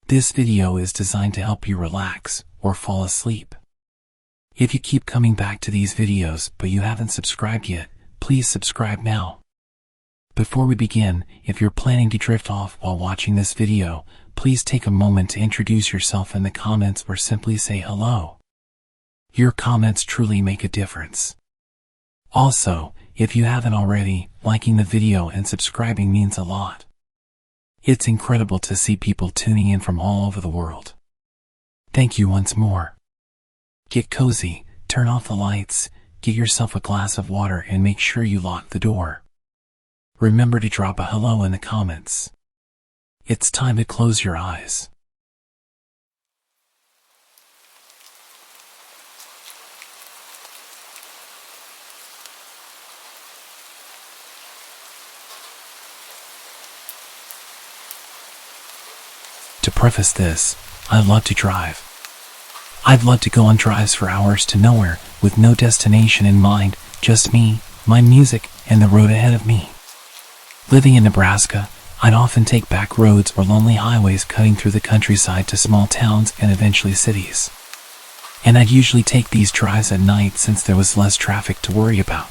This video is designed to help you relax or fall asleep. If you keep coming back to these videos but you haven't subscribed yet, please subscribe now. Before we begin, if you're planning to drift off while watching this video, please take a moment to introduce yourself in the comments or simply say hello. Your comments truly make a difference. Also, if you haven't already, liking the video and subscribing means a lot. It's incredible to see people tuning in from all over the world. Thank you once more. Get cozy, turn off the lights, get yourself a glass of water and make sure you lock the door. Remember to drop a hello in the comments. It's time to close your eyes. To preface this, I love to drive. I'd love to go on drives for hours to nowhere with no destination in mind, just me, my music, and the road ahead of me. Living in Nebraska, I'd often take back roads or lonely highways cutting through the countryside to small towns and eventually cities. And I'd usually take these drives at night since there was less traffic to worry about.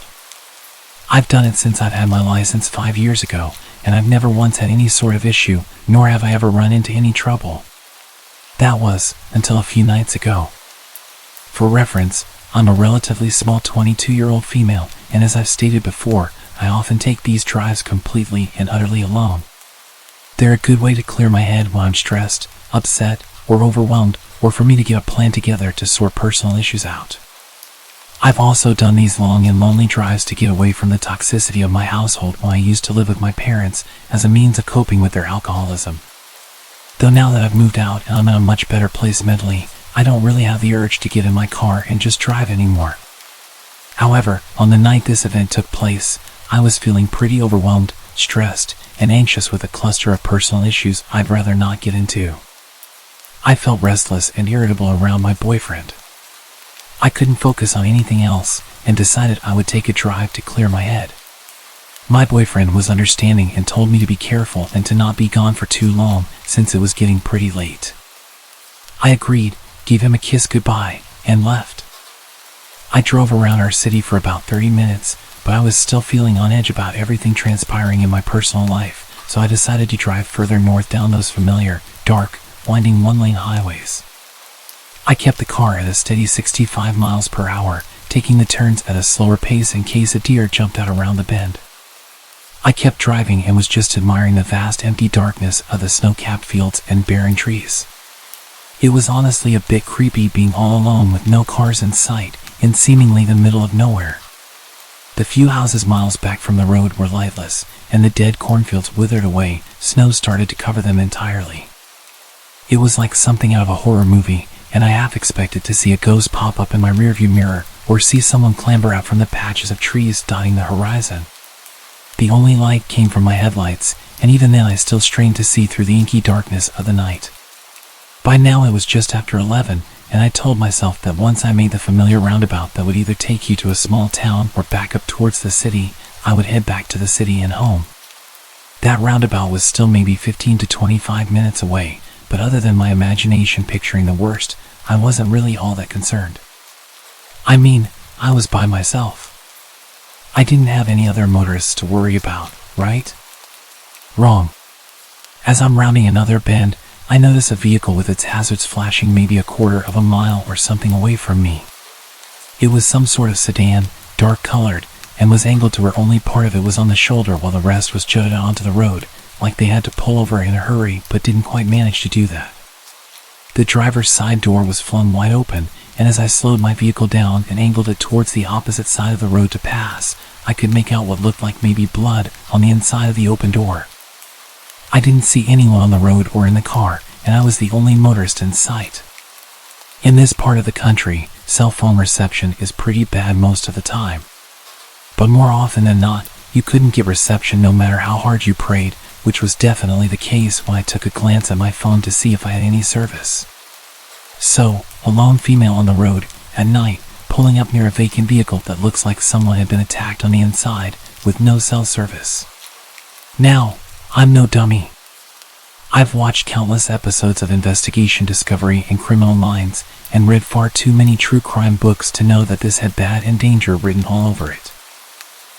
I've done it since I've had my license 5 years ago, and I've never once had any sort of issue, nor have I ever run into any trouble. That was, until a few nights ago. For reference, I'm a relatively small 22-year-old female, and as I've stated before, I often take these drives completely and utterly alone. They're a good way to clear my head when I'm stressed, upset, or overwhelmed, or for me to get a plan together to sort personal issues out. I've also done these long and lonely drives to get away from the toxicity of my household when I used to live with my parents as a means of coping with their alcoholism. Though now that I've moved out and I'm in a much better place mentally, I don't really have the urge to get in my car and just drive anymore. However, on the night this event took place, I was feeling pretty overwhelmed, stressed, and anxious with a cluster of personal issues I'd rather not get into. I felt restless and irritable around my boyfriend. I couldn't focus on anything else and decided I would take a drive to clear my head. My boyfriend was understanding and told me to be careful and to not be gone for too long since it was getting pretty late. I agreed, gave him a kiss goodbye, and left. I drove around our city for about 30 minutes, but I was still feeling on edge about everything transpiring in my personal life, so I decided to drive further north down those familiar, dark, winding one-lane highways. I kept the car at a steady 65 miles per hour, taking the turns at a slower pace in case a deer jumped out around the bend. I kept driving and was just admiring the vast empty darkness of the snow-capped fields and barren trees. It was honestly a bit creepy being all alone with no cars in sight, in seemingly the middle of nowhere. The few houses miles back from the road were lightless, and the dead cornfields withered away, snow started to cover them entirely. It was like something out of a horror movie, and I half expected to see a ghost pop up in my rearview mirror or see someone clamber out from the patches of trees dotting the horizon. The only light came from my headlights, and even then I still strained to see through the inky darkness of the night. By now it was just after 11, and I told myself that once I made the familiar roundabout that would either take you to a small town or back up towards the city, I would head back to the city and home. That roundabout was still maybe 15 to 25 minutes away, but other than my imagination picturing the worst, I wasn't really all that concerned. I mean, I was by myself. I didn't have any other motorists to worry about, right? Wrong. As I'm rounding another bend, I notice a vehicle with its hazards flashing maybe a quarter of a mile or something away from me. It was some sort of sedan, dark colored, and was angled to where only part of it was on the shoulder while the rest was jutted onto the road, like they had to pull over in a hurry but didn't quite manage to do that. The driver's side door was flung wide open, and as I slowed my vehicle down and angled it towards the opposite side of the road to pass, I could make out what looked like maybe blood on the inside of the open door. I didn't see anyone on the road or in the car, and I was the only motorist in sight. In this part of the country, cell phone reception is pretty bad most of the time. But more often than not, you couldn't get reception no matter how hard you prayed, which was definitely the case when I took a glance at my phone to see if I had any service. So, a lone female on the road, at night, pulling up near a vacant vehicle that looks like someone had been attacked on the inside, with no cell service. Now, I'm no dummy. I've watched countless episodes of investigation, discovery, and criminal minds, and read far too many true crime books to know that this had bad and danger written all over it.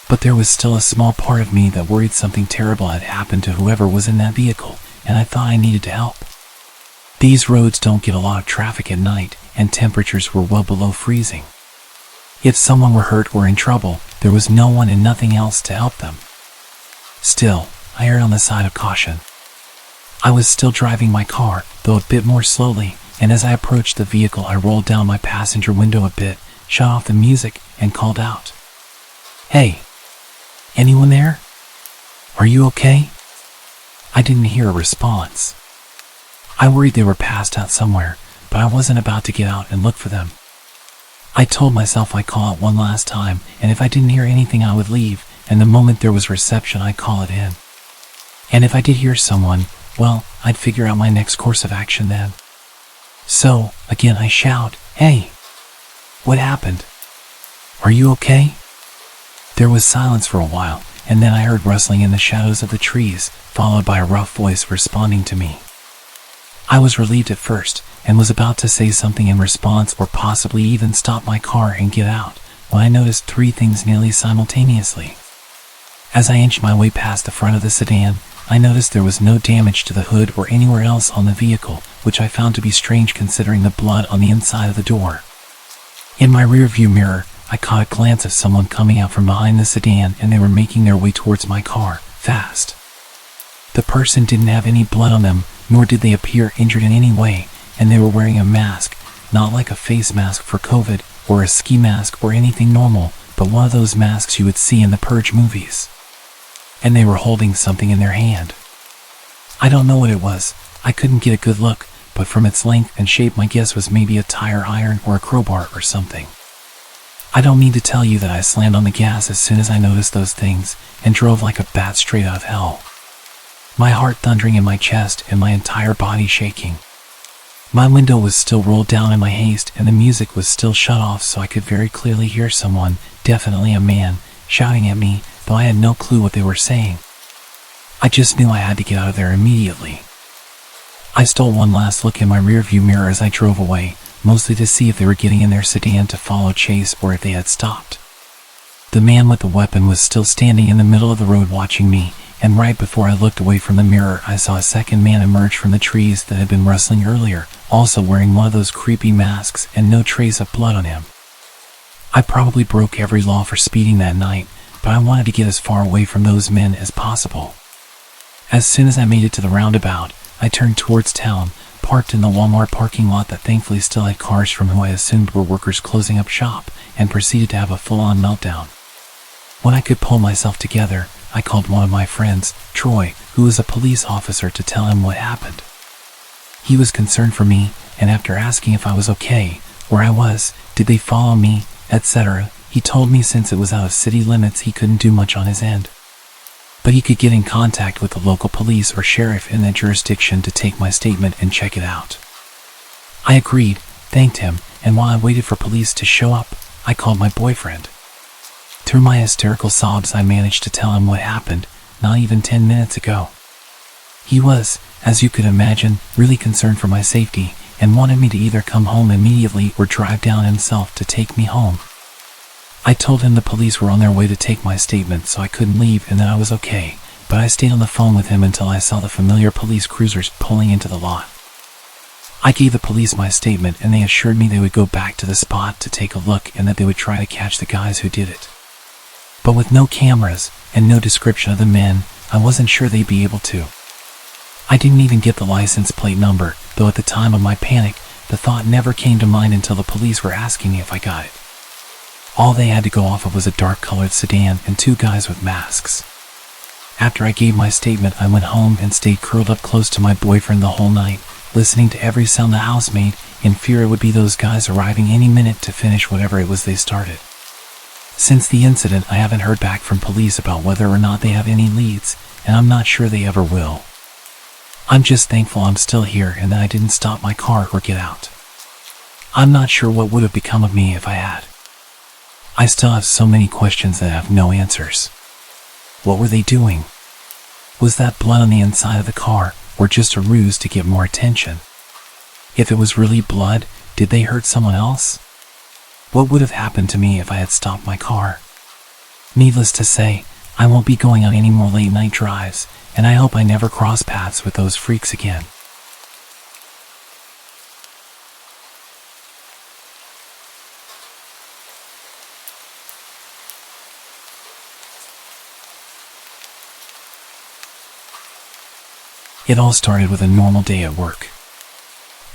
But there was still a small part of me that worried something terrible had happened to whoever was in that vehicle, and I thought I needed to help. These roads don't get a lot of traffic at night, and temperatures were well below freezing. If someone were hurt or in trouble, there was no one and nothing else to help them. Still, I erred on the side of caution. I was still driving my car, though a bit more slowly, and as I approached the vehicle I rolled down my passenger window a bit, shut off the music, and called out, "Hey! Anyone there? Are you okay?" I didn't hear a response. I worried they were passed out somewhere, but I wasn't about to get out and look for them. I told myself I'd call out one last time, and if I didn't hear anything I would leave, and the moment there was reception I'd call it in. And if I did hear someone, well, I'd figure out my next course of action then. So, again I shout, "Hey! What happened? Are you okay?" There was silence for a while, and then I heard rustling in the shadows of the trees, followed by a rough voice responding to me. I was relieved at first, and was about to say something in response or possibly even stop my car and get out, when I noticed three things nearly simultaneously. As I inched my way past the front of the sedan, I noticed there was no damage to the hood or anywhere else on the vehicle, which I found to be strange considering the blood on the inside of the door. In my rearview mirror, I caught a glance of someone coming out from behind the sedan, and they were making their way towards my car, fast. The person didn't have any blood on them, nor did they appear injured in any way, and they were wearing a mask, not like a face mask for COVID, or a ski mask or anything normal, but one of those masks you would see in the Purge movies. And they were holding something in their hand. I don't know what it was, I couldn't get a good look, but from its length and shape my guess was maybe a tire iron or a crowbar or something. I don't need to tell you that I slammed on the gas as soon as I noticed those things, and drove like a bat straight out of hell. My heart thundering in my chest and my entire body shaking. My window was still rolled down in my haste, and the music was still shut off, so I could very clearly hear someone, definitely a man, shouting at me, though I had no clue what they were saying. I just knew I had to get out of there immediately. I stole one last look in my rearview mirror as I drove away, mostly to see if they were getting in their sedan to follow chase or if they had stopped. The man with the weapon was still standing in the middle of the road watching me, and right before I looked away from the mirror I saw a second man emerge from the trees that had been rustling earlier, also wearing one of those creepy masks and no trace of blood on him. I probably broke every law for speeding that night, but I wanted to get as far away from those men as possible. As soon as I made it to the roundabout, I turned towards town, parked in the Walmart parking lot that thankfully still had cars from who I assumed were workers closing up shop, and proceeded to have a full-on meltdown. When I could pull myself together, I called one of my friends, Troy, who was a police officer, to tell him what happened. He was concerned for me, and after asking if I was okay, where I was, did they follow me, etc., he told me since it was out of city limits he couldn't do much on his end. But he could get in contact with the local police or sheriff in that jurisdiction to take my statement and check it out. I agreed, thanked him, and while I waited for police to show up, I called my boyfriend. Through my hysterical sobs I managed to tell him what happened, not even 10 minutes ago. He was, as you could imagine, really concerned for my safety, and wanted me to either come home immediately or drive down himself to take me home. I told him the police were on their way to take my statement, so I couldn't leave and that I was okay, but I stayed on the phone with him until I saw the familiar police cruisers pulling into the lot. I gave the police my statement, and they assured me they would go back to the spot to take a look and that they would try to catch the guys who did it. But with no cameras and no description of the men, I wasn't sure they'd be able to. I didn't even get the license plate number, though at the time of my panic, the thought never came to mind until the police were asking me if I got it. All they had to go off of was a dark-colored sedan and two guys with masks. After I gave my statement, I went home and stayed curled up close to my boyfriend the whole night, listening to every sound the house made, in fear it would be those guys arriving any minute to finish whatever it was they started. Since the incident, I haven't heard back from police about whether or not they have any leads, and I'm not sure they ever will. I'm just thankful I'm still here and that I didn't stop my car or get out. I'm not sure what would have become of me if I had. I still have so many questions that have no answers. What were they doing? Was that blood on the inside of the car or just a ruse to get more attention? If it was really blood, did they hurt someone else? What would have happened to me if I had stopped my car? Needless to say, I won't be going on any more late-night drives, and I hope I never cross paths with those freaks again. It all started with a normal day at work.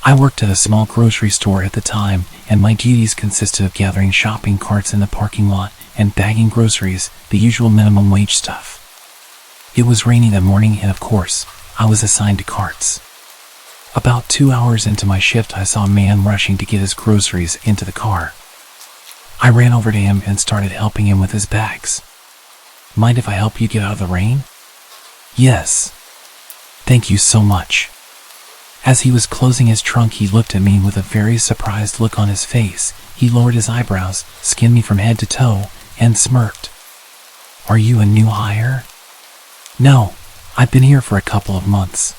I worked at a small grocery store at the time, and my duties consisted of gathering shopping carts in the parking lot and bagging groceries, the usual minimum wage stuff. It was raining that morning, and of course, I was assigned to carts. About 2 hours into my shift, I saw a man rushing to get his groceries into the car. I ran over to him and started helping him with his bags. Mind if I help you get out of the rain? Yes. Thank you so much. As he was closing his trunk, he looked at me with a very surprised look on his face. He lowered his eyebrows, skinned me from head to toe, and smirked. Are you a new hire? No, I've been here for a couple of months.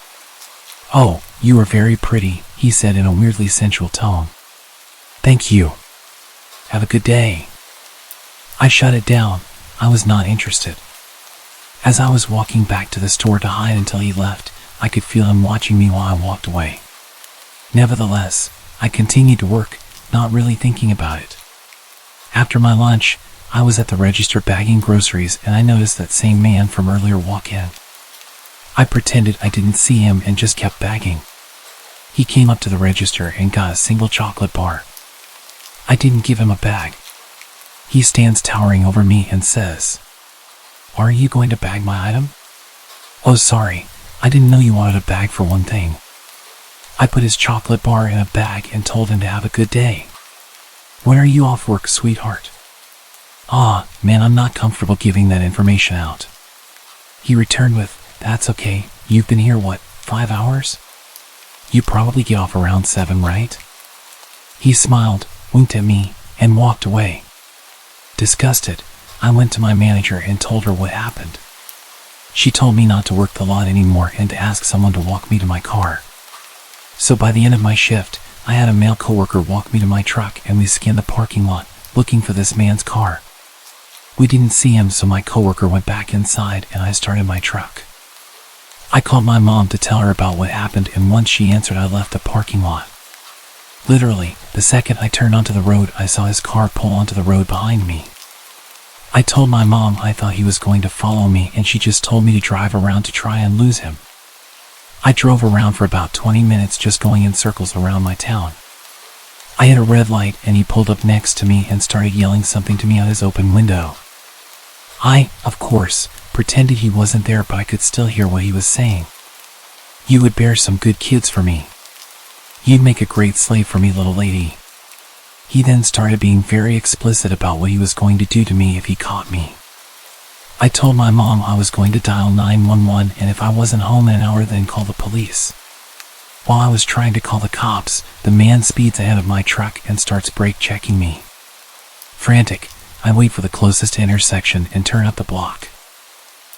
Oh, you are very pretty, he said in a weirdly sensual tone. Thank you. Have a good day. I shut it down. I was not interested. As I was walking back to the store to hide until he left, I could feel him watching me while I walked away. Nevertheless, I continued to work, not really thinking about it. After my lunch, I was at the register bagging groceries, and I noticed that same man from earlier walk in. I pretended I didn't see him and just kept bagging. He came up to the register and got a single chocolate bar. I didn't give him a bag. He stands towering over me and says, "Are you going to bag my item?" "Oh, sorry. I didn't know you wanted a bag for one thing." I put his chocolate bar in a bag and told him to have a good day. "When are you off work, sweetheart?" "Ah, man, I'm not comfortable giving that information out." He returned with, "That's okay. You've been here, what, 5 hours? You probably get off around 7, right?" He smiled, winked at me, and walked away. Disgusted, I went to my manager and told her what happened. She told me not to work the lot anymore and to ask someone to walk me to my car. So by the end of my shift, I had a male coworker walk me to my truck, and we scanned the parking lot, looking for this man's car. We didn't see him, so my coworker went back inside and I started my truck. I called my mom to tell her about what happened, and once she answered, I left the parking lot. Literally, the second I turned onto the road, I saw his car pull onto the road behind me. I told my mom I thought he was going to follow me, and she just told me to drive around to try and lose him. I drove around for about 20 minutes, just going in circles around my town. I hit a red light and he pulled up next to me and started yelling something to me out his open window. I, of course, pretended he wasn't there, but I could still hear what he was saying. "You would bear some good kids for me. You'd make a great slave for me, little lady." He then started being very explicit about what he was going to do to me if he caught me. I told my mom I was going to dial 911, and if I wasn't home in an hour, then call the police. While I was trying to call the cops, the man speeds ahead of my truck and starts brake checking me. Frantic, I wait for the closest intersection and turn up the block.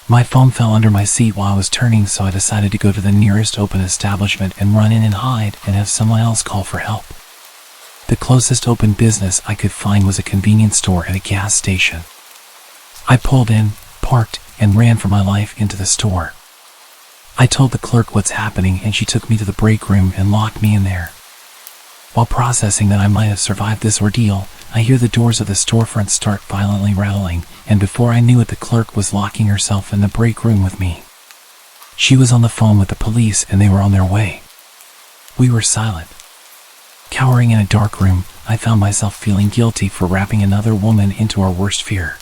My phone fell under my seat while I was turning, so I decided to go to the nearest open establishment and run in and hide and have someone else call for help. The closest open business I could find was a convenience store at a gas station. I pulled in, parked, and ran for my life into the store. I told the clerk what's happening, and she took me to the break room and locked me in there. While processing that I might have survived this ordeal, I hear the doors of the storefront start violently rattling, and before I knew it, the clerk was locking herself in the break room with me. She was on the phone with the police, and they were on their way. We were silent. Cowering in a dark room, I found myself feeling guilty for wrapping another woman into our worst fear.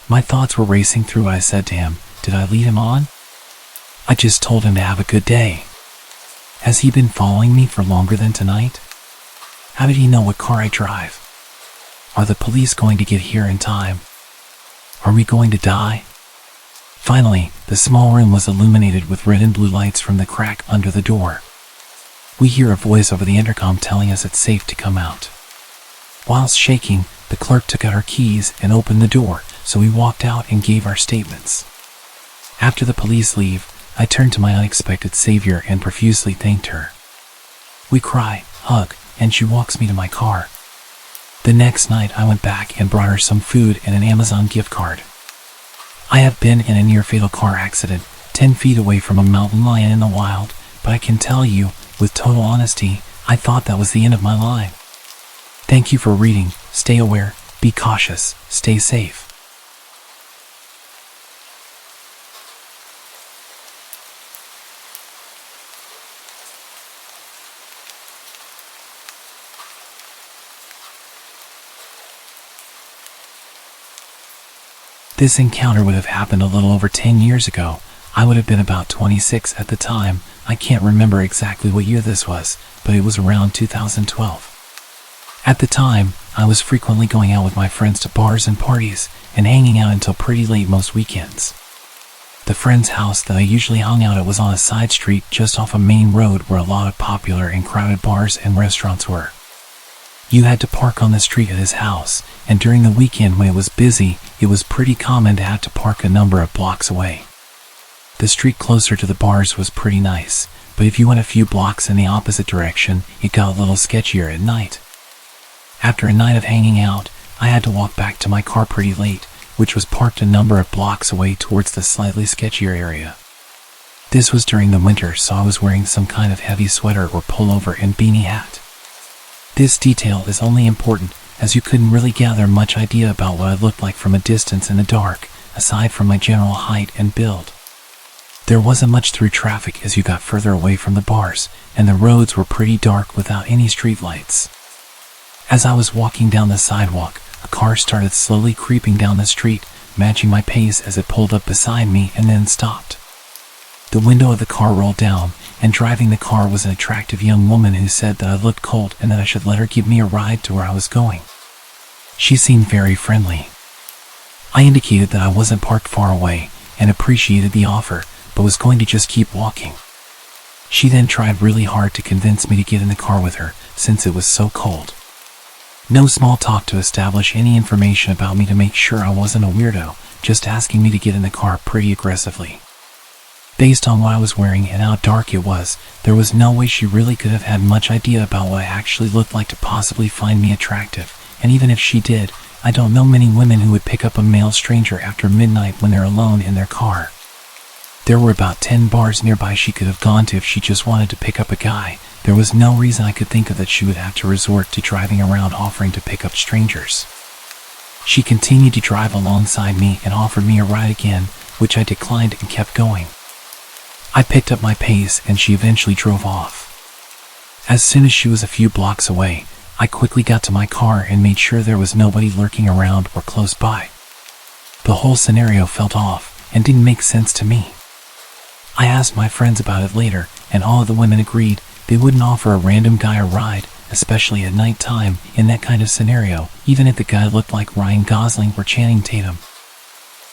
My thoughts were racing through what I said to him. Did I lead him on? I just told him to have a good day. Has he been following me for longer than tonight? How did he know what car I drive? Are the police going to get here in time? Are we going to die? Finally, the small room was illuminated with red and blue lights from the crack under the door. We hear a voice over the intercom telling us it's safe to come out. Whilst shaking, the clerk took out her keys and opened the door, so we walked out and gave our statements. After the police leave, I turned to my unexpected savior and profusely thanked her. We cry, hug, and she walks me to my car. The next night I went back and brought her some food and an Amazon gift card. I have been in a near-fatal car accident 10 feet away from a mountain lion in the wild, but I can tell you, with total honesty, I thought that was the end of my line. Thank you for reading. Stay aware, be cautious, stay safe. This encounter would have happened a little over 10 years ago. I would have been about 26 at the time. I can't remember exactly what year this was, but it was around 2012. At the time, I was frequently going out with my friends to bars and parties, and hanging out until pretty late most weekends. The friend's house that I usually hung out at was on a side street just off a main road where a lot of popular and crowded bars and restaurants were. You had to park on the street at his house, and during the weekend when it was busy, it was pretty common to have to park a number of blocks away. The street closer to the bars was pretty nice, but if you went a few blocks in the opposite direction, it got a little sketchier at night. After a night of hanging out, I had to walk back to my car pretty late, which was parked a number of blocks away towards the slightly sketchier area. This was during the winter, so I was wearing some kind of heavy sweater or pullover and beanie hat. This detail is only important as you couldn't really gather much idea about what I looked like from a distance in the dark, aside from my general height and build. There wasn't much through traffic as you got further away from the bars, and the roads were pretty dark without any streetlights. As I was walking down the sidewalk, a car started slowly creeping down the street, matching my pace as it pulled up beside me and then stopped. The window of the car rolled down, and driving the car was an attractive young woman who said that I looked cold and that I should let her give me a ride to where I was going. She seemed very friendly. I indicated that I wasn't parked far away and appreciated the offer, but was going to just keep walking. She then tried really hard to convince me to get in the car with her, since it was so cold. No small talk to establish any information about me to make sure I wasn't a weirdo, just asking me to get in the car pretty aggressively. Based on what I was wearing and how dark it was, there was no way she really could have had much idea about what I actually looked like to possibly find me attractive, and even if she did, I don't know many women who would pick up a male stranger after midnight when they're alone in their car. There were about 10 bars nearby she could have gone to if she just wanted to pick up a guy. There was no reason I could think of that she would have to resort to driving around offering to pick up strangers. She continued to drive alongside me and offered me a ride again, which I declined and kept going. I picked up my pace and she eventually drove off. As soon as she was a few blocks away, I quickly got to my car and made sure there was nobody lurking around or close by. The whole scenario felt off and didn't make sense to me. I asked my friends about it later, and all of the women agreed they wouldn't offer a random guy a ride, especially at night time, in that kind of scenario, even if the guy looked like Ryan Gosling or Channing Tatum.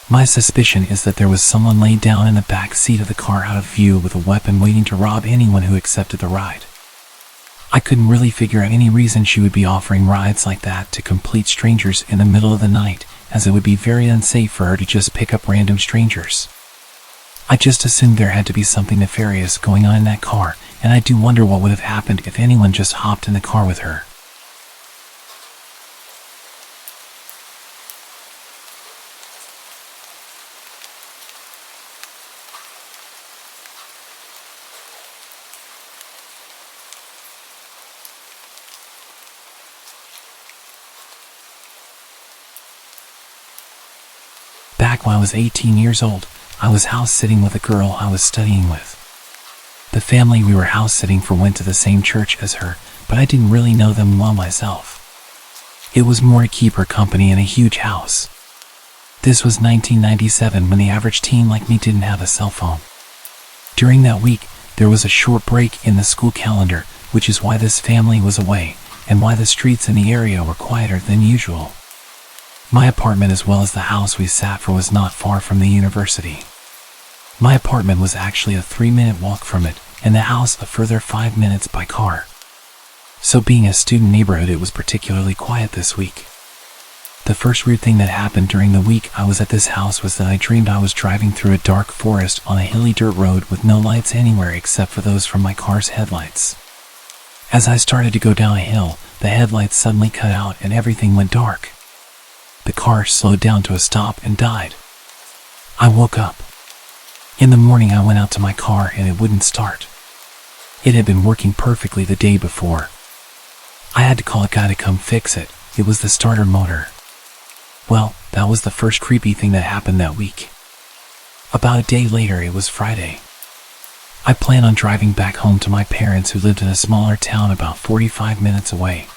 My suspicion is that there was someone laid down in the back seat of the car out of view with a weapon waiting to rob anyone who accepted the ride. I couldn't really figure out any reason she would be offering rides like that to complete strangers in the middle of the night, as it would be very unsafe for her to just pick up random strangers. I just assumed there had to be something nefarious going on in that car, and I do wonder what would have happened if anyone just hopped in the car with her. Back when I was 18 years old, I was house-sitting with a girl I was studying with. The family we were house-sitting for went to the same church as her, but I didn't really know them well myself. It was more to keep her company in a huge house. This was 1997 when the average teen like me didn't have a cell phone. During that week, there was a short break in the school calendar, which is why this family was away, and why the streets in the area were quieter than usual. My apartment as well as the house we sat for was not far from the university. My apartment was actually a 3-minute walk from it, and the house a further 5 minutes by car. So being a student neighborhood, it was particularly quiet this week. The first weird thing that happened during the week I was at this house was that I dreamed I was driving through a dark forest on a hilly dirt road with no lights anywhere except for those from my car's headlights. As I started to go down a hill, the headlights suddenly cut out and everything went dark. The car slowed down to a stop and died. I woke up. In the morning I went out to my car and it wouldn't start. It had been working perfectly the day before. I had to call a guy to come fix it. It was the starter motor. Well, that was the first creepy thing that happened that week. About a day later, it was Friday. I planned on driving back home to my parents who lived in a smaller town about 45 minutes away.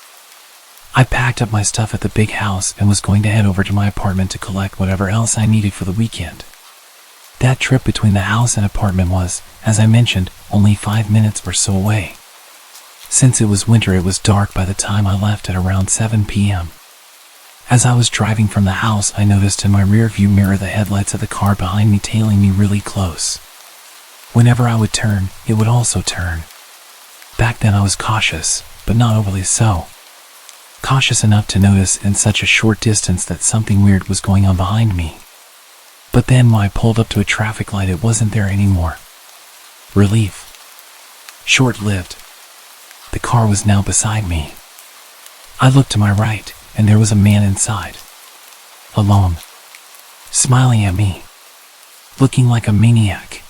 I packed up my stuff at the big house and was going to head over to my apartment to collect whatever else I needed for the weekend. That trip between the house and apartment was, as I mentioned, only 5 minutes or so away. Since it was winter, it was dark by the time I left at around 7 p.m. As I was driving from the house, I noticed in my rearview mirror the headlights of the car behind me tailing me really close. Whenever I would turn, it would also turn. Back then I was cautious, but not overly so. Cautious enough to notice in such a short distance that something weird was going on behind me. But then when I pulled up to a traffic light, it wasn't there anymore. Relief. Short-lived. The car was now beside me. I looked to my right, and there was a man inside. Alone. Smiling at me. Looking like a maniac.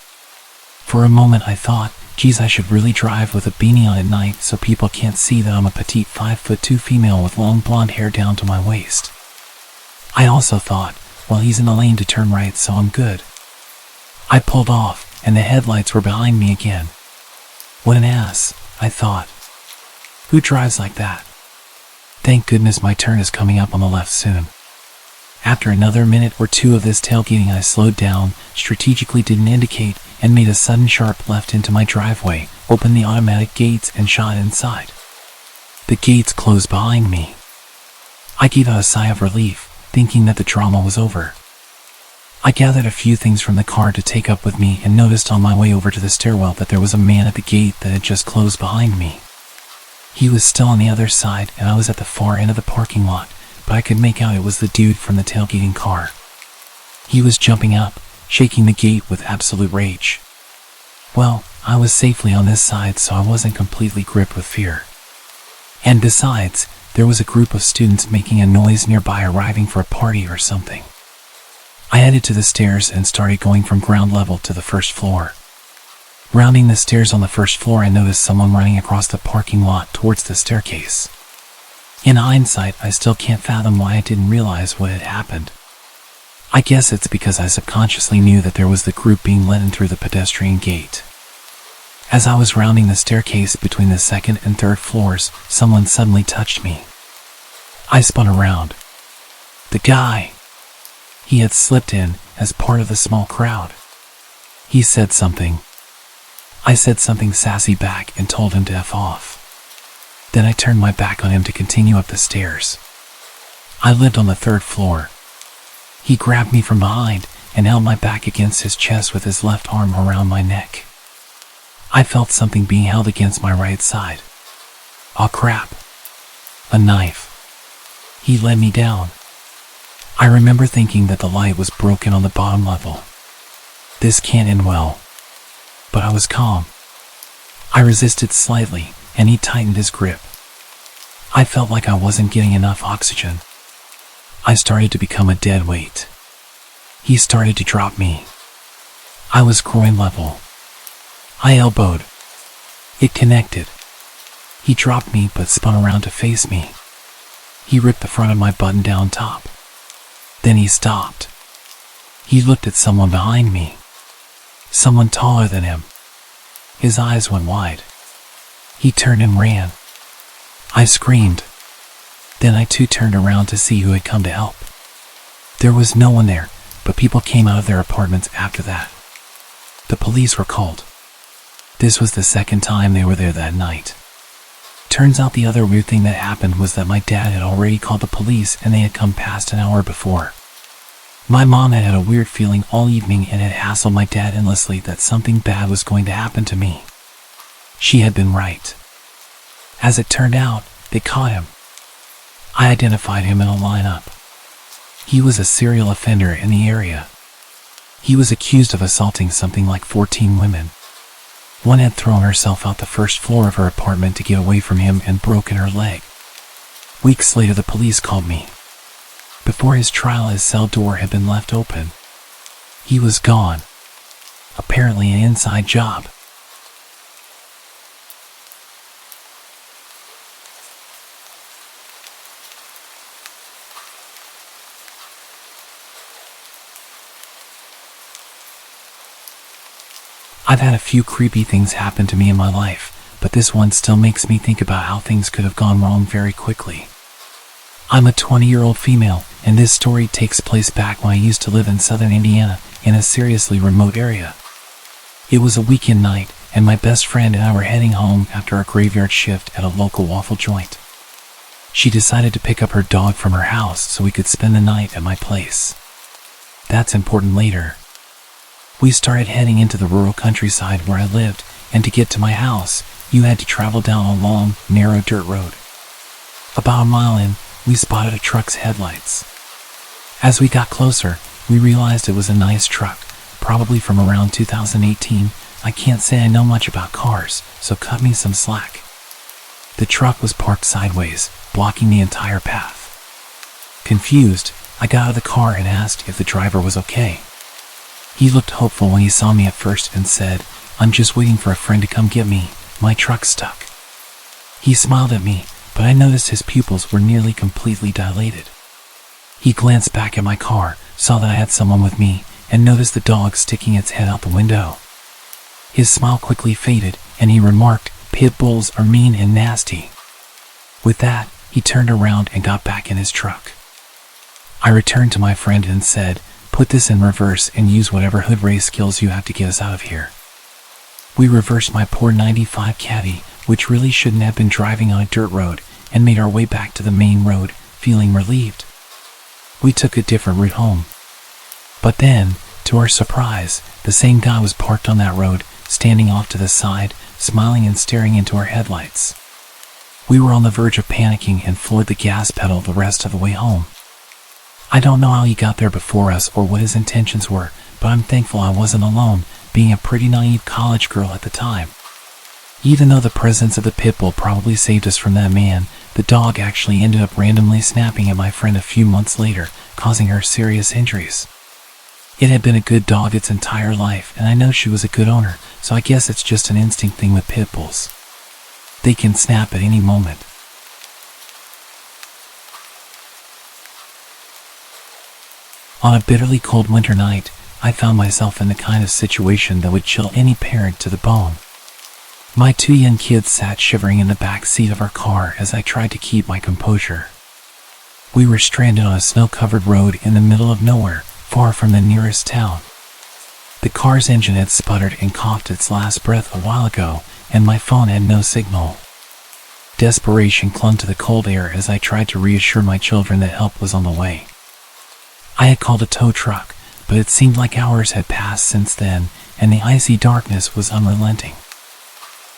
For a moment I thought, geez, I should really drive with a beanie on at night so people can't see that I'm a petite 5'2" female with long blonde hair down to my waist. I also thought, well, he's in the lane to turn right, so I'm good. I pulled off, and the headlights were behind me again. What an ass, I thought. Who drives like that? Thank goodness my turn is coming up on the left soon. After another minute or two of this tailgating, I slowed down, strategically didn't indicate, and made a sudden sharp left into my driveway, opened the automatic gates and shot inside. The gates closed behind me. I gave out a sigh of relief, thinking that the drama was over. I gathered a few things from the car to take up with me and noticed on my way over to the stairwell that there was a man at the gate that had just closed behind me. He was still on the other side and I was at the far end of the parking lot, but I could make out it was the dude from the tailgating car. He was jumping up, shaking the gate with absolute rage. Well, I was safely on this side, so I wasn't completely gripped with fear. And besides, there was a group of students making a noise nearby, arriving for a party or something. I headed to the stairs and started going from ground level to the first floor. Rounding the stairs on the first floor, I noticed someone running across the parking lot towards the staircase. In hindsight, I still can't fathom why I didn't realize what had happened. I guess it's because I subconsciously knew that there was the group being let in through the pedestrian gate. As I was rounding the staircase between the second and third floors, someone suddenly touched me. I spun around. The guy. He had slipped in as part of the small crowd. He said something. I said something sassy back and told him to F off. Then I turned my back on him to continue up the stairs. I lived on the third floor. He grabbed me from behind and held my back against his chest with his left arm around my neck. I felt something being held against my right side. Aw, crap. A knife. He led me down. I remember thinking that the light was broken on the bottom level. This can't end well. But I was calm. I resisted slightly, and he tightened his grip. I felt like I wasn't getting enough oxygen. I started to become a dead weight. He started to drop me. I was groin level. I elbowed. It connected. He dropped me but spun around to face me. He ripped the front of my button-down top. Then he stopped. He looked at someone behind me. Someone taller than him. His eyes went wide. He turned and ran. I screamed. Then I too turned around to see who had come to help. There was no one there, but people came out of their apartments after that. The police were called. This was the second time they were there that night. Turns out the other weird thing that happened was that my dad had already called the police and they had come past an hour before. My mom had had a weird feeling all evening and had hassled my dad endlessly that something bad was going to happen to me. She had been right. As it turned out, they caught him. I identified him in a lineup. He was a serial offender in the area. He was accused of assaulting something like 14 women. One had thrown herself out the first floor of her apartment to get away from him and broken her leg. Weeks later, the police called me. Before his trial, his cell door had been left open. He was gone. Apparently an inside job. I've had a few creepy things happen to me in my life, but this one still makes me think about how things could have gone wrong very quickly. I'm a 20-year-old female, and this story takes place back when I used to live in southern Indiana, in a seriously remote area. It was a weekend night, and my best friend and I were heading home after a graveyard shift at a local waffle joint. She decided to pick up her dog from her house so we could spend the night at my place. That's important later. We started heading into the rural countryside where I lived, and to get to my house, you had to travel down a long, narrow dirt road. About a mile in, we spotted a truck's headlights. As we got closer, we realized it was a nice truck, probably from around 2018. I can't say I know much about cars, so cut me some slack. The truck was parked sideways, blocking the entire path. Confused, I got out of the car and asked if the driver was okay. He looked hopeful when he saw me at first and said, "I'm just waiting for a friend to come get me. My truck's stuck." He smiled at me, but I noticed his pupils were nearly completely dilated. He glanced back at my car, saw that I had someone with me, and noticed the dog sticking its head out the window. His smile quickly faded, and he remarked, "Pit bulls are mean and nasty." With that, he turned around and got back in his truck. I returned to my friend and said, "Put this in reverse and use whatever hood race skills you have to get us out of here." We reversed my poor 95 Caddy, which really shouldn't have been driving on a dirt road, and made our way back to the main road, feeling relieved. We took a different route home. But then, to our surprise, the same guy was parked on that road, standing off to the side, smiling and staring into our headlights. We were on the verge of panicking and floored the gas pedal the rest of the way home. I don't know how he got there before us or what his intentions were, but I'm thankful I wasn't alone, being a pretty naive college girl at the time. Even though the presence of the pit bull probably saved us from that man, the dog actually ended up randomly snapping at my friend a few months later, causing her serious injuries. It had been a good dog its entire life, and I know she was a good owner, so I guess it's just an instinct thing with pit bulls. They can snap at any moment. On a bitterly cold winter night, I found myself in the kind of situation that would chill any parent to the bone. My 2 young kids sat shivering in the back seat of our car as I tried to keep my composure. We were stranded on a snow-covered road in the middle of nowhere, far from the nearest town. The car's engine had sputtered and coughed its last breath a while ago, and my phone had no signal. Desperation clung to the cold air as I tried to reassure my children that help was on the way. I had called a tow truck, but it seemed like hours had passed since then, and the icy darkness was unrelenting.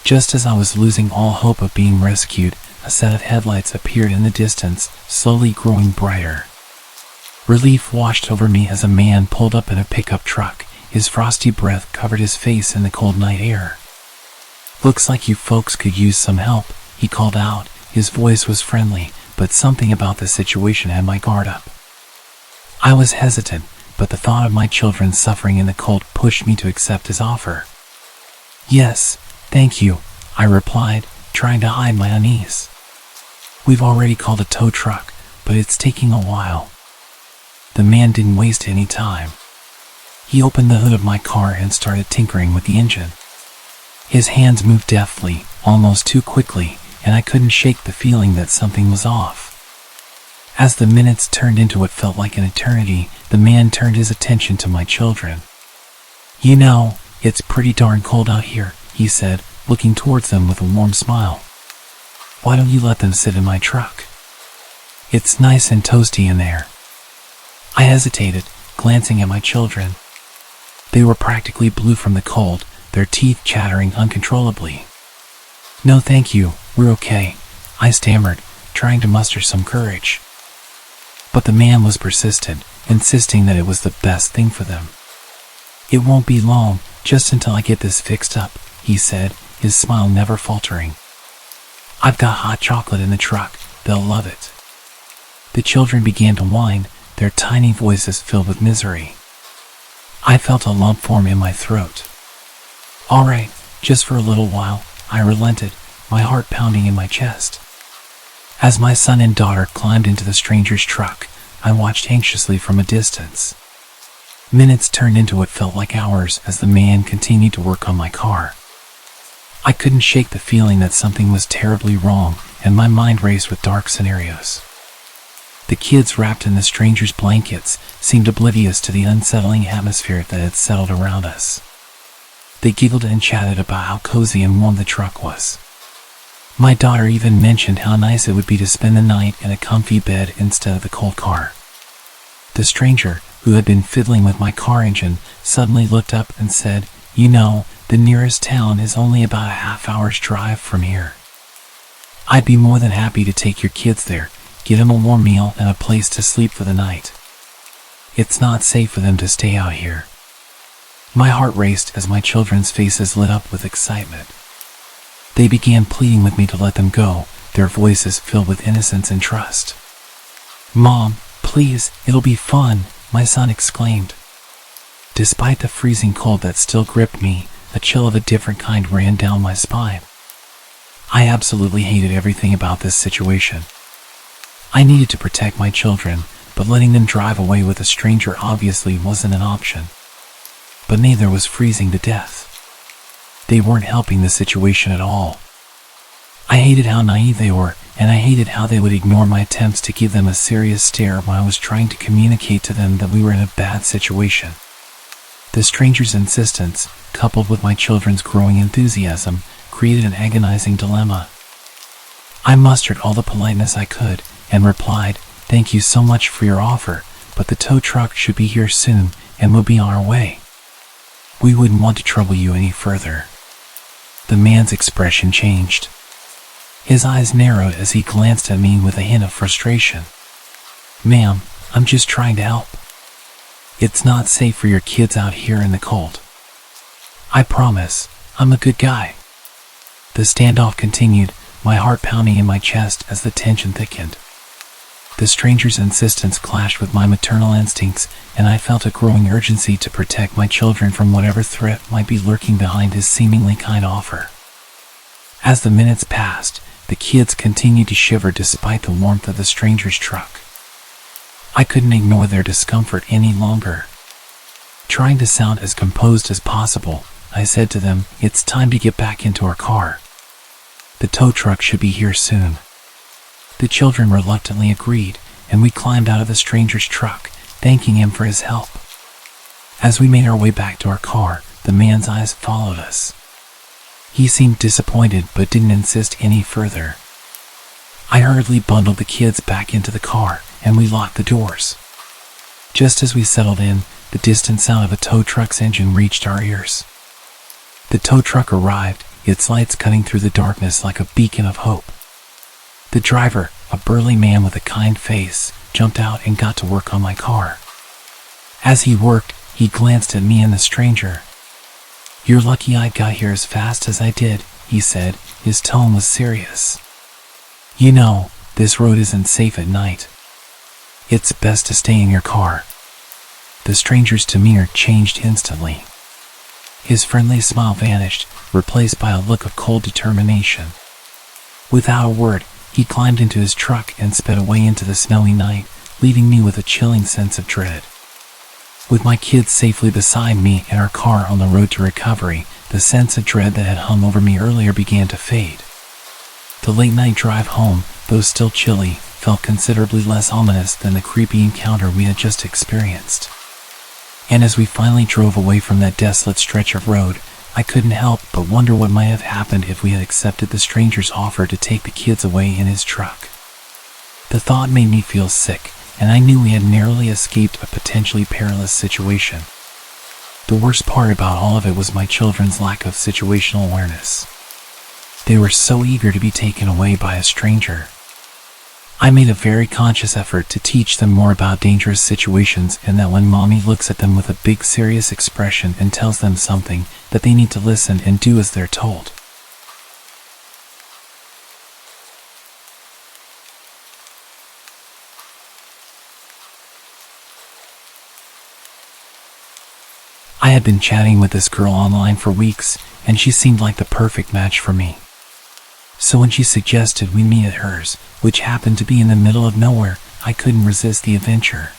Just as I was losing all hope of being rescued, a set of headlights appeared in the distance, slowly growing brighter. Relief washed over me as a man pulled up in a pickup truck. His frosty breath covered his face in the cold night air. "Looks like you folks could use some help," he called out. His voice was friendly, but something about the situation had my guard up. I was hesitant, but the thought of my children suffering in the cold pushed me to accept his offer. "Yes, thank you," I replied, trying to hide my unease. "We've already called a tow truck, but it's taking a while." The man didn't waste any time. He opened the hood of my car and started tinkering with the engine. His hands moved deftly, almost too quickly, and I couldn't shake the feeling that something was off. As the minutes turned into what felt like an eternity, the man turned his attention to my children. "You know, it's pretty darn cold out here," he said, looking towards them with a warm smile. "Why don't you let them sit in my truck? It's nice and toasty in there." I hesitated, glancing at my children. They were practically blue from the cold, their teeth chattering uncontrollably. "No thank you, we're okay," I stammered, trying to muster some courage. But the man was persistent, insisting that it was the best thing for them. "It won't be long, just until I get this fixed up," he said, his smile never faltering. "I've got hot chocolate in the truck. They'll love it." The children began to whine, their tiny voices filled with misery. I felt a lump form in my throat. "All right, just for a little while," I relented, my heart pounding in my chest. As my son and daughter climbed into the stranger's truck, I watched anxiously from a distance. Minutes turned into what felt like hours as the man continued to work on my car. I couldn't shake the feeling that something was terribly wrong, and my mind raced with dark scenarios. The kids wrapped in the stranger's blankets seemed oblivious to the unsettling atmosphere that had settled around us. They giggled and chatted about how cozy and warm the truck was. My daughter even mentioned how nice it would be to spend the night in a comfy bed instead of the cold car. The stranger, who had been fiddling with my car engine, suddenly looked up and said, "You know, the nearest town is only about a half-hour's drive from here. I'd be more than happy to take your kids there, get them a warm meal and a place to sleep for the night. It's not safe for them to stay out here." My heart raced as my children's faces lit up with excitement. They began pleading with me to let them go, their voices filled with innocence and trust. "Mom, please, it'll be fun," my son exclaimed. Despite the freezing cold that still gripped me, a chill of a different kind ran down my spine. I absolutely hated everything about this situation. I needed to protect my children, but letting them drive away with a stranger obviously wasn't an option. But neither was freezing to death. They weren't helping the situation at all. I hated how naive they were, and I hated how they would ignore my attempts to give them a serious stare when I was trying to communicate to them that we were in a bad situation. The stranger's insistence, coupled with my children's growing enthusiasm, created an agonizing dilemma. I mustered all the politeness I could and replied, "Thank you so much for your offer, but the tow truck should be here soon and will be on our way. We wouldn't want to trouble you any further." The man's expression changed. His eyes narrowed as he glanced at me with a hint of frustration. "Ma'am, I'm just trying to help. It's not safe for your kids out here in the cold. I promise, I'm a good guy." The standoff continued, my heart pounding in my chest as the tension thickened. The stranger's insistence clashed with my maternal instincts, and I felt a growing urgency to protect my children from whatever threat might be lurking behind his seemingly kind offer. As the minutes passed, the kids continued to shiver despite the warmth of the stranger's truck. I couldn't ignore their discomfort any longer. Trying to sound as composed as possible, I said to them, "It's time to get back into our car. The tow truck should be here soon." The children reluctantly agreed, and we climbed out of the stranger's truck, thanking him for his help. As we made our way back to our car, the man's eyes followed us. He seemed disappointed but didn't insist any further. I hurriedly bundled the kids back into the car, and we locked the doors. Just as we settled in, the distant sound of a tow truck's engine reached our ears. The tow truck arrived, its lights cutting through the darkness like a beacon of hope. The driver, a burly man with a kind face, jumped out and got to work on my car. As he worked, he glanced at me and the stranger. "You're lucky I got here as fast as I did," he said, his tone was serious. "You know, this road isn't safe at night. It's best to stay in your car." The stranger's demeanor changed instantly. His friendly smile vanished, replaced by a look of cold determination. Without a word, he climbed into his truck and sped away into the snowy night, leaving me with a chilling sense of dread. With my kids safely beside me and our car on the road to recovery, the sense of dread that had hung over me earlier began to fade. The late-night drive home, though still chilly, felt considerably less ominous than the creepy encounter we had just experienced. And as we finally drove away from that desolate stretch of road, I couldn't help but wonder what might have happened if we had accepted the stranger's offer to take the kids away in his truck. The thought made me feel sick, and I knew we had narrowly escaped a potentially perilous situation. The worst part about all of it was my children's lack of situational awareness. They were so eager to be taken away by a stranger. I made a very conscious effort to teach them more about dangerous situations and that when mommy looks at them with a big serious expression and tells them something, that they need to listen and do as they're told. I had been chatting with this girl online for weeks, and she seemed like the perfect match for me. So when she suggested we meet at hers, which happened to be in the middle of nowhere, I couldn't resist the adventure.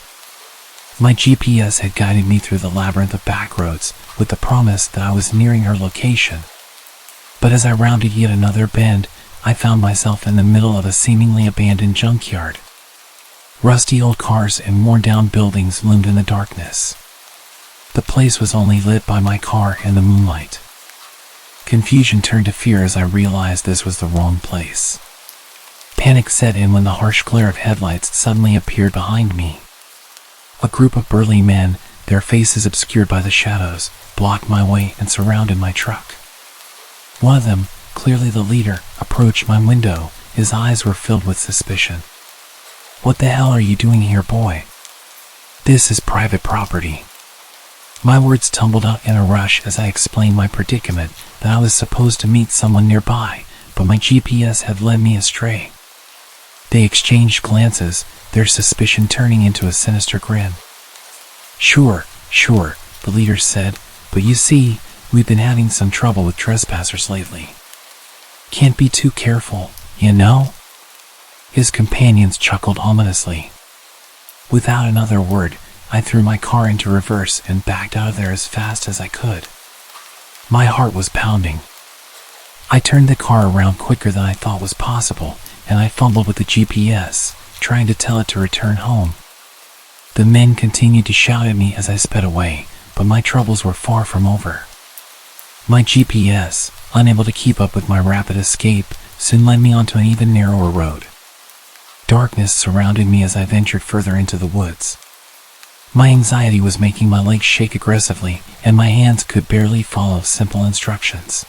My GPS had guided me through the labyrinth of back roads with the promise that I was nearing her location. But as I rounded yet another bend, I found myself in the middle of a seemingly abandoned junkyard. Rusty old cars and worn-down buildings loomed in the darkness. The place was only lit by my car and the moonlight. Confusion turned to fear as I realized this was the wrong place. Panic set in when the harsh glare of headlights suddenly appeared behind me. A group of burly men, their faces obscured by the shadows, blocked my way and surrounded my truck. One of them, clearly the leader, approached my window. His eyes were filled with suspicion. "What the hell are you doing here, boy? This is private property." My words tumbled out in a rush as I explained my predicament, that I was supposed to meet someone nearby, but my GPS had led me astray. They exchanged glances, their suspicion turning into a sinister grin. Sure, the leader said, "but you see, we've been having some trouble with trespassers lately. Can't be too careful, you know?" His companions chuckled ominously. Without another word, I threw my car into reverse and backed out of there as fast as I could. My heart was pounding. I turned the car around quicker than I thought was possible, and I fumbled with the GPS, trying to tell it to return home. The men continued to shout at me as I sped away, but my troubles were far from over. My GPS, unable to keep up with my rapid escape, soon led me onto an even narrower road. Darkness surrounded me as I ventured further into the woods. My anxiety was making my legs shake aggressively, and my hands could barely follow simple instructions.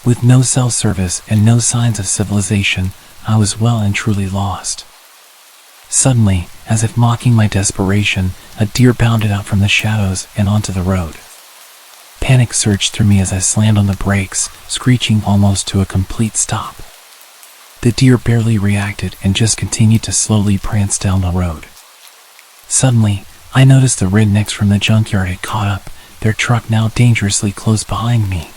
With no cell service and no signs of civilization, I was well and truly lost. Suddenly, as if mocking my desperation, a deer bounded out from the shadows and onto the road. Panic surged through me as I slammed on the brakes, screeching almost to a complete stop. The deer barely reacted and just continued to slowly prance down the road. Suddenly, I noticed the rednecks from the junkyard had caught up, their truck now dangerously close behind me.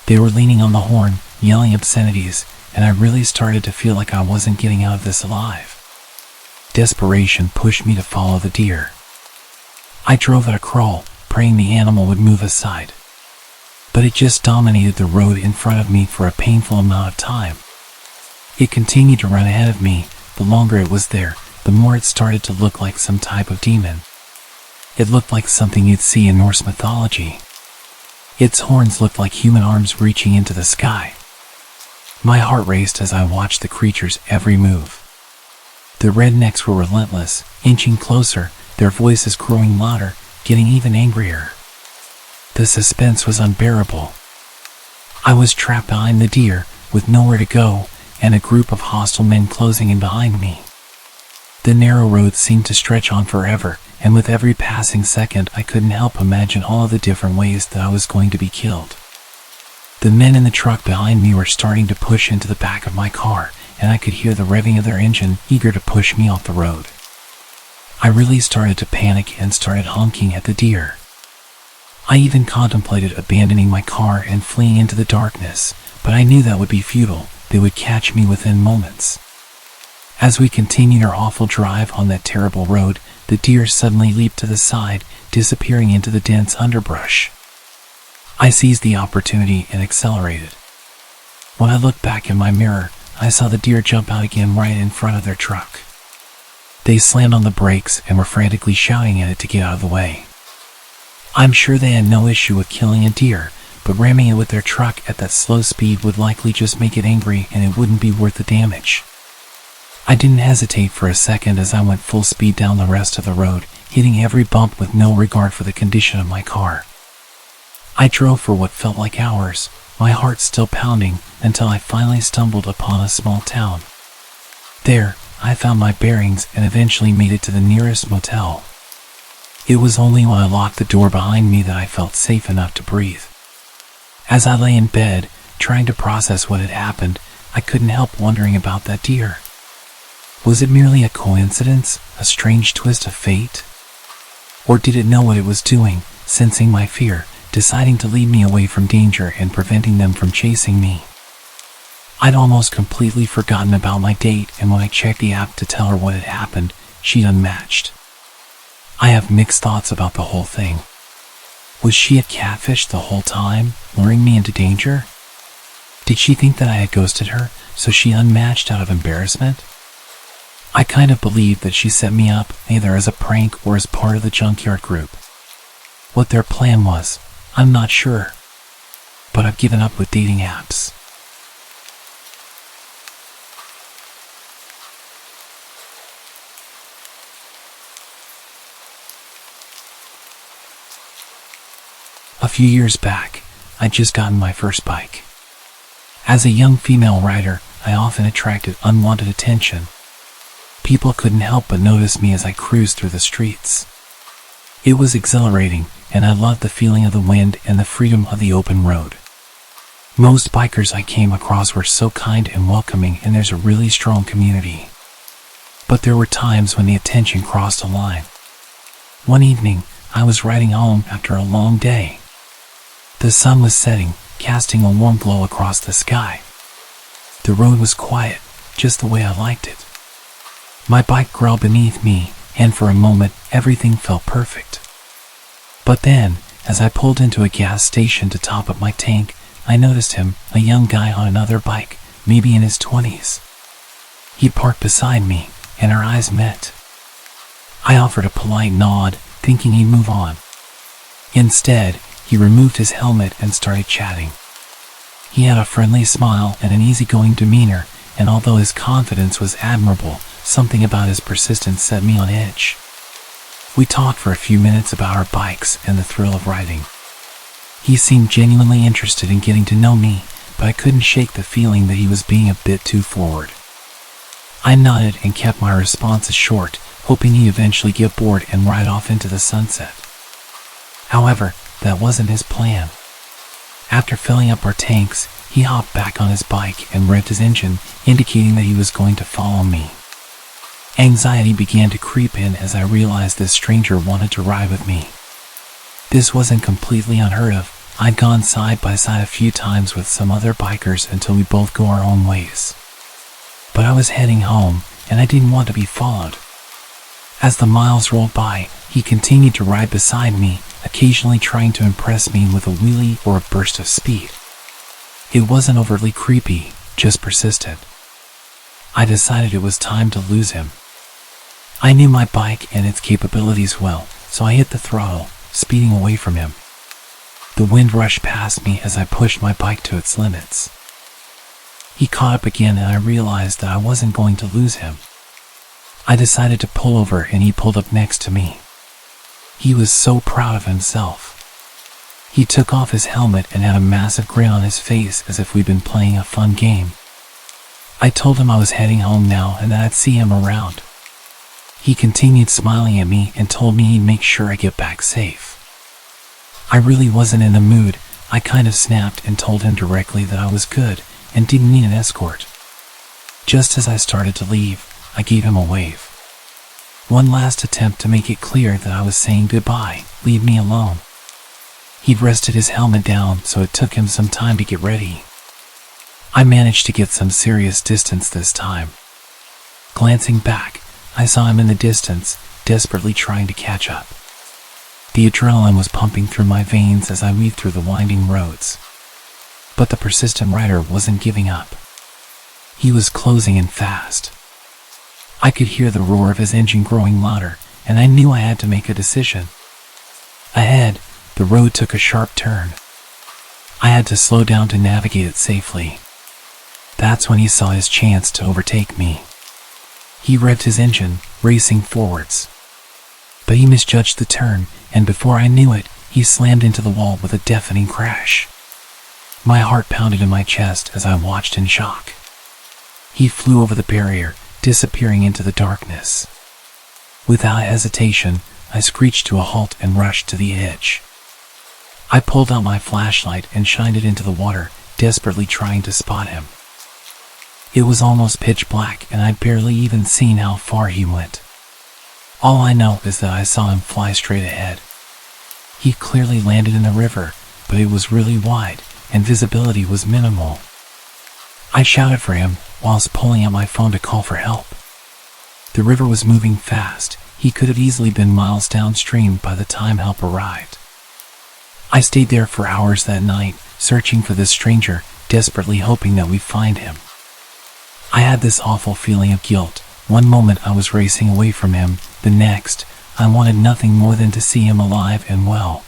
They were leaning on the horn, yelling obscenities, and I really started to feel like I wasn't getting out of this alive. Desperation pushed me to follow the deer. I drove at a crawl, praying the animal would move aside. But it just dominated the road in front of me for a painful amount of time. It continued to run ahead of me. The longer it was there, the more it started to look like some type of demon. It looked like something you'd see in Norse mythology. Its horns looked like human arms reaching into the sky. My heart raced as I watched the creature's every move. The rednecks were relentless, inching closer, their voices growing louder, getting even angrier. The suspense was unbearable. I was trapped behind the deer, with nowhere to go, and a group of hostile men closing in behind me. The narrow road seemed to stretch on forever, and with every passing second I couldn't help imagine all of the different ways that I was going to be killed. The men in the truck behind me were starting to push into the back of my car, and I could hear the revving of their engine, eager to push me off the road. I really started to panic and started honking at the deer. I even contemplated abandoning my car and fleeing into the darkness, but I knew that would be futile. They would catch me within moments. As we continued our awful drive on that terrible road, the deer suddenly leaped to the side, disappearing into the dense underbrush. I seized the opportunity and accelerated. When I looked back in my mirror, I saw the deer jump out again right in front of their truck. They slammed on the brakes and were frantically shouting at it to get out of the way. I'm sure they had no issue with killing a deer, but ramming it with their truck at that slow speed would likely just make it angry and it wouldn't be worth the damage. I didn't hesitate for a second as I went full speed down the rest of the road, hitting every bump with no regard for the condition of my car. I drove for what felt like hours, my heart still pounding, until I finally stumbled upon a small town. There, I found my bearings and eventually made it to the nearest motel. It was only when I locked the door behind me that I felt safe enough to breathe. As I lay in bed, trying to process what had happened, I couldn't help wondering about that deer. Was it merely a coincidence, a strange twist of fate? Or did it know what it was doing, sensing my fear, deciding to lead me away from danger and preventing them from chasing me? I'd almost completely forgotten about my date, and when I checked the app to tell her what had happened, she'd unmatched. I have mixed thoughts about the whole thing. Was she a catfish the whole time, luring me into danger? Did she think that I had ghosted her, so she unmatched out of embarrassment? I kind of believed that she set me up either as a prank or as part of the junkyard group. What their plan was, I'm not sure. But I've given up with dating apps. A few years back, I'd just gotten my first bike. As a young female rider, I often attracted unwanted attention. People couldn't help but notice me as I cruised through the streets. It was exhilarating, and I loved the feeling of the wind and the freedom of the open road. Most bikers I came across were so kind and welcoming, and there's a really strong community. But there were times when the attention crossed a line. One evening, I was riding home after a long day. The sun was setting, casting a warm glow across the sky. The road was quiet, just the way I liked it. My bike growled beneath me, and for a moment, everything felt perfect. But then, as I pulled into a gas station to top up my tank, I noticed him, a young guy on another bike, maybe in his 20s. He parked beside me, and our eyes met. I offered a polite nod, thinking he'd move on. Instead, he removed his helmet and started chatting. He had a friendly smile and an easygoing demeanor, and although his confidence was admirable, something about his persistence set me on edge. We talked for a few minutes about our bikes and the thrill of riding. He seemed genuinely interested in getting to know me, but I couldn't shake the feeling that he was being a bit too forward. I nodded and kept my responses short, hoping he'd eventually get bored and ride off into the sunset. However, that wasn't his plan. After filling up our tanks, he hopped back on his bike and revved his engine, indicating that he was going to follow me. Anxiety began to creep in as I realized this stranger wanted to ride with me. This wasn't completely unheard of. I'd gone side by side a few times with some other bikers until we both go our own ways. But I was heading home, and I didn't want to be followed. As the miles rolled by, he continued to ride beside me, occasionally trying to impress me with a wheelie or a burst of speed. It wasn't overtly creepy, just persistent. I decided it was time to lose him. I knew my bike and its capabilities well, so I hit the throttle, speeding away from him. The wind rushed past me as I pushed my bike to its limits. He caught up again, and I realized that I wasn't going to lose him. I decided to pull over, and he pulled up next to me. He was so proud of himself. He took off his helmet and had a massive grin on his face as if we'd been playing a fun game. I told him I was heading home now and that I'd see him around. He continued smiling at me and told me he'd make sure I get back safe. I really wasn't in the mood. I kind of snapped and told him directly that I was good and didn't need an escort. Just as I started to leave, I gave him a wave. One last attempt to make it clear that I was saying goodbye, leave me alone. He'd rested his helmet down, so it took him some time to get ready. I managed to get some serious distance this time. Glancing back, I saw him in the distance, desperately trying to catch up. The adrenaline was pumping through my veins as I weaved through the winding roads. But the persistent rider wasn't giving up. He was closing in fast. I could hear the roar of his engine growing louder, and I knew I had to make a decision. Ahead, the road took a sharp turn. I had to slow down to navigate it safely. That's when he saw his chance to overtake me. He revved his engine, racing forwards. But he misjudged the turn, and before I knew it, he slammed into the wall with a deafening crash. My heart pounded in my chest as I watched in shock. He flew over the barrier, disappearing into the darkness. Without hesitation, I screeched to a halt and rushed to the edge. I pulled out my flashlight and shined it into the water, desperately trying to spot him. It was almost pitch black and I'd barely even seen how far he went. All I know is that I saw him fly straight ahead. He clearly landed in the river, but it was really wide and visibility was minimal. I shouted for him whilst pulling out my phone to call for help. The river was moving fast. He could have easily been miles downstream by the time help arrived. I stayed there for hours that night, searching for this stranger, desperately hoping that we'd find him. I had this awful feeling of guilt. One moment I was racing away from him, the next, I wanted nothing more than to see him alive and well.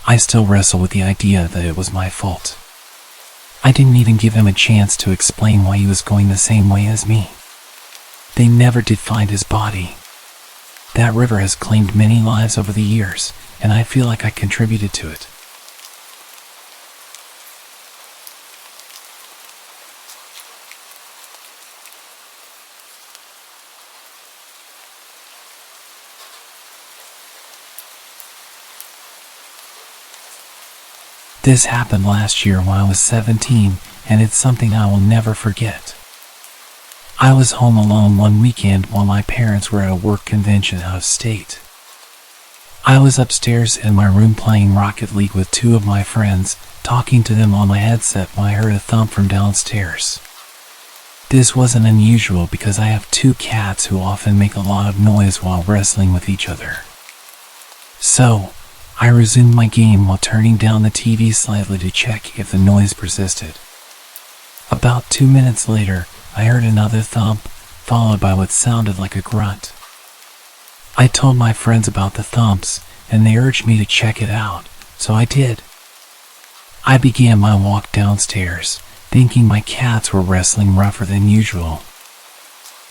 I still wrestle with the idea that it was my fault. I didn't even give him a chance to explain why he was going the same way as me. They never did find his body. That river has claimed many lives over the years, and I feel like I contributed to it. This happened last year when I was 17, and it's something I will never forget. I was home alone one weekend while my parents were at a work convention out of state. I was upstairs in my room playing Rocket League with two of my friends, talking to them on my headset when I heard a thump from downstairs. This wasn't unusual because I have two cats who often make a lot of noise while wrestling with each other. So, I resumed my game while turning down the TV slightly to check if the noise persisted. About 2 minutes later, I heard another thump, followed by what sounded like a grunt. I told my friends about the thumps, and they urged me to check it out, so I did. I began my walk downstairs, thinking my cats were wrestling rougher than usual.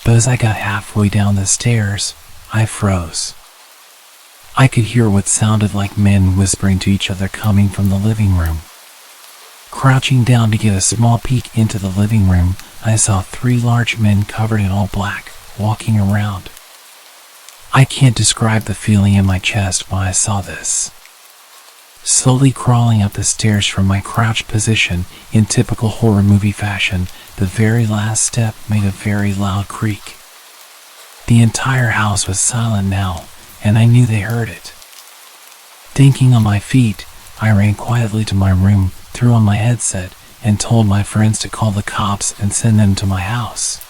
But as I got halfway down the stairs, I froze. I could hear what sounded like men whispering to each other coming from the living room. Crouching down to get a small peek into the living room, I saw 3 large men covered in all black, walking around. I can't describe the feeling in my chest when I saw this. Slowly crawling up the stairs from my crouched position, in typical horror movie fashion, the very last step made a very loud creak. The entire house was silent now, and I knew they heard it. Thinking on my feet, I ran quietly to my room, threw on my headset, and told my friends to call the cops and send them to my house.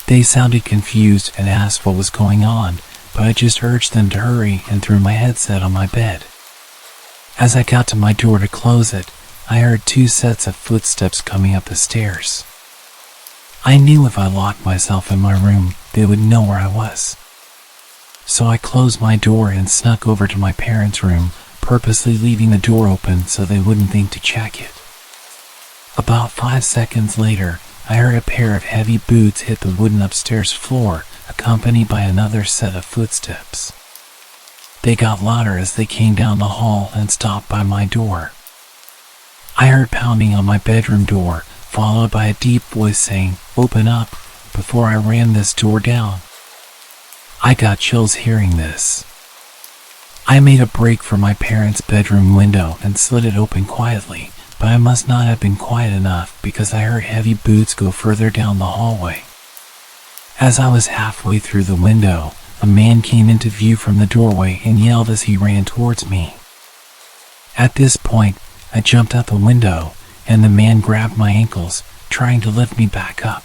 They sounded confused and asked what was going on, but I just urged them to hurry and threw my headset on my bed. As I got to my door to close it, I heard 2 sets of footsteps coming up the stairs. I knew if I locked myself in my room, they would know where I was. So I closed my door and snuck over to my parents' room, purposely leaving the door open so they wouldn't think to check it. About 5 seconds later, I heard a pair of heavy boots hit the wooden upstairs floor, accompanied by another set of footsteps. They got louder as they came down the hall and stopped by my door. I heard pounding on my bedroom door, followed by a deep voice saying, "Open up," before I ran this door down. I got chills hearing this. I made a break for my parents' bedroom window and slid it open quietly, but I must not have been quiet enough because I heard heavy boots go further down the hallway. As I was halfway through the window, a man came into view from the doorway and yelled as he ran towards me. At this point, I jumped out the window, and the man grabbed my ankles, trying to lift me back up.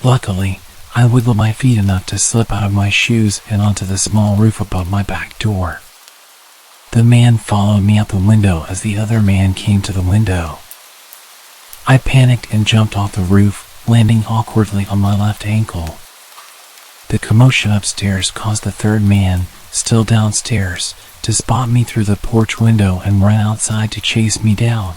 Luckily, I wiggled my feet enough to slip out of my shoes and onto the small roof above my back door. The man followed me out the window as the other man came to the window. I panicked and jumped off the roof, landing awkwardly on my left ankle. The commotion upstairs caused the third man, still downstairs, to spot me through the porch window and run outside to chase me down.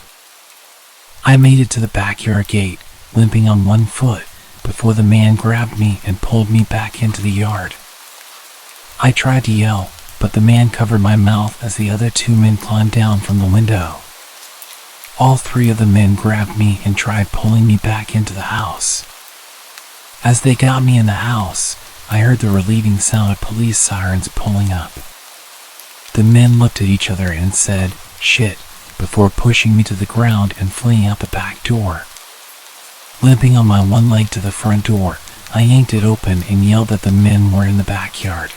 I made it to the backyard gate, limping on one foot, before the man grabbed me and pulled me back into the yard. I tried to yell, but the man covered my mouth as the other 2 men climbed down from the window. All 3 of the men grabbed me and tried pulling me back into the house. As they got me in the house, I heard the relieving sound of police sirens pulling up. The men looked at each other and said, "Shit," before pushing me to the ground and fleeing out the back door. Limping on my one leg to the front door, I yanked it open and yelled that the men were in the backyard.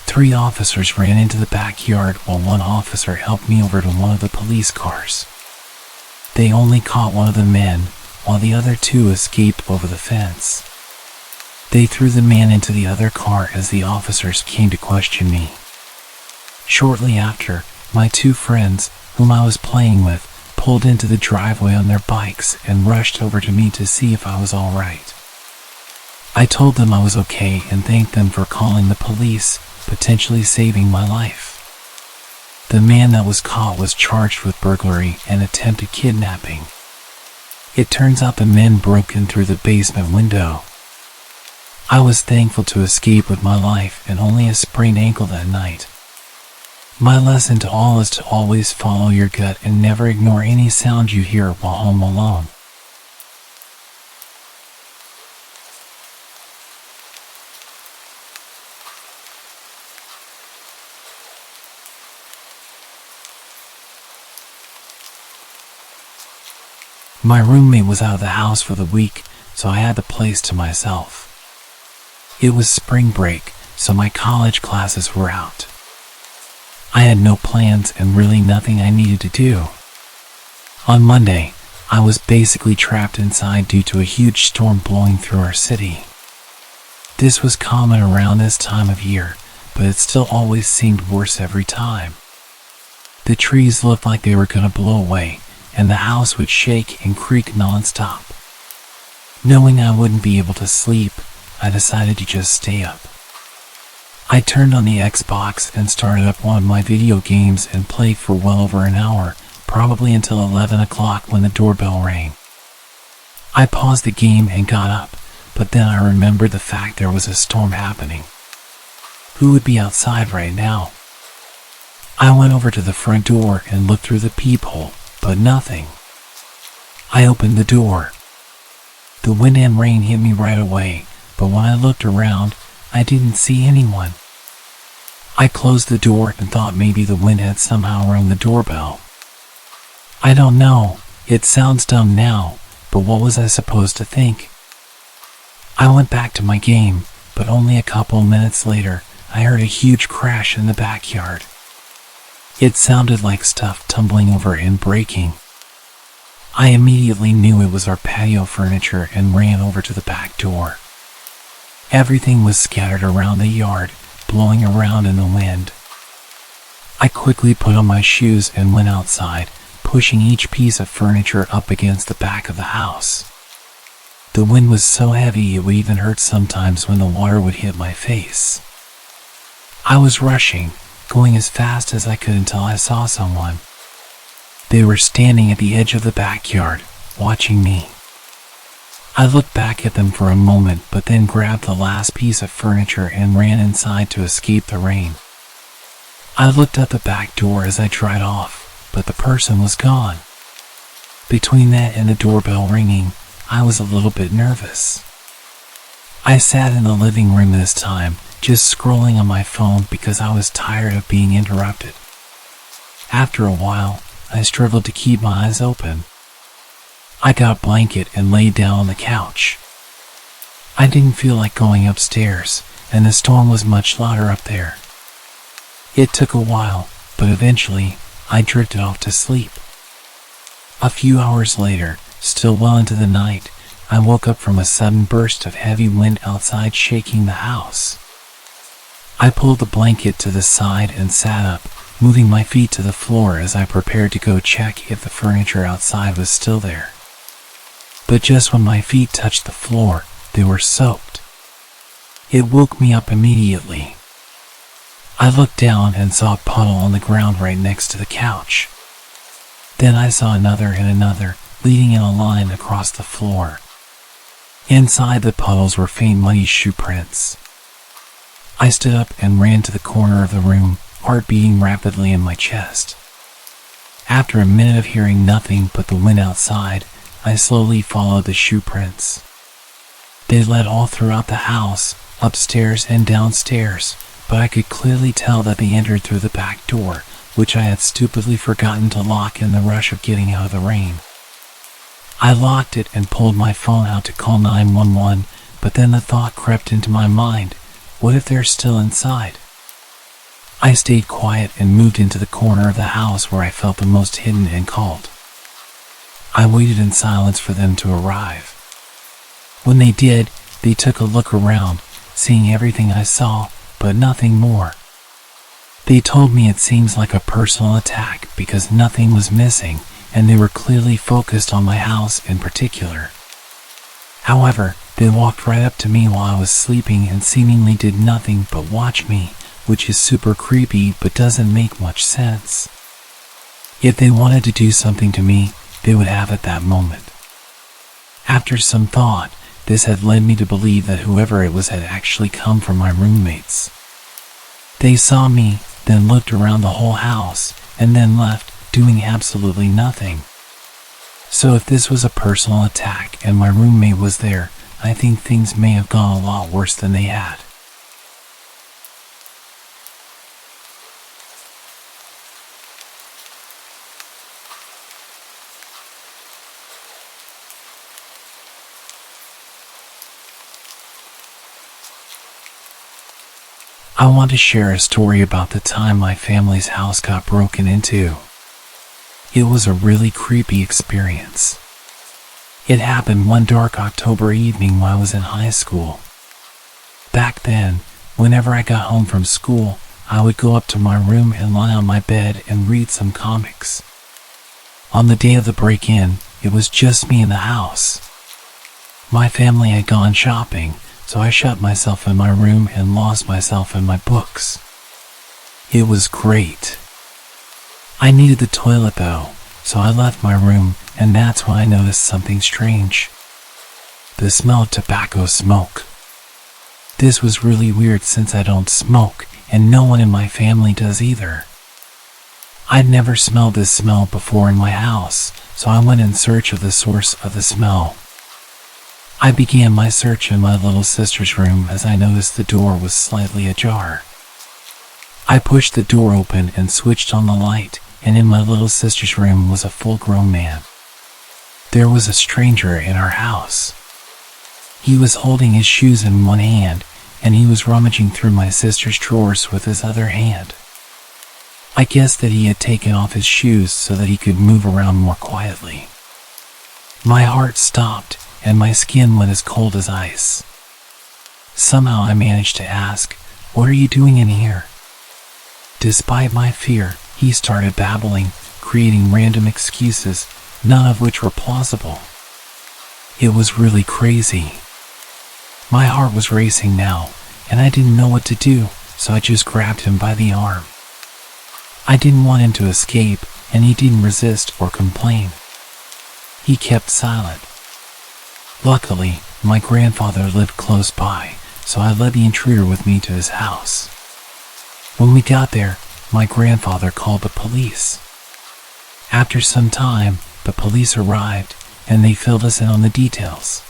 3 officers ran into the backyard while 1 officer helped me over to one of the police cars. They only caught one of the men, while the other 2 escaped over the fence. They threw the man into the other car as the officers came to question me. Shortly after, my 2 friends, whom I was playing with, pulled into the driveway on their bikes and rushed over to me to see if I was all right. I told them I was okay and thanked them for calling the police, potentially saving my life. The man that was caught was charged with burglary and attempted kidnapping. It turns out the men broke in through the basement window. I was thankful to escape with my life and only a sprained ankle that night. My lesson to all is to always follow your gut and never ignore any sound you hear while home alone. My roommate was out of the house for the week, so I had the place to myself. It was spring break, so my college classes were out. I had no plans and really nothing I needed to do. On Monday, I was basically trapped inside due to a huge storm blowing through our city. This was common around this time of year, but it still always seemed worse every time. The trees looked like they were going to blow away, and the house would shake and creak non-stop. Knowing I wouldn't be able to sleep, I decided to just stay up. I turned on the Xbox and started up one of my video games and played for well over an hour, probably until 11 o'clock when the doorbell rang. I paused the game and got up, but then I remembered the fact there was a storm happening. Who would be outside right now? I went over to the front door and looked through the peephole, but nothing. I opened the door. The wind and rain hit me right away, but when I looked around, I didn't see anyone. I closed the door and thought maybe the wind had somehow rung the doorbell. I don't know, it sounds dumb now, but what was I supposed to think? I went back to my game, but only a couple minutes later, I heard a huge crash in the backyard. It sounded like stuff tumbling over and breaking. I immediately knew it was our patio furniture and ran over to the back door. Everything was scattered around the yard, blowing around in the wind. I quickly put on my shoes and went outside, pushing each piece of furniture up against the back of the house. The wind was so heavy it would even hurt sometimes when the water would hit my face. I was rushing, going as fast as I could until I saw someone. They were standing at the edge of the backyard, watching me. I looked back at them for a moment, but then grabbed the last piece of furniture and ran inside to escape the rain. I looked at the back door as I dried off, but the person was gone. Between that and the doorbell ringing, I was a little bit nervous. I sat in the living room this time, just scrolling on my phone because I was tired of being interrupted. After a while, I struggled to keep my eyes open. I got a blanket and laid down on the couch. I didn't feel like going upstairs, and the storm was much louder up there. It took a while, but eventually, I drifted off to sleep. A few hours later, still well into the night, I woke up from a sudden burst of heavy wind outside shaking the house. I pulled the blanket to the side and sat up, moving my feet to the floor as I prepared to go check if the furniture outside was still there. But just when my feet touched the floor, they were soaked. It woke me up immediately. I looked down and saw a puddle on the ground right next to the couch. Then I saw another and another, leading in a line across the floor. Inside the puddles were faint muddy shoe prints. I stood up and ran to the corner of the room, heart beating rapidly in my chest. After a minute of hearing nothing but the wind outside, I slowly followed the shoe prints. They led all throughout the house, upstairs and downstairs, but I could clearly tell that they entered through the back door, which I had stupidly forgotten to lock in the rush of getting out of the rain. I locked it and pulled my phone out to call 911, but then the thought crept into my mind, what if they're still inside? I stayed quiet and moved into the corner of the house where I felt the most hidden and called. I waited in silence for them to arrive. When they did, they took a look around, seeing everything I saw, but nothing more. They told me it seems like a personal attack because nothing was missing, and they were clearly focused on my house in particular. However, they walked right up to me while I was sleeping and seemingly did nothing but watch me, which is super creepy but doesn't make much sense. If they wanted to do something to me, they would have at that moment. After some thought, this had led me to believe that whoever it was had actually come from my roommates. They saw me, then looked around the whole house, and then left, doing absolutely nothing. So if this was a personal attack and my roommate was there, I think things may have gone a lot worse than they had. I want to share a story about the time my family's house got broken into. It was a really creepy experience. It happened one dark October evening while I was in high school. Back then, whenever I got home from school, I would go up to my room and lie on my bed and read some comics. On the day of the break-in, it was just me in the house. My family had gone shopping, so I shut myself in my room and lost myself in my books. It was great. I needed the toilet though, so I left my room, and that's when I noticed something strange. The smell of tobacco smoke. This was really weird since I don't smoke, and no one in my family does either. I'd never smelled this smell before in my house, so I went in search of the source of the smell. I began my search in my little sister's room as I noticed the door was slightly ajar. I pushed the door open and switched on the light, and in my little sister's room was a full-grown man. There was a stranger in our house. He was holding his shoes in one hand, and he was rummaging through my sister's drawers with his other hand. I guessed that he had taken off his shoes so that he could move around more quietly. My heart stopped, and my skin went as cold as ice. Somehow I managed to ask, "What are you doing in here?" Despite my fear, he started babbling, creating random excuses, none of which were plausible. It was really crazy. My heart was racing now, and I didn't know what to do, so I just grabbed him by the arm. I didn't want him to escape, and he didn't resist or complain. He kept silent. Luckily, my grandfather lived close by, so I led the intruder with me to his house. When we got there, my grandfather called the police. After some time, the police arrived, and they filled us in on the details.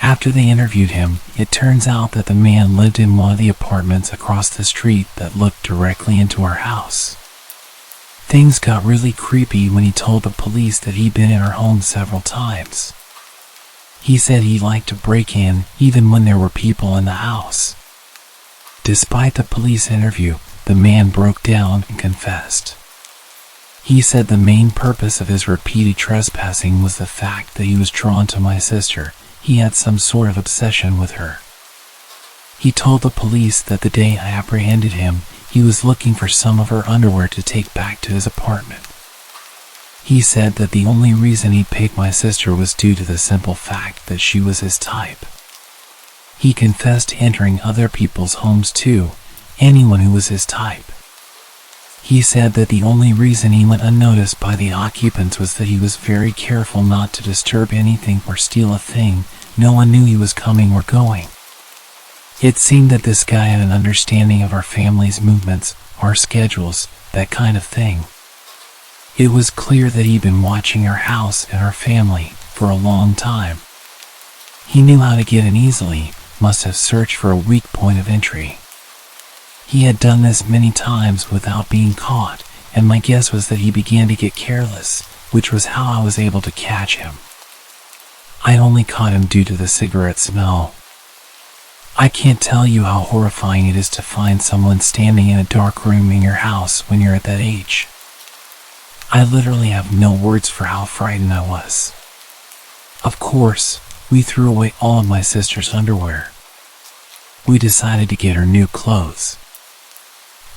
After they interviewed him, it turns out that the man lived in one of the apartments across the street that looked directly into our house. Things got really creepy when he told the police that he'd been in our home several times. He said he liked to break in even when there were people in the house. Despite the police interview, the man broke down and confessed. He said the main purpose of his repeated trespassing was the fact that he was drawn to my sister. He had some sort of obsession with her. He told the police that the day I apprehended him, he was looking for some of her underwear to take back to his apartment. He said that the only reason he picked my sister was due to the simple fact that she was his type. He confessed to entering other people's homes too, anyone who was his type. He said that the only reason he went unnoticed by the occupants was that he was very careful not to disturb anything or steal a thing. No one knew he was coming or going. It seemed that this guy had an understanding of our family's movements, our schedules, that kind of thing. It was clear that he'd been watching our house and our family for a long time. He knew how to get in easily, must have searched for a weak point of entry. He had done this many times without being caught, and my guess was that he began to get careless, which was how I was able to catch him. I only caught him due to the cigarette smell. I can't tell you how horrifying it is to find someone standing in a dark room in your house when you're at that age. I literally have no words for how frightened I was. Of course, we threw away all of my sister's underwear. We decided to get her new clothes.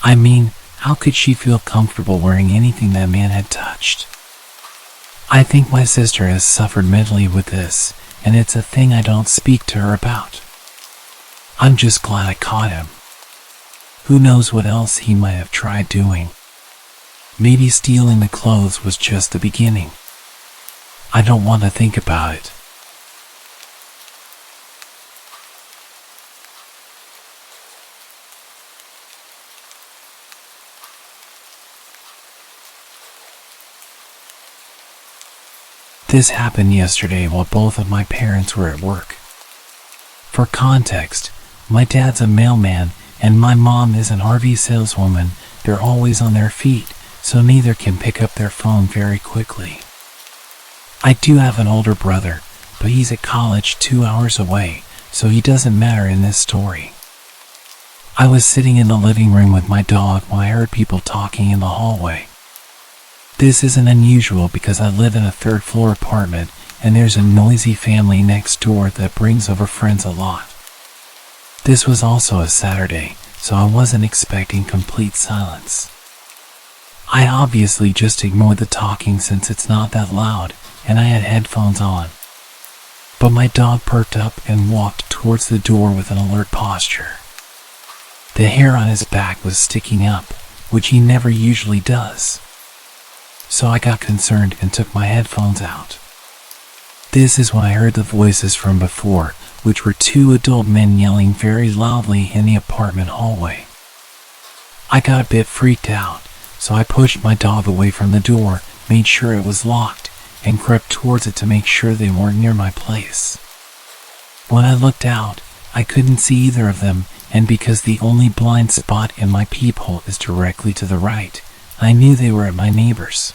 I mean, how could she feel comfortable wearing anything that man had touched? I think my sister has suffered mentally with this, and it's a thing I don't speak to her about. I'm just glad I caught him. Who knows what else he might have tried doing. Maybe stealing the clothes was just the beginning. I don't want to think about it. This happened yesterday while both of my parents were at work. For context, my dad's a mailman and my mom is an RV saleswoman. They're always on their feet, so neither can pick up their phone very quickly. I do have an older brother, but he's at college 2 hours away, so he doesn't matter in this story. I was sitting in the living room with my dog when I heard people talking in the hallway. This isn't unusual because I live in a third-floor apartment and there's a noisy family next door that brings over friends a lot. This was also a Saturday, so I wasn't expecting complete silence. I obviously just ignored the talking since it's not that loud, and I had headphones on. But my dog perked up and walked towards the door with an alert posture. The hair on his back was sticking up, which he never usually does. So I got concerned and took my headphones out. This is when I heard the voices from before, which were 2 adult men yelling very loudly in the apartment hallway. I got a bit freaked out, so I pushed my dog away from the door, made sure it was locked, and crept towards it to make sure they weren't near my place. When I looked out, I couldn't see either of them, and because the only blind spot in my peephole is directly to the right, I knew they were at my neighbor's.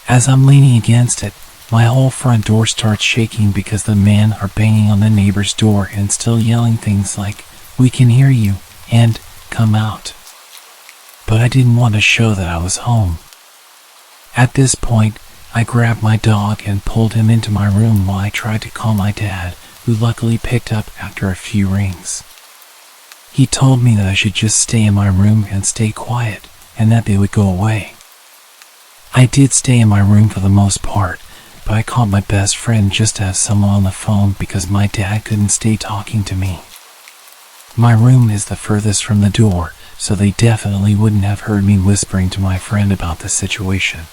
As I'm leaning against it, my whole front door starts shaking because the men are banging on the neighbor's door and still yelling things like, "We can hear you," and "Come out." But I didn't want to show that I was home. At this point, I grabbed my dog and pulled him into my room while I tried to call my dad, who luckily picked up after a few rings. He told me that I should just stay in my room and stay quiet, and that they would go away. I did stay in my room for the most part, but I called my best friend just to have someone on the phone because my dad couldn't stay talking to me. My room is the furthest from the door, so they definitely wouldn't have heard me whispering to my friend about the situation.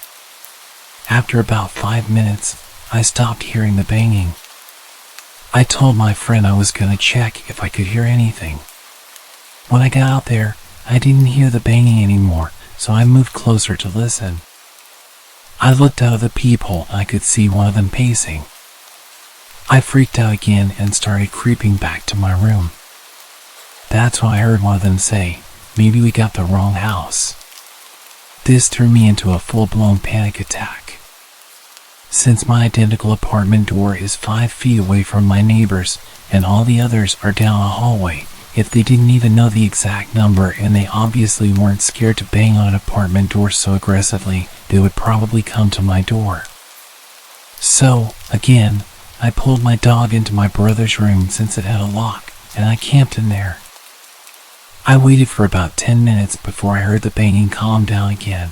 After about 5 minutes, I stopped hearing the banging. I told my friend I was gonna check if I could hear anything. When I got out there, I didn't hear the banging anymore, so I moved closer to listen. I looked out of the peephole and I could see one of them pacing. I freaked out again and started creeping back to my room. That's when I heard one of them say, "Maybe we got the wrong house." This threw me into a full-blown panic attack. Since my identical apartment door is 5 feet away from my neighbor's and all the others are down a hallway, if they didn't even know the exact number and they obviously weren't scared to bang on an apartment door so aggressively, they would probably come to my door. So, again, I pulled my dog into my brother's room since it had a lock, and I camped in there. I waited for about 10 minutes before I heard the banging calm down again.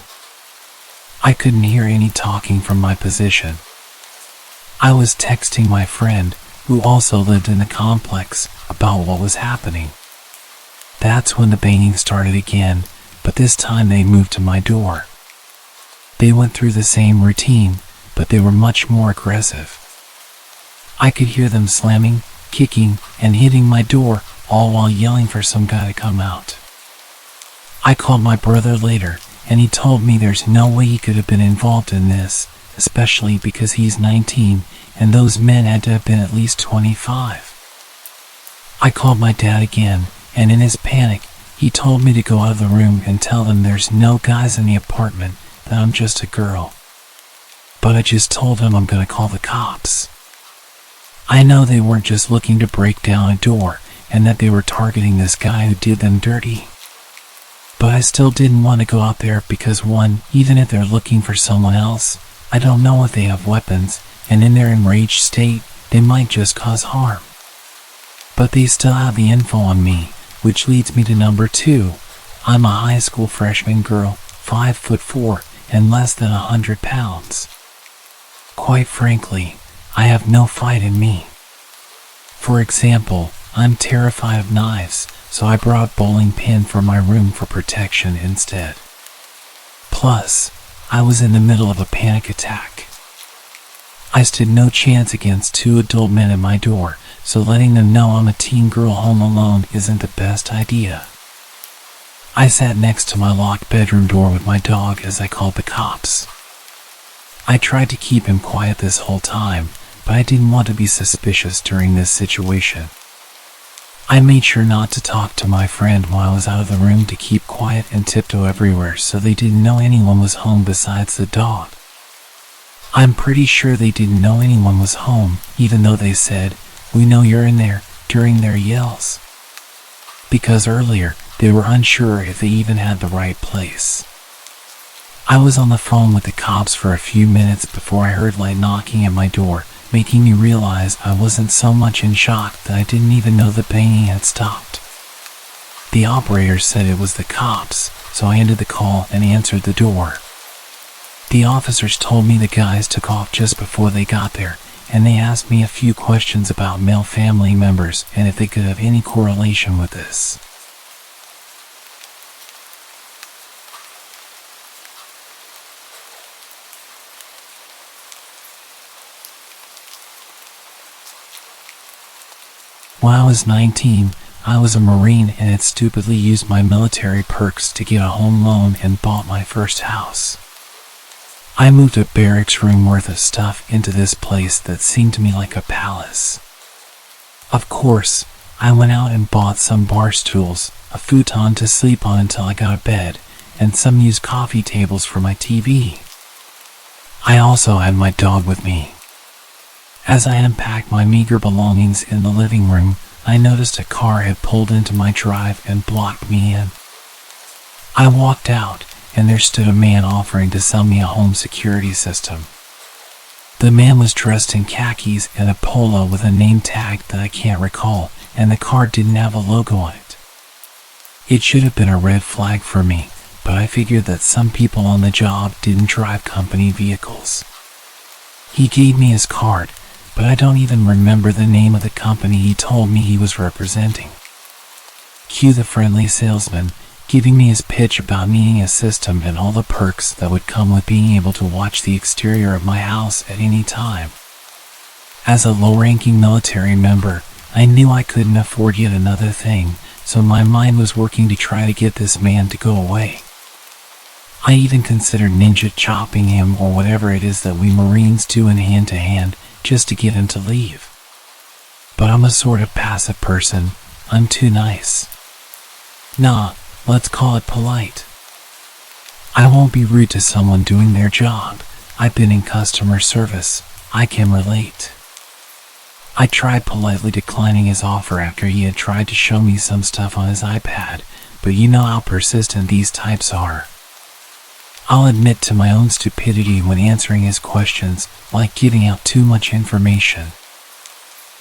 I couldn't hear any talking from my position. I was texting my friend, who also lived in the complex, about what was happening. That's when the banging started again, but this time they moved to my door. They went through the same routine, but they were much more aggressive. I could hear them slamming, kicking, and hitting my door, all while yelling for some guy to come out. I called my brother later, and he told me there's no way he could have been involved in this, especially because he's 19, and those men had to have been at least 25. I called my dad again, and in his panic, he told me to go out of the room and tell them there's no guys in the apartment, that I'm just a girl. But I just told him I'm gonna call the cops. I know they weren't just looking to break down a door, and that they were targeting this guy who did them dirty. But I still didn't want to go out there because one, even if they're looking for someone else, I don't know if they have weapons, and in their enraged state, they might just cause harm. But they still have the info on me, which leads me to number 2. I'm a high school freshman girl, 5'4", and less than 100 pounds. Quite frankly, I have no fight in me. For example, I'm terrified of knives, so I brought a bowling pin from my room for protection instead. Plus, I was in the middle of a panic attack. I stood no chance against 2 adult men at my door, so letting them know I'm a teen girl home alone isn't the best idea. I sat next to my locked bedroom door with my dog as I called the cops. I tried to keep him quiet this whole time, but I didn't want to be suspicious during this situation. I made sure not to talk to my friend while I was out of the room to keep quiet and tiptoe everywhere so they didn't know anyone was home besides the dog. I'm pretty sure they didn't know anyone was home, even though they said, "We know you're in there," during their yells. Because earlier, they were unsure if they even had the right place. I was on the phone with the cops for a few minutes before I heard light knocking at my door, making me realize I wasn't so much in shock that I didn't even know the banging had stopped. The operator said it was the cops, so I ended the call and answered the door. The officers told me the guys took off just before they got there, and they asked me a few questions about male family members and if they could have any correlation with this. When I was 19, I was a Marine and had stupidly used my military perks to get a home loan and bought my first house. I moved a barracks room worth of stuff into this place that seemed to me like a palace. Of course, I went out and bought some bar stools, a futon to sleep on until I got a bed, and some used coffee tables for my TV. I also had my dog with me. As I unpacked my meager belongings in the living room, I noticed a car had pulled into my drive and blocked me in. I walked out, and there stood a man offering to sell me a home security system. The man was dressed in khakis and a polo with a name tag that I can't recall, and the car didn't have a logo on it. It should have been a red flag for me, but I figured that some people on the job didn't drive company vehicles. He gave me his card, but I don't even remember the name of the company he told me he was representing. Cue the friendly salesman, giving me his pitch about needing a system and all the perks that would come with being able to watch the exterior of my house at any time. As a low-ranking military member, I knew I couldn't afford yet another thing, so my mind was working to try to get this man to go away. I even considered ninja chopping him or whatever it is that we Marines do in hand-to-hand, just to get him to leave. But I'm a sort of passive person. I'm too nice. Nah, let's call it polite. I won't be rude to someone doing their job. I've been in customer service. I can relate. I tried politely declining his offer after he had tried to show me some stuff on his iPad, but you know how persistent these types are. I'll admit to my own stupidity when answering his questions, like giving out too much information.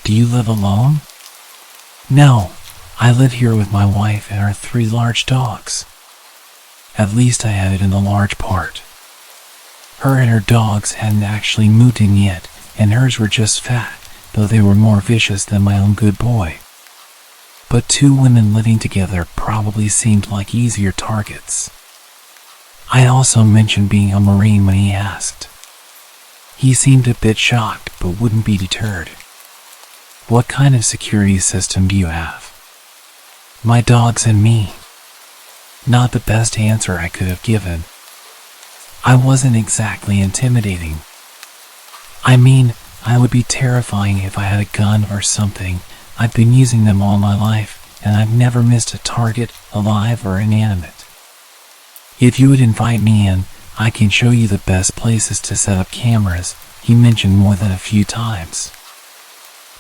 Do you live alone? No, I live here with my wife and our 3 large dogs. At least I had it in the large part. Her and her dogs hadn't actually moved in yet, and hers were just fat, though they were more vicious than my own good boy. But 2 women living together probably seemed like easier targets. I also mentioned being a Marine when he asked. He seemed a bit shocked, but wouldn't be deterred. What kind of security system do you have? My dogs and me. Not the best answer I could have given. I wasn't exactly intimidating. I mean, I would be terrifying if I had a gun or something. I've been using them all my life, and I've never missed a target, alive or inanimate. If you would invite me in, I can show you the best places to set up cameras, he mentioned more than a few times.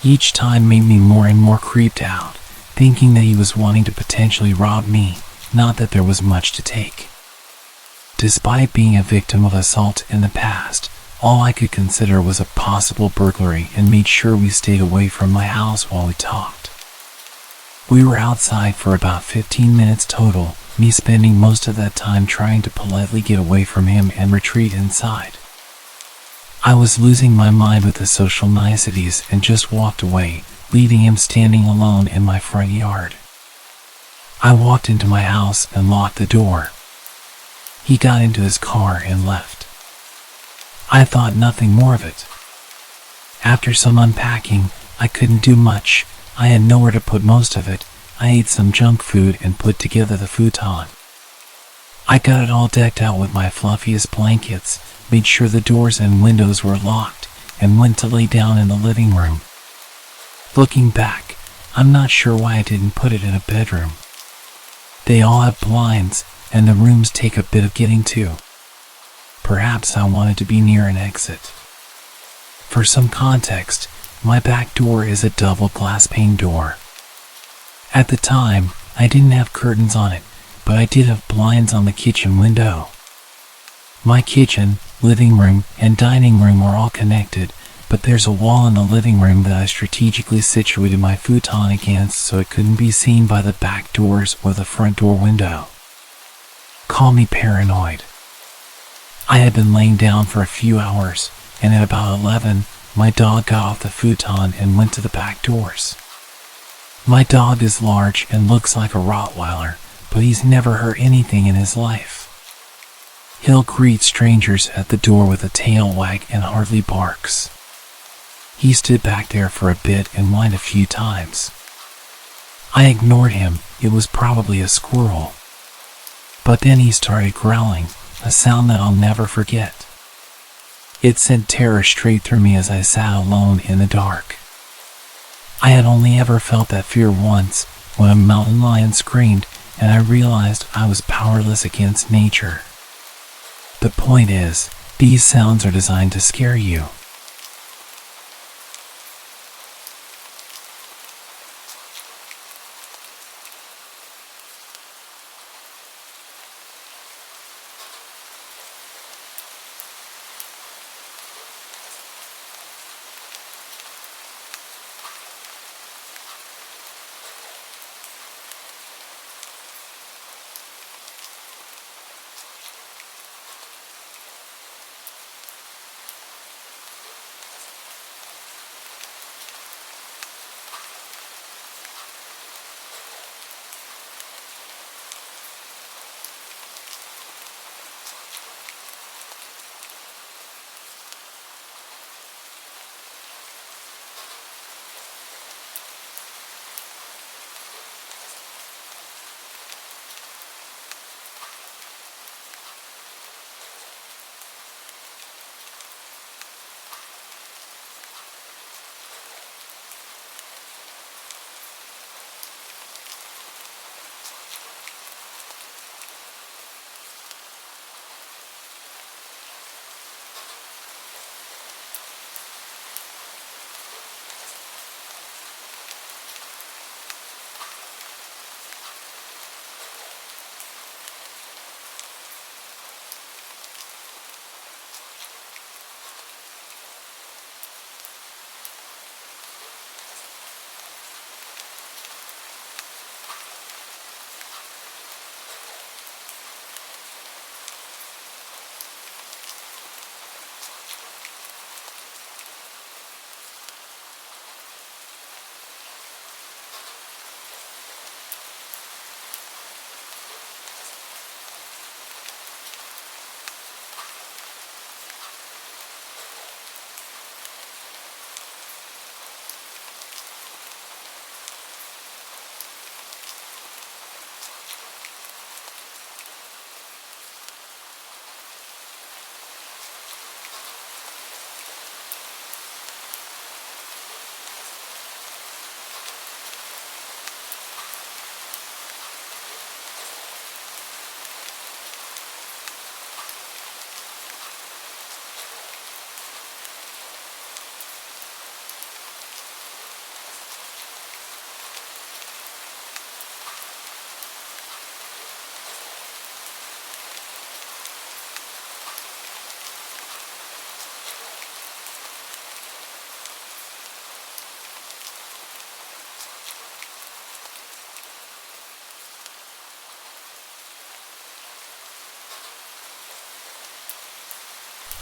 Each time made me more and more creeped out, thinking that he was wanting to potentially rob me, not that there was much to take. Despite being a victim of assault in the past, all I could consider was a possible burglary and made sure we stayed away from my house while we talked. We were outside for about 15 minutes total, me spending most of that time trying to politely get away from him and retreat inside. I was losing my mind with the social niceties and just walked away, leaving him standing alone in my front yard. I walked into my house and locked the door. He got into his car and left. I thought nothing more of it. After some unpacking, I couldn't do much. I had nowhere to put most of it. I ate some junk food and put together the futon. I got it all decked out with my fluffiest blankets, made sure the doors and windows were locked, and went to lay down in the living room. Looking back, I'm not sure why I didn't put it in a bedroom. They all have blinds, and the rooms take a bit of getting to. Perhaps I wanted to be near an exit. For some context, my back door is a double glass pane door. At the time, I didn't have curtains on it, but I did have blinds on the kitchen window. My kitchen, living room, and dining room are all connected, but there's a wall in the living room that I strategically situated my futon against so it couldn't be seen by the back doors or the front door window. Call me paranoid. I had been laying down for a few hours, and at about 11, my dog got off the futon and went to the back doors. My dog is large and looks like a Rottweiler, but he's never hurt anything in his life. He'll greet strangers at the door with a tail wag and hardly barks. He stood back there for a bit and whined a few times. I ignored him, it was probably a squirrel. But then he started growling, a sound that I'll never forget. It sent terror straight through me as I sat alone in the dark. I had only ever felt that fear once, when a mountain lion screamed, and I realized I was powerless against nature. The point is, these sounds are designed to scare you.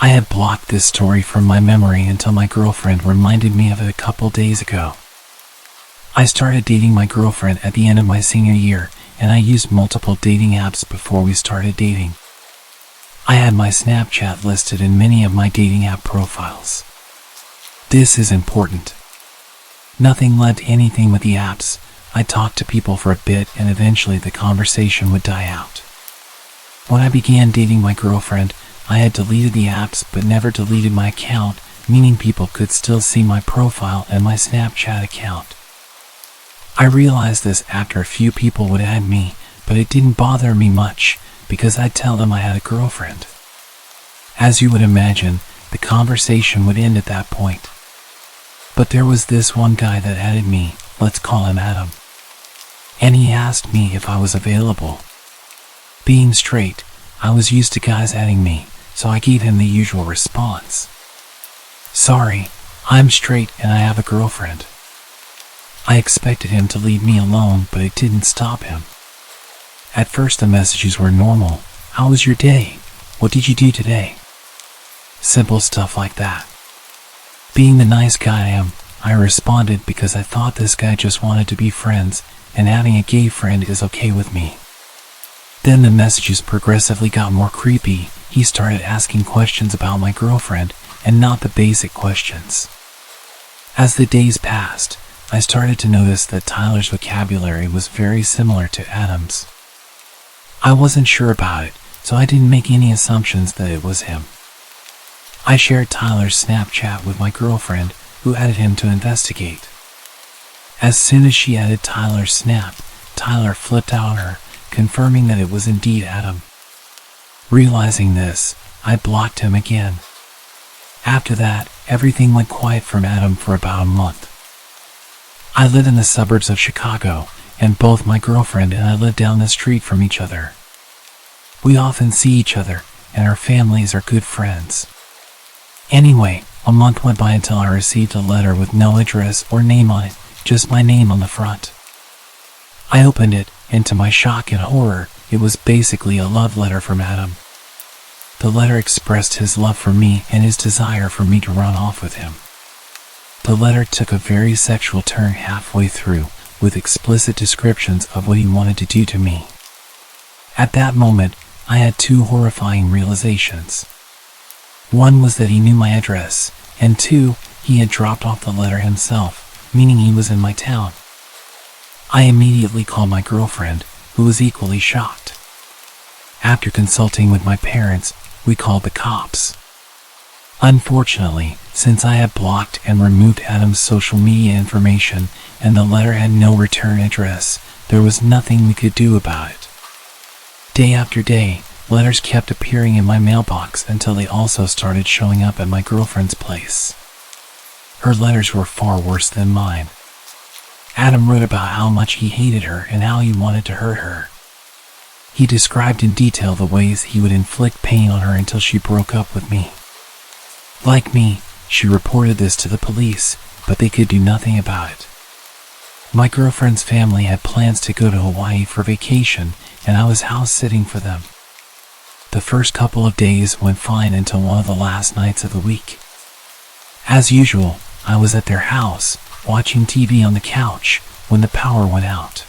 I had blocked this story from my memory until my girlfriend reminded me of it a couple days ago. I started dating my girlfriend at the end of my senior year, and I used multiple dating apps before we started dating. I had my Snapchat listed in many of my dating app profiles. This is important. Nothing led to anything with the apps. I talked to people for a bit and eventually the conversation would die out. When I began dating my girlfriend, I had deleted the apps but never deleted my account, meaning people could still see my profile and my Snapchat account. I realized this after a few people would add me, but it didn't bother me much because I'd tell them I had a girlfriend. As you would imagine, the conversation would end at that point. But there was this one guy that added me, let's call him Adam. And he asked me if I was available. Being straight, I was used to guys adding me, so I gave him the usual response. Sorry, I'm straight and I have a girlfriend. I expected him to leave me alone, but it didn't stop him. At first the messages were normal. How was your day? What did you do today? Simple stuff like that. Being the nice guy I am, I responded because I thought this guy just wanted to be friends, and having a gay friend is okay with me. Then the messages progressively got more creepy. He started asking questions about my girlfriend, and not the basic questions. As the days passed, I started to notice that Tyler's vocabulary was very similar to Adam's. I wasn't sure about it, so I didn't make any assumptions that it was him. I shared Tyler's Snapchat with my girlfriend, who added him to investigate. As soon as she added Tyler's snap, Tyler flipped out on her, confirming that it was indeed Adam. Realizing this, I blocked him again. After that, everything went quiet from Adam for about a month. I live in the suburbs of Chicago, and both my girlfriend and I live down the street from each other. We often see each other, and our families are good friends. Anyway, a month went by until I received a letter with no address or name on it, just my name on the front. I opened it, and to my shock and horror, it was basically a love letter from Adam. The letter expressed his love for me and his desire for me to run off with him. The letter took a very sexual turn halfway through, with explicit descriptions of what he wanted to do to me. At that moment, I had two horrifying realizations. One was that he knew my address, and two, he had dropped off the letter himself, meaning he was in my town. I immediately called my girlfriend, who was equally shocked. After consulting with my parents, we called the cops. Unfortunately, since I had blocked and removed Adam's social media information and the letter had no return address, there was nothing we could do about it. Day after day, letters kept appearing in my mailbox until they also started showing up at my girlfriend's place. Her letters were far worse than mine. Adam wrote about how much he hated her and how he wanted to hurt her. He described in detail the ways he would inflict pain on her until she broke up with me. Like me, she reported this to the police, but they could do nothing about it. My girlfriend's family had plans to go to Hawaii for vacation, and I was house-sitting for them. The first couple of days went fine until one of the last nights of the week. As usual, I was at their house, watching TV on the couch, when the power went out.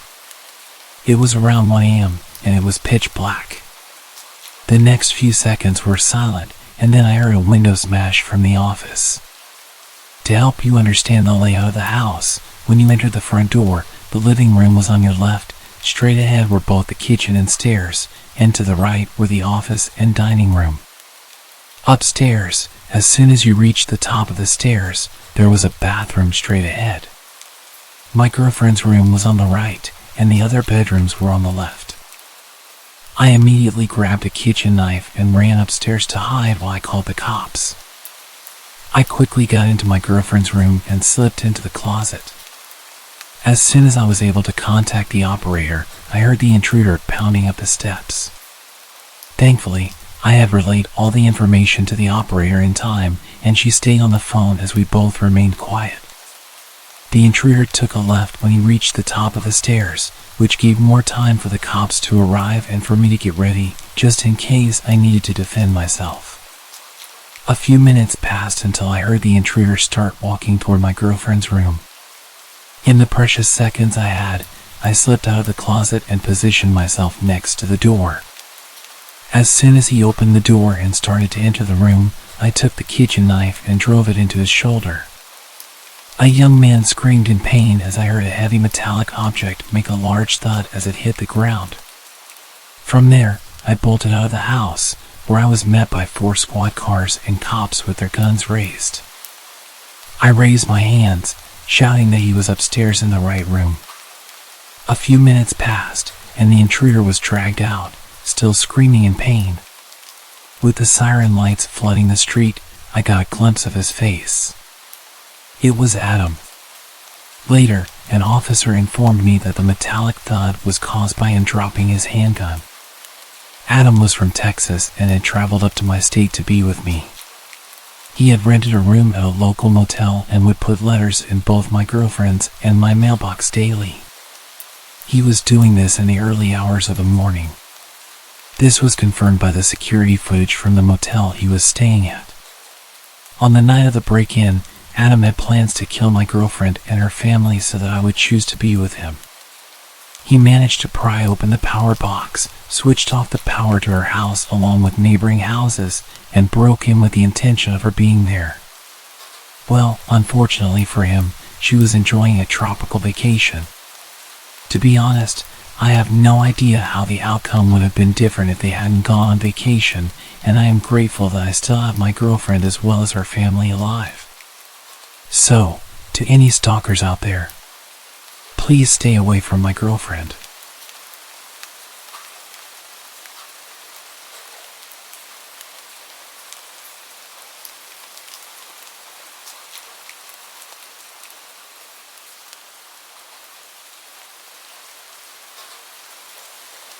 It was around 1 a.m., and it was pitch black. The next few seconds were silent, and then I heard a window smash from the office. To help you understand the layout of the house, when you entered the front door, the living room was on your left, straight ahead were both the kitchen and stairs, and to the right were the office and dining room. Upstairs, as soon as you reached the top of the stairs, there was a bathroom straight ahead. My girlfriend's room was on the right, and the other bedrooms were on the left. I immediately grabbed a kitchen knife and ran upstairs to hide while I called the cops. I quickly got into my girlfriend's room and slipped into the closet. As soon as I was able to contact the operator, I heard the intruder pounding up the steps. Thankfully, I had relayed all the information to the operator in time, and she stayed on the phone as we both remained quiet. The intruder took a left when he reached the top of the stairs, which gave more time for the cops to arrive and for me to get ready, just in case I needed to defend myself. A few minutes passed until I heard the intruder start walking toward my girlfriend's room. In the precious seconds I had, I slipped out of the closet and positioned myself next to the door. As soon as he opened the door and started to enter the room, I took the kitchen knife and drove it into his shoulder. A young man screamed in pain as I heard a heavy metallic object make a large thud as it hit the ground. From there, I bolted out of the house, where I was met by 4 squad cars and cops with their guns raised. I raised my hands, shouting that he was upstairs in the right room. A few minutes passed, and the intruder was dragged out, still screaming in pain. With the siren lights flooding the street, I got a glimpse of his face. It was Adam. Later, an officer informed me that the metallic thud was caused by him dropping his handgun. Adam was from Texas and had traveled up to my state to be with me. He had rented a room at a local motel and would put letters in both my girlfriend's and my mailbox daily. He was doing this in the early hours of the morning. This was confirmed by the security footage from the motel he was staying at. On the night of the break-in, Adam had plans to kill my girlfriend and her family so that I would choose to be with him. He managed to pry open the power box, switched off the power to her house along with neighboring houses, and broke in with the intention of her being there. Well, unfortunately for him, she was enjoying a tropical vacation. To be honest, I have no idea how the outcome would have been different if they hadn't gone on vacation, and I am grateful that I still have my girlfriend as well as her family alive. So, to any stalkers out there, please stay away from my girlfriend.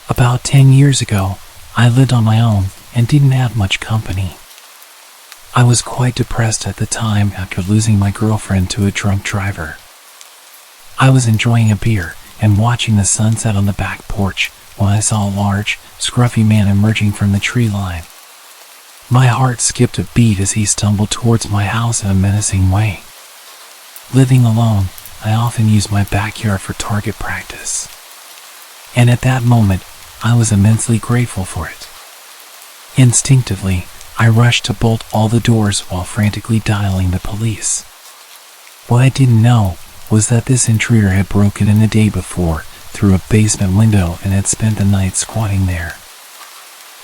About 10 years ago, I lived on my own and didn't have much company. I was quite depressed at the time after losing my girlfriend to a drunk driver. I was enjoying a beer and watching the sunset on the back porch when I saw a large, scruffy man emerging from the tree line. My heart skipped a beat as he stumbled towards my house in a menacing way. Living alone, I often use my backyard for target practice. And at that moment, I was immensely grateful for it. Instinctively, I rushed to bolt all the doors while frantically dialing the police. What I didn't know was that this intruder had broken in the day before through a basement window and had spent the night squatting there.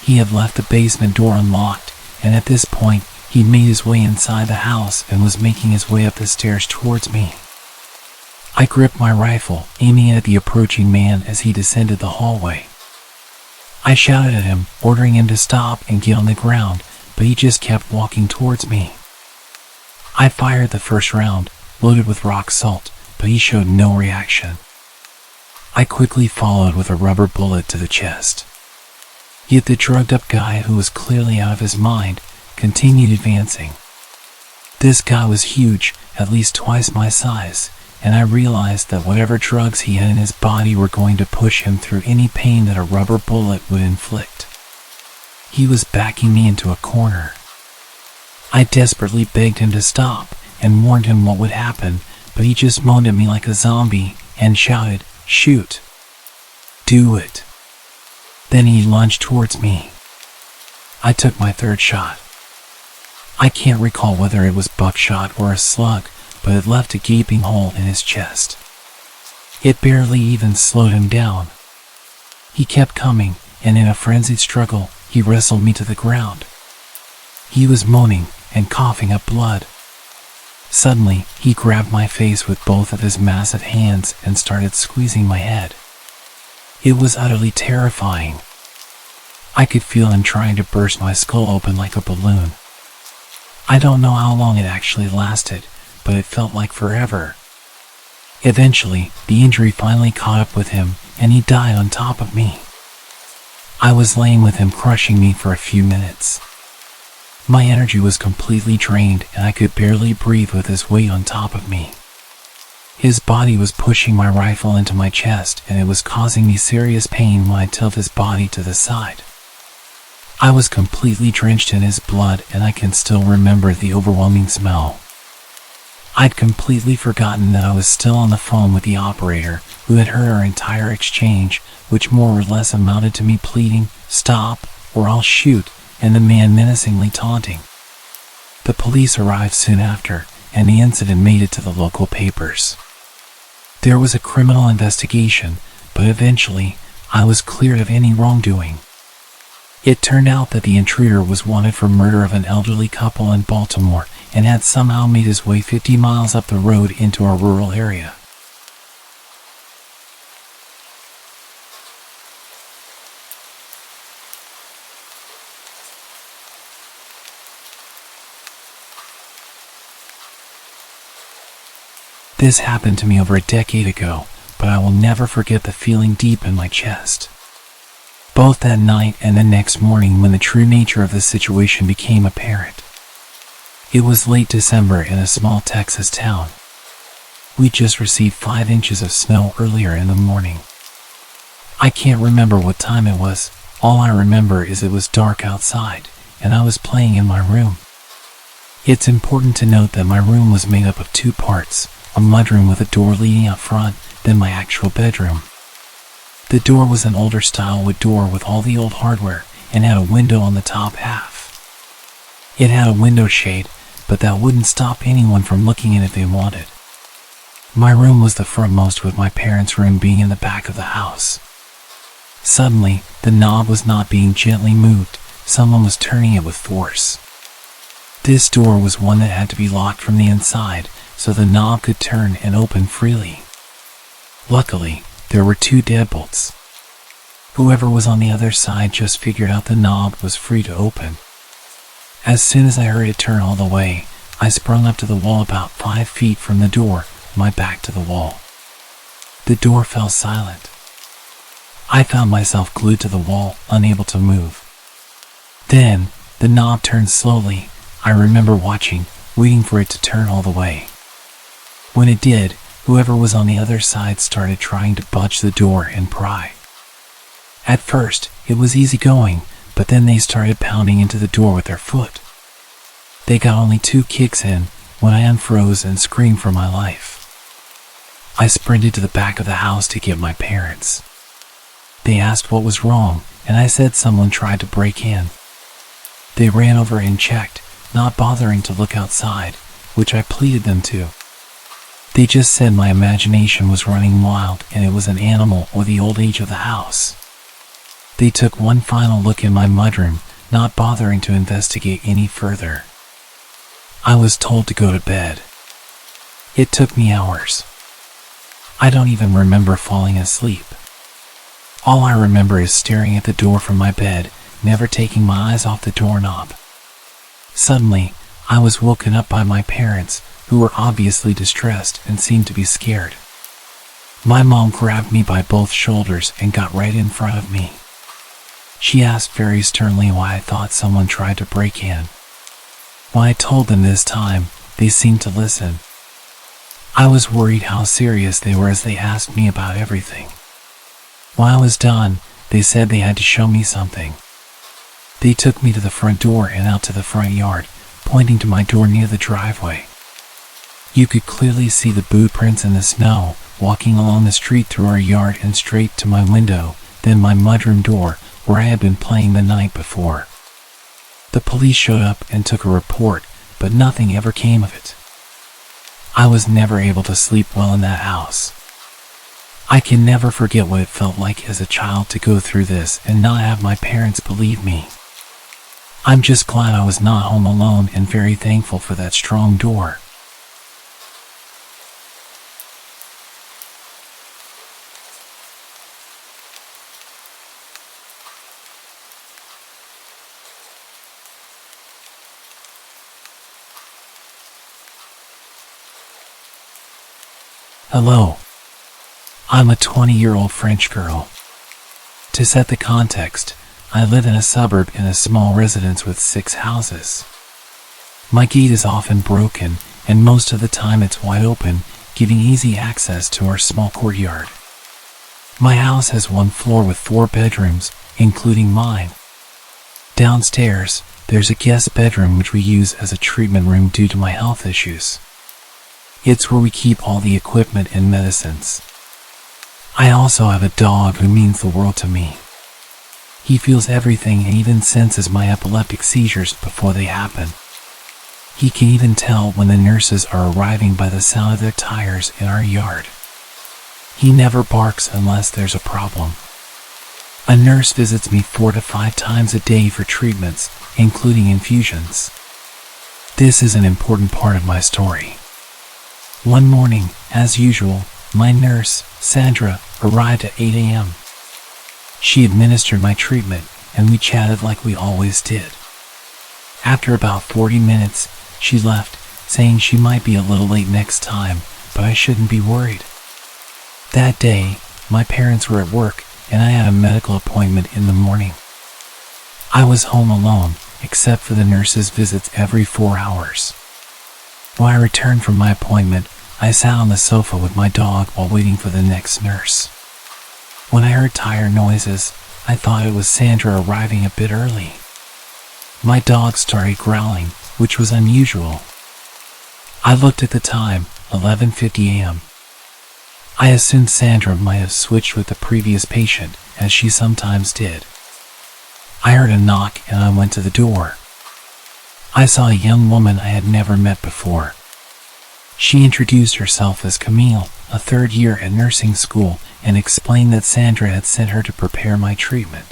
He had left the basement door unlocked, and at this point, he'd made his way inside the house and was making his way up the stairs towards me. I gripped my rifle, aiming at the approaching man as he descended the hallway. I shouted at him, ordering him to stop and get on the ground, but he just kept walking towards me. I fired the first round, loaded with rock salt, but he showed no reaction. I quickly followed with a rubber bullet to the chest. Yet the drugged-up guy, who was clearly out of his mind, continued advancing. This guy was huge, at least twice my size, and I realized that whatever drugs he had in his body were going to push him through any pain that a rubber bullet would inflict. He was backing me into a corner. I desperately begged him to stop and warned him what would happen, but he just moaned at me like a zombie and shouted, "Shoot! Do it!" Then he lunged towards me. I took my third shot. I can't recall whether it was buckshot or a slug, but it left a gaping hole in his chest. It barely even slowed him down. He kept coming, and in a frenzied struggle, he wrestled me to the ground. He was moaning and coughing up blood. Suddenly, he grabbed my face with both of his massive hands and started squeezing my head. It was utterly terrifying. I could feel him trying to burst my skull open like a balloon. I don't know how long it actually lasted, but it felt like forever. Eventually, the injury finally caught up with him, and he died on top of me. I was laying with him crushing me for a few minutes. My energy was completely drained, and I could barely breathe with his weight on top of me. His body was pushing my rifle into my chest, and it was causing me serious pain when I tilted his body to the side. I was completely drenched in his blood, and I can still remember the overwhelming smell. I'd completely forgotten that I was still on the phone with the operator, who had heard our entire exchange, which more or less amounted to me pleading, "Stop, or I'll shoot," and the man menacingly taunting. The police arrived soon after, and the incident made it to the local papers. There was a criminal investigation, but eventually, I was cleared of any wrongdoing. It turned out that the intruder was wanted for murder of an elderly couple in Baltimore and had somehow made his way 50 miles up the road into a rural area. This happened to me over a decade ago, but I will never forget the feeling deep in my chest. Both that night and the next morning when the true nature of the situation became apparent. It was late December in a small Texas town. We just received 5 inches of snow earlier in the morning. I can't remember what time it was. All I remember is it was dark outside, and I was playing in my room. It's important to note that my room was made up of 2 parts, a mudroom with a door leading out front, then my actual bedroom. The door was an older style wood door with all the old hardware and had a window on the top half. It had a window shade, but that wouldn't stop anyone from looking in if they wanted. My room was the frontmost, with my parents' room being in the back of the house. Suddenly, the knob was not being gently moved. Someone was turning it with force. This door was one that had to be locked from the inside, so the knob could turn and open freely. Luckily, there were 2 deadbolts. Whoever was on the other side just figured out the knob was free to open. As soon as I heard it turn all the way, I sprung up to the wall about 5 feet from the door, my back to the wall. The door fell silent. I found myself glued to the wall, unable to move. Then, the knob turned slowly. I remember watching, waiting for it to turn all the way. When it did, whoever was on the other side started trying to budge the door and pry. At first, it was easy going, but then they started pounding into the door with their foot. They got only 2 kicks in when I unfroze and screamed for my life. I sprinted to the back of the house to get my parents. They asked what was wrong, and I said someone tried to break in. They ran over and checked, not bothering to look outside, which I pleaded them to. They just said my imagination was running wild and it was an animal or the old age of the house. They took one final look in my mudroom, not bothering to investigate any further. I was told to go to bed. It took me hours. I don't even remember falling asleep. All I remember is staring at the door from my bed, never taking my eyes off the doorknob. Suddenly, I was woken up by my parents, who were obviously distressed and seemed to be scared. My mom grabbed me by both shoulders and got right in front of me. She asked very sternly why I thought someone tried to break in. When I told them this time, they seemed to listen. I was worried how serious they were as they asked me about everything. When I was done, they said they had to show me something. They took me to the front door and out to the front yard, pointing to my door near the driveway. You could clearly see the boot prints in the snow, walking along the street through our yard and straight to my window, then my mudroom door, where I had been playing the night before. The police showed up and took a report, but nothing ever came of it. I was never able to sleep well in that house. I can never forget what it felt like as a child to go through this and not have my parents believe me. I'm just glad I was not home alone and very thankful for that strong door. Hello. I'm a 20-year-old French girl. To set the context, I live in a suburb in a small residence with 6 houses. My gate is often broken, and most of the time it's wide open, giving easy access to our small courtyard. My house has 1 floor with 4 bedrooms, including mine. Downstairs, there's a guest bedroom which we use as a treatment room due to my health issues. It's where we keep all the equipment and medicines. I also have a dog who means the world to me. He feels everything and even senses my epileptic seizures before they happen. He can even tell when the nurses are arriving by the sound of their tires in our yard. He never barks unless there's a problem. A nurse visits me 4 to 5 times a day for treatments, including infusions. This is an important part of my story. One morning, as usual, my nurse, Sandra, arrived at 8 a.m. She administered my treatment, and we chatted like we always did. After about 40 minutes, she left, saying she might be a little late next time, but I shouldn't be worried. That day, my parents were at work, and I had a medical appointment in the morning. I was home alone, except for the nurse's visits every 4 hours. When I returned from my appointment, I sat on the sofa with my dog while waiting for the next nurse. When I heard tire noises, I thought it was Sandra arriving a bit early. My dog started growling, which was unusual. I looked at the time, 11:50 a.m. I assumed Sandra might have switched with the previous patient, as she sometimes did. I heard a knock and I went to the door. I saw a young woman I had never met before. She introduced herself as Camille, a third year at nursing school, and explained that Sandra had sent her to prepare my treatment.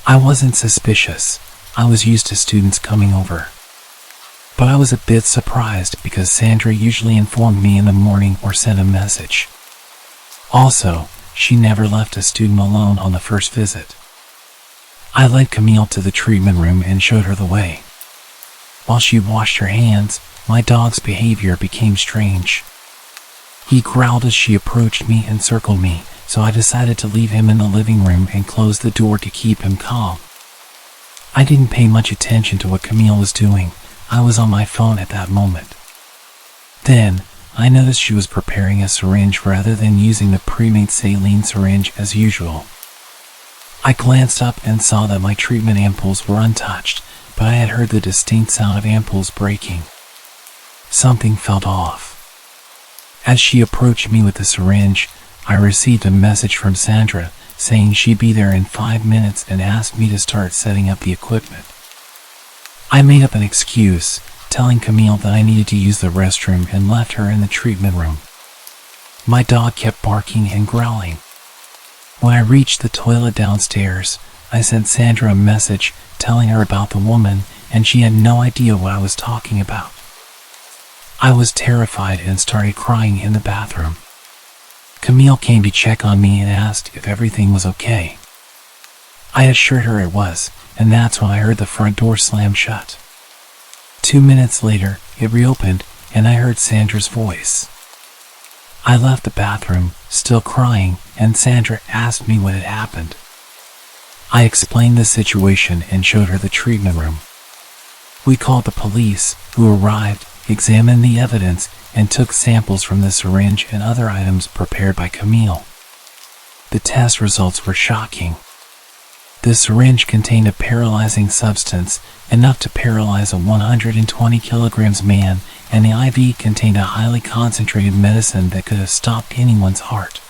I wasn't suspicious. I was used to students coming over. But I was a bit surprised because Sandra usually informed me in the morning or sent a message. Also, she never left a student alone on the first visit. I led Camille to the treatment room and showed her the way. While she washed her hands, my dog's behavior became strange. He growled as she approached me and circled me, so I decided to leave him in the living room and close the door to keep him calm. I didn't pay much attention to what Camille was doing. I was on my phone at that moment. Then, I noticed she was preparing a syringe rather than using the pre-made saline syringe as usual. I glanced up and saw that my treatment ampoules were untouched, but I had heard the distinct sound of ampoules breaking. Something felt off. As she approached me with the syringe, I received a message from Sandra saying she'd be there in 5 minutes and asked me to start setting up the equipment. I made up an excuse, telling Camille that I needed to use the restroom and left her in the treatment room. My dog kept barking and growling. When I reached the toilet downstairs, I sent Sandra a message telling her about the woman, and she had no idea what I was talking about. I was terrified and started crying in the bathroom. Camille came to check on me and asked if everything was okay. I assured her it was, and that's when I heard the front door slam shut. 2 minutes later, it reopened, and I heard Sandra's voice. I left the bathroom, still crying, and Sandra asked me what had happened. I explained the situation and showed her the treatment room. We called the police, who arrived, examined the evidence, and took samples from the syringe and other items prepared by Camille. The test results were shocking. The syringe contained a paralyzing substance, enough to paralyze a 120 kilograms man, and the IV contained a highly concentrated medicine that could have stopped anyone's heart.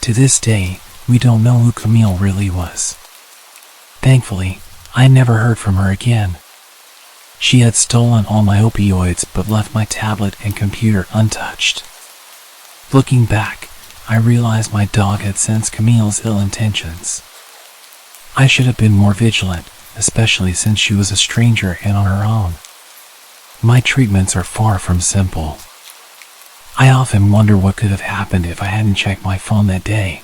To this day, we don't know who Camille really was. Thankfully, I never heard from her again. She had stolen all my opioids but left my tablet and computer untouched. Looking back, I realized my dog had sensed Camille's ill intentions. I should have been more vigilant, especially since she was a stranger and on her own. My treatments are far from simple. I often wonder what could have happened if I hadn't checked my phone that day.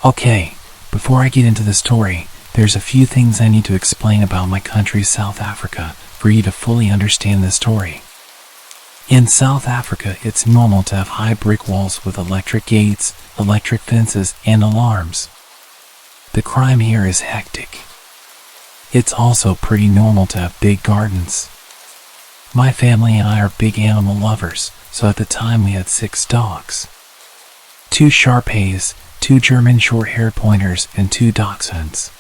Okay, before I get into the story, there's a few things I need to explain about my country, South Africa, for you to fully understand the story. In South Africa, it's normal to have high brick walls with electric gates, electric fences, and alarms. The crime here is hectic. It's also pretty normal to have big gardens. My family and I are big animal lovers, so at the time we had 6 dogs. 2 Shar-Peis, 2 German short-haired pointers, and 2 dachshunds.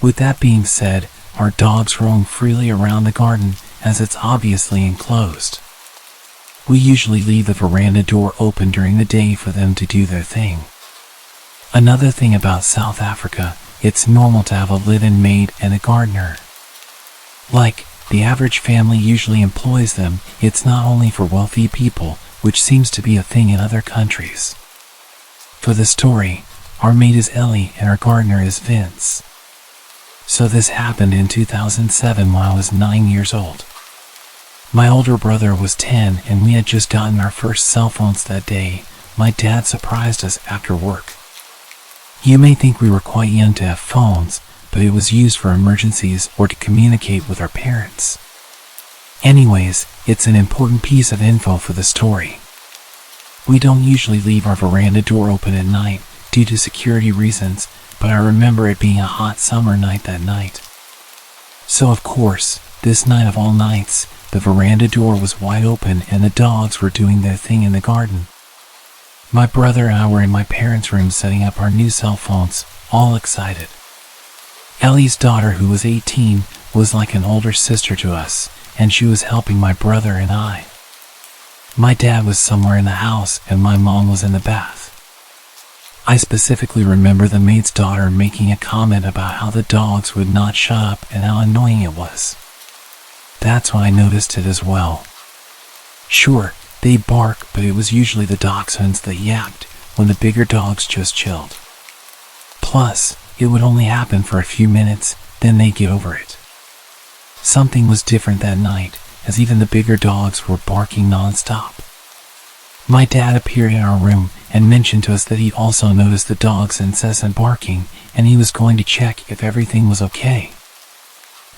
With that being said, our dogs roam freely around the garden as it's obviously enclosed. We usually leave the veranda door open during the day for them to do their thing. Another thing about South Africa, it's normal to have a live-in maid and a gardener. Like, the average family usually employs them. It's not only for wealthy people, which seems to be a thing in other countries. For the story, our maid is Ellie and our gardener is Vince. So this happened in 2007 while I was 9 years old. My older brother was 10 and we had just gotten our first cell phones that day. My dad surprised us after work. You may think we were quite young to have phones, but it was used for emergencies or to communicate with our parents. Anyways, it's an important piece of info for the story. We don't usually leave our veranda door open at night due to security reasons, but I remember it being a hot summer night that night. So of course, this night of all nights, the veranda door was wide open and the dogs were doing their thing in the garden. My brother and I were in my parents' room setting up our new cell phones, all excited. Ellie's daughter, who was 18, was like an older sister to us, and she was helping my brother and I. My dad was somewhere in the house and my mom was in the bath. I specifically remember the maid's daughter making a comment about how the dogs would not shut up and how annoying it was. That's when I noticed it as well. Sure, they bark, but it was usually the dachshunds that yapped when the bigger dogs just chilled. Plus, it would only happen for a few minutes, then they'd get over it. Something was different that night, as even the bigger dogs were barking non-stop. My dad appeared in our room and mentioned to us that he'd also noticed the dogs' incessant barking, and he was going to check if everything was okay.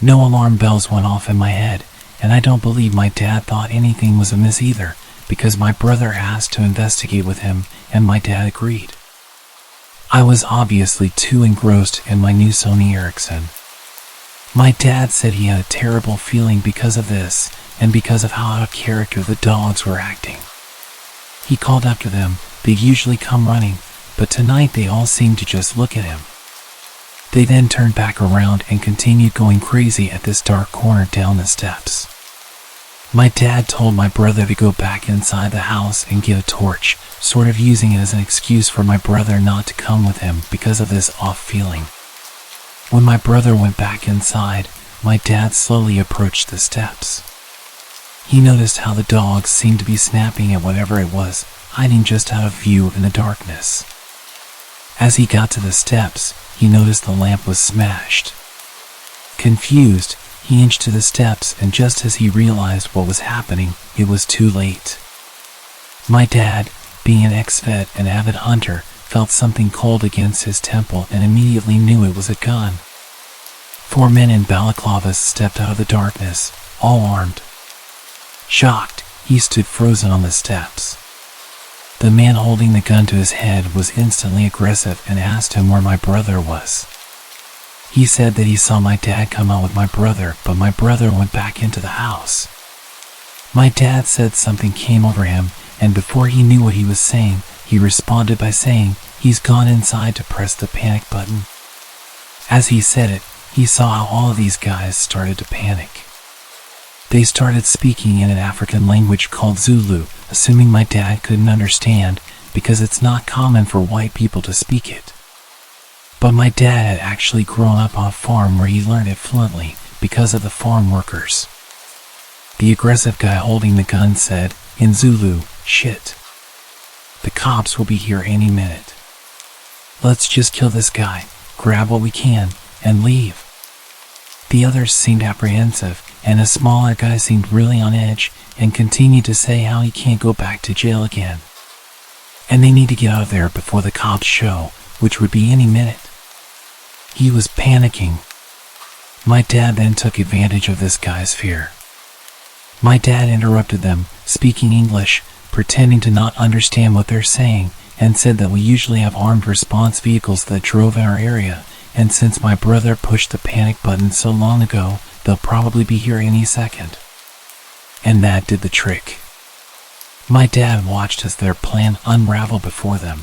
No alarm bells went off in my head, and I don't believe my dad thought anything was amiss either, because my brother asked to investigate with him, and my dad agreed. I was obviously too engrossed in my new Sony Ericsson. My dad said he had a terrible feeling because of this, and because of how out of character the dogs were acting. He called after them. They'd usually come running, but tonight they all seemed to just look at him. They then turned back around and continued going crazy at this dark corner down the steps. My dad told my brother to go back inside the house and get a torch, sort of using it as an excuse for my brother not to come with him because of this off feeling. When my brother went back inside, my dad slowly approached the steps. He noticed how the dogs seemed to be snapping at whatever it was, hiding just out of view in the darkness. As he got to the steps, he noticed the lamp was smashed. Confused, he inched to the steps, and just as he realized what was happening, it was too late. My dad, being an ex-vet and avid hunter, felt something cold against his temple and immediately knew it was a gun. 4 men in balaclavas stepped out of the darkness, all armed. Shocked, he stood frozen on the steps. The man holding the gun to his head was instantly aggressive and asked him where my brother was. He said that he saw my dad come out with my brother, but my brother went back into the house. My dad said something came over him, and before he knew what he was saying, he responded by saying he's gone inside to press the panic button. As he said it, he saw how all of these guys started to panic. They started speaking in an African language called Zulu, assuming my dad couldn't understand because it's not common for white people to speak it. But my dad had actually grown up on a farm where he learned it fluently because of the farm workers. The aggressive guy holding the gun said, in Zulu, "Shit. The cops will be here any minute. Let's just kill this guy, grab what we can, and leave." The others seemed apprehensive, and a smaller guy seemed really on edge and continued to say how he can't go back to jail again. And they need to get out of there before the cops show, which would be any minute. He was panicking. My dad then took advantage of this guy's fear. My dad interrupted them, speaking English, pretending to not understand what they're saying, and said that we usually have armed response vehicles that drove in our area, and since my brother pushed the panic button so long ago, they'll probably be here any second. And that did the trick. My dad watched as their plan unraveled before them.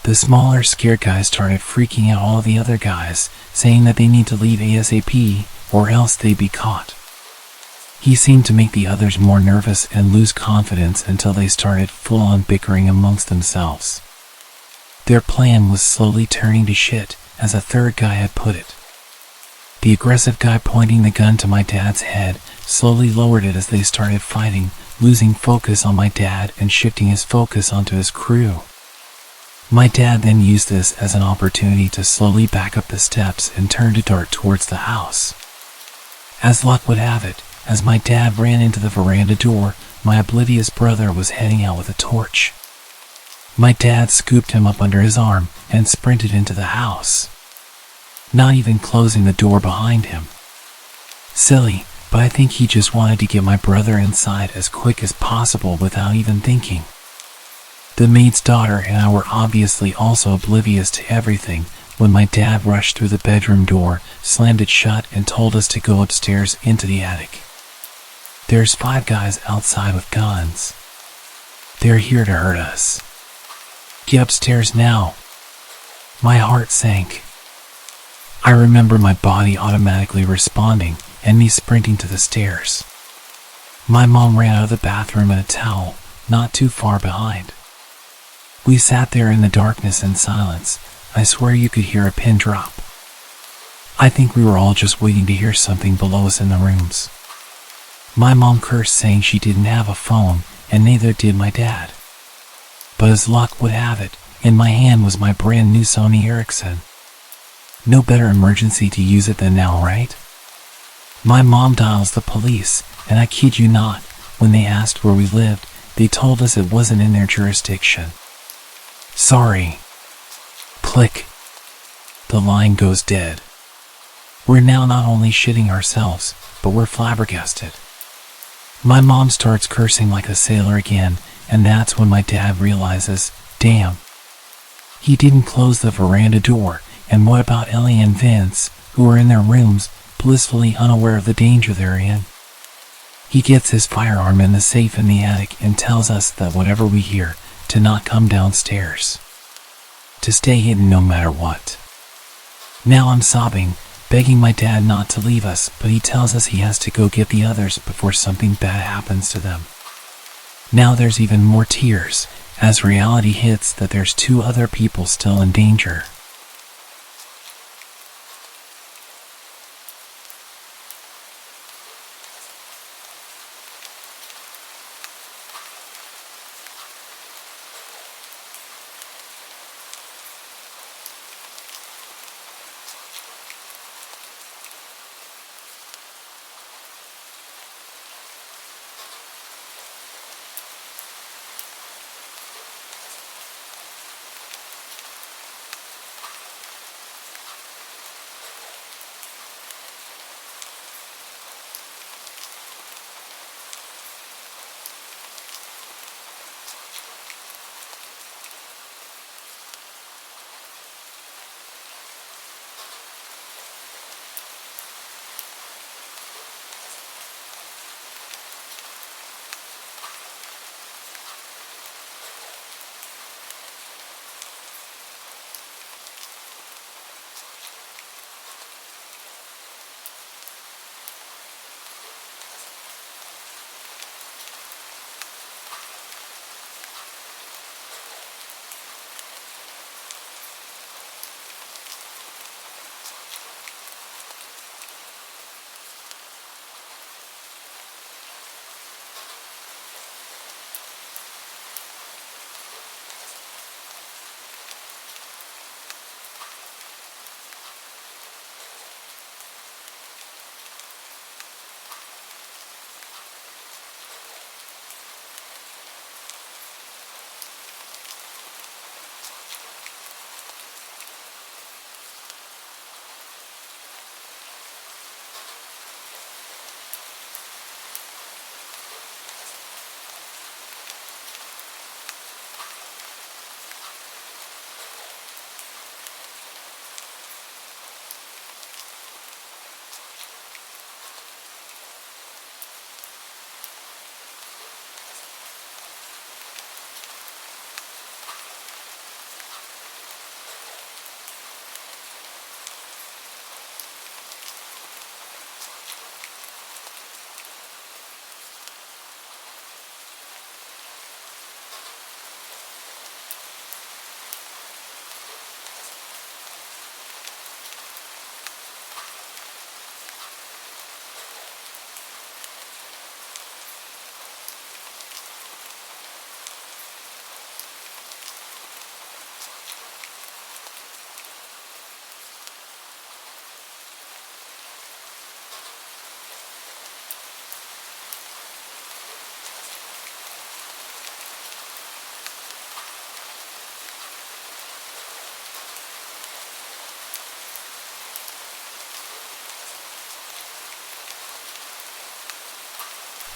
The smaller, scared guys started freaking out all the other guys, saying that they need to leave ASAP, or else they'd be caught. He seemed to make the others more nervous and lose confidence until they started full-on bickering amongst themselves. Their plan was slowly turning to shit, as a third guy had put it. The aggressive guy pointing the gun to my dad's head slowly lowered it as they started fighting, losing focus on my dad and shifting his focus onto his crew. My dad then used this as an opportunity to slowly back up the steps and turn to dart towards the house. As luck would have it, as my dad ran into the veranda door, my oblivious brother was heading out with a torch. My dad scooped him up under his arm and sprinted into the house, not even closing the door behind him. Silly, but I think he just wanted to get my brother inside as quick as possible without even thinking. The maid's daughter and I were obviously also oblivious to everything when my dad rushed through the bedroom door, slammed it shut, and told us to go upstairs into the attic. There's 5 guys outside with guns. They're here to hurt us. Get upstairs now. My heart sank. I remember my body automatically responding and me sprinting to the stairs. My mom ran out of the bathroom in a towel, not too far behind. We sat there in the darkness and silence. I swear you could hear a pin drop. I think we were all just waiting to hear something below us in the rooms. My mom cursed, saying she didn't have a phone, and neither did my dad. But as luck would have it, in my hand was my brand new Sony Ericsson. No better emergency to use it than now, right? My mom dials the police, and I kid you not, when they asked where we lived, they told us it wasn't in their jurisdiction. Sorry. Click. The line goes dead. We're now not only shitting ourselves, but we're flabbergasted. My mom starts cursing like a sailor again, and that's when my dad realizes, damn. He didn't close the veranda door, and what about Ellie and Vince, who are in their rooms, blissfully unaware of the danger they're in? He gets his firearm in the safe in the attic and tells us that whatever we hear, to not come downstairs. To stay hidden no matter what. Now I'm sobbing, begging my dad not to leave us, but he tells us he has to go get the others before something bad happens to them. Now there's even more tears, as reality hits that there's 2 other people still in danger.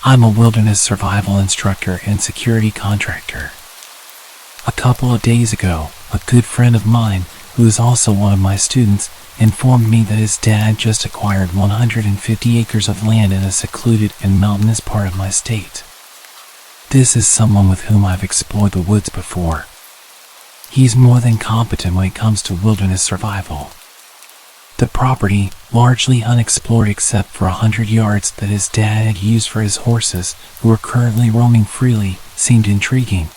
I'm a wilderness survival instructor and security contractor. A couple of days ago, a good friend of mine, who is also one of my students, informed me that his dad just acquired 150 acres of land in a secluded and mountainous part of my state. This is someone with whom I've explored the woods before. He's more than competent when it comes to wilderness survival. The property, largely unexplored except for 100 yards that his dad had used for his horses, who are currently roaming freely, seemed intriguing.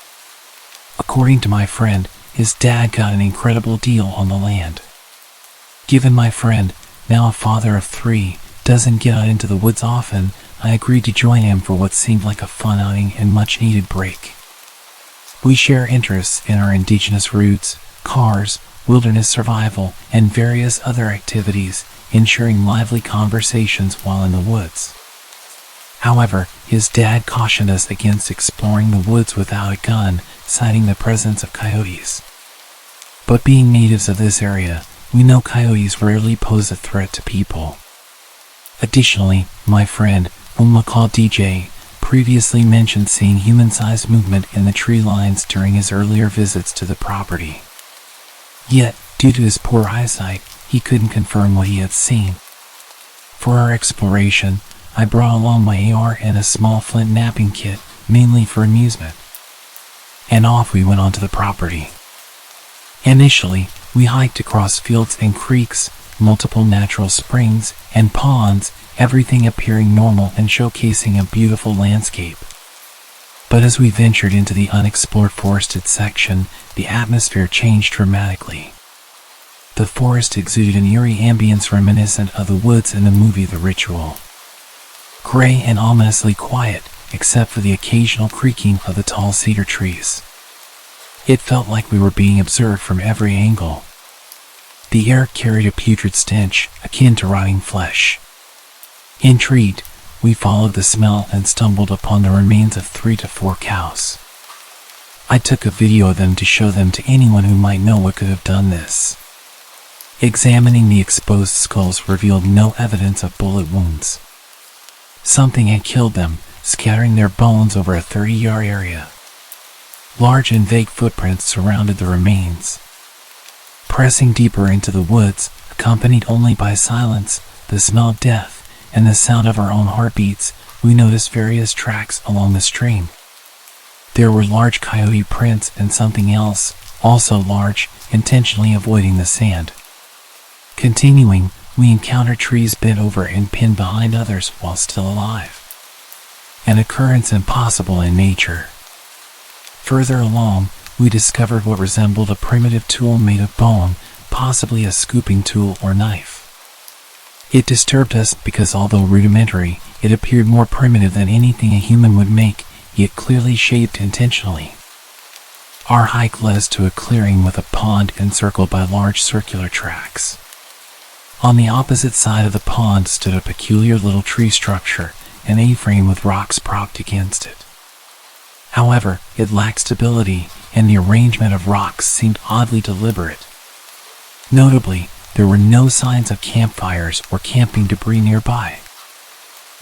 According to my friend, his dad got an incredible deal on the land. Given my friend, now a father of 3, doesn't get out into the woods often, I agreed to join him for what seemed like a fun outing and much-needed break. We share interests in our indigenous roots, cars, wilderness survival, and various other activities, ensuring lively conversations while in the woods. However, his dad cautioned us against exploring the woods without a gun, citing the presence of coyotes. But being natives of this area, we know coyotes rarely pose a threat to people. Additionally, my friend, whom we'll call DJ, previously mentioned seeing human-sized movement in the tree lines during his earlier visits to the property. Yet, due to his poor eyesight, he couldn't confirm what he had seen. For our exploration, I brought along my AR and a small flint napping kit, mainly for amusement. And off we went onto the property. Initially, we hiked across fields and creeks, multiple natural springs, and ponds, everything appearing normal and showcasing a beautiful landscape. But as we ventured into the unexplored forested section, the atmosphere changed dramatically. The forest exuded an eerie ambience reminiscent of the woods in the movie The Ritual. Gray and ominously quiet, except for the occasional creaking of the tall cedar trees. It felt like we were being observed from every angle. The air carried a putrid stench, akin to rotting flesh. Intrigued, we followed the smell and stumbled upon the remains of 3 to 4 cows. I took a video of them to show them to anyone who might know what could have done this. Examining the exposed skulls revealed no evidence of bullet wounds. Something had killed them, scattering their bones over a 30-yard area. Large and vague footprints surrounded the remains. Pressing deeper into the woods, accompanied only by silence, the smell of death, and the sound of our own heartbeats, we noticed various tracks along the stream. There were large coyote prints and something else, also large, intentionally avoiding the sand. Continuing, we encountered trees bent over and pinned behind others while still alive. An occurrence impossible in nature. Further along, we discovered what resembled a primitive tool made of bone, possibly a scooping tool or knife. It disturbed us because although rudimentary, it appeared more primitive than anything a human would make, yet clearly shaped intentionally. Our hike led us to a clearing with a pond encircled by large circular tracks. On the opposite side of the pond stood a peculiar little tree structure, an A-frame with rocks propped against it. However, it lacked stability, and the arrangement of rocks seemed oddly deliberate. Notably, there were no signs of campfires or camping debris nearby.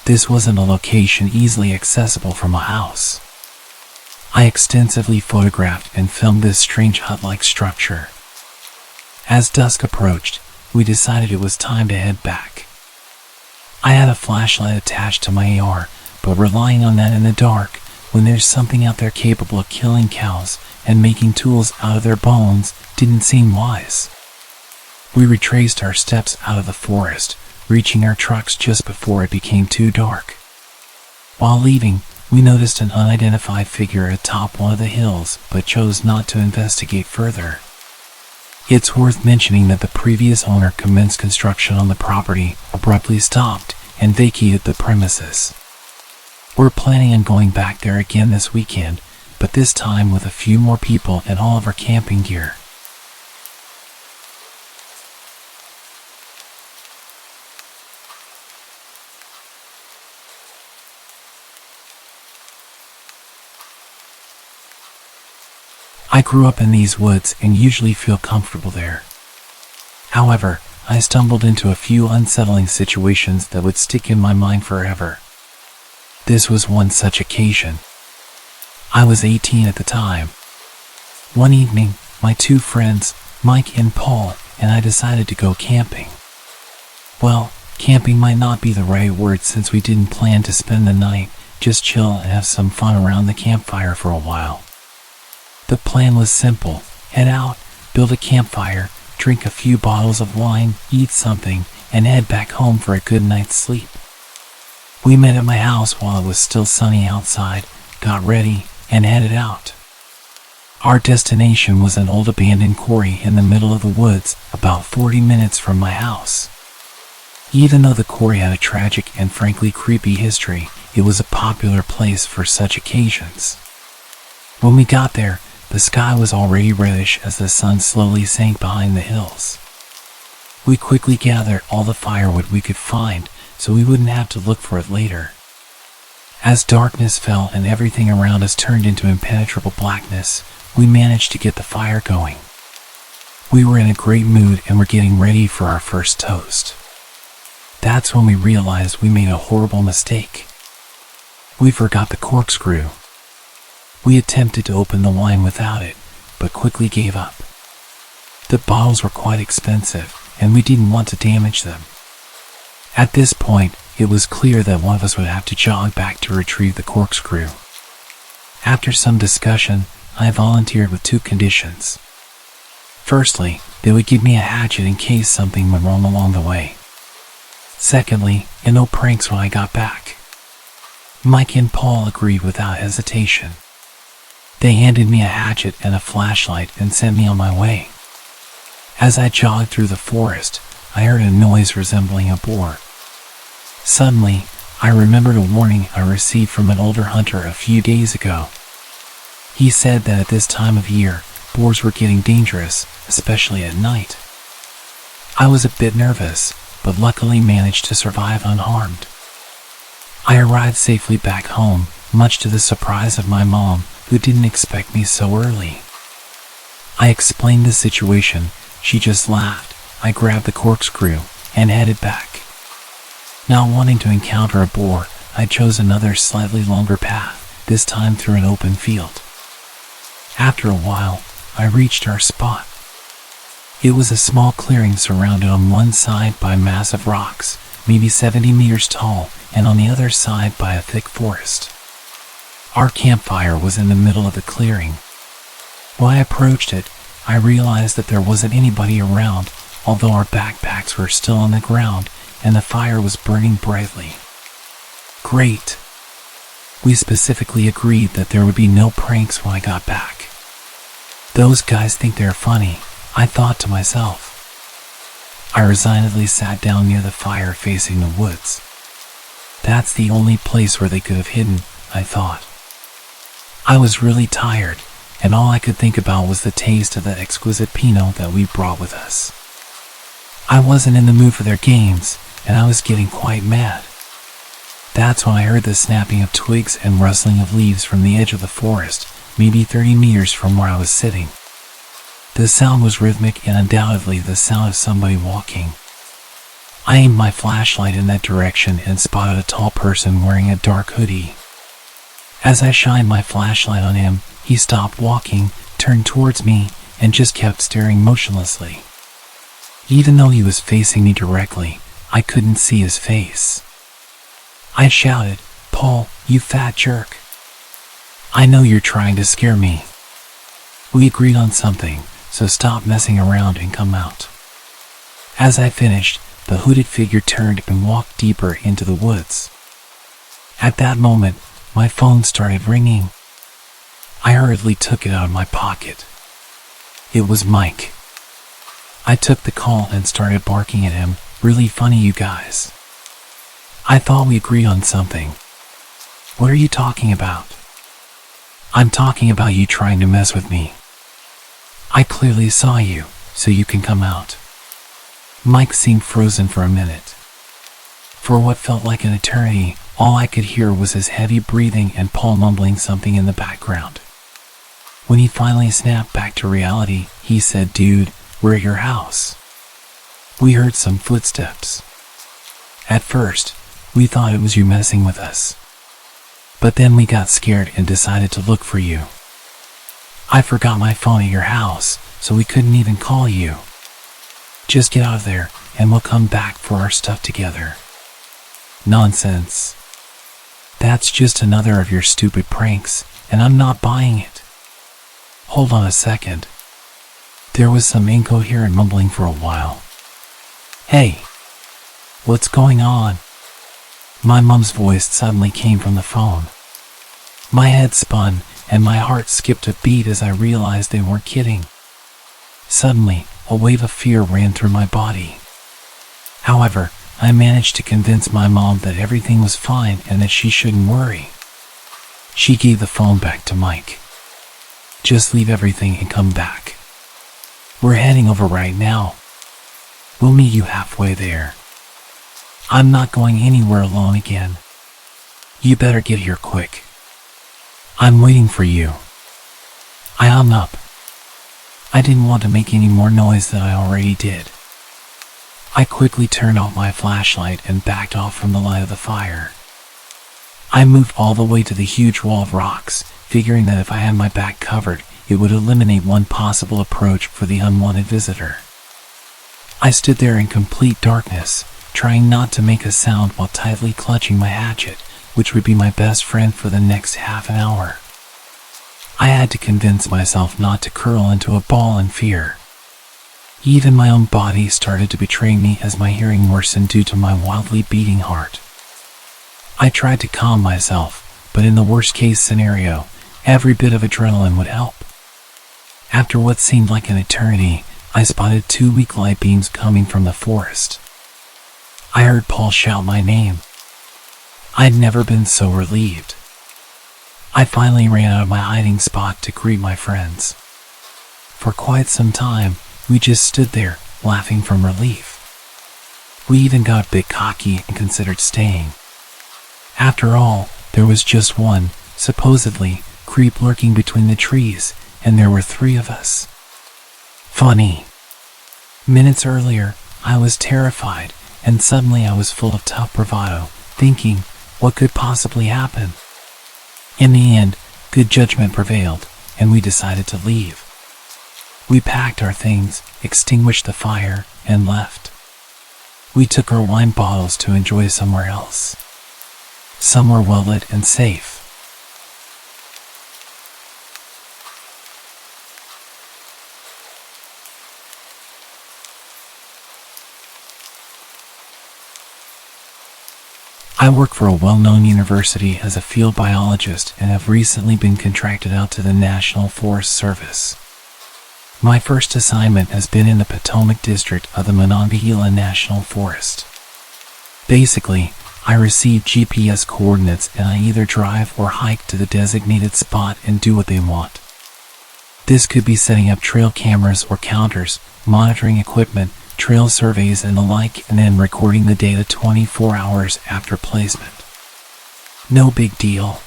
This wasn't a location easily accessible from a house. I extensively photographed and filmed this strange hut-like structure. As dusk approached, we decided it was time to head back. I had a flashlight attached to my AR, but relying on that in the dark, when there's something out there capable of killing cows and making tools out of their bones, didn't seem wise. We retraced our steps out of the forest, reaching our trucks just before it became too dark. While leaving, we noticed an unidentified figure atop one of the hills, but chose not to investigate further. It's worth mentioning that the previous owner commenced construction on the property, abruptly stopped, and vacated the premises. We're planning on going back there again this weekend, but this time with a few more people and all of our camping gear. I grew up in these woods and usually feel comfortable there. However, I stumbled into a few unsettling situations that would stick in my mind forever. This was one such occasion. I was 18 at the time. One evening, my two friends, Mike and Paul, and I decided to go camping. Well, camping might not be the right word since we didn't plan to spend the night, just chill and have some fun around the campfire for a while. The plan was simple: head out, build a campfire, drink a few bottles of wine, eat something, and head back home for a good night's sleep. We met at my house while it was still sunny outside, got ready, and headed out. Our destination was an old abandoned quarry in the middle of the woods, about 40 minutes from my house. Even though the quarry had a tragic and frankly creepy history, it was a popular place for such occasions. When we got there, the sky was already reddish as the sun slowly sank behind the hills. We quickly gathered all the firewood we could find so we wouldn't have to look for it later. As darkness fell and everything around us turned into impenetrable blackness, we managed to get the fire going. We were in a great mood and were getting ready for our first toast. That's when we realized we made a horrible mistake. We forgot the corkscrew. We attempted to open the wine without it, but quickly gave up. The bottles were quite expensive, and we didn't want to damage them. At this point, it was clear that one of us would have to jog back to retrieve the corkscrew. After some discussion, I volunteered with two conditions. Firstly, they would give me a hatchet in case something went wrong along the way. Secondly, and no pranks when I got back. Mike and Paul agreed without hesitation. They handed me a hatchet and a flashlight and sent me on my way. As I jogged through the forest, I heard a noise resembling a boar. Suddenly, I remembered a warning I received from an older hunter a few days ago. He said that at this time of year, boars were getting dangerous, especially at night. I was a bit nervous, but luckily managed to survive unharmed. I arrived safely back home, much to the surprise of my mom, who didn't expect me so early. I explained the situation. She just laughed. I grabbed the corkscrew and headed back. Not wanting to encounter a boar, I chose another slightly longer path, this time through an open field. After a while, I reached our spot. It was a small clearing surrounded on one side by massive rocks, maybe 70 meters tall, and on the other side by a thick forest. Our campfire was in the middle of the clearing. When I approached it, I realized that there wasn't anybody around, although our backpacks were still on the ground and the fire was burning brightly. Great! We specifically agreed that there would be no pranks when I got back. Those guys think they're funny, I thought to myself. I resignedly sat down near the fire facing the woods. That's the only place where they could have hidden, I thought. I was really tired, and all I could think about was the taste of that exquisite Pinot that we brought with us. I wasn't in the mood for their games, and I was getting quite mad. That's when I heard the snapping of twigs and rustling of leaves from the edge of the forest, maybe 30 meters from where I was sitting. The sound was rhythmic and undoubtedly the sound of somebody walking. I aimed my flashlight in that direction and spotted a tall person wearing a dark hoodie. As I shined my flashlight on him, he stopped walking, turned towards me, and just kept staring motionlessly. Even though he was facing me directly, I couldn't see his face. I shouted, "Paul, you fat jerk. I know you're trying to scare me. We agreed on something, so stop messing around and come out." As I finished, the hooded figure turned and walked deeper into the woods. At that moment, my phone started ringing. I hurriedly took it out of my pocket. It was Mike. I took the call and started barking at him, "Really funny, you guys. I thought we agreed on something. What are you talking about?" "I'm talking about you trying to mess with me. I clearly saw you, so you can come out." Mike seemed frozen for a minute. For what felt like an eternity, all I could hear was his heavy breathing and Paul mumbling something in the background. When he finally snapped back to reality, he said, "Dude, we're at your house." We heard some footsteps. At first, we thought it was you messing with us. But then we got scared and decided to look for you. I forgot my phone at your house, so we couldn't even call you. Just get out of there, and we'll come back for our stuff together. Nonsense. That's just another of your stupid pranks, and I'm not buying it. Hold on a second. There was some incoherent mumbling for a while. Hey, what's going on? My mom's voice suddenly came from the phone. My head spun, and my heart skipped a beat as I realized they weren't kidding. Suddenly, a wave of fear ran through my body. However, I managed to convince my mom that everything was fine and that she shouldn't worry. She gave the phone back to Mike. Just leave everything and come back. We're heading over right now. We'll meet you halfway there. I'm not going anywhere alone again. You better get here quick. I'm waiting for you. I hung up. I didn't want to make any more noise than I already did. I quickly turned off my flashlight and backed off from the light of the fire. I moved all the way to the huge wall of rocks, figuring that if I had my back covered, it would eliminate one possible approach for the unwanted visitor. I stood there in complete darkness, trying not to make a sound while tightly clutching my hatchet, which would be my best friend for the next half an hour. I had to convince myself not to curl into a ball in fear. Even my own body started to betray me as my hearing worsened due to my wildly beating heart. I tried to calm myself, but in the worst-case scenario, every bit of adrenaline would help. After what seemed like an eternity, I spotted 2 weak light beams coming from the forest. I heard Paul shout my name. I'd never been so relieved. I finally ran out of my hiding spot to greet my friends. For quite some time, we just stood there, laughing from relief. We even got a bit cocky and considered staying. After all, there was just one, supposedly, creep lurking between the trees, and there were 3 of us. Funny. Minutes earlier, I was terrified, and suddenly I was full of tough bravado, thinking, what could possibly happen? In the end, good judgment prevailed, and we decided to leave. We packed our things, extinguished the fire, and left. We took our wine bottles to enjoy somewhere else. Somewhere well-lit and safe. I work for a well-known university as a field biologist and have recently been contracted out to the National Forest Service. My first assignment has been in the Potomac district of the Monongahela National Forest. Basically, I receive GPS coordinates and I either drive or hike to the designated spot and do what they want. This could be setting up trail cameras or counters, monitoring equipment, trail surveys and the like, and then recording the data 24 hours after placement. No big deal.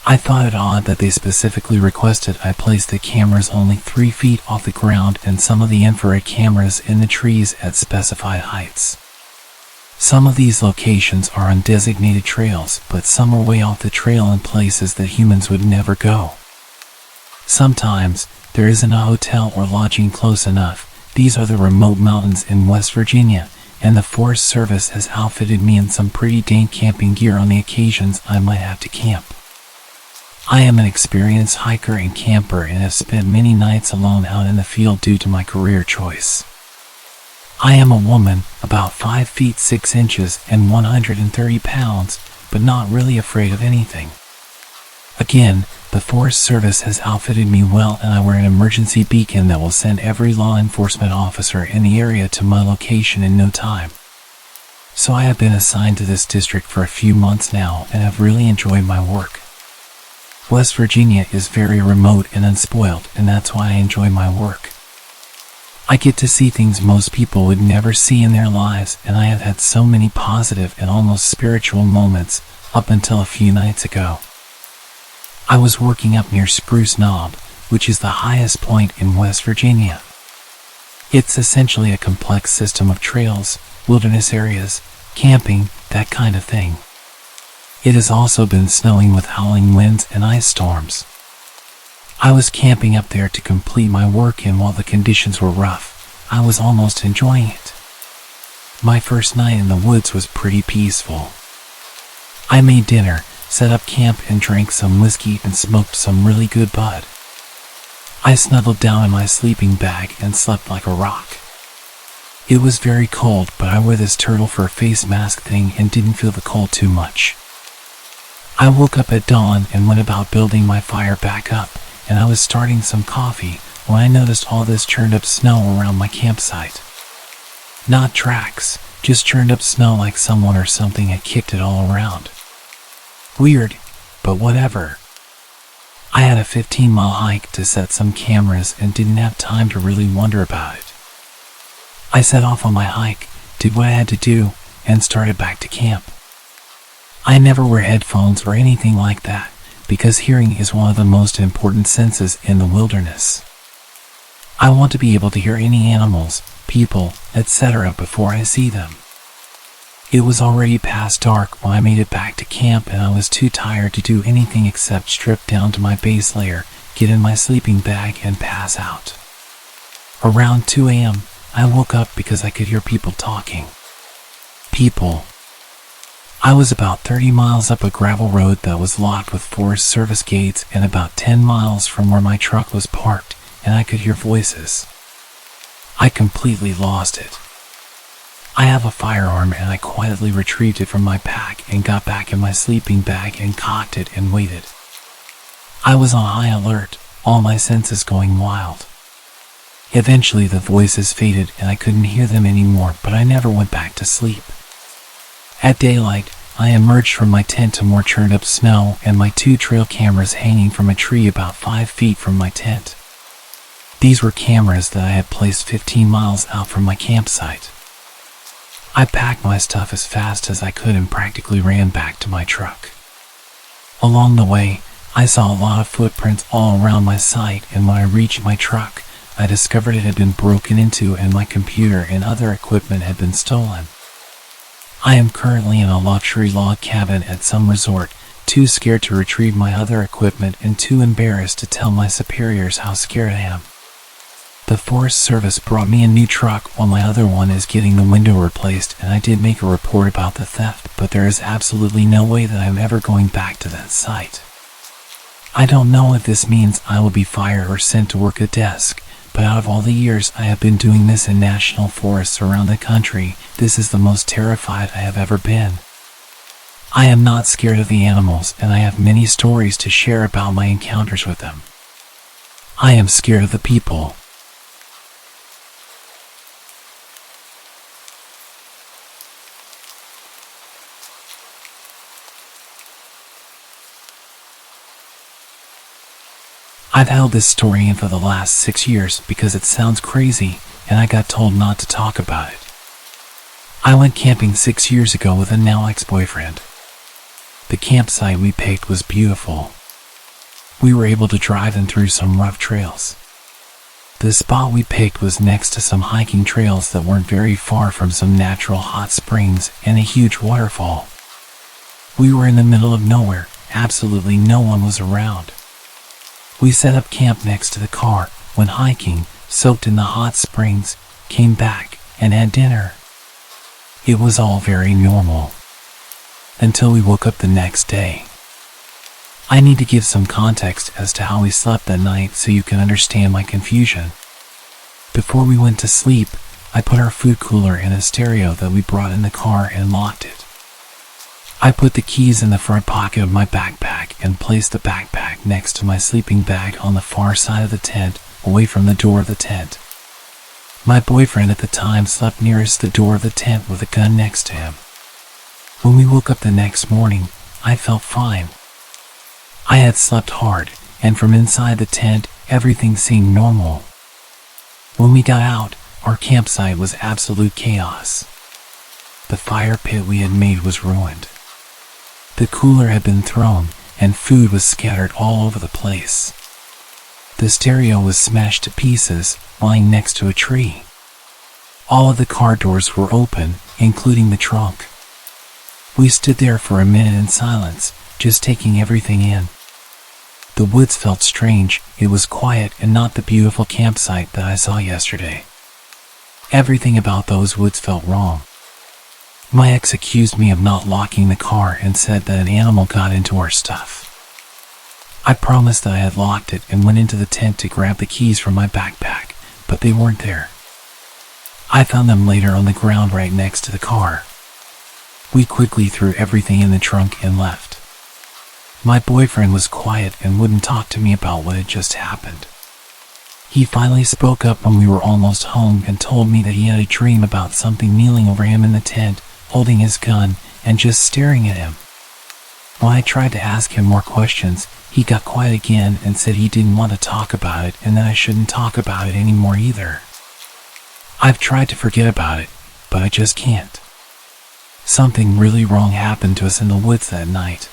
I thought it odd that they specifically requested I place the cameras only 3 feet off the ground and some of the infrared cameras in the trees at specified heights. Some of these locations are on designated trails, but some are way off the trail in places that humans would never go. Sometimes, there isn't a hotel or lodging close enough. These are the remote mountains in West Virginia, and the Forest Service has outfitted me in some pretty dank camping gear on the occasions I might have to camp. I am an experienced hiker and camper and have spent many nights alone out in the field due to my career choice. I am a woman, about 5 feet 6 inches and 130 pounds, but not really afraid of anything. Again, the Forest Service has outfitted me well and I wear an emergency beacon that will send every law enforcement officer in the area to my location in no time. So I have been assigned to this district for a few months now and have really enjoyed my work. West Virginia is very remote and unspoiled, and that's why I enjoy my work. I get to see things most people would never see in their lives, and I have had so many positive and almost spiritual moments up until a few nights ago. I was working up near Spruce Knob, which is the highest point in West Virginia. It's essentially a complex system of trails, wilderness areas, camping, that kind of thing. It has also been snowing with howling winds and ice storms. I was camping up there to complete my work, and while the conditions were rough, I was almost enjoying it. My first night in the woods was pretty peaceful. I made dinner, set up camp, and drank some whiskey and smoked some really good bud. I snuggled down in my sleeping bag and slept like a rock. It was very cold, but I wore this turtle fur face mask thing and didn't feel the cold too much. I woke up at dawn and went about building my fire back up, and I was starting some coffee when I noticed all this churned up snow around my campsite. Not tracks, just churned up snow like someone or something had kicked it all around. Weird, but whatever. I had a 15-mile hike to set some cameras and didn't have time to really wonder about it. I set off on my hike, did what I had to do, and started back to camp. I never wear headphones or anything like that, because hearing is one of the most important senses in the wilderness. I want to be able to hear any animals, people, etc. before I see them. It was already past dark when I made it back to camp, and I was too tired to do anything except strip down to my base layer, get in my sleeping bag, and pass out. Around 2 a.m., I woke up because I could hear people talking. People. I was about 30 miles up a gravel road that was locked with Forest Service gates and about 10 miles from where my truck was parked, and I could hear voices. I completely lost it. I have a firearm, and I quietly retrieved it from my pack and got back in my sleeping bag and cocked it and waited. I was on high alert, all my senses going wild. Eventually the voices faded and I couldn't hear them anymore, but I never went back to sleep. At daylight, I emerged from my tent to more churned up snow and my 2 trail cameras hanging from a tree about 5 feet from my tent. These were cameras that I had placed 15 miles out from my campsite. I packed my stuff as fast as I could and practically ran back to my truck. Along the way, I saw a lot of footprints all around my site, and when I reached my truck, I discovered it had been broken into and my computer and other equipment had been stolen. I am currently in a luxury log cabin at some resort, too scared to retrieve my other equipment and too embarrassed to tell my superiors how scared I am. The Forest Service brought me a new truck while my other one is getting the window replaced, and I did make a report about the theft, but there is absolutely no way that I'm ever going back to that site. I don't know if this means I will be fired or sent to work a desk, but out of all the years I have been doing this in national forests around the country, this is the most terrified I have ever been. I am not scared of the animals, and I have many stories to share about my encounters with them. I am scared of the people. I've held this story in for the last 6 years because it sounds crazy, and I got told not to talk about it. I went camping 6 years ago with a now ex-boyfriend. The campsite we picked was beautiful. We were able to drive them through some rough trails. The spot we picked was next to some hiking trails that weren't very far from some natural hot springs and a huge waterfall. We were in the middle of nowhere, absolutely no one was around. We set up camp next to the car, went hiking, soaked in the hot springs, came back, and had dinner. It was all very normal. Until we woke up the next day. I need to give some context as to how we slept that night so you can understand my confusion. Before we went to sleep, I put our food cooler in a stereo that we brought in the car and locked it. I put the keys in the front pocket of my backpack and placed the backpack next to my sleeping bag on the far side of the tent, away from the door of the tent. My boyfriend at the time slept nearest the door of the tent with a gun next to him. When we woke up the next morning, I felt fine. I had slept hard, and from inside the tent, everything seemed normal. When we got out, our campsite was absolute chaos. The fire pit we had made was ruined. The cooler had been thrown, and food was scattered all over the place. The stereo was smashed to pieces, lying next to a tree. All of the car doors were open, including the trunk. We stood there for a minute in silence, just taking everything in. The woods felt strange. It was quiet and not the beautiful campsite that I saw yesterday. Everything about those woods felt wrong. My ex accused me of not locking the car and said that an animal got into our stuff. I promised that I had locked it and went into the tent to grab the keys from my backpack, but they weren't there. I found them later on the ground right next to the car. We quickly threw everything in the trunk and left. My boyfriend was quiet and wouldn't talk to me about what had just happened. He finally spoke up when we were almost home and told me that he had a dream about something kneeling over him in the tent, holding his gun, and just staring at him. When I tried to ask him more questions, he got quiet again and said he didn't want to talk about it and that I shouldn't talk about it anymore either. I've tried to forget about it, but I just can't. Something really wrong happened to us in the woods that night.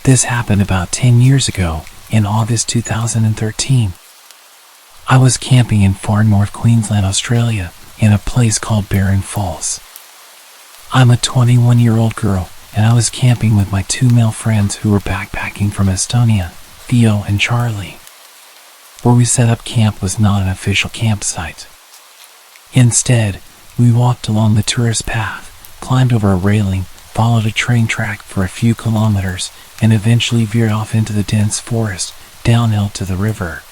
This happened about 10 years ago, in August 2013. I was camping in far north Queensland, Australia, in a place called Barren Falls. I'm a 21-year-old girl, and I was camping with my two male friends who were backpacking from Estonia, Theo and Charlie. Where we set up camp was not an official campsite. Instead, we walked along the tourist path, climbed over a railing, followed a train track for a few kilometers, and eventually veered off into the dense forest, downhill to the river.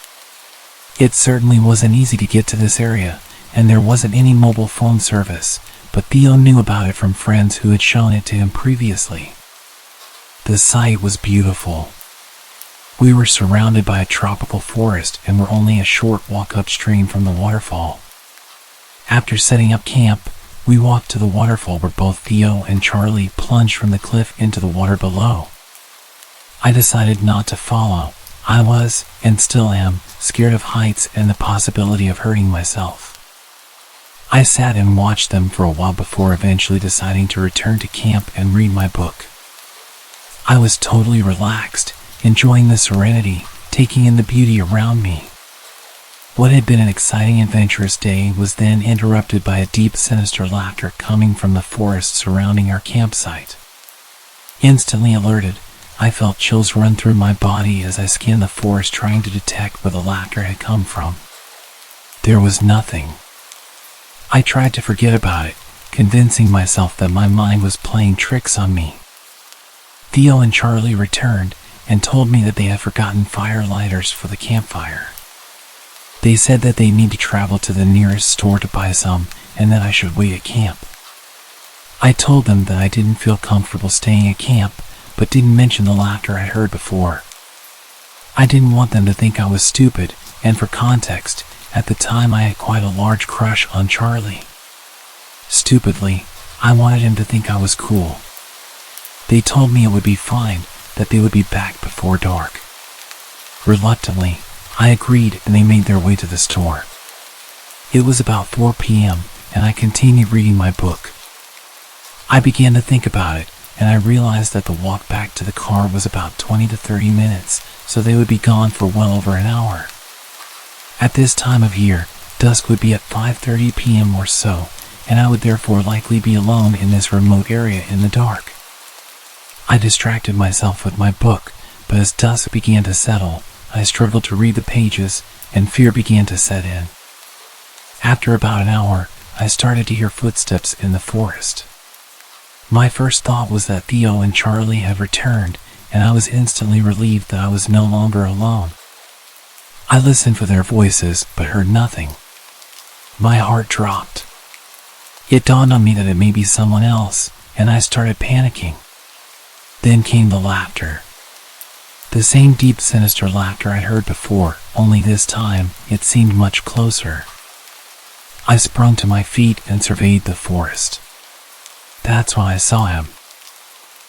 It certainly wasn't easy to get to this area, and there wasn't any mobile phone service, but Theo knew about it from friends who had shown it to him previously. The sight was beautiful. We were surrounded by a tropical forest and were only a short walk upstream from the waterfall. After setting up camp, we walked to the waterfall where both Theo and Charlie plunged from the cliff into the water below. I decided not to follow. I was, and still am, scared of heights and the possibility of hurting myself. I sat and watched them for a while before eventually deciding to return to camp and read my book. I was totally relaxed, enjoying the serenity, taking in the beauty around me. What had been an exciting, adventurous day was then interrupted by a deep, sinister laughter coming from the forest surrounding our campsite. Instantly alerted, I felt chills run through my body as I scanned the forest trying to detect where the laughter had come from. There was nothing. I tried to forget about it, convincing myself that my mind was playing tricks on me. Theo and Charlie returned and told me that they had forgotten fire lighters for the campfire. They said that they need to travel to the nearest store to buy some and that I should wait at camp. I told them that I didn't feel comfortable staying at camp, but didn't mention the laughter I'd heard before. I didn't want them to think I was stupid, and for context, at the time I had quite a large crush on Charlie. Stupidly, I wanted him to think I was cool. They told me it would be fine, that they would be back before dark. Reluctantly, I agreed and they made their way to the store. It was about 4 p.m. and I continued reading my book. I began to think about it, and I realized that the walk back to the car was about 20 to 30 minutes, so they would be gone for well over an hour. At this time of year, dusk would be at 5:30 p.m. or so, and I would therefore likely be alone in this remote area in the dark. I distracted myself with my book, but as dusk began to settle, I struggled to read the pages, and fear began to set in. After about an hour, I started to hear footsteps in the forest. My first thought was that Theo and Charlie had returned, and I was instantly relieved that I was no longer alone. I listened for their voices, but heard nothing. My heart dropped. It dawned on me that it may be someone else, and I started panicking. Then came the laughter. The same deep, sinister laughter I'd heard before, only this time, it seemed much closer. I sprung to my feet and surveyed the forest. That's when I saw him.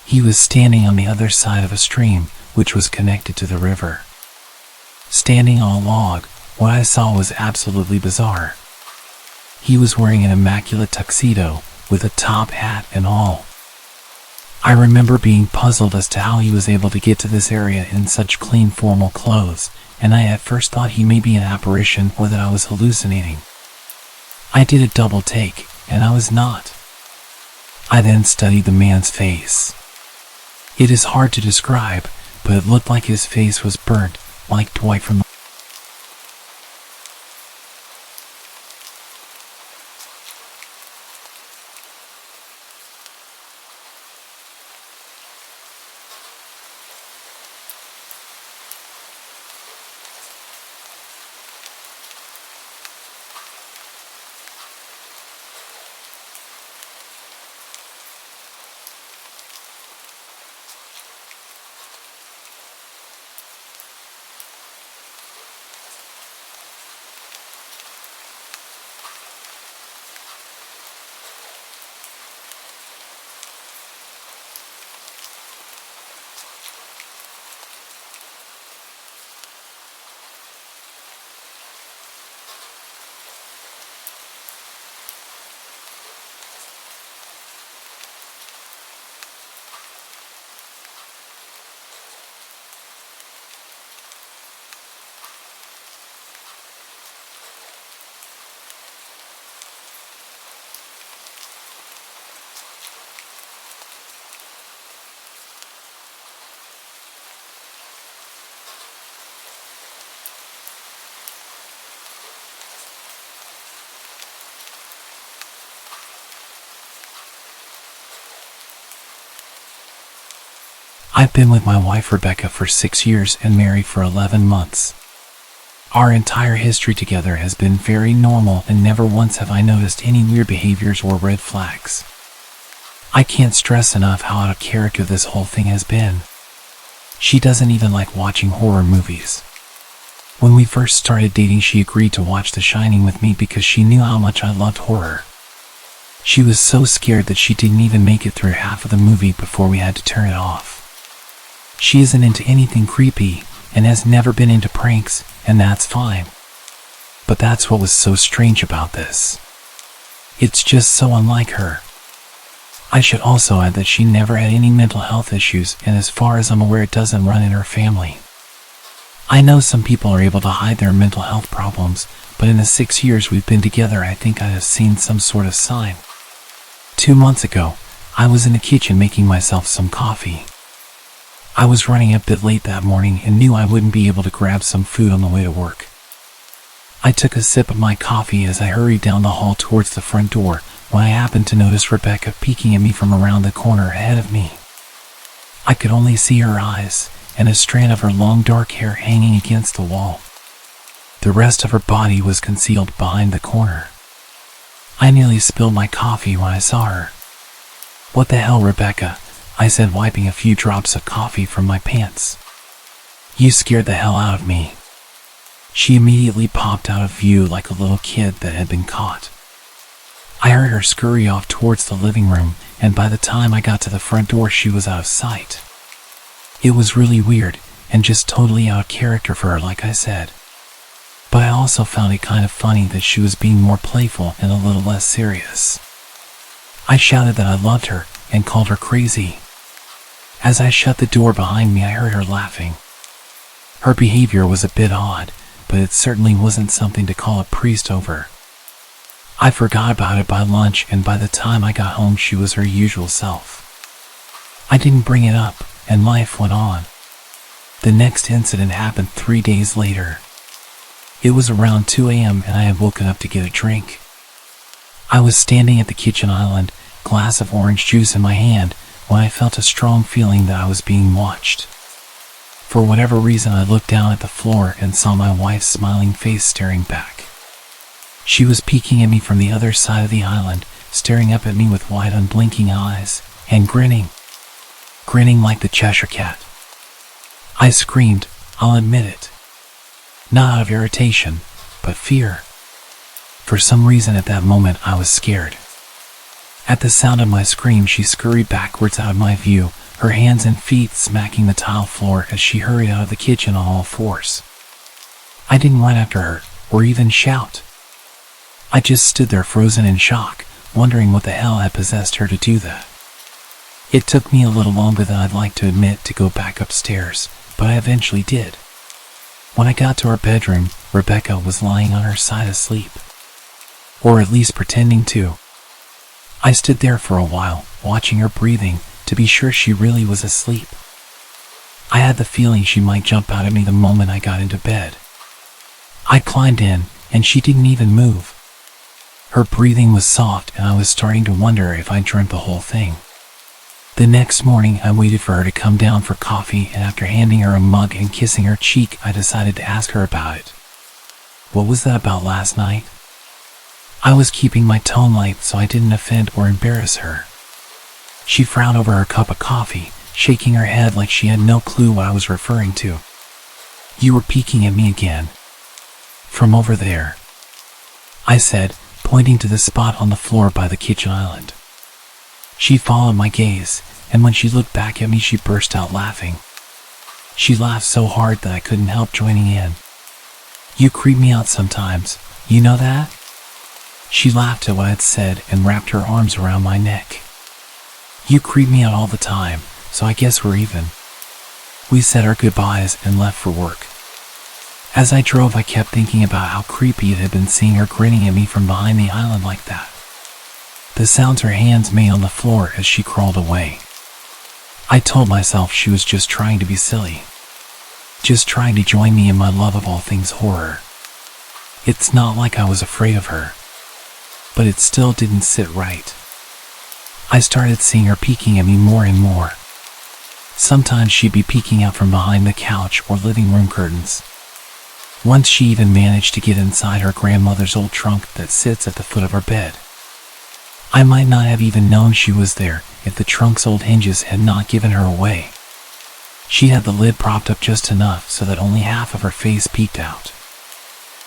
He was standing on the other side of a stream, which was connected to the river. Standing on a log, what I saw was absolutely bizarre. He was wearing an immaculate tuxedo, with a top hat and all. I remember being puzzled as to how he was able to get to this area in such clean formal clothes, and I at first thought he may be an apparition or that I was hallucinating. I did a double take, and I was not. I then studied the man's face. It is hard to describe, but it looked like his face was burnt, like Dwight from I've been with my wife Rebecca for 6 years and married for 11 months. Our entire history together has been very normal and never once have I noticed any weird behaviors or red flags. I can't stress enough how out of character this whole thing has been. She doesn't even like watching horror movies. When we first started dating, she agreed to watch The Shining with me because she knew how much I loved horror. She was so scared that she didn't even make it through half of the movie before we had to turn it off. She isn't into anything creepy and has never been into pranks, and that's fine. But that's what was so strange about this. It's just so unlike her. I should also add that she never had any mental health issues, and as far as I'm aware it doesn't run in her family. I know some people are able to hide their mental health problems, but in the 6 years we've been together I think I have seen some sort of sign. 2 months ago, I was in the kitchen making myself some coffee. I was running a bit late that morning and knew I wouldn't be able to grab some food on the way to work. I took a sip of my coffee as I hurried down the hall towards the front door when I happened to notice Rebecca peeking at me from around the corner ahead of me. I could only see her eyes and a strand of her long dark hair hanging against the wall. The rest of her body was concealed behind the corner. I nearly spilled my coffee when I saw her. "What the hell, Rebecca?" I said, wiping a few drops of coffee from my pants. "You scared the hell out of me." She immediately popped out of view like a little kid that had been caught. I heard her scurry off towards the living room, and by the time I got to the front door she was out of sight. It was really weird, and just totally out of character for her, like I said. But I also found it kind of funny that she was being more playful and a little less serious. I shouted that I loved her and called her crazy. As I shut the door behind me, I heard her laughing. Her behavior was a bit odd, but it certainly wasn't something to call a priest over. I forgot about it by lunch, and by the time I got home she was her usual self. I didn't bring it up, and life went on. The next incident happened 3 days later. It was around 2 a.m. and I had woken up to get a drink. I was standing at the kitchen island, glass of orange juice in my hand, when I felt a strong feeling that I was being watched. For whatever reason, I looked down at the floor and saw my wife's smiling face staring back. She was peeking at me from the other side of the island, staring up at me with wide unblinking eyes, and grinning like the Cheshire Cat. I screamed, I'll admit it. Not out of irritation, but fear. For some reason at that moment I was scared. At the sound of my scream, she scurried backwards out of my view, her hands and feet smacking the tile floor as she hurried out of the kitchen on all fours. I didn't run after her, or even shout. I just stood there frozen in shock, wondering what the hell had possessed her to do that. It took me a little longer than I'd like to admit to go back upstairs, but I eventually did. When I got to our bedroom, Rebecca was lying on her side asleep. Or at least pretending to. I stood there for a while, watching her breathing, to be sure she really was asleep. I had the feeling she might jump out at me the moment I got into bed. I climbed in, and she didn't even move. Her breathing was soft, and I was starting to wonder if I'd dreamt the whole thing. The next morning, I waited for her to come down for coffee, and after handing her a mug and kissing her cheek, I decided to ask her about it. What was that about last night? I was keeping my tone light so I didn't offend or embarrass her. She frowned over her cup of coffee, shaking her head like she had no clue what I was referring to. You were peeking at me again. From over there, I said, pointing to the spot on the floor by the kitchen island. She followed my gaze, and when she looked back at me, she burst out laughing. She laughed so hard that I couldn't help joining in. You creep me out sometimes, you know that? She laughed at what I had said and wrapped her arms around my neck. You creep me out all the time, so I guess we're even. We said our goodbyes and left for work. As I drove, I kept thinking about how creepy it had been seeing her grinning at me from behind the island like that. The sounds her hands made on the floor as she crawled away. I told myself she was just trying to be silly. Just trying to join me in my love of all things horror. It's not like I was afraid of her. But it still didn't sit right. I started seeing her peeking at me more and more. Sometimes she'd be peeking out from behind the couch or living room curtains. Once she even managed to get inside her grandmother's old trunk that sits at the foot of our bed. I might not have even known she was there if the trunk's old hinges had not given her away. She had the lid propped up just enough so that only half of her face peeked out.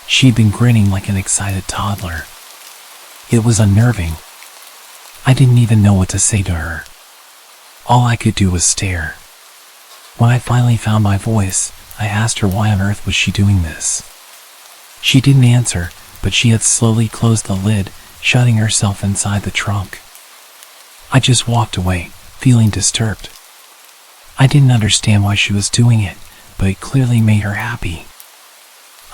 She'd been grinning like an excited toddler. It was unnerving. I didn't even know what to say to her. All I could do was stare. When I finally found my voice, I asked her why on earth was she doing this. She didn't answer, but she had slowly closed the lid, shutting herself inside the trunk. I just walked away, feeling disturbed. I didn't understand why she was doing it, but it clearly made her happy.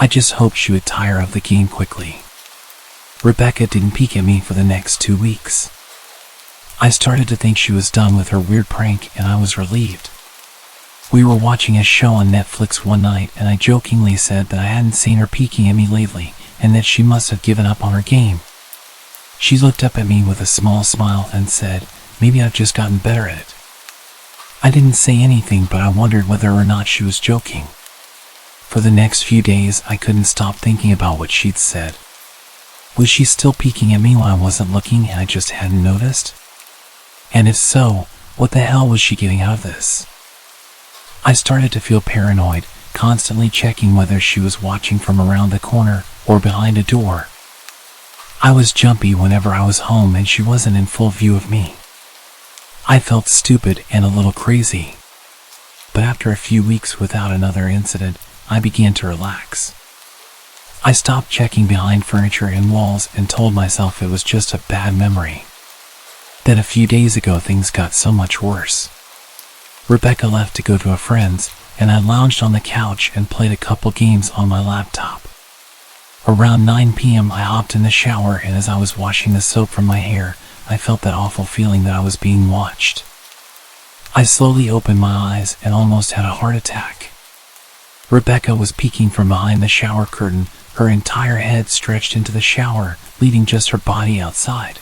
I just hoped she would tire of the game quickly. Rebecca didn't peek at me for the next 2 weeks. I started to think she was done with her weird prank, and I was relieved. We were watching a show on Netflix one night, and I jokingly said that I hadn't seen her peeking at me lately, and that she must have given up on her game. She looked up at me with a small smile and said, "Maybe I've just gotten better at it." I didn't say anything, but I wondered whether or not she was joking. For the next few days, I couldn't stop thinking about what she'd said. Was she still peeking at me when I wasn't looking and I just hadn't noticed? And if so, what the hell was she getting out of this? I started to feel paranoid, constantly checking whether she was watching from around the corner or behind a door. I was jumpy whenever I was home and she wasn't in full view of me. I felt stupid and a little crazy. But after a few weeks without another incident, I began to relax. I stopped checking behind furniture and walls and told myself it was just a bad memory. Then a few days ago things got so much worse. Rebecca left to go to a friend's, and I lounged on the couch and played a couple games on my laptop. Around 9 p.m. I hopped in the shower, and as I was washing the soap from my hair, I felt that awful feeling that I was being watched. I slowly opened my eyes and almost had a heart attack. Rebecca was peeking from behind the shower curtain, her entire head stretched into the shower, leaving just her body outside.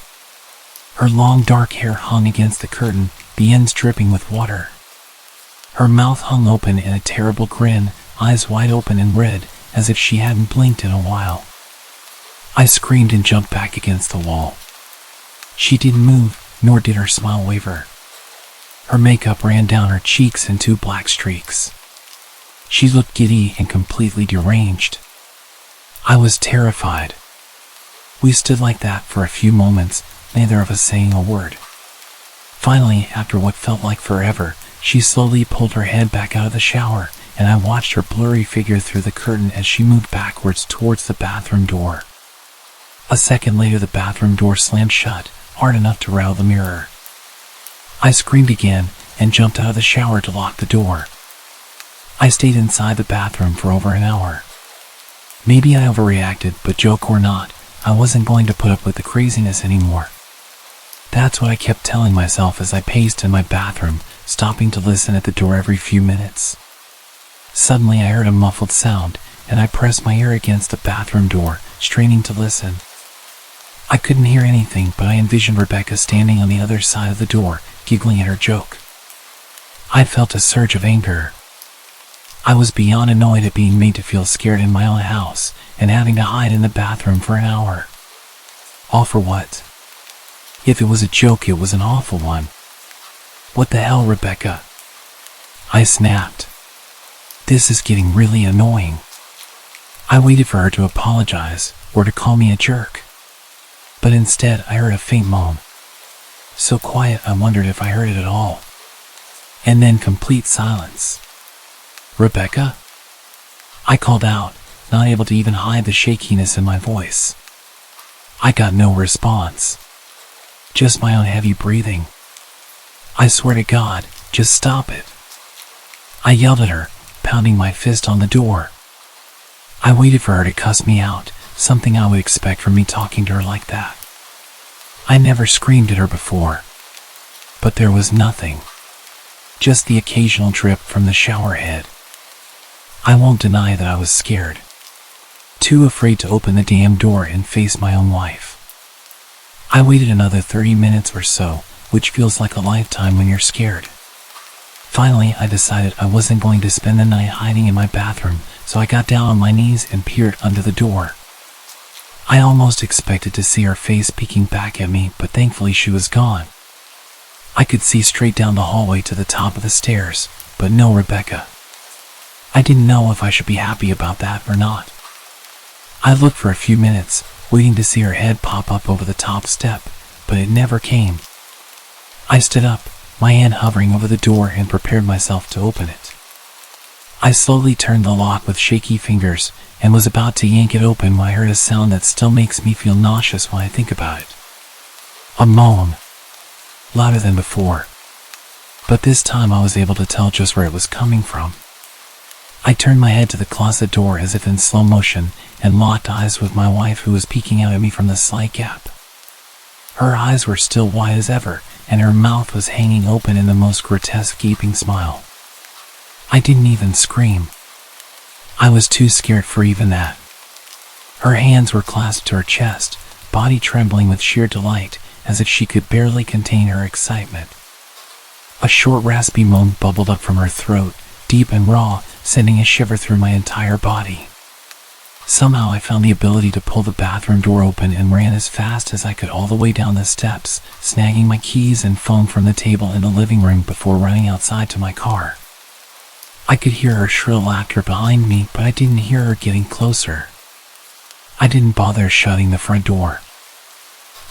Her long dark hair hung against the curtain, the ends dripping with water. Her mouth hung open in a terrible grin, eyes wide open and red, as if she hadn't blinked in a while. I screamed and jumped back against the wall. She didn't move, nor did her smile waver. Her makeup ran down her cheeks in 2 black streaks. She looked giddy and completely deranged. I was terrified. We stood like that for a few moments, neither of us saying a word. Finally, after what felt like forever, she slowly pulled her head back out of the shower, and I watched her blurry figure through the curtain as she moved backwards towards the bathroom door. A second later, the bathroom door slammed shut, hard enough to rattle the mirror. I screamed again and jumped out of the shower to lock the door. I stayed inside the bathroom for over an hour. Maybe I overreacted, but joke or not, I wasn't going to put up with the craziness anymore. That's what I kept telling myself as I paced in my bathroom, stopping to listen at the door every few minutes. Suddenly I heard a muffled sound, and I pressed my ear against the bathroom door, straining to listen. I couldn't hear anything, but I envisioned Rebecca standing on the other side of the door, giggling at her joke. I felt a surge of anger. I was beyond annoyed at being made to feel scared in my own house and having to hide in the bathroom for an hour. All for what? If it was a joke, it was an awful one. What the hell, Rebecca? I snapped. This is getting really annoying. I waited for her to apologize or to call me a jerk. But instead, I heard a faint moan. So quiet, I wondered if I heard it at all. And then complete silence. Rebecca? I called out, not able to even hide the shakiness in my voice. I got no response. Just my own heavy breathing. I swear to God, just stop it. I yelled at her, pounding my fist on the door. I waited for her to cuss me out, something I would expect from me talking to her like that. I never screamed at her before. But there was nothing. Just the occasional drip from the shower head. I won't deny that I was scared. Too afraid to open the damn door and face my own wife. I waited another 30 minutes or so, which feels like a lifetime when you're scared. Finally, I decided I wasn't going to spend the night hiding in my bathroom, so I got down on my knees and peered under the door. I almost expected to see her face peeking back at me, but thankfully she was gone. I could see straight down the hallway to the top of the stairs, but no Rebecca. I didn't know if I should be happy about that or not. I looked for a few minutes, waiting to see her head pop up over the top step, but it never came. I stood up, my hand hovering over the door, and prepared myself to open it. I slowly turned the lock with shaky fingers and was about to yank it open when I heard a sound that still makes me feel nauseous when I think about it. A moan. Louder than before. But this time I was able to tell just where it was coming from. I turned my head to the closet door as if in slow motion and locked eyes with my wife, who was peeking out at me from the slight gap. Her eyes were still wide as ever, and her mouth was hanging open in the most grotesque gaping smile. I didn't even scream. I was too scared for even that. Her hands were clasped to her chest, body trembling with sheer delight, as if she could barely contain her excitement. A short raspy moan bubbled up from her throat, deep and raw, sending a shiver through my entire body. Somehow I found the ability to pull the bathroom door open and ran as fast as I could all the way down the steps, snagging my keys and phone from the table in the living room before running outside to my car. I could hear her shrill laughter behind me, but I didn't hear her getting closer. I didn't bother shutting the front door.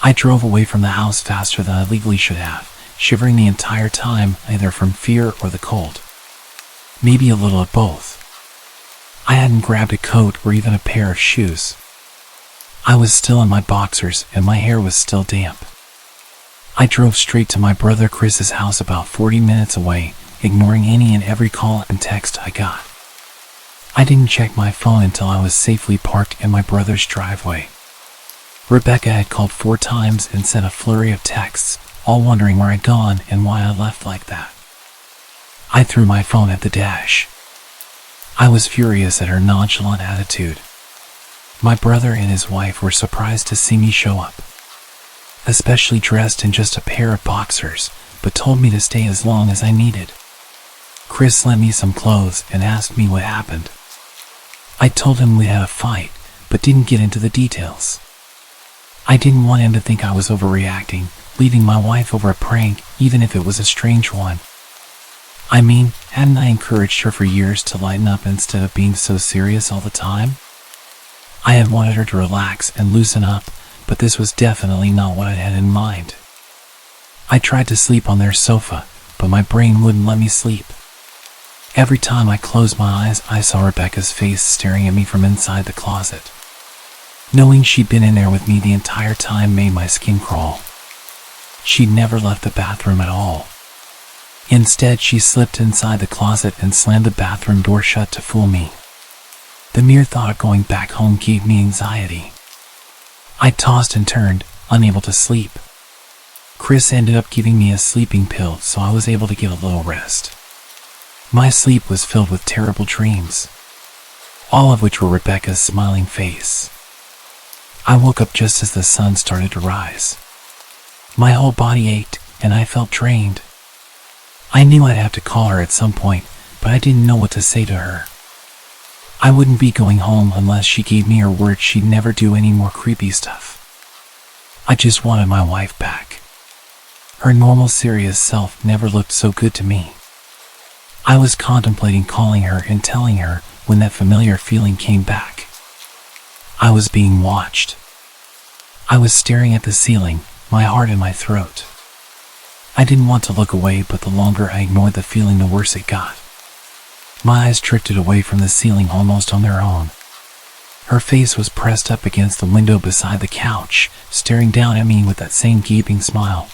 I drove away from the house faster than I legally should have, shivering the entire time, either from fear or the cold. Maybe a little of both. I hadn't grabbed a coat or even a pair of shoes. I was still in my boxers and my hair was still damp. I drove straight to my brother Chris's house about 40 minutes away, ignoring any and every call and text I got. I didn't check my phone until I was safely parked in my brother's driveway. Rebecca had called 4 times and sent a flurry of texts, all wondering where I'd gone and why I left like that. I threw my phone at the dash. I was furious at her nonchalant attitude. My brother and his wife were surprised to see me show up, especially dressed in just a pair of boxers, but told me to stay as long as I needed. Chris lent me some clothes and asked me what happened. I told him we had a fight, but didn't get into the details. I didn't want him to think I was overreacting, leaving my wife over a prank, even if it was a strange one. I mean, hadn't I encouraged her for years to lighten up instead of being so serious all the time? I had wanted her to relax and loosen up, but this was definitely not what I had in mind. I tried to sleep on their sofa, but my brain wouldn't let me sleep. Every time I closed my eyes, I saw Rebecca's face staring at me from inside the closet. Knowing she'd been in there with me the entire time made my skin crawl. She'd never left the bathroom at all. Instead, she slipped inside the closet and slammed the bathroom door shut to fool me. The mere thought of going back home gave me anxiety. I tossed and turned, unable to sleep. Chris ended up giving me a sleeping pill, so I was able to get a little rest. My sleep was filled with terrible dreams, all of which were Rebecca's smiling face. I woke up just as the sun started to rise. My whole body ached, and I felt drained. I knew I'd have to call her at some point, but I didn't know what to say to her. I wouldn't be going home unless she gave me her word she'd never do any more creepy stuff. I just wanted my wife back. Her normal, serious self never looked so good to me. I was contemplating calling her and telling her when that familiar feeling came back. I was being watched. I was staring at the ceiling, my heart in my throat. I didn't want to look away, but the longer I ignored the feeling, the worse it got. My eyes drifted away from the ceiling almost on their own. Her face was pressed up against the window beside the couch, staring down at me with that same gaping smile.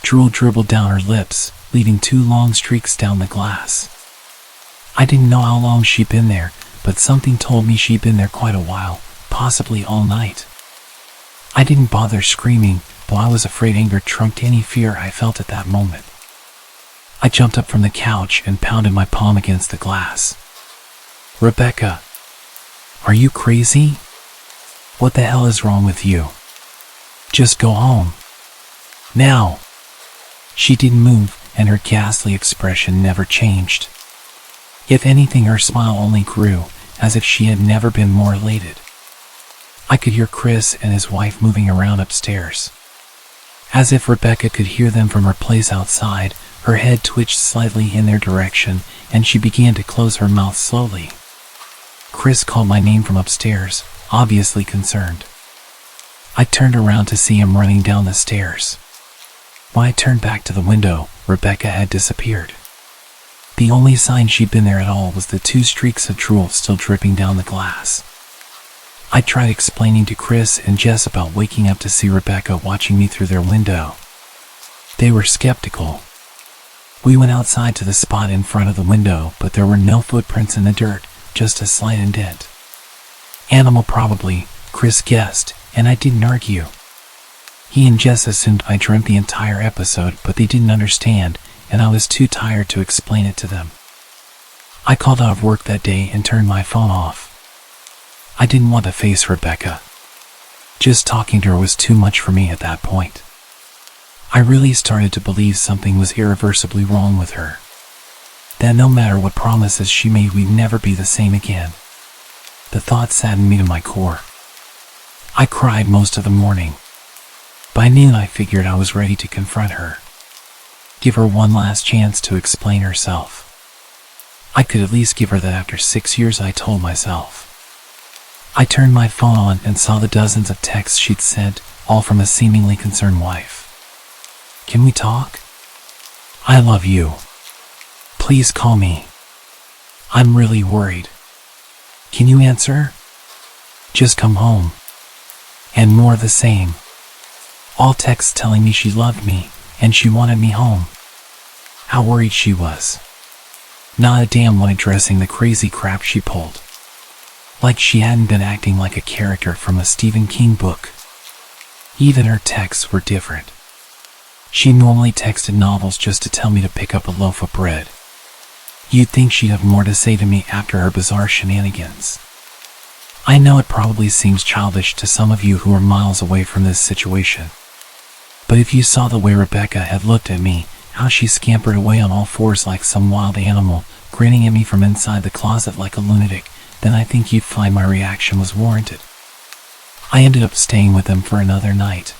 Drool dribbled down her lips, leaving 2 long streaks down the glass. I didn't know how long she'd been there, but something told me she'd been there quite a while, possibly all night. I didn't bother screaming, though I was afraid anger trumped any fear I felt at that moment. I jumped up from the couch and pounded my palm against the glass. "Rebecca, are you crazy? What the hell is wrong with you? Just go home. Now." She didn't move, and her ghastly expression never changed. If anything, her smile only grew, as if she had never been more elated. I could hear Chris and his wife moving around upstairs. As if Rebecca could hear them from her place outside, her head twitched slightly in their direction, and she began to close her mouth slowly. Chris called my name from upstairs, obviously concerned. I turned around to see him running down the stairs. When I turned back to the window, Rebecca had disappeared. The only sign she'd been there at all was the 2 streaks of drool still dripping down the glass. I tried explaining to Chris and Jess about waking up to see Rebecca watching me through their window. They were skeptical. We went outside to the spot in front of the window, but there were no footprints in the dirt, just a slight indent. Animal probably, Chris guessed, and I didn't argue. He and Jess assumed I dreamt the entire episode, but they didn't understand, and I was too tired to explain it to them. I called out of work that day and turned my phone off. I didn't want to face Rebecca. Just talking to her was too much for me at that point. I really started to believe something was irreversibly wrong with her. That no matter what promises she made, we'd never be the same again. The thought saddened me to my core. I cried most of the morning. By noon, I figured I was ready to confront her. Give her one last chance to explain herself. I could at least give her that after 6 years, I told myself. I turned my phone on and saw the dozens of texts she'd sent, all from a seemingly concerned wife. "Can we talk? I love you. Please call me. I'm really worried. Can you answer? Just come home." And more of the same. All texts telling me she loved me, and she wanted me home. How worried she was. Not a damn one addressing the crazy crap she pulled. Like she hadn't been acting like a character from a Stephen King book. Even her texts were different. She normally texted novels just to tell me to pick up a loaf of bread. You'd think she'd have more to say to me after her bizarre shenanigans. I know it probably seems childish to some of you who are miles away from this situation. But if you saw the way Rebecca had looked at me, how she scampered away on all fours like some wild animal, grinning at me from inside the closet like a lunatic, then I think you'd find my reaction was warranted. I ended up staying with them for another night.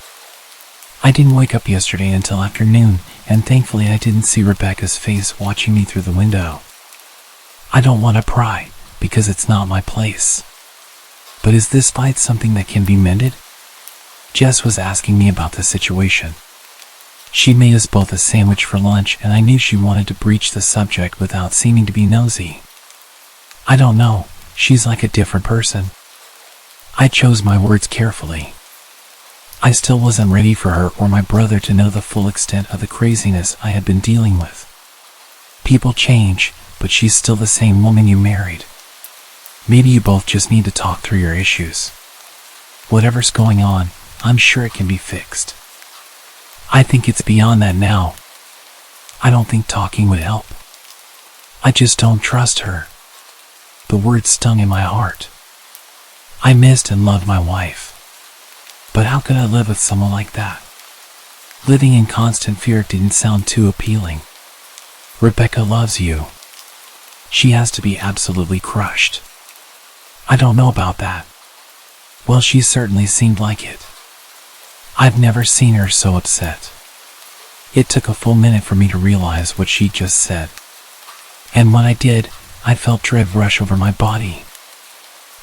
I didn't wake up yesterday until afternoon, and thankfully I didn't see Rebecca's face watching me through the window. I don't want to pry, because it's not my place. But is this fight something that can be mended? Jess was asking me about the situation. She made us both a sandwich for lunch, and I knew she wanted to breach the subject without seeming to be nosy. I don't know, she's like a different person. I chose my words carefully. I still wasn't ready for her or my brother to know the full extent of the craziness I had been dealing with. People change, but she's still the same woman you married. Maybe you both just need to talk through your issues. Whatever's going on, I'm sure it can be fixed. I think it's beyond that now. I don't think talking would help. I just don't trust her. The words stung in my heart. I missed and loved my wife. But how could I live with someone like that? Living in constant fear didn't sound too appealing. Rebecca loves you. She has to be absolutely crushed. I don't know about that. Well, she certainly seemed like it. I've never seen her so upset. It took a full minute for me to realize what she just said. And when I did, I felt dread rush over my body.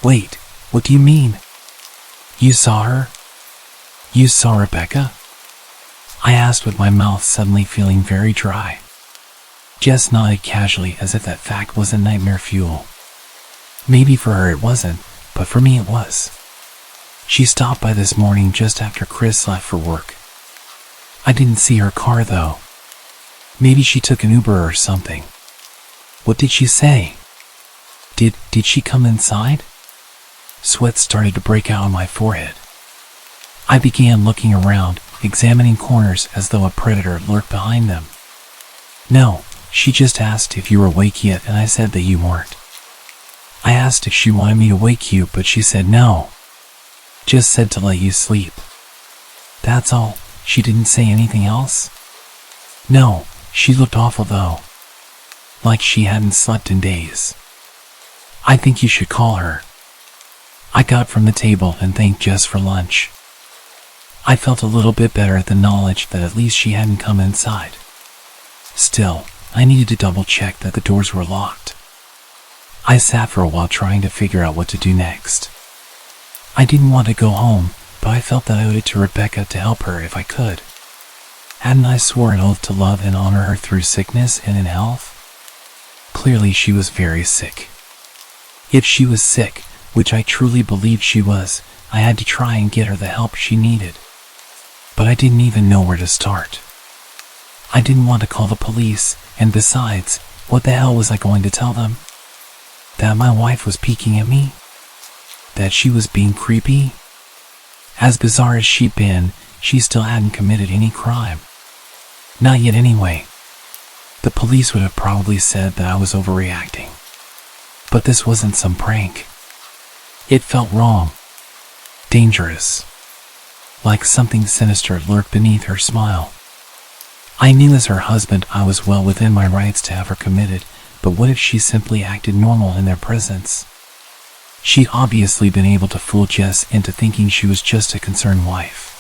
Wait, what do you mean? You saw her? You saw Rebecca? I asked with my mouth suddenly feeling very dry. Jess nodded casually as if that fact was a nightmare fuel. Maybe for her it wasn't, but for me it was. She stopped by this morning just after Chris left for work. I didn't see her car though. Maybe she took an Uber or something. What did she say? Did she come inside? Sweat started to break out on my forehead. I began looking around, examining corners as though a predator lurked behind them. No, she just asked if you were awake yet and I said that you weren't. I asked if she wanted me to wake you, but she said no. Just said to let you sleep. That's all. She didn't say anything else? No, she looked awful though. Like she hadn't slept in days. I think you should call her. I got from the table and thanked Jess for lunch. I felt a little bit better at the knowledge that at least she hadn't come inside. Still, I needed to double check that the doors were locked. I sat for a while trying to figure out what to do next. I didn't want to go home, but I felt that I owed it to Rebecca to help her if I could. Hadn't I sworn an oath to love and honor her through sickness and in health? Clearly she was very sick. If she was sick, which I truly believed she was, I had to try and get her the help she needed. But I didn't even know where to start. I didn't want to call the police, and besides, what the hell was I going to tell them? That my wife was peeking at me? That she was being creepy? As bizarre as she'd been, she still hadn't committed any crime. Not yet anyway. The police would have probably said that I was overreacting. But this wasn't some prank. It felt wrong. Dangerous. Like something sinister lurked beneath her smile. I knew as her husband I was well within my rights to have her committed, but what if she simply acted normal in their presence? She'd obviously been able to fool Jess into thinking she was just a concerned wife.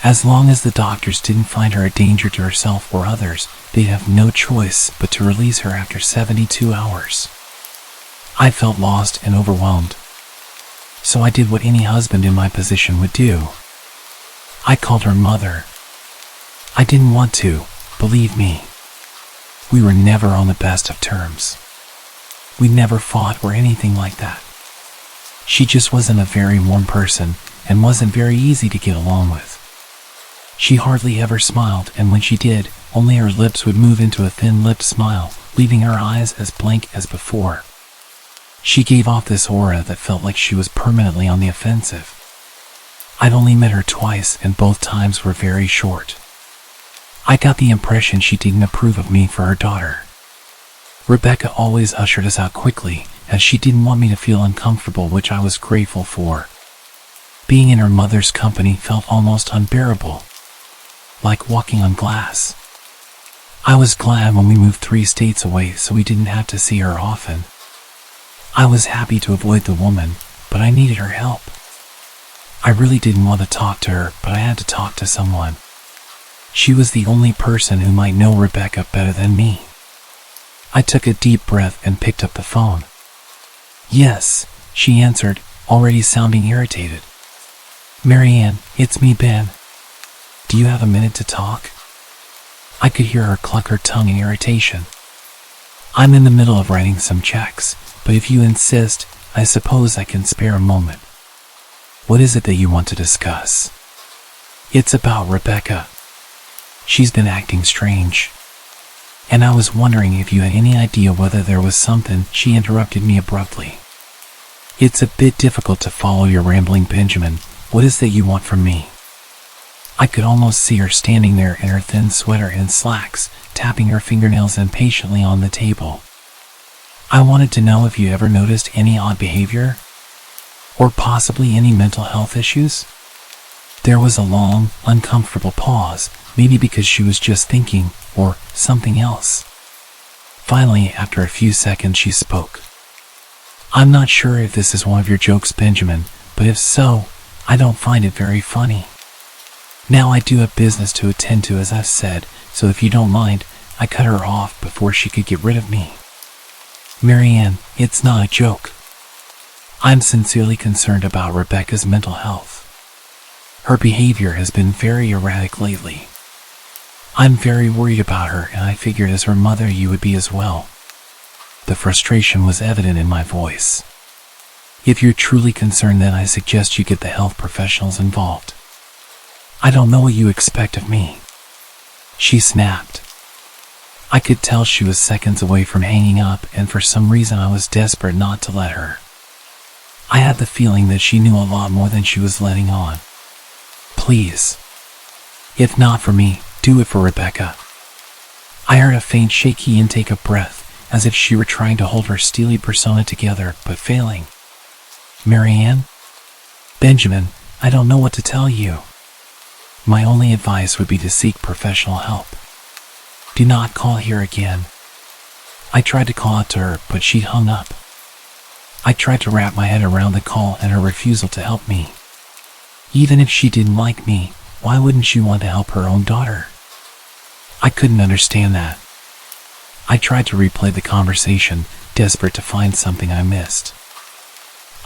As long as the doctors didn't find her a danger to herself or others, they'd have no choice but to release her after 72 hours. I felt lost and overwhelmed. So I did what any husband in my position would do. I called her mother. I didn't want to, believe me. We were never on the best of terms. We never fought or anything like that. She just wasn't a very warm person and wasn't very easy to get along with. She hardly ever smiled, and when she did, only her lips would move into a thin-lipped smile, leaving her eyes as blank as before. She gave off this aura that felt like she was permanently on the offensive. I'd only met her twice, and both times were very short. I got the impression she didn't approve of me for her daughter. Rebecca always ushered us out quickly, as she didn't want me to feel uncomfortable, which I was grateful for. Being in her mother's company felt almost unbearable. Like walking on glass. I was glad when we moved 3 states away so we didn't have to see her often. I was happy to avoid the woman, but I needed her help. I really didn't want to talk to her, but I had to talk to someone. She was the only person who might know Rebecca better than me. I took a deep breath and picked up the phone. Yes, she answered, already sounding irritated. Marianne, it's me, Ben. Do you have a minute to talk? I could hear her cluck her tongue in irritation. I'm in the middle of writing some checks, but if you insist, I suppose I can spare a moment. What is it that you want to discuss? It's about Rebecca. She's been acting strange. and I was wondering if you had any idea whether there was something. She interrupted me abruptly. It's a bit difficult to follow your rambling, Benjamin. What is that you want from me? I could almost see her standing there in her thin sweater and slacks, tapping her fingernails impatiently on the table. I wanted to know if you ever noticed any odd behavior, or possibly any mental health issues. There was a long, uncomfortable pause, maybe because she was just thinking, or something else. Finally, after a few seconds, she spoke. I'm not sure if this is one of your jokes, Benjamin, but if so, I don't find it very funny. Now I do have business to attend to, as I've said, so if you don't mind, I cut her off before she could get rid of me. Marianne, it's not a joke. I'm sincerely concerned about Rebecca's mental health. Her behavior has been very erratic lately. I'm very worried about her, and I figured as her mother you would be as well. The frustration was evident in my voice. If you're truly concerned, then I suggest you get the health professionals involved. I don't know what you expect of me. She snapped. I could tell she was seconds away from hanging up, and for some reason I was desperate not to let her. I had the feeling that she knew a lot more than she was letting on. Please. If not for me, do it for Rebecca. I heard a faint shaky intake of breath, as if she were trying to hold her steely persona together, but failing. Marianne? Benjamin, I don't know what to tell you. My only advice would be to seek professional help. Do not call here again. I tried to call out to her, but she hung up. I tried to wrap my head around the call and her refusal to help me. Even if she didn't like me, why wouldn't she want to help her own daughter? I couldn't understand that. I tried to replay the conversation, desperate to find something I missed.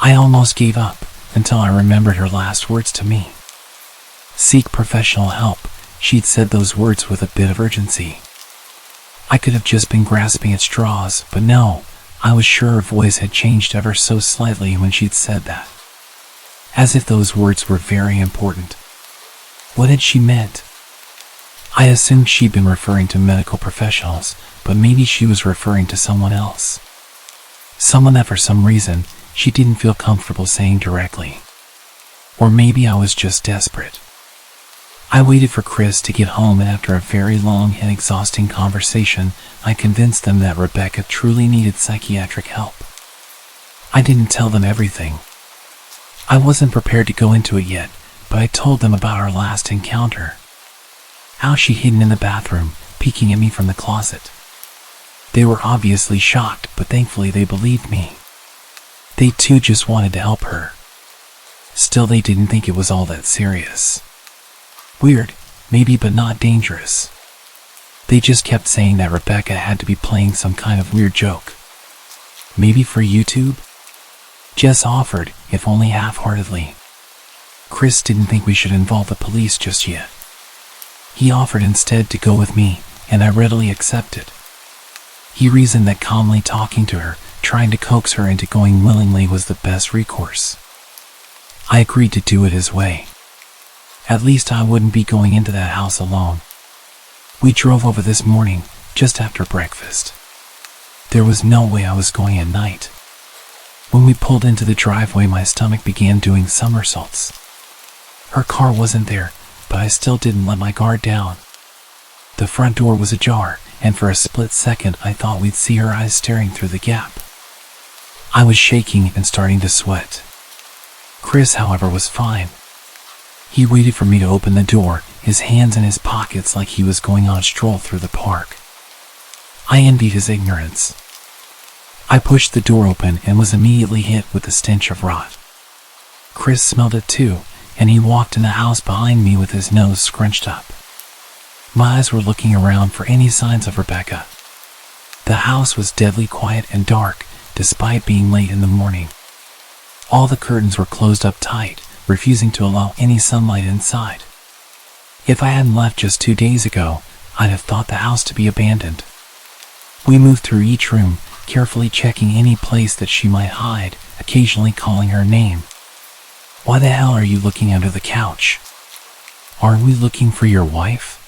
I almost gave up until I remembered her last words to me. Seek professional help. She'd said those words with a bit of urgency. I could have just been grasping at straws, but no, I was sure her voice had changed ever so slightly when she'd said that. As if those words were very important. What had she meant? I assumed she'd been referring to medical professionals, but maybe she was referring to someone else. Someone that for some reason she didn't feel comfortable saying directly. Or maybe I was just desperate. I waited for Chris to get home, and after a very long and exhausting conversation, I convinced them that Rebecca truly needed psychiatric help. I didn't tell them everything. I wasn't prepared to go into it yet, but I told them about our last encounter. How she'd hidden in the bathroom, peeking at me from the closet. They were obviously shocked, but thankfully they believed me. They too just wanted to help her. Still, they didn't think it was all that serious. Weird, maybe, but not dangerous. They just kept saying that Rebecca had to be playing some kind of weird joke. Maybe for YouTube? Jess offered, if only half-heartedly. Chris didn't think we should involve the police just yet. He offered instead to go with me, and I readily accepted. He reasoned that calmly talking to her, trying to coax her into going willingly, was the best recourse. I agreed to do it his way. At least I wouldn't be going into that house alone. We drove over this morning, just after breakfast. There was no way I was going at night. When we pulled into the driveway, my stomach began doing somersaults. Her car wasn't there, but I still didn't let my guard down. The front door was ajar, and for a split second I thought we'd see her eyes staring through the gap. I was shaking and starting to sweat. Chris, however, was fine. He waited for me to open the door, his hands in his pockets like he was going on a stroll through the park. I envied his ignorance. I pushed the door open and was immediately hit with the stench of rot. Chris smelled it too, and he walked in the house behind me with his nose scrunched up. My eyes were looking around for any signs of Rebecca. The house was deadly quiet and dark, despite being late in the morning. All the curtains were closed up tight, refusing to allow any sunlight inside. If I hadn't left just 2 days ago, I'd have thought the house to be abandoned. We moved through each room, carefully checking any place that she might hide, occasionally calling her name. Why the hell are you looking under the couch? Aren't we looking for your wife?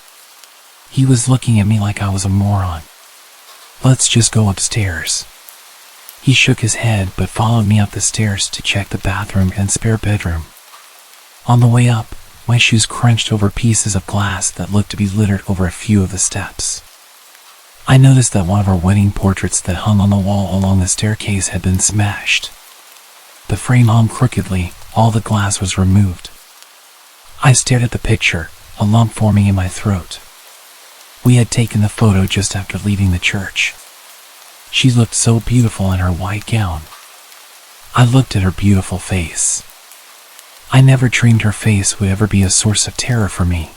He was looking at me like I was a moron. Let's just go upstairs. He shook his head but followed me up the stairs to check the bathroom and spare bedroom. On the way up, my shoes crunched over pieces of glass that looked to be littered over a few of the steps. I noticed that one of our wedding portraits that hung on the wall along the staircase had been smashed. The frame hung crookedly, all the glass was removed. I stared at the picture, a lump forming in my throat. We had taken the photo just after leaving the church. She looked so beautiful in her white gown. I looked at her beautiful face. I never dreamed her face would ever be a source of terror for me.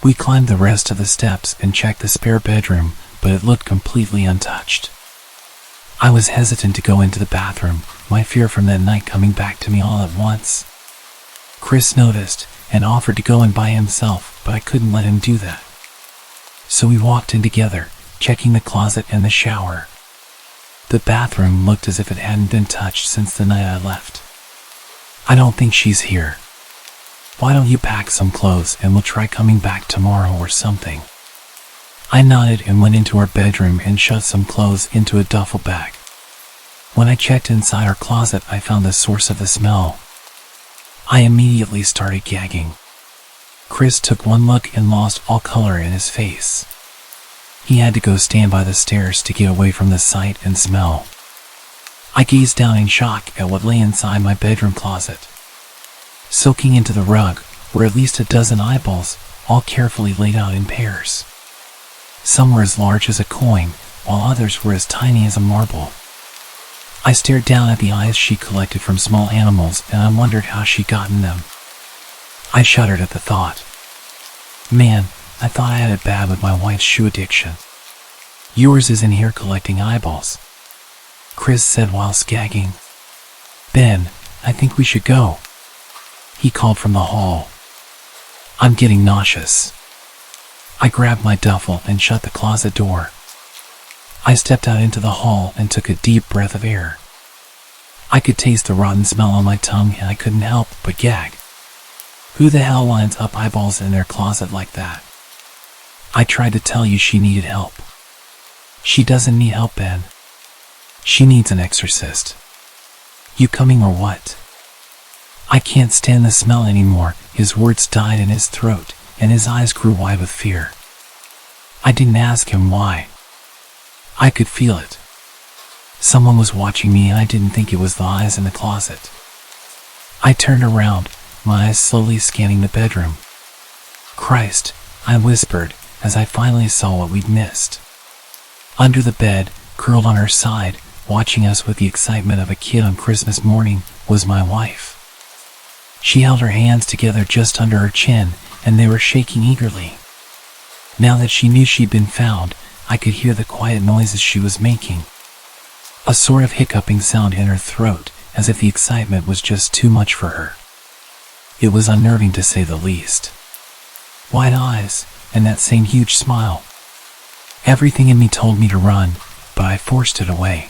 We climbed the rest of the steps and checked the spare bedroom, but it looked completely untouched. I was hesitant to go into the bathroom, my fear from that night coming back to me all at once. Chris noticed and offered to go in by himself, but I couldn't let him do that. So we walked in together, checking the closet and the shower. The bathroom looked as if it hadn't been touched since the night I left. I don't think she's here. Why don't you pack some clothes and we'll try coming back tomorrow or something? I nodded and went into our bedroom and shoved some clothes into a duffel bag. When I checked inside our closet, I found the source of the smell. I immediately started gagging. Chris took one look and lost all color in his face. He had to go stand by the stairs to get away from the sight and smell. I gazed down in shock at what lay inside my bedroom closet. Soaking into the rug were at least a dozen eyeballs, all carefully laid out in pairs. Some were as large as a coin, while others were as tiny as a marble. I stared down at the eyes she collected from small animals, and I wondered how she'd gotten them. I shuddered at the thought. Man, I thought I had it bad with my wife's shoe addiction. Yours is in here collecting eyeballs, Chris said while gagging. Ben, I think we should go, he called from the hall. I'm getting nauseous. I grabbed my duffel and shut the closet door. I stepped out into the hall and took a deep breath of air. I could taste the rotten smell on my tongue and I couldn't help but gag. Who the hell lines up eyeballs in their closet like that? I tried to tell you she needed help. She doesn't need help, Ben. She needs an exorcist. You coming or what? I can't stand the smell anymore. His words died in his throat, and his eyes grew wide with fear. I didn't ask him why. I could feel it. Someone was watching me and I didn't think it was the eyes in the closet. I turned around, my eyes slowly scanning the bedroom. Christ, I whispered as I finally saw what we'd missed. Under the bed, curled on her side, watching us with the excitement of a kid on Christmas morning, was my wife. She held her hands together just under her chin, and they were shaking eagerly. Now that she knew she'd been found, I could hear the quiet noises she was making. A sort of hiccuping sound in her throat, as if the excitement was just too much for her. It was unnerving to say the least. Wide eyes, and that same huge smile. Everything in me told me to run, but I forced it away.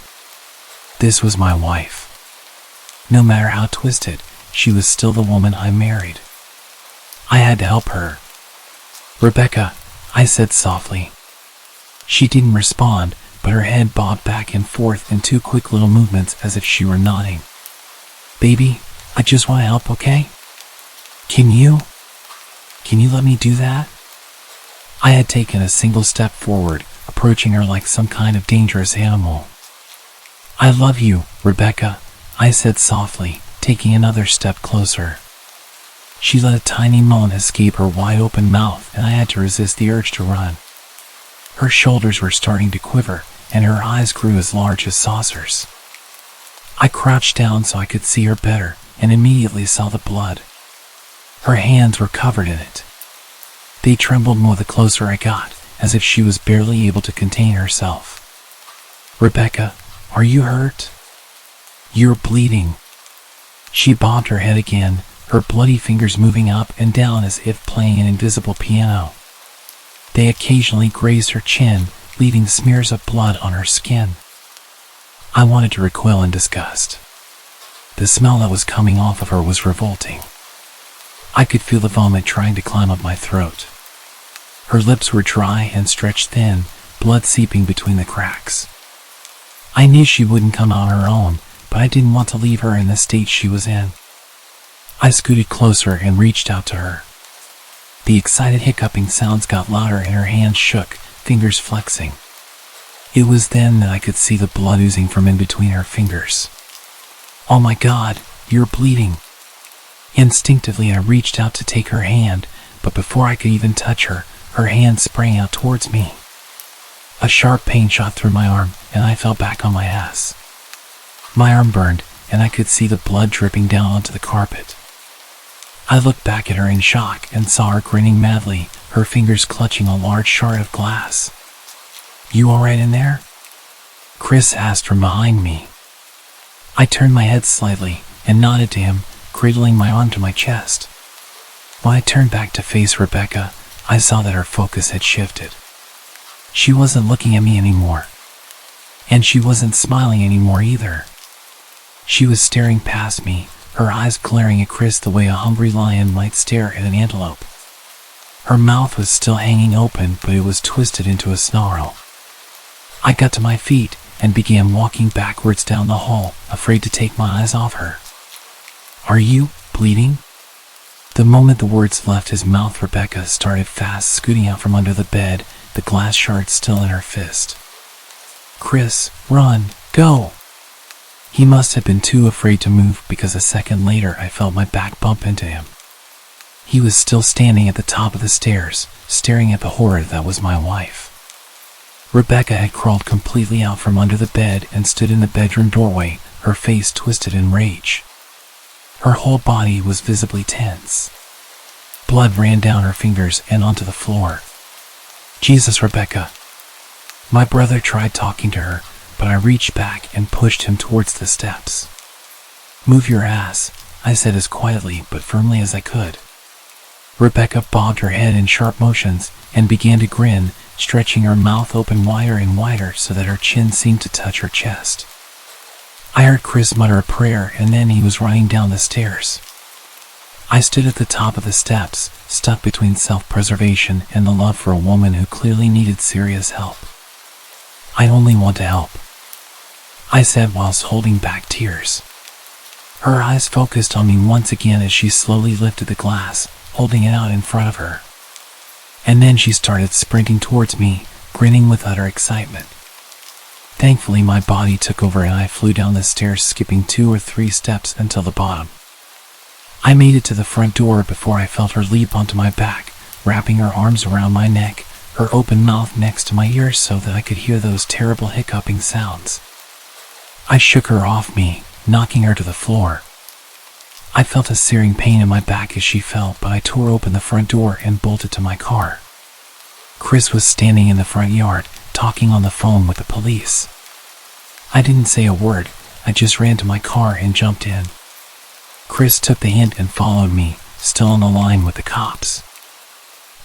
This was my wife. No matter how twisted, she was still the woman I married. I had to help her. Rebecca, I said softly. She didn't respond, but her head bobbed back and forth in two quick little movements as if she were nodding. Baby, I just want to help, okay? Can you let me do that? I had taken a single step forward, approaching her like some kind of dangerous animal. I love you, Rebecca, I said softly, taking another step closer. She let a tiny moan escape her wide-open mouth, and I had to resist the urge to run. Her shoulders were starting to quiver, and her eyes grew as large as saucers. I crouched down so I could see her better, and immediately saw the blood. Her hands were covered in it. They trembled more the closer I got, as if she was barely able to contain herself. Rebecca, are you hurt? You're bleeding. She bobbed her head again, her bloody fingers moving up and down as if playing an invisible piano. They occasionally grazed her chin, leaving smears of blood on her skin. I wanted to recoil in disgust. The smell that was coming off of her was revolting. I could feel the vomit trying to climb up my throat. Her lips were dry and stretched thin, blood seeping between the cracks. I knew she wouldn't come on her own, but I didn't want to leave her in the state she was in. I scooted closer and reached out to her. The excited hiccuping sounds got louder and her hands shook, fingers flexing. It was then that I could see the blood oozing from in between her fingers. "Oh my God, you're bleeding." Instinctively I reached out to take her hand, but before I could even touch her, her hand sprang out towards me. A sharp pain shot through my arm, and I fell back on my ass. My arm burned, and I could see the blood dripping down onto the carpet. I looked back at her in shock and saw her grinning madly, her fingers clutching a large shard of glass. "You all right in there?" Chris asked from behind me. I turned my head slightly and nodded to him, cradling my arm to my chest. When I turned back to face Rebecca, I saw that her focus had shifted. She wasn't looking at me anymore, and she wasn't smiling anymore either. She was staring past me, her eyes glaring at Chris the way a hungry lion might stare at an antelope. Her mouth was still hanging open, but it was twisted into a snarl. I got to my feet and began walking backwards down the hall, afraid to take my eyes off her. "Are you bleeding?" The moment the words left his mouth, Rebecca started fast scooting out from under the bed, the glass shard still in her fist. "Chris, run, go!" He must have been too afraid to move, because a second later I felt my back bump into him. He was still standing at the top of the stairs, staring at the horror that was my wife. Rebecca had crawled completely out from under the bed and stood in the bedroom doorway, her face twisted in rage. Her whole body was visibly tense. Blood ran down her fingers and onto the floor. "Jesus, Rebecca." My brother tried talking to her, but I reached back and pushed him towards the steps. "Move your ass," I said as quietly but firmly as I could. Rebecca bobbed her head in sharp motions and began to grin, stretching her mouth open wider and wider so that her chin seemed to touch her chest. I heard Chris mutter a prayer, and then he was running down the stairs. I stood at the top of the steps, stuck between self-preservation and the love for a woman who clearly needed serious help. "I only want to help," I said whilst holding back tears. Her eyes focused on me once again as she slowly lifted the glass, holding it out in front of her. And then she started sprinting towards me, grinning with utter excitement. Thankfully, my body took over and I flew down the stairs, skipping 2 or 3 steps until the bottom. I made it to the front door before I felt her leap onto my back, wrapping her arms around my neck, her open mouth next to my ears so that I could hear those terrible hiccuping sounds. I shook her off me, knocking her to the floor. I felt a searing pain in my back as she fell, but I tore open the front door and bolted to my car. Chris was standing in the front yard, talking on the phone with the police. I didn't say a word, I just ran to my car and jumped in. Chris took the hint and followed me, still on the line with the cops.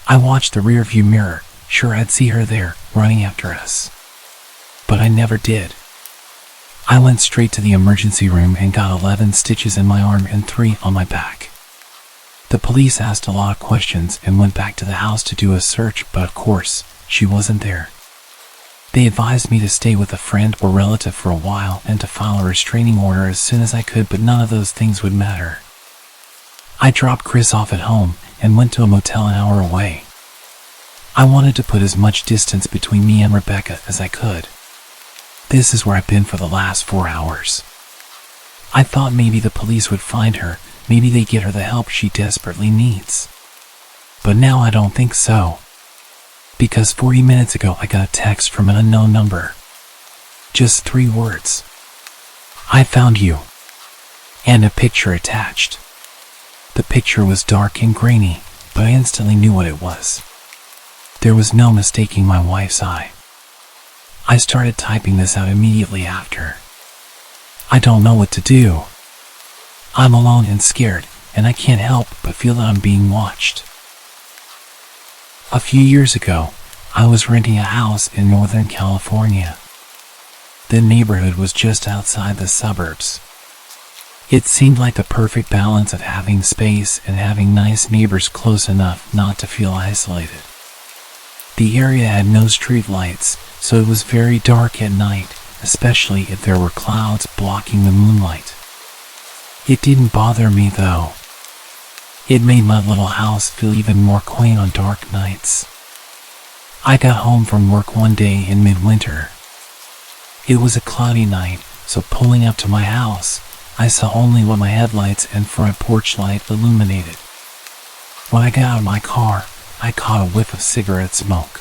I watched the rearview mirror, sure I'd see her there, running after us. But I never did. I went straight to the emergency room and got 11 stitches in my arm and 3 on my back. The police asked a lot of questions and went back to the house to do a search, but of course, she wasn't there. They advised me to stay with a friend or relative for a while and to file a restraining order as soon as I could, but none of those things would matter. I dropped Chris off at home and went to a motel an hour away. I wanted to put as much distance between me and Rebecca as I could. This is where I've been for the last 4 hours. I thought maybe the police would find her, maybe they'd get her the help she desperately needs. But now I don't think so. Because 40 minutes ago I got a text from an unknown number. Just 3 words. "I found you." And a picture attached. The picture was dark and grainy, but I instantly knew what it was. There was no mistaking my wife's eye. I started typing this out immediately after. I don't know what to do. I'm alone and scared, and I can't help but feel that I'm being watched. A few years ago, I was renting a house in Northern California. The neighborhood was just outside the suburbs. It seemed like the perfect balance of having space and having nice neighbors close enough not to feel isolated. The area had no street lights, so it was very dark at night, especially if there were clouds blocking the moonlight. It didn't bother me though. It made my little house feel even more quaint on dark nights. I got home from work one day in midwinter. It was a cloudy night, so pulling up to my house, I saw only what my headlights and front porch light illuminated. When I got out of my car, I caught a whiff of cigarette smoke.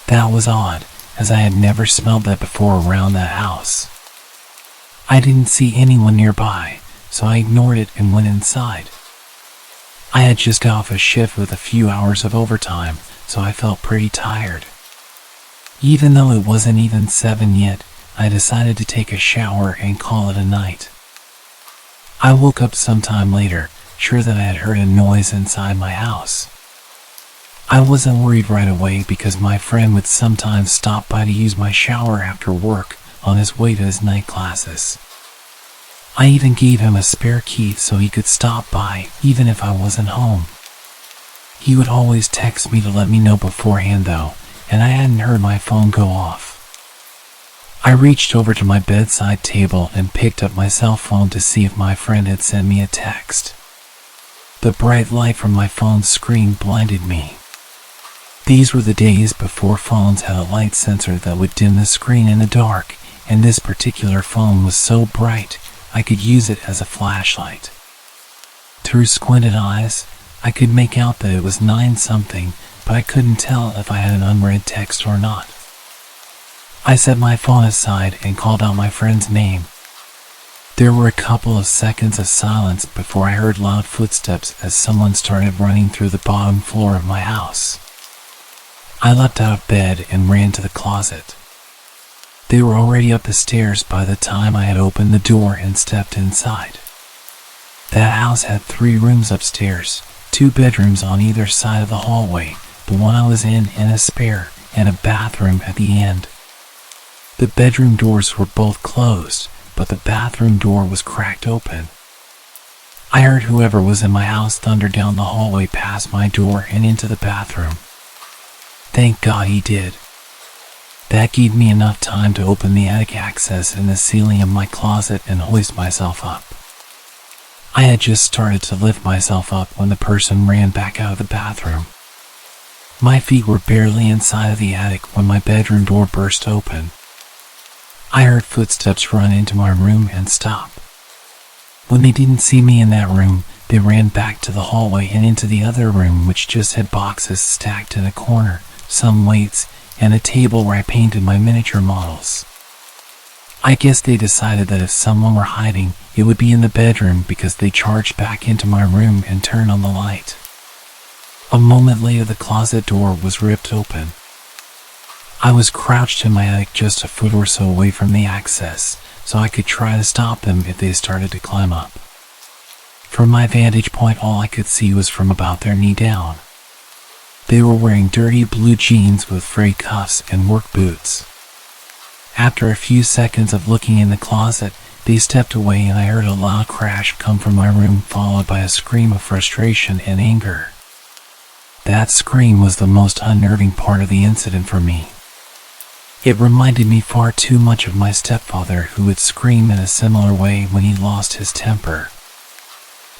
That was odd, as I had never smelled that before around that house. I didn't see anyone nearby, so I ignored it and went inside. I had just got off a shift with a few hours of overtime, so I felt pretty tired. Even though it wasn't even 7 yet, I decided to take a shower and call it a night. I woke up sometime later, sure that I had heard a noise inside my house. I wasn't worried right away because my friend would sometimes stop by to use my shower after work on his way to his night classes. I even gave him a spare key so he could stop by even if I wasn't home. He would always text me to let me know beforehand though, and I hadn't heard my phone go off. I reached over to my bedside table and picked up my cell phone to see if my friend had sent me a text. The bright light from my phone's screen blinded me. These were the days before phones had a light sensor that would dim the screen in the dark, and this particular phone was so bright I could use it as a flashlight. Through squinted eyes, I could make out that it was 9-something, but I couldn't tell if I had an unread text or not. I set my phone aside and called out my friend's name. There were a couple of seconds of silence before I heard loud footsteps as someone started running through the bottom floor of my house. I leapt out of bed and ran to the closet. They were already up the stairs by the time I had opened the door and stepped inside. That house had 3 rooms upstairs, 2 bedrooms on either side of the hallway, the one I was in and a spare, and a bathroom at the end. The bedroom doors were both closed, but the bathroom door was cracked open. I heard whoever was in my house thunder down the hallway past my door and into the bathroom. Thank God he did. That gave me enough time to open the attic access in the ceiling of my closet and hoist myself up. I had just started to lift myself up when the person ran back out of the bathroom. My feet were barely inside of the attic when my bedroom door burst open. I heard footsteps run into my room and stop. When they didn't see me in that room, they ran back to the hallway and into the other room, which just had boxes stacked in a corner, some weights, and a table where I painted my miniature models. I guess they decided that if someone were hiding, it would be in the bedroom because they charged back into my room and turned on the light. A moment later, the closet door was ripped open. I was crouched in my attic just a foot or so away from the access, so I could try to stop them if they started to climb up. From my vantage point, all I could see was from about their knee down. They were wearing dirty blue jeans with frayed cuffs and work boots. After a few seconds of looking in the closet, they stepped away and I heard a loud crash come from my room, followed by a scream of frustration and anger. That scream was the most unnerving part of the incident for me. It reminded me far too much of my stepfather, who would scream in a similar way when he lost his temper.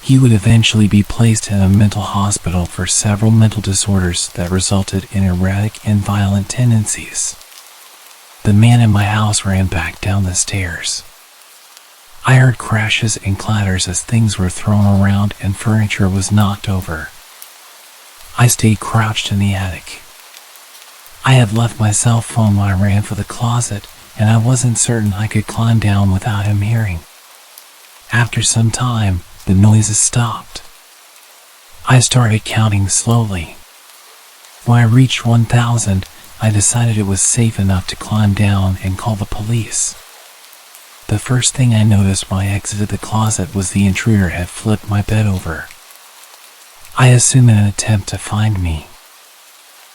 He would eventually be placed in a mental hospital for several mental disorders that resulted in erratic and violent tendencies. The man in my house ran back down the stairs. I heard crashes and clatters as things were thrown around and furniture was knocked over. I stayed crouched in the attic. I had left my cell phone when I ran for the closet, and I wasn't certain I could climb down without him hearing. After some time, the noises stopped. I started counting slowly. When I reached 1,000, I decided it was safe enough to climb down and call the police. The first thing I noticed when I exited the closet was the intruder had flipped my bed over. I assumed in an attempt to find me.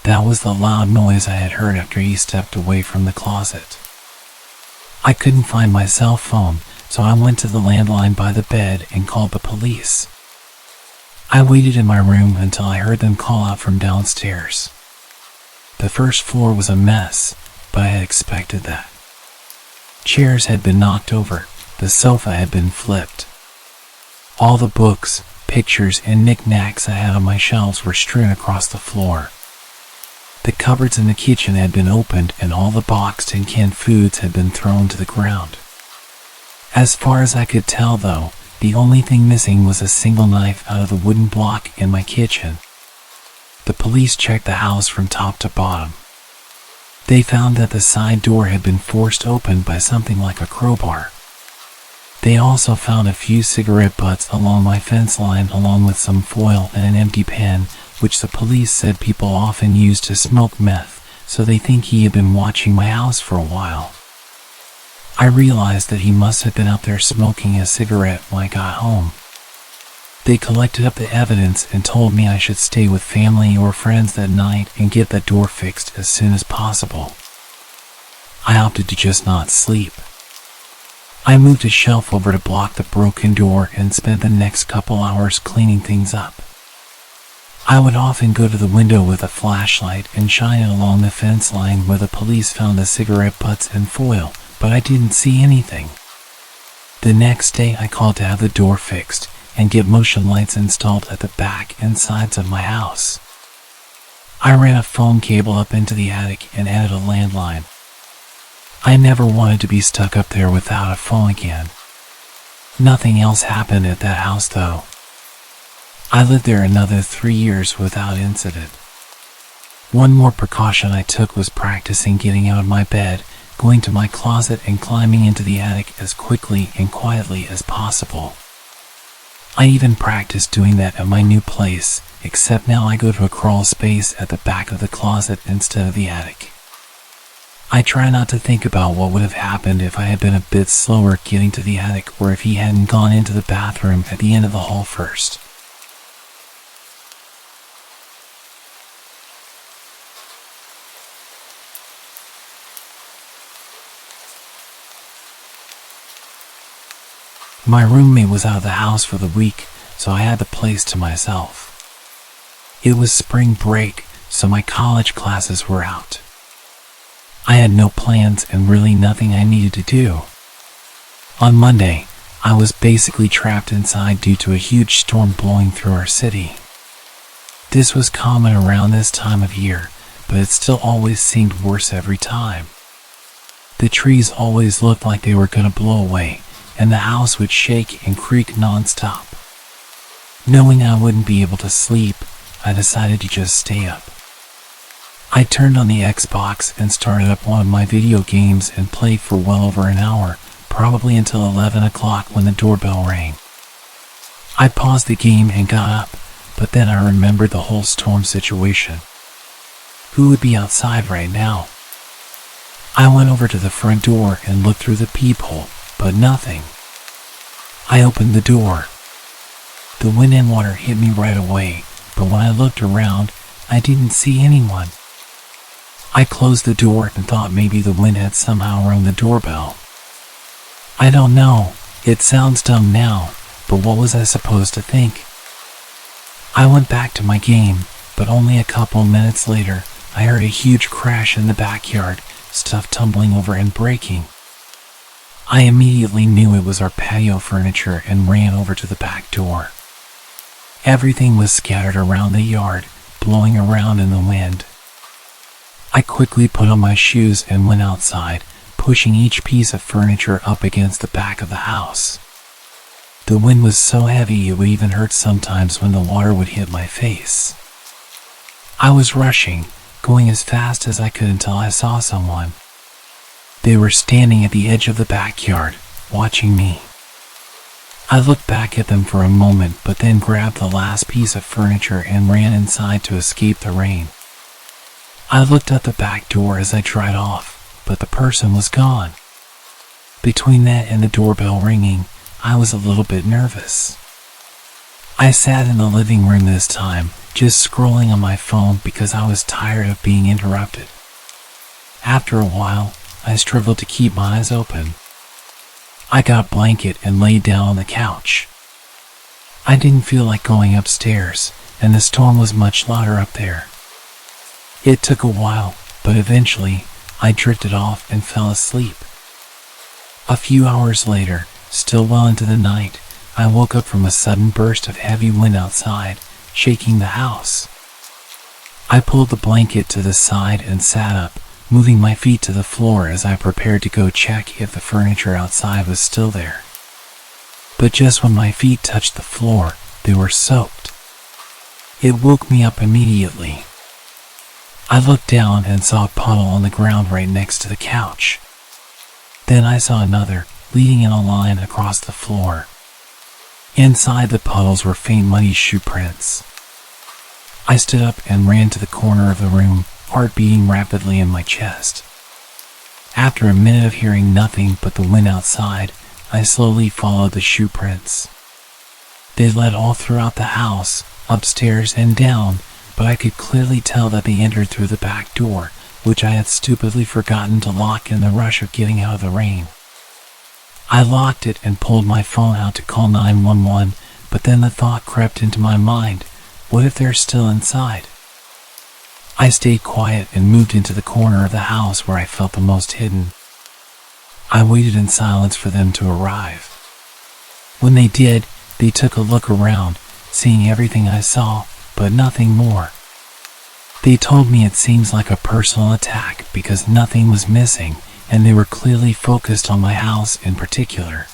That was the loud noise I had heard after he stepped away from the closet. I couldn't find my cell phone, so I went to the landline by the bed and called the police. I waited in my room until I heard them call out from downstairs. The first floor was a mess, but I had expected that. Chairs had been knocked over, the sofa had been flipped. All the books, pictures, and knickknacks I had on my shelves were strewn across the floor. The cupboards in the kitchen had been opened and all the boxed and canned foods had been thrown to the ground. As far as I could tell though, the only thing missing was a single knife out of the wooden block in my kitchen. The police checked the house from top to bottom. They found that the side door had been forced open by something like a crowbar. They also found a few cigarette butts along my fence line along with some foil and an empty pen, which the police said people often use to smoke meth, so they think he had been watching my house for a while. I realized that he must have been out there smoking a cigarette when I got home. They collected up the evidence and told me I should stay with family or friends that night and get that door fixed as soon as possible. I opted to just not sleep. I moved a shelf over to block the broken door and spent the next couple hours cleaning things up. I would often go to the window with a flashlight and shine it along the fence line where the police found the cigarette butts and foil, but I didn't see anything. The next day I called to have the door fixed and get motion lights installed at the back and sides of my house. I ran a phone cable up into the attic and added a landline. I never wanted to be stuck up there without a phone again. Nothing else happened at that house though. I lived there another 3 years without incident. One more precaution I took was practicing getting out of my bed, going to my closet and climbing into the attic as quickly and quietly as possible. I even practiced doing that at my new place, except now I go to a crawl space at the back of the closet instead of the attic. I try not to think about what would have happened if I had been a bit slower getting to the attic or if he hadn't gone into the bathroom at the end of the hall first. My roommate was out of the house for the week, so I had the place to myself. It was spring break, so my college classes were out. I had no plans and really nothing I needed to do. On Monday, I was basically trapped inside due to a huge storm blowing through our city. This was common around this time of year, but it still always seemed worse every time. The trees always looked like they were going to blow away, and the house would shake and creak non-stop. Knowing I wouldn't be able to sleep, I decided to just stay up. I turned on the Xbox and started up one of my video games and played for well over an hour, probably until 11 o'clock when the doorbell rang. I paused the game and got up, but then I remembered the whole storm situation. Who would be outside right now? I went over to the front door and looked through the peephole, but nothing. I opened the door. The wind and water hit me right away, but when I looked around, I didn't see anyone. I closed the door and thought maybe the wind had somehow rung the doorbell. I don't know, it sounds dumb now, but what was I supposed to think? I went back to my game, but only a couple minutes later, I heard a huge crash in the backyard, stuff tumbling over and breaking. I immediately knew it was our patio furniture and ran over to the back door. Everything was scattered around the yard, blowing around in the wind. I quickly put on my shoes and went outside, pushing each piece of furniture up against the back of the house. The wind was so heavy it would even hurt sometimes when the water would hit my face. I was rushing, going as fast as I could until I saw someone. They were standing at the edge of the backyard, watching me. I looked back at them for a moment, but then grabbed the last piece of furniture and ran inside to escape the rain. I looked at the back door as I tried off, but the person was gone. Between that and the doorbell ringing, I was a little bit nervous. I sat in the living room this time, just scrolling on my phone because I was tired of being interrupted. After a while, I struggled to keep my eyes open. I got a blanket and laid down on the couch. I didn't feel like going upstairs, and the storm was much louder up there. It took a while, but eventually, I drifted off and fell asleep. A few hours later, still well into the night, I woke up from a sudden burst of heavy wind outside, shaking the house. I pulled the blanket to the side and sat up, moving my feet to the floor as I prepared to go check if the furniture outside was still there. But just when my feet touched the floor, they were soaked. It woke me up immediately. I looked down and saw a puddle on the ground right next to the couch. Then I saw another, leading in a line across the floor. Inside the puddles were faint muddy shoe prints. I stood up and ran to the corner of the room, heart beating rapidly in my chest. After a minute of hearing nothing but the wind outside, I slowly followed the shoe prints. They led all throughout the house, upstairs and down, but I could clearly tell that they entered through the back door, which I had stupidly forgotten to lock in the rush of getting out of the rain. I locked it and pulled my phone out to call 911, but then the thought crept into my mind, what if they're still inside? I stayed quiet and moved into the corner of the house where I felt the most hidden. I waited in silence for them to arrive. When they did, they took a look around, seeing everything I saw, but nothing more. They told me it seems like a personal attack because nothing was missing, and they were clearly focused on my house in particular.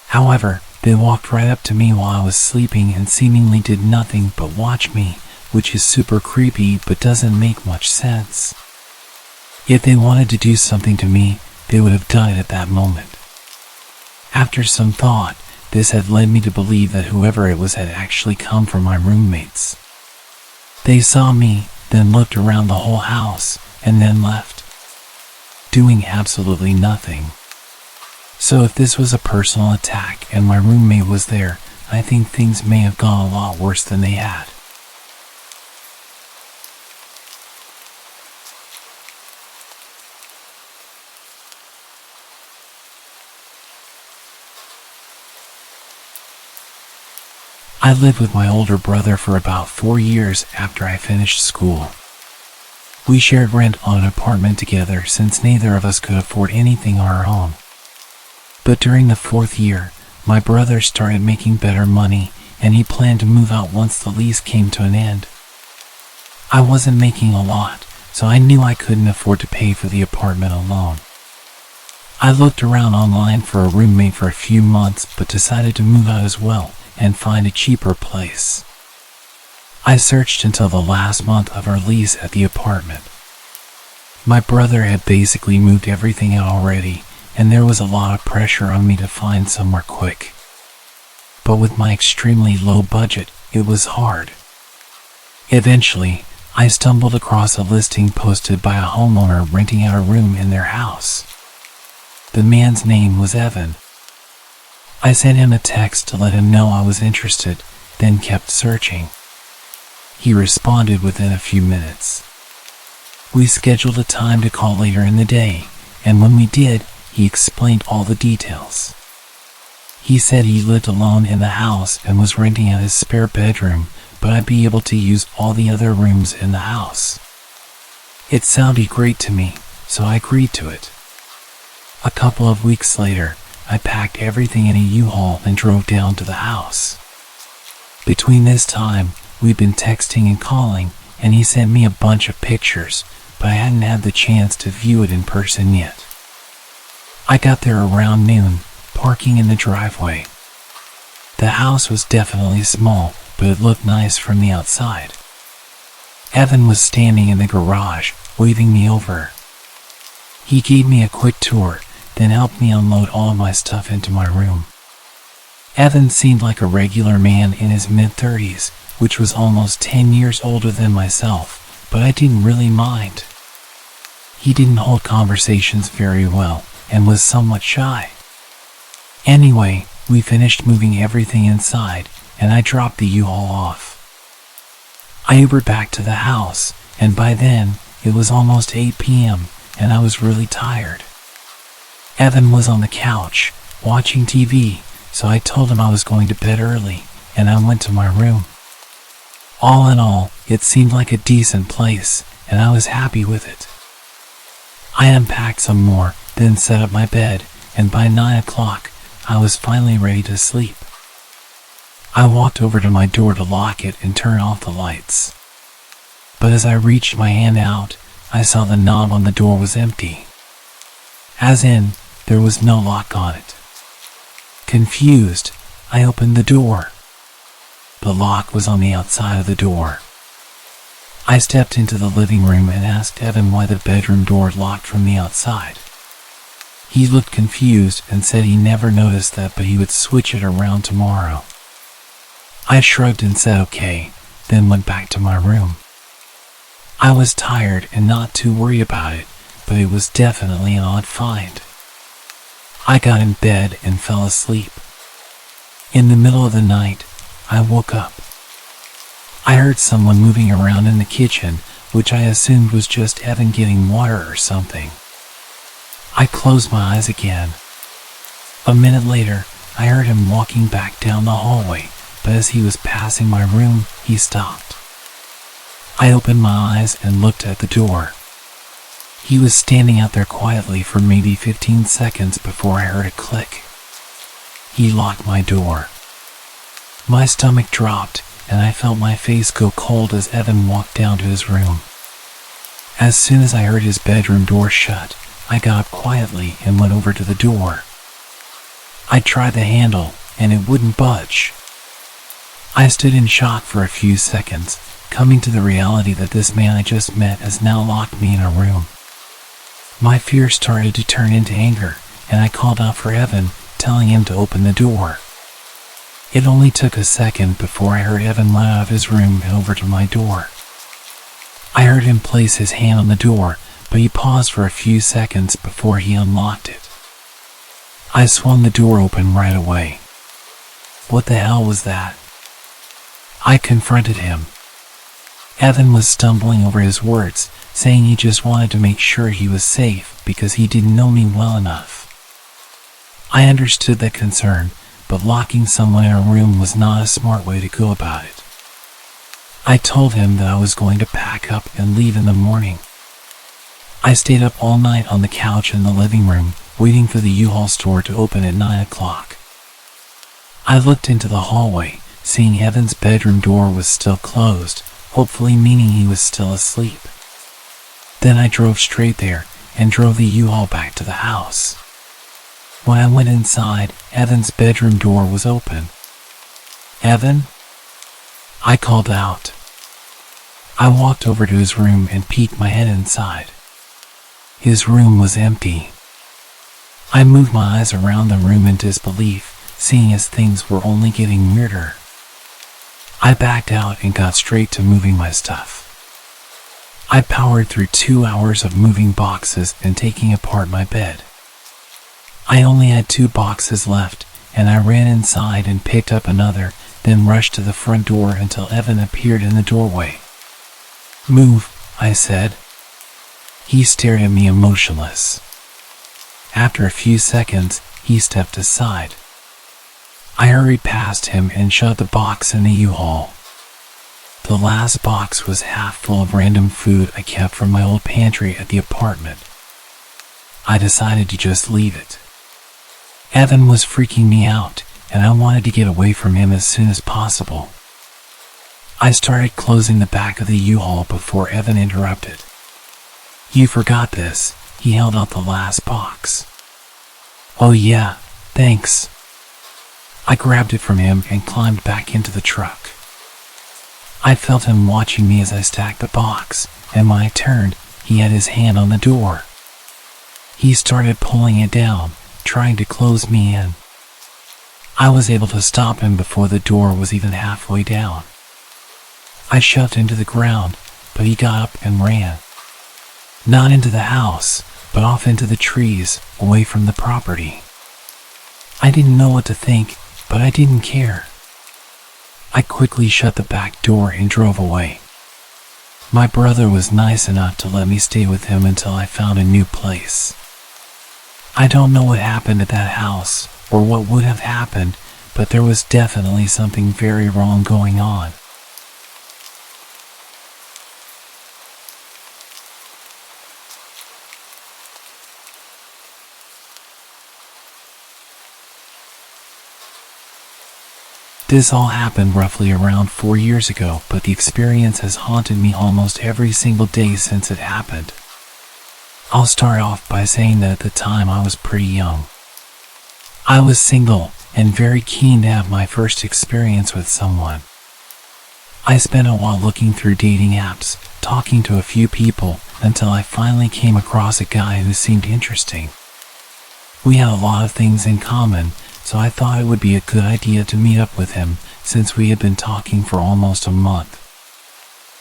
However, they walked right up to me while I was sleeping and seemingly did nothing but watch me, which is super creepy but doesn't make much sense. If they wanted to do something to me, they would have done it at that moment. After some thought, this had led me to believe that whoever it was had actually come from my roommates. They saw me, then looked around the whole house, and then left, doing absolutely nothing. So if this was a personal attack and my roommate was there, I think things may have gone a lot worse than they had. I lived with my older brother for about 4 years after I finished school. We shared rent on an apartment together since neither of us could afford anything on our own. But during the 4th year, my brother started making better money and he planned to move out once the lease came to an end. I wasn't making a lot, so I knew I couldn't afford to pay for the apartment alone. I looked around online for a roommate for a few months but decided to move out as well and find a cheaper place. I searched until the last month of our lease at the apartment. My brother had basically moved everything out already, and there was a lot of pressure on me to find somewhere quick. But with my extremely low budget, it was hard. Eventually, I stumbled across a listing posted by a homeowner renting out a room in their house. The man's name was Evan. I sent him a text to let him know I was interested, then kept searching. He responded within a few minutes. We scheduled a time to call later in the day, and when we did, he explained all the details. He said he lived alone in the house and was renting out his spare bedroom, but I'd be able to use all the other rooms in the house. It sounded great to me, so I agreed to it. A couple of weeks later, I packed everything in a U-Haul and drove down to the house. Between this time, we'd been texting and calling, and he sent me a bunch of pictures, but I hadn't had the chance to view it in person yet. I got there around noon, parking in the driveway. The house was definitely small, but it looked nice from the outside. Evan was standing in the garage, waving me over. He gave me a quick tour, then helped me unload all of my stuff into my room. Evan seemed like a regular man in his mid-30s, which was almost 10 years older than myself, but I didn't really mind. He didn't hold conversations very well, and was somewhat shy. Anyway, we finished moving everything inside, and I dropped the U-Haul off. I Ubered back to the house, and by then, it was almost 8 p.m., and I was really tired. Evan was on the couch, watching TV, so I told him I was going to bed early, and I went to my room. All in all, it seemed like a decent place, and I was happy with it. I unpacked some more, then set up my bed, and by 9 o'clock, I was finally ready to sleep. I walked over to my door to lock it and turn off the lights. But as I reached my hand out, I saw the knob on the door was empty. As in, there was no lock on it. Confused, I opened the door. The lock was on the outside of the door. I stepped into the living room and asked Evan why the bedroom door locked from the outside. He looked confused and said he never noticed that, but he would switch it around tomorrow. I shrugged and said okay, then went back to my room. I was tired and not too worried about it, but it was definitely an odd find. I got in bed and fell asleep. In the middle of the night, I woke up. I heard someone moving around in the kitchen, which I assumed was just Evan getting water or something. I closed my eyes again. A minute later, I heard him walking back down the hallway, but as he was passing my room, he stopped. I opened my eyes and looked at the door. He was standing out there quietly for maybe 15 seconds before I heard a click. He locked my door. My stomach dropped, and I felt my face go cold as Evan walked down to his room. As soon as I heard his bedroom door shut, I got up quietly and went over to the door. I tried the handle, and it wouldn't budge. I stood in shock for a few seconds, coming to the reality that this man I just met has now locked me in a room. My fear started to turn into anger, and I called out for Evan, telling him to open the door. It only took a second before I heard Evan run out of his room and over to my door. I heard him place his hand on the door, but he paused for a few seconds before he unlocked it. I swung the door open right away. What the hell was that? I confronted him. Evan was stumbling over his words, saying he just wanted to make sure he was safe because he didn't know me well enough. I understood that concern, but locking someone in a room was not a smart way to go about it. I told him that I was going to pack up and leave in the morning. I stayed up all night on the couch in the living room, waiting for the U-Haul store to open at 9 o'clock. I looked into the hallway, seeing Evan's bedroom door was still closed, hopefully meaning he was still asleep. Then I drove straight there and drove the U-Haul back to the house. When I went inside, Evan's bedroom door was open. Evan? I called out. I walked over to his room and peeked my head inside. His room was empty. I moved my eyes around the room in disbelief, seeing as things were only getting weirder. I backed out and got straight to moving my stuff. I powered through 2 hours of moving boxes and taking apart my bed. I only had 2 boxes left, and I ran inside and picked up another, then rushed to the front door until Evan appeared in the doorway. "Move," I said. He stared at me emotionless. After a few seconds, he stepped aside. I hurried past him and shoved the box in the U-Haul. The last box was half full of random food I kept from my old pantry at the apartment. I decided to just leave it. Evan was freaking me out, and I wanted to get away from him as soon as possible. I started closing the back of the U-Haul before Evan interrupted. "You forgot this." He held out the last box. "Oh yeah, thanks." I grabbed it from him and climbed back into the truck. I felt him watching me as I stacked the box, and when I turned, he had his hand on the door. He started pulling it down, trying to close me in. I was able to stop him before the door was even halfway down. I shoved him to the ground, but he got up and ran. Not into the house, but off into the trees, away from the property. I didn't know what to think, but I didn't care. I quickly shut the back door and drove away. My brother was nice enough to let me stay with him until I found a new place. I don't know what happened at that house, or what would have happened, but there was definitely something very wrong going on. This all happened roughly around 4 years ago, but the experience has haunted me almost every single day since it happened. I'll start off by saying that at the time I was pretty young. I was single and very keen to have my first experience with someone. I spent a while looking through dating apps, talking to a few people, until I finally came across a guy who seemed interesting. We had a lot of things in common, so I thought it would be a good idea to meet up with him, since we had been talking for almost a month.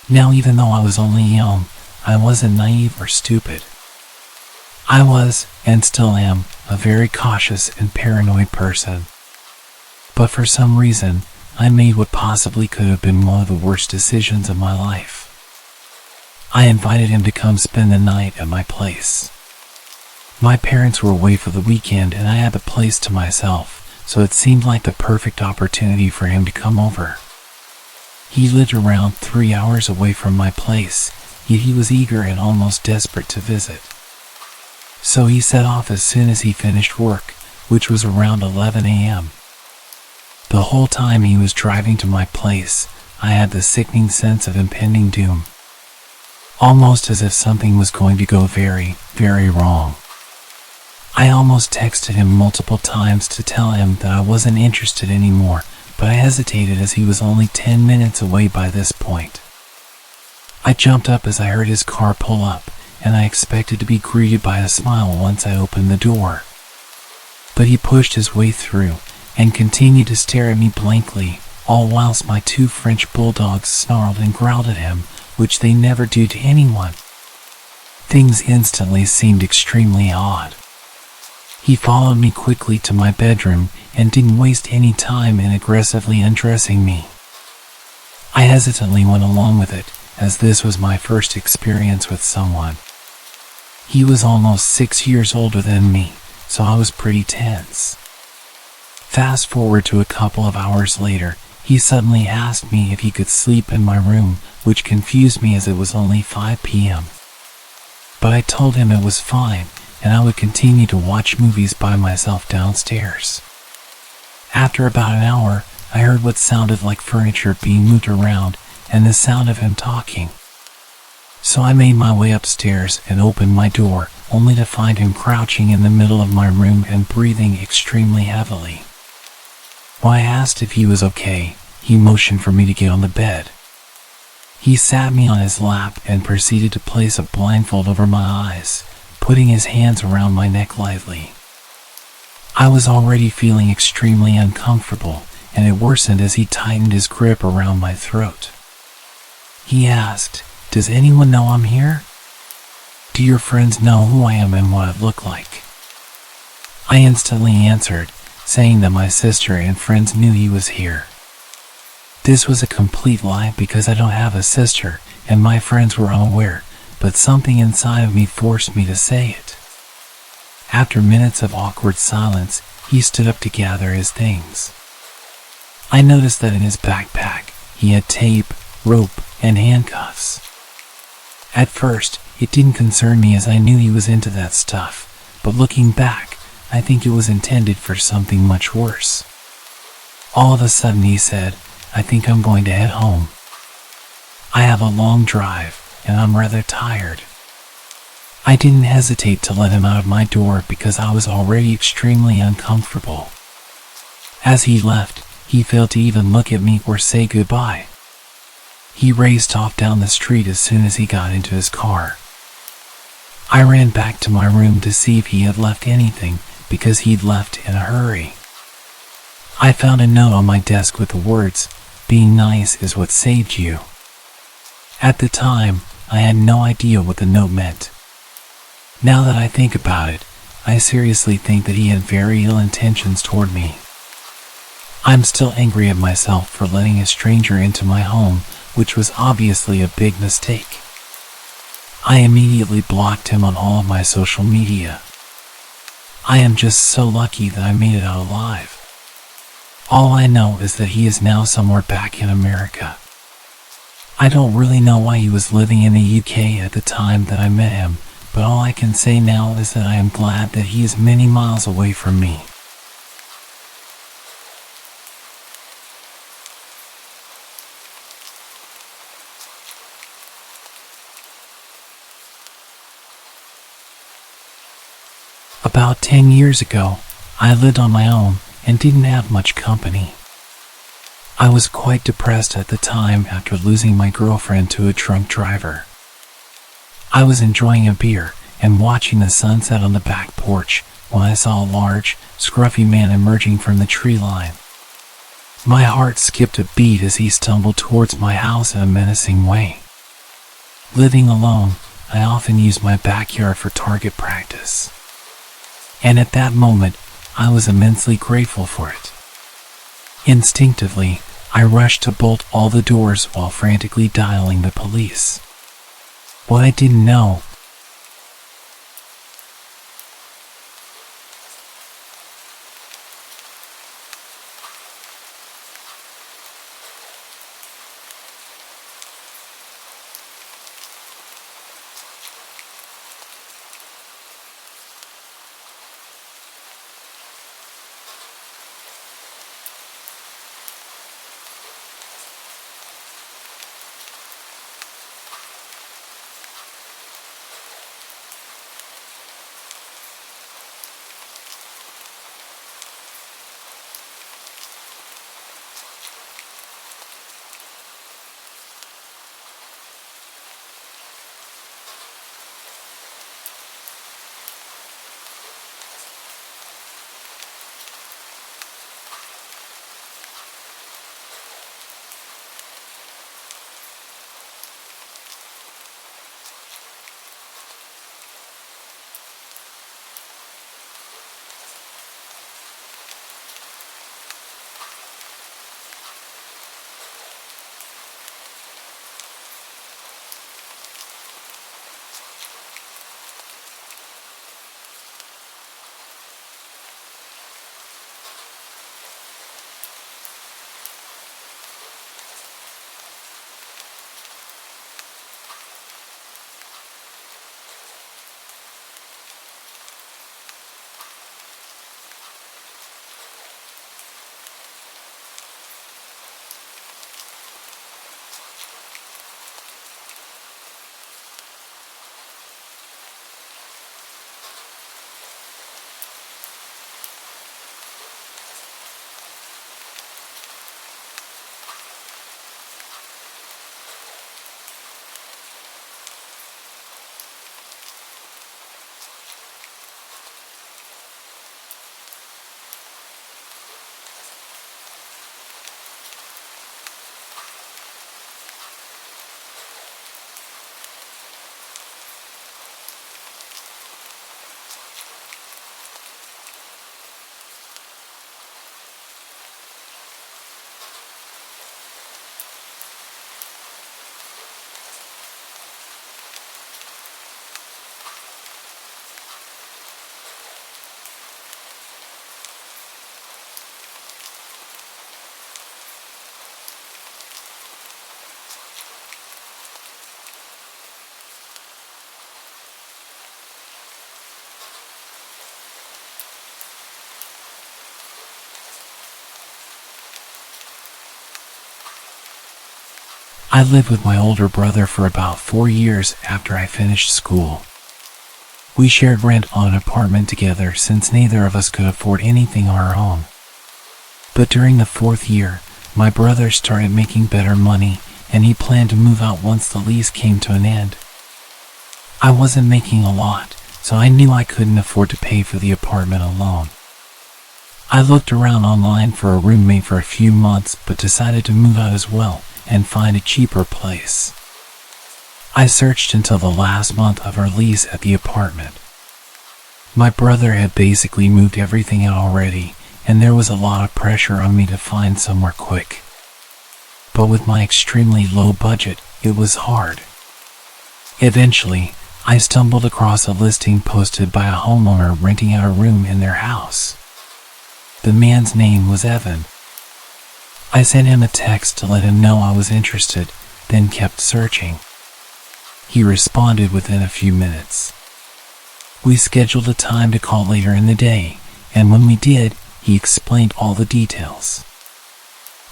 Now, even though I was only young, I wasn't naive or stupid. I was, and still am, a very cautious and paranoid person. But for some reason, I made what possibly could have been one of the worst decisions of my life. I invited him to come spend the night at my place. My parents were away for the weekend and I had the place to myself, so it seemed like the perfect opportunity for him to come over. He lived around 3 hours away from my place, yet he was eager and almost desperate to visit. So he set off as soon as he finished work, which was around 11 a.m. The whole time he was driving to my place, I had the sickening sense of impending doom. Almost as if something was going to go very, very wrong. I almost texted him multiple times to tell him that I wasn't interested anymore, but I hesitated as he was only 10 minutes away by this point. I jumped up as I heard his car pull up, and I expected to be greeted by a smile once I opened the door. But he pushed his way through, and continued to stare at me blankly, all whilst my 2 French bulldogs snarled and growled at him, which they never do to anyone. Things instantly seemed extremely odd. He followed me quickly to my bedroom and didn't waste any time in aggressively undressing me. I hesitantly went along with it, as this was my first experience with someone. He was almost 6 years older than me, so I was pretty tense. Fast forward to a couple of hours later, he suddenly asked me if he could sleep in my room, which confused me as it was only 5 p.m. But I told him it was fine, and I would continue to watch movies by myself downstairs. After about an hour, I heard what sounded like furniture being moved around, and the sound of him talking. So I made my way upstairs and opened my door, only to find him crouching in the middle of my room and breathing extremely heavily. When I asked if he was okay, he motioned for me to get on the bed. He sat me on his lap and proceeded to place a blindfold over my eyes, putting his hands around my neck lightly. I was already feeling extremely uncomfortable, and it worsened as he tightened his grip around my throat. He asked, "Does anyone know I'm here? Do your friends know who I am and what I look like?" I instantly answered, saying that my sister and friends knew he was here. This was a complete lie because I don't have a sister, and my friends were unaware, but something inside of me forced me to say it. After minutes of awkward silence, he stood up to gather his things. I noticed that in his backpack, he had tape, rope, and handcuffs. At first, it didn't concern me as I knew he was into that stuff, but looking back, I think it was intended for something much worse. All of a sudden he said, "I think I'm going to head home. I have a long drive, and I'm rather tired." I didn't hesitate to let him out of my door because I was already extremely uncomfortable. As he left, he failed to even look at me or say goodbye. He raced off down the street as soon as he got into his car. I ran back to my room to see if he had left anything, because he'd left in a hurry. I found a note on my desk with the words, "Being nice is what saved you." At the time, I had no idea what the note meant. Now that I think about it, I seriously think that he had very ill intentions toward me. I'm still angry at myself for letting a stranger into my home, which was obviously a big mistake. I immediately blocked him on all of my social media. I am just so lucky that I made it out alive. All I know is that he is now somewhere back in America. I don't really know why he was living in the UK at the time that I met him, but all I can say now is that I am glad that he is many miles away from me. About 10 years ago, I lived on my own and didn't have much company. I was quite depressed at the time after losing my girlfriend to a drunk driver. I was enjoying a beer and watching the sunset on the back porch when I saw a large, scruffy man emerging from the tree line. My heart skipped a beat as he stumbled towards my house in a menacing way. Living alone, I often used my backyard for target practice. And at that moment, I was immensely grateful for it. Instinctively, I rushed to bolt all the doors while frantically dialing the police. What I didn't know I lived with my older brother for about 4 years after I finished school. We shared rent on an apartment together since neither of us could afford anything on our own. But during the 4th year, my brother started making better money and he planned to move out once the lease came to an end. I wasn't making a lot, so I knew I couldn't afford to pay for the apartment alone. I looked around online for a roommate for a few months but decided to move out as well and find a cheaper place. I searched until the last month of our lease at the apartment. My brother had basically moved everything out already, and there was a lot of pressure on me to find somewhere quick. But with my extremely low budget, it was hard. Eventually, I stumbled across a listing posted by a homeowner renting out a room in their house. The man's name was Evan. I sent him a text to let him know I was interested, then kept searching. He responded within a few minutes. We scheduled a time to call later in the day, and when we did, he explained all the details.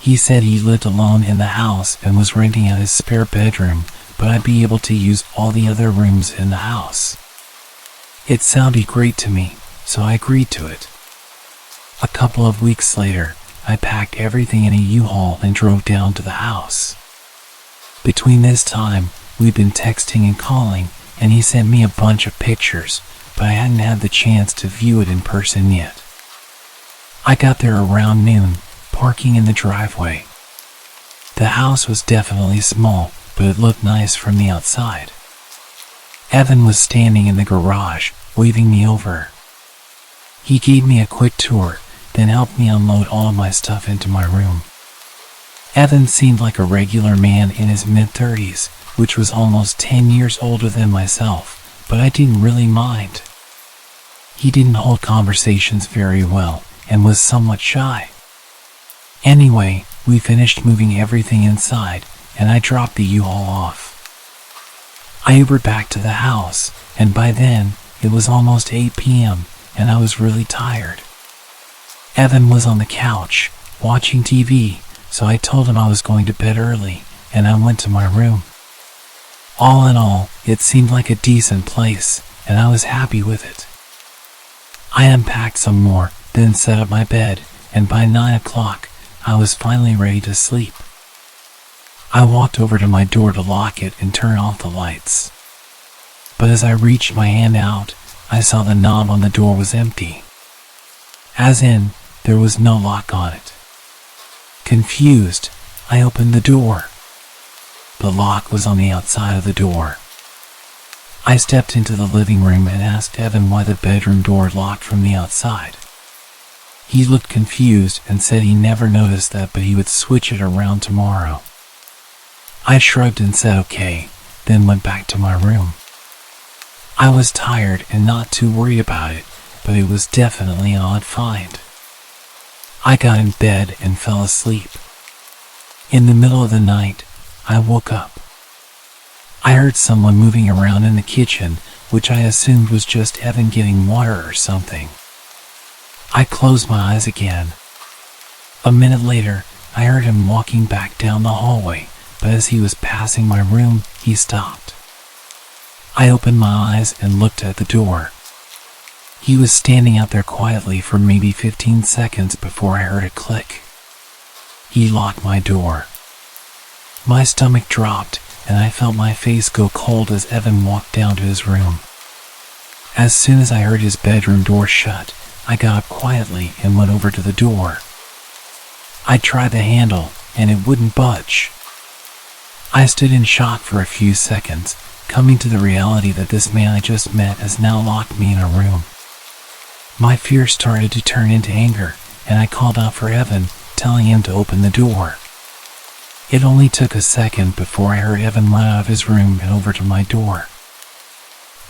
He said he lived alone in the house and was renting out his spare bedroom, but I'd be able to use all the other rooms in the house. It sounded great to me, so I agreed to it. A couple of weeks later, I packed everything in a U-Haul and drove down to the house. Between this time, we'd been texting and calling, and he sent me a bunch of pictures, but I hadn't had the chance to view it in person yet. I got there around noon, parking in the driveway. The house was definitely small, but it looked nice from the outside. Evan was standing in the garage, waving me over. He gave me a quick tour, then helped me unload all of my stuff into my room. Evan seemed like a regular man in his mid-30s, which was almost 10 years older than myself, but I didn't really mind. He didn't hold conversations very well, and was somewhat shy. Anyway, we finished moving everything inside, and I dropped the U-Haul off. I Ubered back to the house, and by then, it was almost 8 p.m., and I was really tired. Evan was on the couch, watching TV, so I told him I was going to bed early, and I went to my room. All in all, it seemed like a decent place, and I was happy with it. I unpacked some more, then set up my bed, and by 9 o'clock, I was finally ready to sleep. I walked over to my door to lock it and turn off the lights. But as I reached my hand out, I saw the knob on the door was empty. As in, there was no lock on it. Confused, I opened the door. The lock was on the outside of the door. I stepped into the living room and asked Evan why the bedroom door locked from the outside. He looked confused and said he never noticed that, but he would switch it around tomorrow. I shrugged and said okay, then went back to my room. I was tired and not too worried about it, but it was definitely an odd find. I got in bed and fell asleep. In the middle of the night, I woke up. I heard someone moving around in the kitchen, which I assumed was just Evan getting water or something. I closed my eyes again. A minute later, I heard him walking back down the hallway, but as he was passing my room, he stopped. I opened my eyes and looked at the door. He was standing out there quietly for maybe 15 seconds before I heard a click. He locked my door. My stomach dropped, and I felt my face go cold as Evan walked down to his room. As soon as I heard his bedroom door shut, I got up quietly and went over to the door. I tried the handle, and it wouldn't budge. I stood in shock for a few seconds, coming to the reality that this man I just met has now locked me in a room. My fear started to turn into anger, and I called out for Evan, telling him to open the door. It only took a second before I heard Evan run out of his room and over to my door.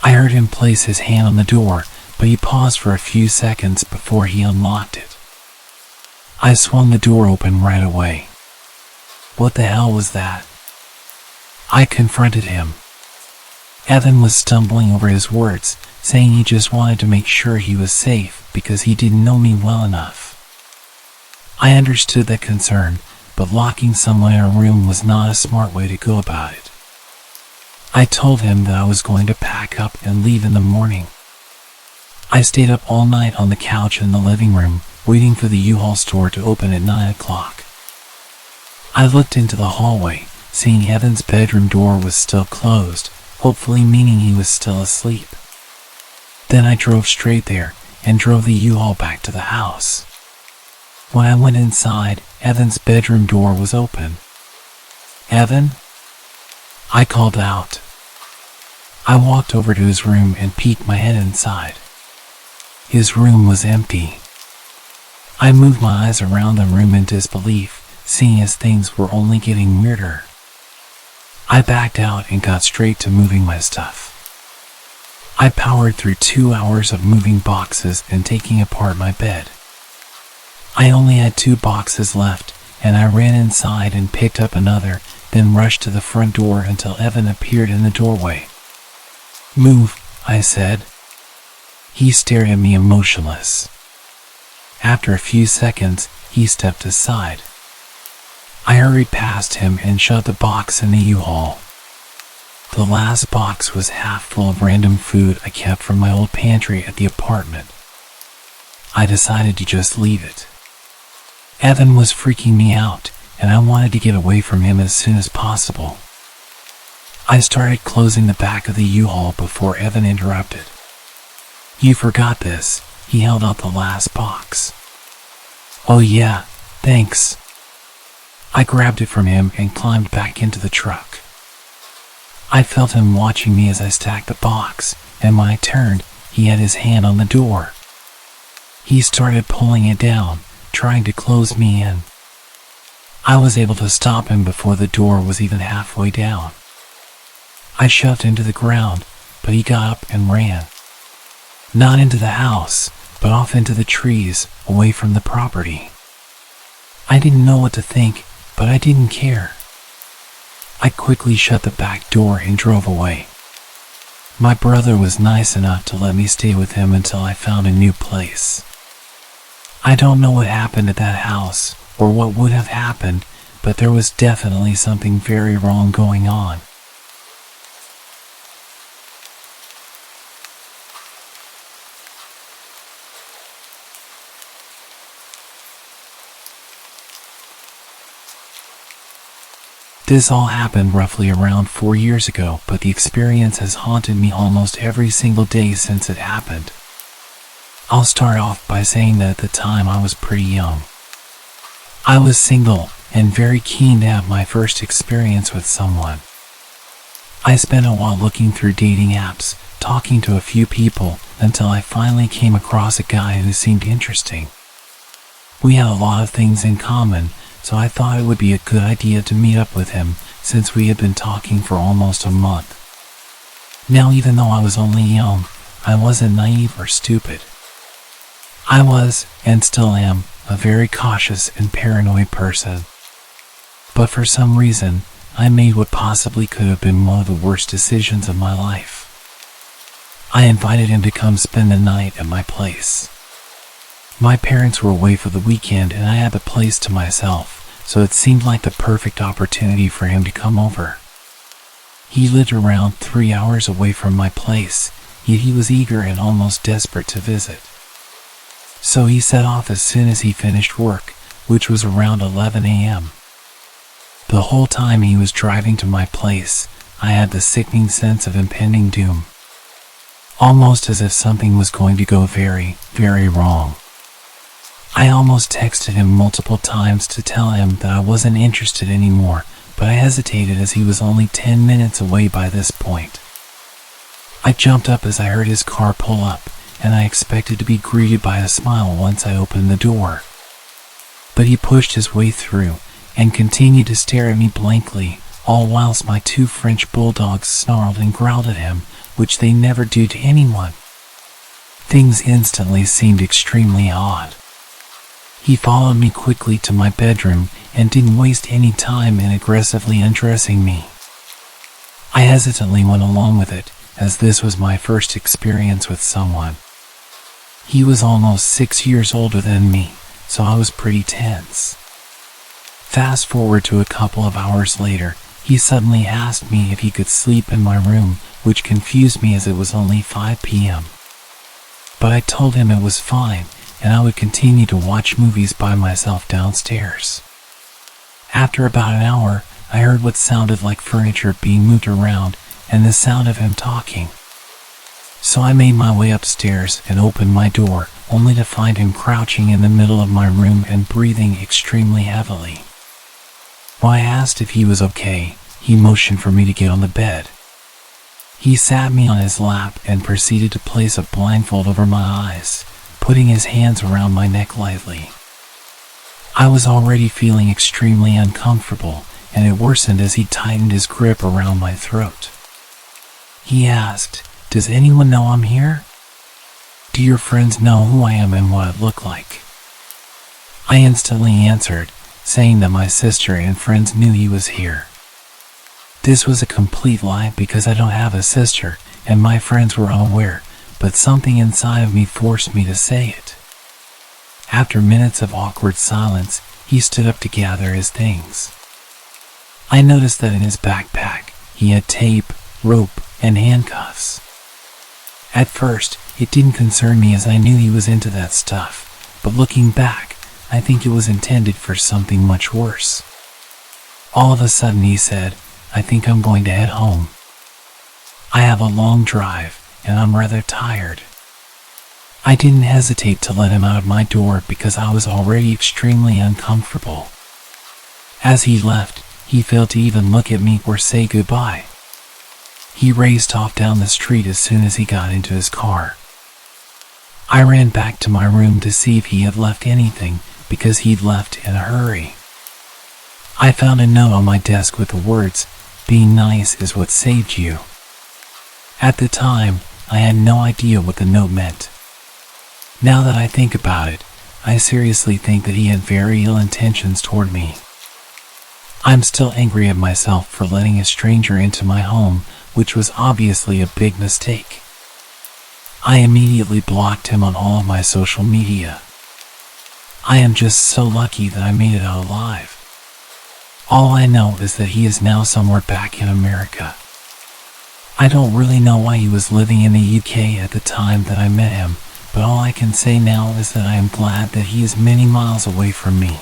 I heard him place his hand on the door, but he paused for a few seconds before he unlocked it. I swung the door open right away. What the hell was that? I confronted him. Evan was stumbling over his words, saying he just wanted to make sure he was safe because he didn't know me well enough. I understood that concern, but locking someone in a room was not a smart way to go about it. I told him that I was going to pack up and leave in the morning. I stayed up all night on the couch in the living room, waiting for the U-Haul store to open at 9 o'clock. I looked into the hallway, seeing Evan's bedroom door was still closed, hopefully meaning he was still asleep. Then I drove straight there and drove the U-Haul back to the house. When I went inside, Evan's bedroom door was open. "Evan?" I called out. I walked over to his room and peeked my head inside. His room was empty. I moved my eyes around the room in disbelief, seeing as things were only getting weirder. I backed out and got straight to moving my stuff. I powered through 2 hours of moving boxes and taking apart my bed. I only had 2 boxes left, and I ran inside and picked up another, then rushed to the front door until Evan appeared in the doorway. "Move," I said. He stared at me emotionless. After a few seconds, he stepped aside. I hurried past him and shoved the box in the U-Haul. The last box was half full of random food I kept from my old pantry at the apartment. I decided to just leave it. Evan was freaking me out, and I wanted to get away from him as soon as possible. I started closing the back of the U-Haul before Evan interrupted. "You forgot this." He held out the last box. "Oh yeah, thanks." I grabbed it from him and climbed back into the truck. I felt him watching me as I stacked the box, and when I turned, he had his hand on the door. He started pulling it down, trying to close me in. I was able to stop him before the door was even halfway down. I shoved him to the ground, but he got up and ran. Not into the house, but off into the trees, away from the property. I didn't know what to think, but I didn't care. I quickly shut the back door and drove away. My brother was nice enough to let me stay with him until I found a new place. I don't know what happened at that house, or what would have happened, but there was definitely something very wrong going on. This all happened roughly around 4 years ago, but the experience has haunted me almost every single day since it happened. I'll start off by saying that at the time I was pretty young. I was single and very keen to have my first experience with someone. I spent a while looking through dating apps, talking to a few people, until I finally came across a guy who seemed interesting. We had a lot of things in common, so I thought it would be a good idea to meet up with him since we had been talking for almost a month. Now, even though I was only young, I wasn't naive or stupid. I was, and still am, a very cautious and paranoid person. But for some reason, I made what possibly could have been one of the worst decisions of my life. I invited him to come spend the night at my place. My parents were away for the weekend and I had the place to myself, so it seemed like the perfect opportunity for him to come over. He lived around 3 hours away from my place, yet he was eager and almost desperate to visit. So he set off as soon as he finished work, which was around 11 a.m. The whole time he was driving to my place, I had the sickening sense of impending doom. Almost as if something was going to go very, very wrong. I almost texted him multiple times to tell him that I wasn't interested anymore, but I hesitated as he was only 10 minutes away by this point. I jumped up as I heard his car pull up, and I expected to be greeted by a smile once I opened the door. But he pushed his way through, and continued to stare at me blankly, all whilst my 2 French bulldogs snarled and growled at him, which they never do to anyone. Things instantly seemed extremely odd. He followed me quickly to my bedroom and didn't waste any time in aggressively undressing me. I hesitantly went along with it, as this was my first experience with someone. He was almost 6 years older than me, so I was pretty tense. Fast forward to a couple of hours later, he suddenly asked me if he could sleep in my room, which confused me as it was only 5 p.m. But I told him it was fine, and I would continue to watch movies by myself downstairs. After about an hour, I heard what sounded like furniture being moved around and the sound of him talking. So I made my way upstairs and opened my door, only to find him crouching in the middle of my room and breathing extremely heavily. When I asked if he was okay, he motioned for me to get on the bed. He sat me on his lap and proceeded to place a blindfold over my eyes, putting his hands around my neck lightly. I was already feeling extremely uncomfortable, and it worsened as he tightened his grip around my throat. He asked, "Does anyone know I'm here? Do your friends know who I am and what I look like?" I instantly answered, saying that my sister and friends knew he was here. This was a complete lie because I don't have a sister, and my friends were unaware, but something inside of me forced me to say it. After minutes of awkward silence, he stood up to gather his things. I noticed that in his backpack, he had tape, rope, and handcuffs. At first, It didn't concern me as I knew he was into that stuff, but looking back, I think it was intended for something much worse. All of a sudden he said, "I think I'm going to head home. I have a long drive, and I'm rather tired." I didn't hesitate to let him out of my door because I was already extremely uncomfortable. As he left, he failed to even look at me or say goodbye. He raced off down the street as soon as he got into his car. I ran back to my room to see if he had left anything, because he'd left in a hurry. I found a note on my desk with the words, "Being nice is what saved you." At the time, I had no idea what the note meant. Now that I think about it, I seriously think that he had very ill intentions toward me. I'm still angry at myself for letting a stranger into my home, which was obviously a big mistake. I immediately blocked him on all of my social media. I am just so lucky that I made it out alive. All I know is that he is now somewhere back in America. I don't really know why he was living in the UK at the time that I met him, but all I can say now is that I am glad that he is many miles away from me.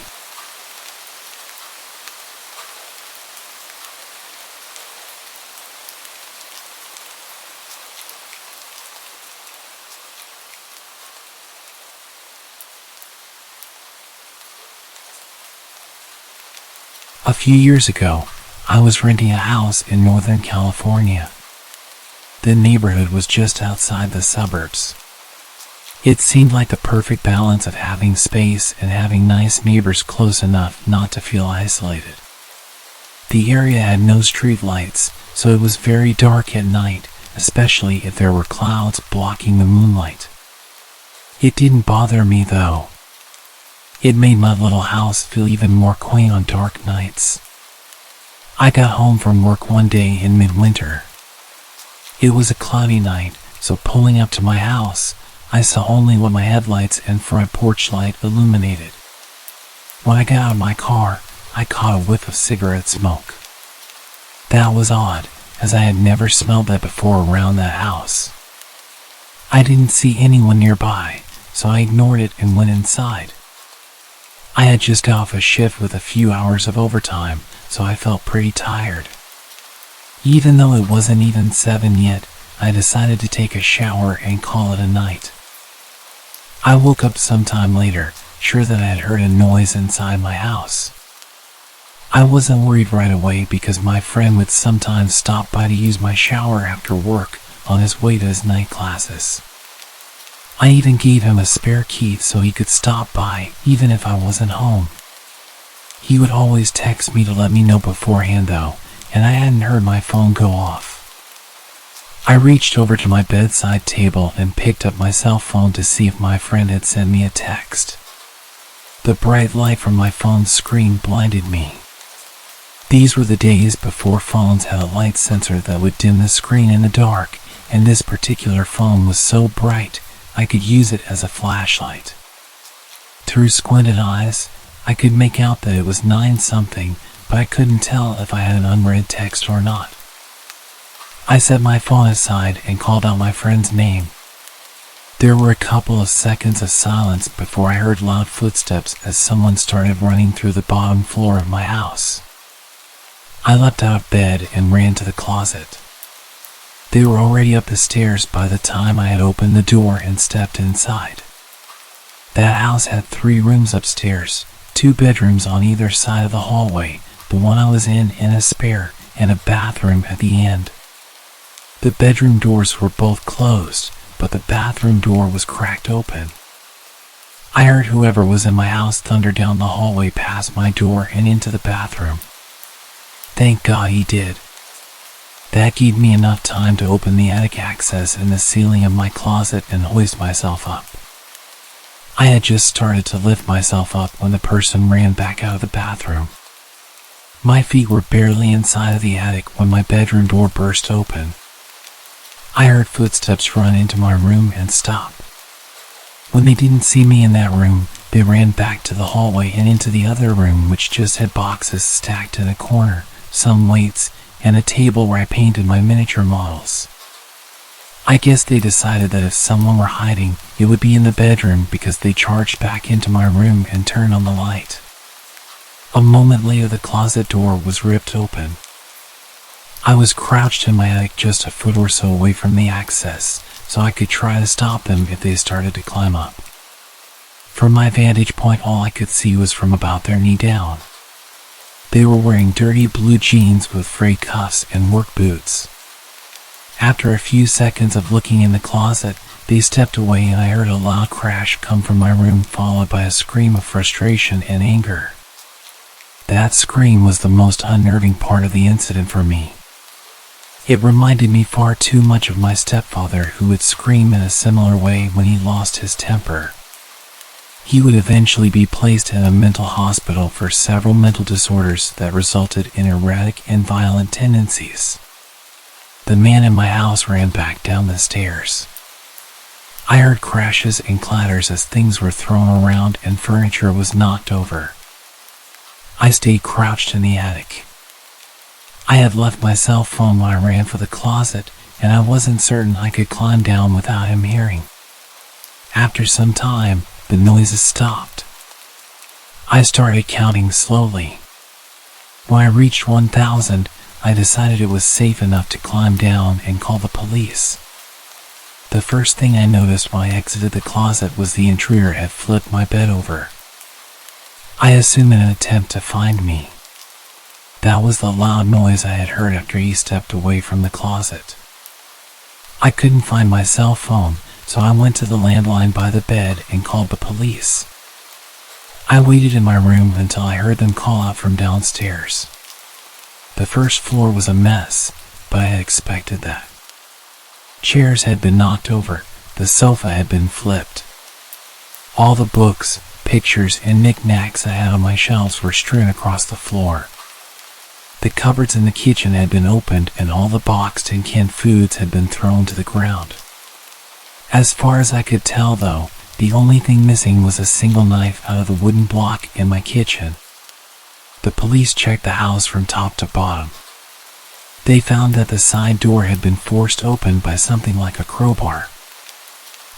A few years ago, I was renting a house in Northern California. The neighborhood was just outside the suburbs. It seemed like the perfect balance of having space and having nice neighbors close enough not to feel isolated. The area had no street lights, so it was very dark at night, especially if there were clouds blocking the moonlight. It didn't bother me though. It made my little house feel even more quaint on dark nights. I got home from work one day in midwinter. It was a cloudy night, so pulling up to my house, I saw only what my headlights and front porch light illuminated. When I got out of my car, I caught a whiff of cigarette smoke. That was odd, as I had never smelled that before around that house. I didn't see anyone nearby, so I ignored it and went inside. I had just got off a shift with a few hours of overtime, so I felt pretty tired. Even though it wasn't even 7 yet, I decided to take a shower and call it a night. I woke up sometime later, sure that I had heard a noise inside my house. I wasn't worried right away because my friend would sometimes stop by to use my shower after work on his way to his night classes. I even gave him a spare key so he could stop by even if I wasn't home. He would always text me to let me know beforehand though, and I hadn't heard my phone go off. I reached over to my bedside table and picked up my cell phone to see if my friend had sent me a text. The bright light from my phone's screen blinded me. These were the days before phones had a light sensor that would dim the screen in the dark, and this particular phone was so bright I could use it as a flashlight. Through squinted eyes, I could make out that it was 9-something, but I couldn't tell if I had an unread text or not. I set my phone aside and called out my friend's name. There were a couple of seconds of silence before I heard loud footsteps as someone started running through the bottom floor of my house. I leapt out of bed and ran to the closet. They were already up the stairs by the time I had opened the door and stepped inside. That house had 3 rooms upstairs, 2 bedrooms on either side of the hallway, the one I was in and a spare, and a bathroom at the end. The bedroom doors were both closed, but the bathroom door was cracked open. I heard whoever was in my house thunder down the hallway past my door and into the bathroom. Thank God he did. That gave me enough time to open the attic access in the ceiling of my closet and hoist myself up. I had just started to lift myself up when the person ran back out of the bathroom. My feet were barely inside of the attic when my bedroom door burst open. I heard footsteps run into my room and stop. When they didn't see me in that room, they ran back to the hallway and into the other room, which just had boxes stacked in a corner, some weights, and a table where I painted my miniature models. I guess they decided that if someone were hiding, it would be in the bedroom because they charged back into my room and turned on the light. A moment later, the closet door was ripped open. I was crouched in my attic just a foot or so away from the access, so I could try to stop them if they started to climb up. From my vantage point, all I could see was from about their knee down. They were wearing dirty blue jeans with frayed cuffs and work boots. After a few seconds of looking in the closet, they stepped away and I heard a loud crash come from my room, followed by a scream of frustration and anger. That scream was the most unnerving part of the incident for me. It reminded me far too much of my stepfather, who would scream in a similar way when he lost his temper. He would eventually be placed in a mental hospital for several mental disorders that resulted in erratic and violent tendencies. The man in my house ran back down the stairs. I heard crashes and clatters as things were thrown around and furniture was knocked over. I stayed crouched in the attic. I had left my cell phone when I ran for the closet, and I wasn't certain I could climb down without him hearing. After some time, the noises stopped. I started counting slowly. When I reached 1,000, I decided it was safe enough to climb down and call the police. The first thing I noticed when I exited the closet was the intruder had flipped my bed over. I assumed in an attempt to find me. That was the loud noise I had heard after he stepped away from the closet. I couldn't find my cell phone, so I went to the landline by the bed and called the police. I waited in my room until I heard them call out from downstairs. The first floor was a mess, but I had expected that. Chairs had been knocked over, the sofa had been flipped. All the books, pictures, and knickknacks I had on my shelves were strewn across the floor. The cupboards in the kitchen had been opened and all the boxed and canned foods had been thrown to the ground. As far as I could tell, though, the only thing missing was a single knife out of the wooden block in my kitchen. The police checked the house from top to bottom. They found that the side door had been forced open by something like a crowbar.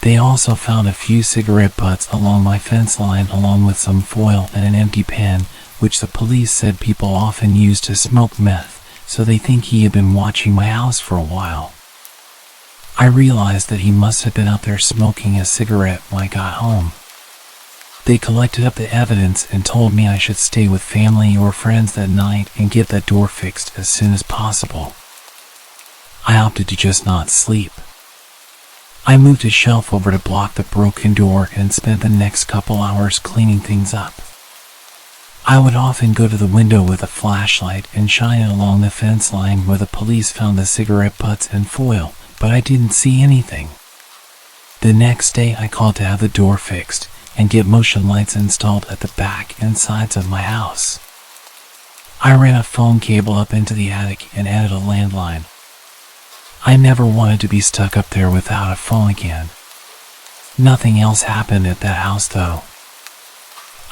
They also found a few cigarette butts along my fence line, along with some foil and an empty pen, which the police said people often use to smoke meth, so they think he had been watching my house for a while. I realized that he must have been out there smoking a cigarette when I got home. They collected up the evidence and told me I should stay with family or friends that night and get that door fixed as soon as possible. I opted to just not sleep. I moved a shelf over to block the broken door and spent the next couple hours cleaning things up. I would often go to the window with a flashlight and shine it along the fence line where the police found the cigarette butts and foil, but I didn't see anything. The next day I called to have the door fixed and get motion lights installed at the back and sides of my house. I ran a phone cable up into the attic and added a landline. I never wanted to be stuck up there without a phone again. Nothing else happened at that house, though.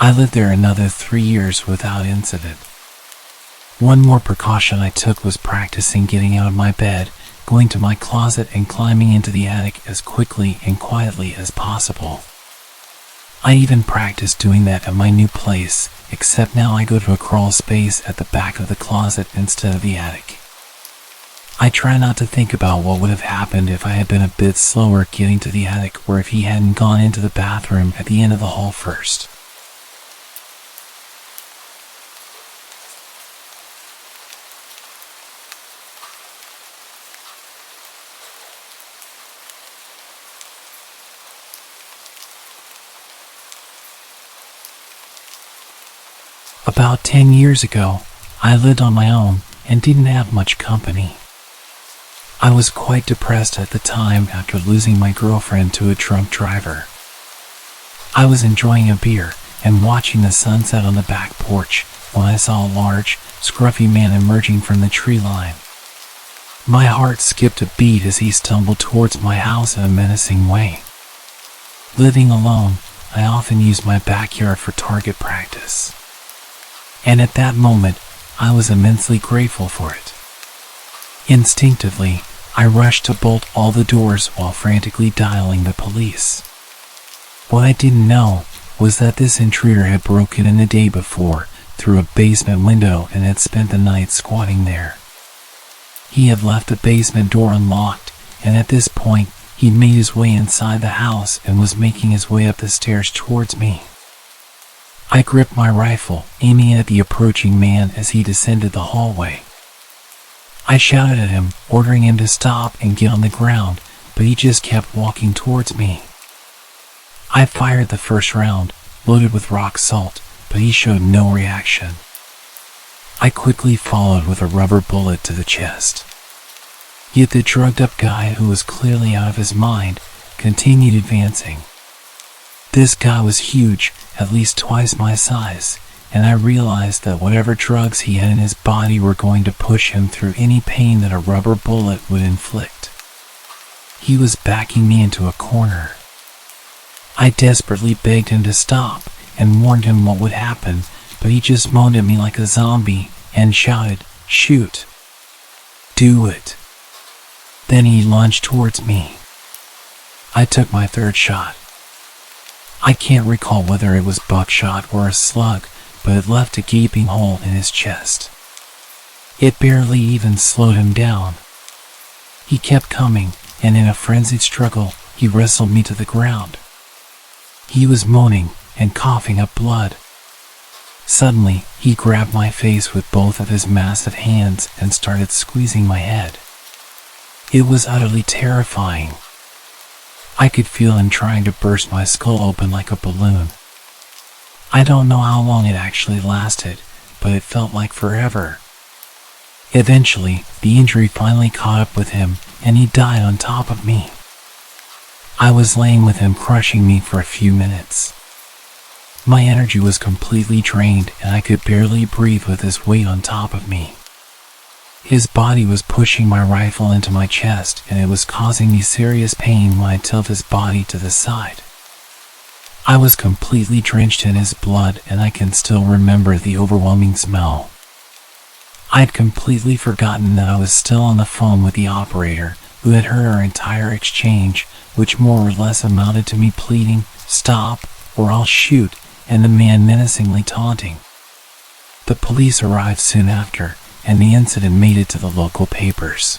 I lived there another 3 years without incident. One more precaution I took was practicing getting out of my bed, going to my closet and climbing into the attic as quickly and quietly as possible. I even practiced doing that at my new place, except now I go to a crawl space at the back of the closet instead of the attic. I try not to think about what would have happened if I had been a bit slower getting to the attic, or if he hadn't gone into the bathroom at the end of the hall first. About 10 years ago, I lived on my own and didn't have much company. I was quite depressed at the time after losing my girlfriend to a drunk driver. I was enjoying a beer and watching the sunset on the back porch when I saw a large, scruffy man emerging from the tree line. My heart skipped a beat as he stumbled towards my house in a menacing way. Living alone, I often used my backyard for target practice. And at that moment, I was immensely grateful for it. Instinctively, I rushed to bolt all the doors while frantically dialing the police. What I didn't know was that this intruder had broken in the day before through a basement window and had spent the night squatting there. He had left the basement door unlocked, and at this point, he'd made his way inside the house and was making his way up the stairs towards me. I gripped my rifle, aiming at the approaching man as he descended the hallway. I shouted at him, ordering him to stop and get on the ground, but he just kept walking towards me. I fired the first round, loaded with rock salt, but he showed no reaction. I quickly followed with a rubber bullet to the chest. Yet the drugged-up guy, who was clearly out of his mind, continued advancing. This guy was huge, at least twice my size, and I realized that whatever drugs he had in his body were going to push him through any pain that a rubber bullet would inflict. He was backing me into a corner. I desperately begged him to stop and warned him what would happen, but he just moaned at me like a zombie and shouted, "Shoot! Do it!" Then he lunged towards me. I took my third shot. I can't recall whether it was buckshot or a slug, but it left a gaping hole in his chest. It barely even slowed him down. He kept coming, and in a frenzied struggle, he wrestled me to the ground. He was moaning and coughing up blood. Suddenly, he grabbed my face with both of his massive hands and started squeezing my head. It was utterly terrifying. I could feel him trying to burst my skull open like a balloon. I don't know how long it actually lasted, but it felt like forever. Eventually, the injury finally caught up with him, and he died on top of me. I was laying with him crushing me for a few minutes. My energy was completely drained, and I could barely breathe with his weight on top of me. His body was pushing my rifle into my chest, and it was causing me serious pain when I tilted his body to the side. I was completely drenched in his blood, and I can still remember the overwhelming smell. I'd completely forgotten that I was still on the phone with the operator, who had heard our entire exchange, which more or less amounted to me pleading, "Stop, or I'll shoot," and the man menacingly taunting. The police arrived soon after, and the incident made it to the local papers.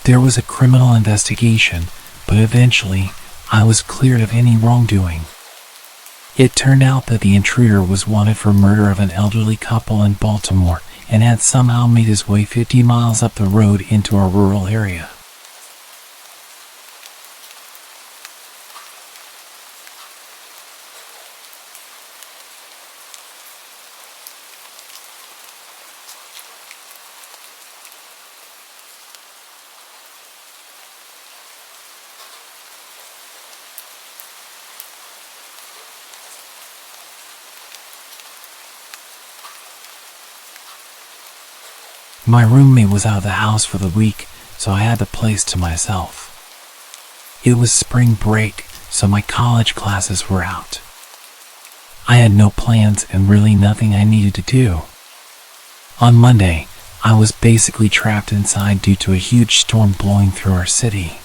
There was a criminal investigation, but eventually, I was cleared of any wrongdoing. It turned out that the intruder was wanted for murder of an elderly couple in Baltimore and had somehow made his way 50 miles up the road into a rural area. My roommate was out of the house for the week, so I had the place to myself. It was spring break, so my college classes were out. I had no plans and really nothing I needed to do. On Monday, I was basically trapped inside due to a huge storm blowing through our city.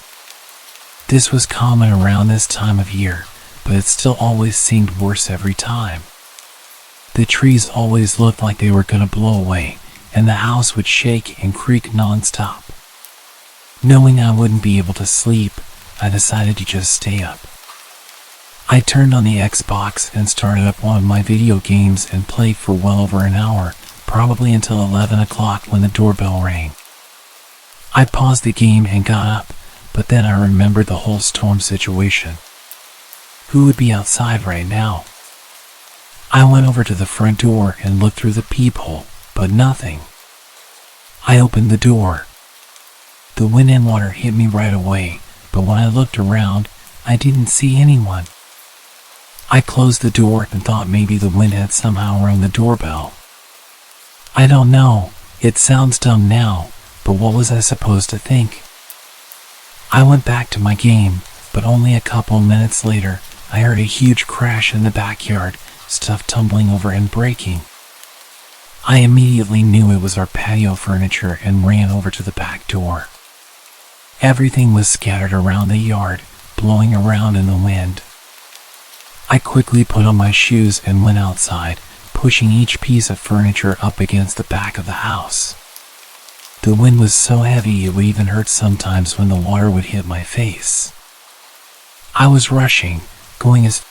This was common around this time of year, but it still always seemed worse every time. The trees always looked like they were going to blow away, and the house would shake and creak non-stop. Knowing I wouldn't be able to sleep, I decided to just stay up. I turned on the Xbox and started up one of my video games and played for well over an hour, probably until 11 o'clock when the doorbell rang. I paused the game and got up, but then I remembered the whole storm situation. Who would be outside right now? I went over to the front door and looked through the peephole, but nothing. I opened the door. The wind and water hit me right away, but when I looked around, I didn't see anyone. I closed the door and thought maybe the wind had somehow rung the doorbell. I don't know, it sounds dumb now, but what was I supposed to think? I went back to my game, but only a couple minutes later, I heard a huge crash in the backyard, stuff tumbling over and breaking. I immediately knew it was our patio furniture and ran over to the back door. Everything was scattered around the yard, blowing around in the wind. I quickly put on my shoes and went outside, pushing each piece of furniture up against the back of the house. The wind was so heavy it would even hurt sometimes when the water would hit my face. I was rushing, going as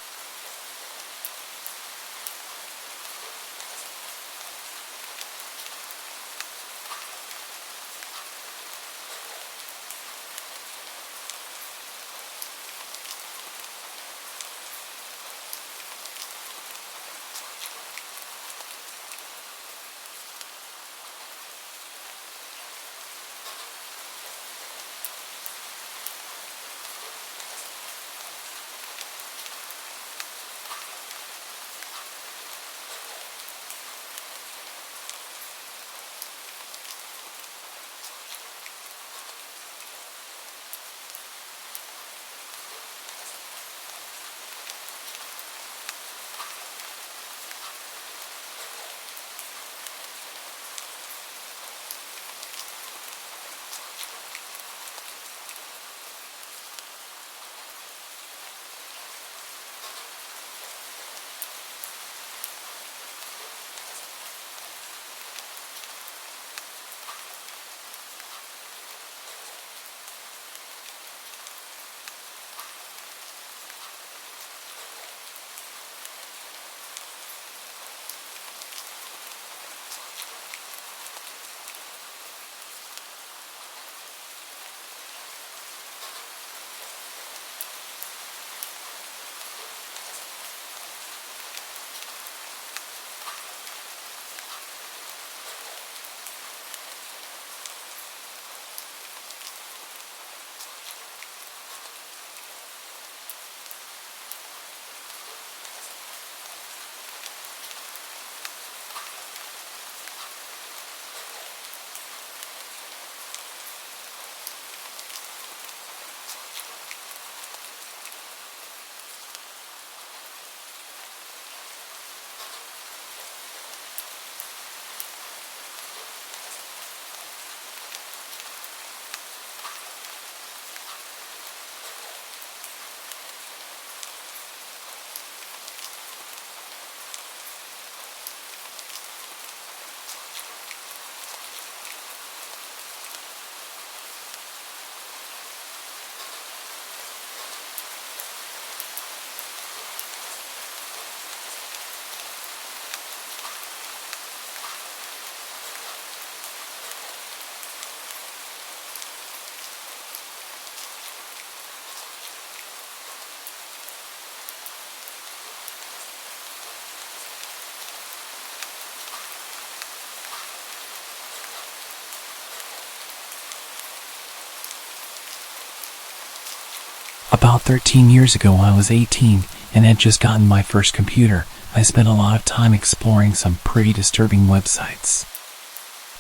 About 13 years ago, when I was 18 and had just gotten my first computer, I spent a lot of time exploring some pretty disturbing websites.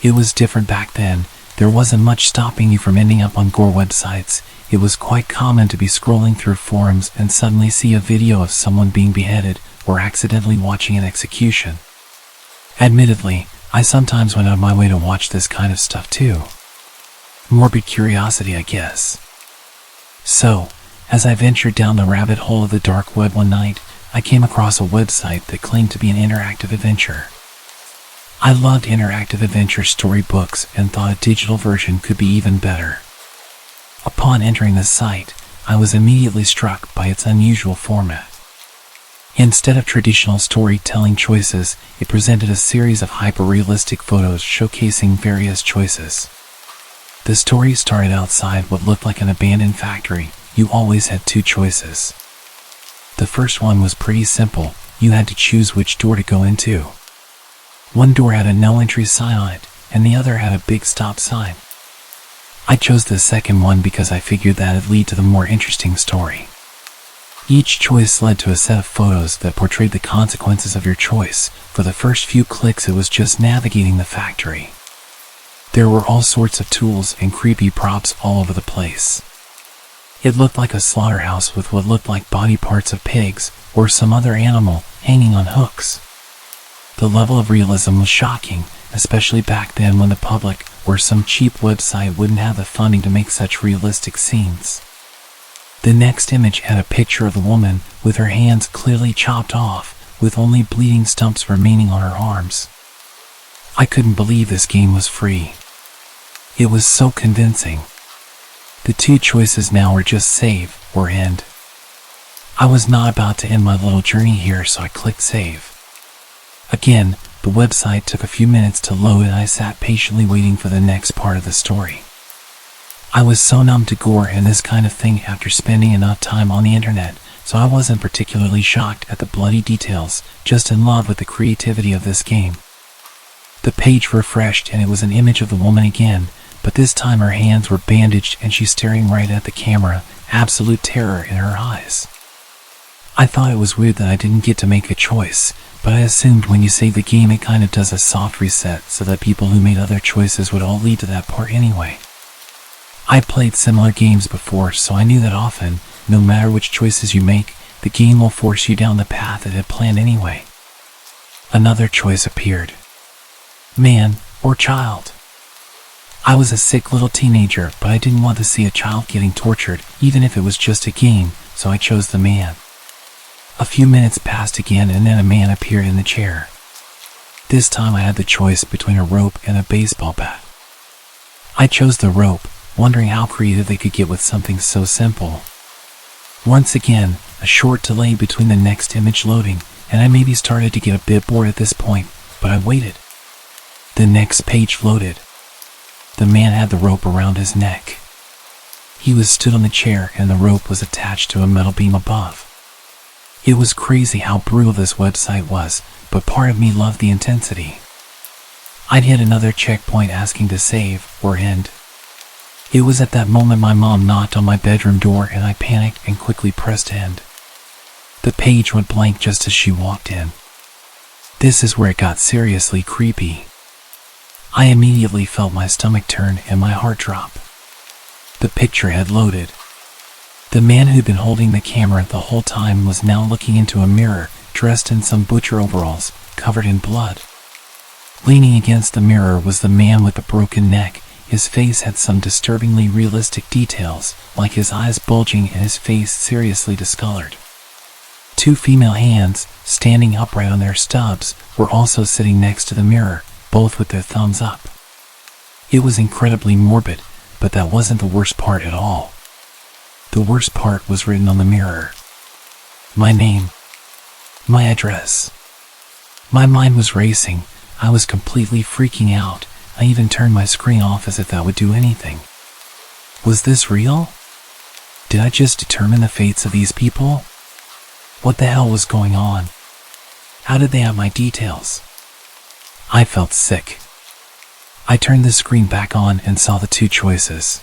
It was different back then. There wasn't much stopping you from ending up on gore websites. It was quite common to be scrolling through forums and suddenly see a video of someone being beheaded or accidentally watching an execution. Admittedly, I sometimes went out of my way to watch this kind of stuff too. Morbid curiosity, I guess. So, as I ventured down the rabbit hole of the dark web one night, I came across a website that claimed to be an interactive adventure. I loved interactive adventure storybooks and thought a digital version could be even better. Upon entering the site, I was immediately struck by its unusual format. Instead of traditional storytelling choices, it presented a series of hyper-realistic photos showcasing various choices. The story started outside what looked like an abandoned factory. You always had two choices. The first one was pretty simple. You had to choose which door to go into. One door had a no entry sign on it, and the other had a big stop sign. I chose the second one because I figured that'd lead to the more interesting story. Each choice led to a set of photos that portrayed the consequences of your choice. For the first few clicks, it was just navigating the factory. There were all sorts of tools and creepy props all over the place. It looked like a slaughterhouse with what looked like body parts of pigs or some other animal hanging on hooks. The level of realism was shocking, especially back then when the public or some cheap website wouldn't have the funding to make such realistic scenes. The next image had a picture of the woman with her hands clearly chopped off, with only bleeding stumps remaining on her arms. I couldn't believe this game was free. It was so convincing. The two choices now were just save or end. I was not about to end my little journey here, so I clicked save. Again, the website took a few minutes to load and I sat patiently waiting for the next part of the story. I was so numb to gore and this kind of thing after spending enough time on the internet, so I wasn't particularly shocked at the bloody details, just in love with the creativity of this game. The page refreshed and it was an image of the woman again, but this time her hands were bandaged and she's staring right at the camera, absolute terror in her eyes. I thought it was weird that I didn't get to make a choice, but I assumed when you save the game it kind of does a soft reset so that people who made other choices would all lead to that part anyway. I played similar games before, so I knew that often, no matter which choices you make, the game will force you down the path it had planned anyway. Another choice appeared. Man or child. I was a sick little teenager, but I didn't want to see a child getting tortured, even if it was just a game, so I chose the man. A few minutes passed again and then a man appeared in the chair. This time I had the choice between a rope and a baseball bat. I chose the rope, wondering how creative they could get with something so simple. Once again, a short delay between the next image loading, and I maybe started to get a bit bored at this point, but I waited. The next page loaded. The man had the rope around his neck. He was stood on the chair and the rope was attached to a metal beam above. It was crazy how brutal this website was, but part of me loved the intensity. I'd hit another checkpoint asking to save or end. It was at that moment my mom knocked on my bedroom door and I panicked and quickly pressed end. The page went blank just as she walked in. This is where it got seriously creepy. I immediately felt my stomach turn and my heart drop. The picture had loaded. The man who'd been holding the camera the whole time was now looking into a mirror, dressed in some butcher overalls, covered in blood. Leaning against the mirror was the man with the broken neck. His face had some disturbingly realistic details, like his eyes bulging and his face seriously discolored. Two female hands, standing upright on their stubs, were also sitting next to the mirror, both with their thumbs up. It was incredibly morbid, but that wasn't the worst part at all. The worst part was written on the mirror. My name. My address. My mind was racing. I was completely freaking out. I even turned my screen off as if that would do anything. Was this real? Did I just determine the fates of these people? What the hell was going on? How did they have my details? I felt sick. I turned the screen back on and saw the two choices.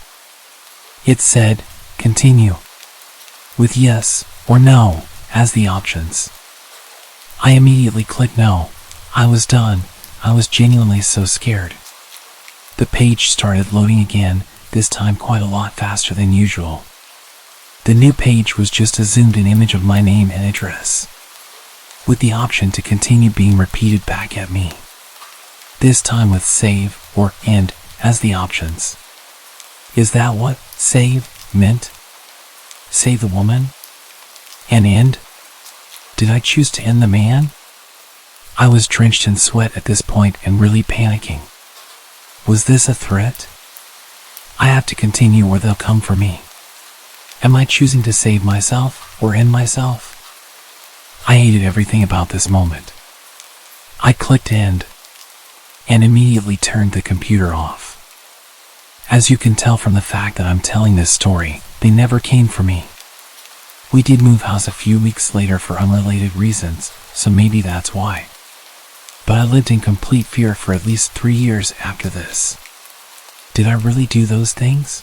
It said, continue, with yes or no as the options. I immediately clicked no. I was done. I was genuinely so scared. The page started loading again, this time quite a lot faster than usual. The new page was just a zoomed-in image of my name and address, with the option to continue being repeated back at me. This time with save or end as the options. Is that what save meant? Save the woman? And end? Did I choose to end the man? I was drenched in sweat at this point and really panicking. Was this a threat? I have to continue or they'll come for me. Am I choosing to save myself or end myself? I hated everything about this moment. I clicked end and immediately turned the computer off. As you can tell from the fact that I'm telling this story, they never came for me. We did move house a few weeks later for unrelated reasons, so maybe that's why. But I lived in complete fear for at least 3 years after this. Did I really do those things?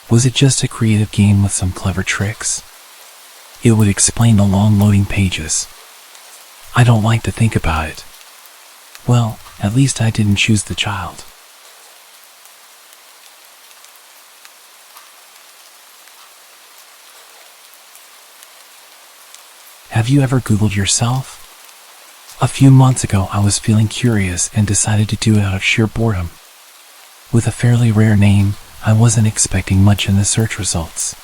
Was it just a creative game with some clever tricks? It would explain the long loading pages. I don't like to think about it. Well, at least I didn't choose the child. Have you ever Googled yourself? A few months ago I was feeling curious and decided to do it out of sheer boredom. With a fairly rare name, I wasn't expecting much in the search results.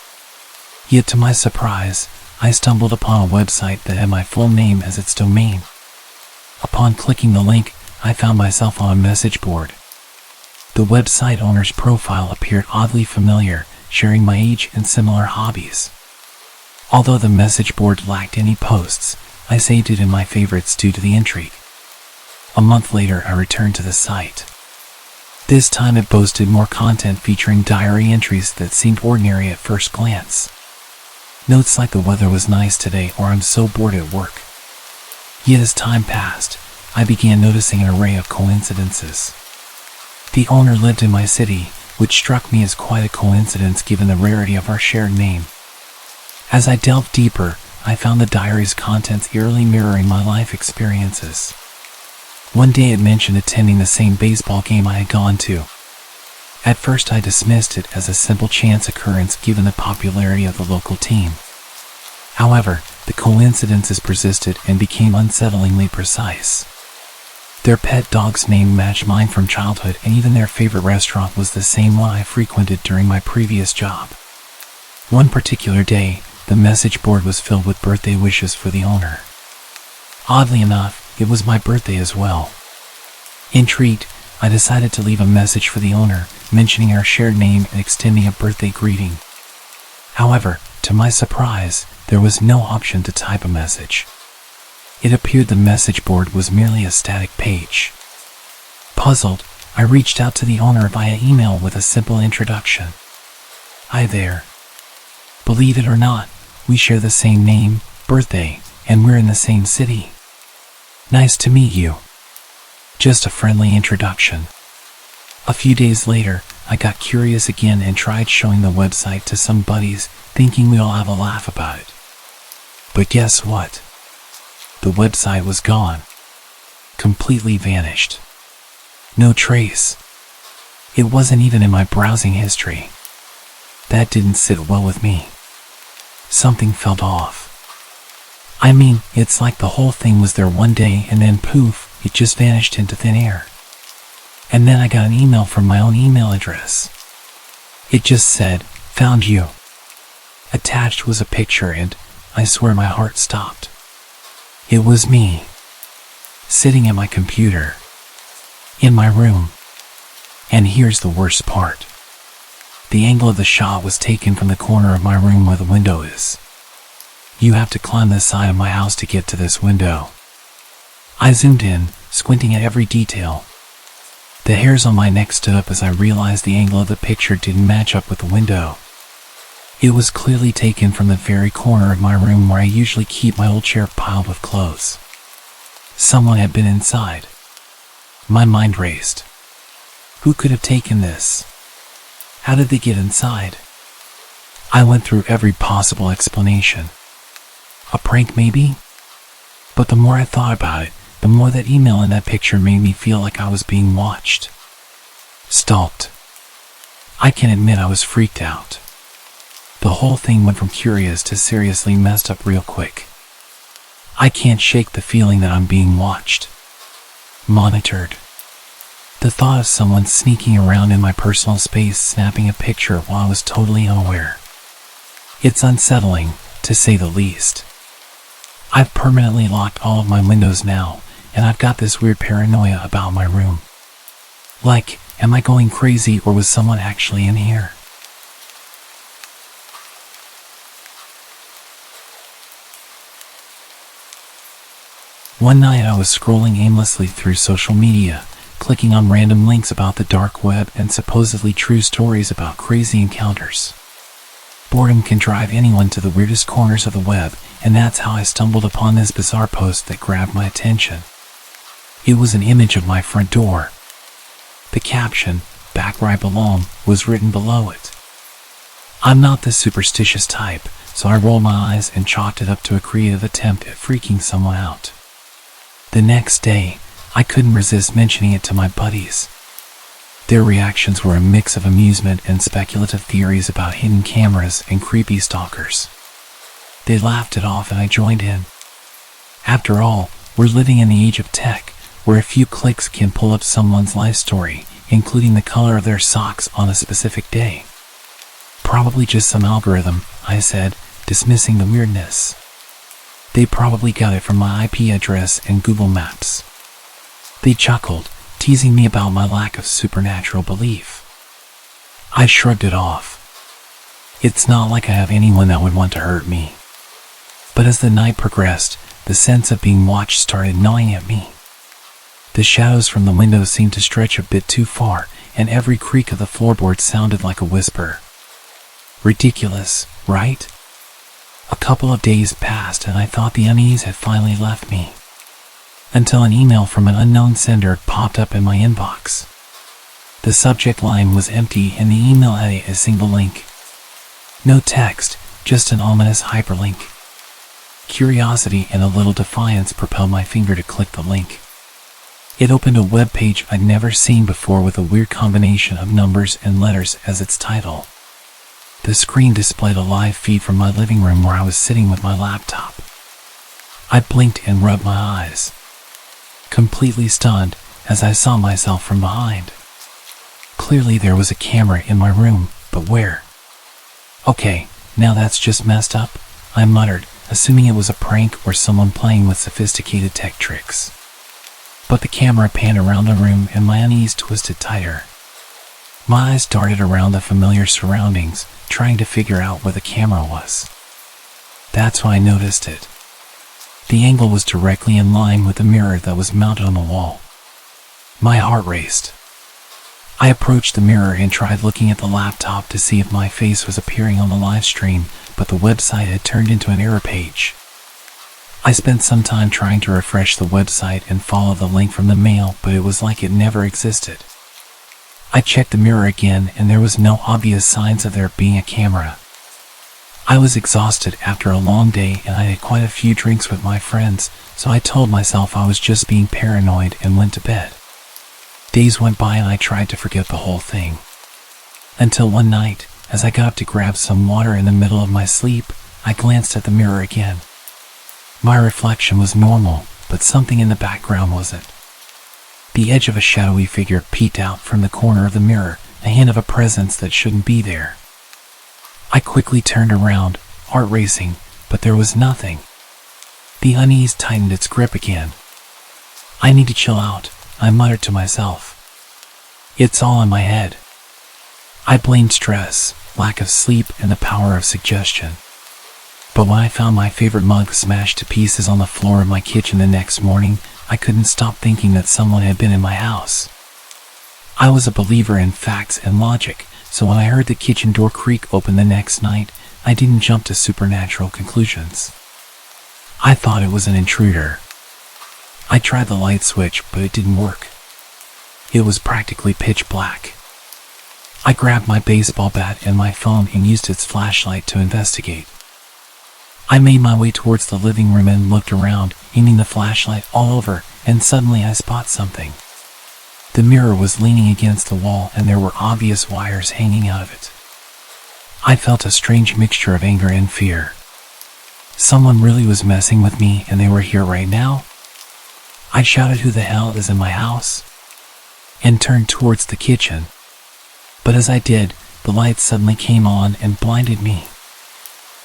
Yet to my surprise, I stumbled upon a website that had my full name as its domain. Upon clicking the link, I found myself on a message board. The website owner's profile appeared oddly familiar, sharing my age and similar hobbies. Although the message board lacked any posts, I saved it in my favorites due to the intrigue. A month later, I returned to the site. This time it boasted more content featuring diary entries that seemed ordinary at first glance. Notes like the weather was nice today or I'm so bored at work. Yet as time passed, I began noticing an array of coincidences. The owner lived in my city, which struck me as quite a coincidence given the rarity of our shared name. As I delved deeper, I found the diary's contents eerily mirroring my life experiences. One day it mentioned attending the same baseball game I had gone to. At first I dismissed it as a simple chance occurrence given the popularity of the local team. However, the coincidences persisted and became unsettlingly precise. Their pet dog's name matched mine from childhood, and even their favorite restaurant was the same one I frequented during my previous job. One particular day, the message board was filled with birthday wishes for the owner. Oddly enough, it was my birthday as well. Intrigued, I decided to leave a message for the owner, mentioning our shared name and extending a birthday greeting. However, to my surprise, there was no option to type a message. It appeared the message board was merely a static page. Puzzled, I reached out to the owner via email with a simple introduction. Hi there. Believe it or not, we share the same name, birthday, and we're in the same city. Nice to meet you. Just a friendly introduction. A few days later, I got curious again and tried showing the website to some buddies, thinking we'll have a laugh about it. But guess what? The website was gone. Completely vanished. No trace. It wasn't even in my browsing history. That didn't sit well with me. Something felt off. I mean, it's like the whole thing was there one day and then poof, it just vanished into thin air. And then I got an email from my own email address. It just said, "Found you." Attached was a picture and, I swear my heart stopped. It was me. Sitting at my computer. In my room. And here's the worst part. The angle of the shot was taken from the corner of my room where the window is. You have to climb the side of my house to get to this window. I zoomed in, squinting at every detail. The hairs on my neck stood up as I realized the angle of the picture didn't match up with the window. It was clearly taken from the very corner of my room where I usually keep my old chair piled with clothes. Someone had been inside. My mind raced. Who could have taken this? How did they get inside? I went through every possible explanation. A prank maybe? But the more I thought about it, the more that email and that picture made me feel like I was being watched. Stalked. I can admit I was freaked out. The whole thing went from curious to seriously messed up real quick. I can't shake the feeling that I'm being watched. Monitored. The thought of someone sneaking around in my personal space snapping a picture while I was totally unaware. It's unsettling, to say the least. I've permanently locked all of my windows now, and I've got this weird paranoia about my room. Like, am I going crazy or was someone actually in here? One night I was scrolling aimlessly through social media, clicking on random links about the dark web and supposedly true stories about crazy encounters. Boredom can drive anyone to the weirdest corners of the web, and that's how I stumbled upon this bizarre post that grabbed my attention. It was an image of my front door. The caption, "Back where I belong," was written below it. I'm not the superstitious type, so I rolled my eyes and chalked it up to a creative attempt at freaking someone out. The next day, I couldn't resist mentioning it to my buddies. Their reactions were a mix of amusement and speculative theories about hidden cameras and creepy stalkers. They laughed it off and I joined in. After all, we're living in the age of tech, where a few clicks can pull up someone's life story, including the color of their socks on a specific day. Probably just some algorithm, I said, dismissing the weirdness. They probably got it from my IP address and Google Maps. They chuckled, teasing me about my lack of supernatural belief. I shrugged it off. It's not like I have anyone that would want to hurt me. But as the night progressed, the sense of being watched started gnawing at me. The shadows from the windows seemed to stretch a bit too far, and every creak of the floorboard sounded like a whisper. Ridiculous, right? A couple of days passed and I thought the unease had finally left me. Until an email from an unknown sender popped up in my inbox. The subject line was empty and the email had a single link. No text, just an ominous hyperlink. Curiosity and a little defiance propelled my finger to click the link. It opened a web page I'd never seen before with a weird combination of numbers and letters as its title. The screen displayed a live feed from my living room where I was sitting with my laptop. I blinked and rubbed my eyes, completely stunned as I saw myself from behind. Clearly there was a camera in my room, but where? Okay, now that's just messed up, I muttered, assuming it was a prank or someone playing with sophisticated tech tricks. But the camera panned around the room and my unease twisted tighter. My eyes darted around the familiar surroundings, trying to figure out where the camera was. That's when I noticed it. The angle was directly in line with the mirror that was mounted on the wall. My heart raced. I approached the mirror and tried looking at the laptop to see if my face was appearing on the live stream, but the website had turned into an error page. I spent some time trying to refresh the website and follow the link from the mail, but it was like it never existed. I checked the mirror again and there was no obvious signs of there being a camera. I was exhausted after a long day and I had quite a few drinks with my friends, so I told myself I was just being paranoid and went to bed. Days went by and I tried to forget the whole thing. Until one night, as I got up to grab some water in the middle of my sleep, I glanced at the mirror again. My reflection was normal, but something in the background wasn't. The edge of a shadowy figure peeked out from the corner of the mirror, a hint of a presence that shouldn't be there. I quickly turned around, heart racing, but there was nothing. The unease tightened its grip again. I need to chill out, I muttered to myself. It's all in my head. I blamed stress, lack of sleep, and the power of suggestion. But when I found my favorite mug smashed to pieces on the floor of my kitchen the next morning, I couldn't stop thinking that someone had been in my house. I was a believer in facts and logic, so when I heard the kitchen door creak open the next night, I didn't jump to supernatural conclusions. I thought it was an intruder. I tried the light switch, but it didn't work. It was practically pitch black. I grabbed my baseball bat and my phone and used its flashlight to investigate. I made my way towards the living room and looked around, aiming the flashlight all over, and suddenly I spot something. The mirror was leaning against the wall and there were obvious wires hanging out of it. I felt a strange mixture of anger and fear. Someone really was messing with me and they were here right now? I shouted, "Who the hell is in my house?" and turned towards the kitchen. But as I did, the light suddenly came on and blinded me.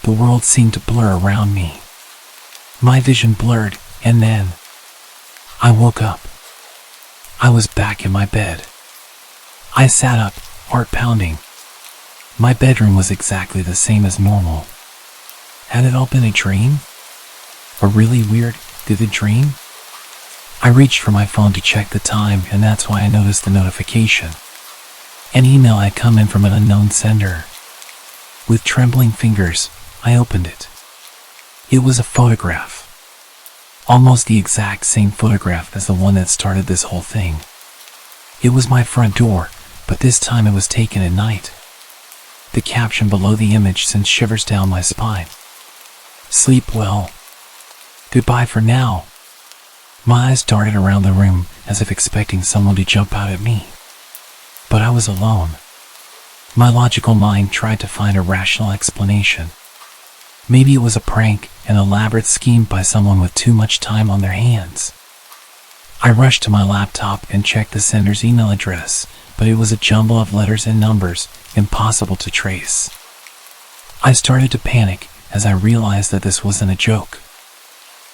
The world seemed to blur around me. My vision blurred, and then I woke up. I was back in my bed. I sat up, heart pounding. My bedroom was exactly the same as normal. Had it all been a dream? A really weird, vivid dream? I reached for my phone to check the time, and that's why I noticed the notification. An email had come in from an unknown sender. With trembling fingers, I opened it. It was a photograph. Almost the exact same photograph as the one that started this whole thing. It was my front door, but this time it was taken at night. The caption below the image sent shivers down my spine. "Sleep well. Goodbye for now." My eyes darted around the room as if expecting someone to jump out at me. But I was alone. My logical mind tried to find a rational explanation. Maybe it was a prank, an elaborate scheme by someone with too much time on their hands. I rushed to my laptop and checked the sender's email address, but it was a jumble of letters and numbers, impossible to trace. I started to panic as I realized that this wasn't a joke.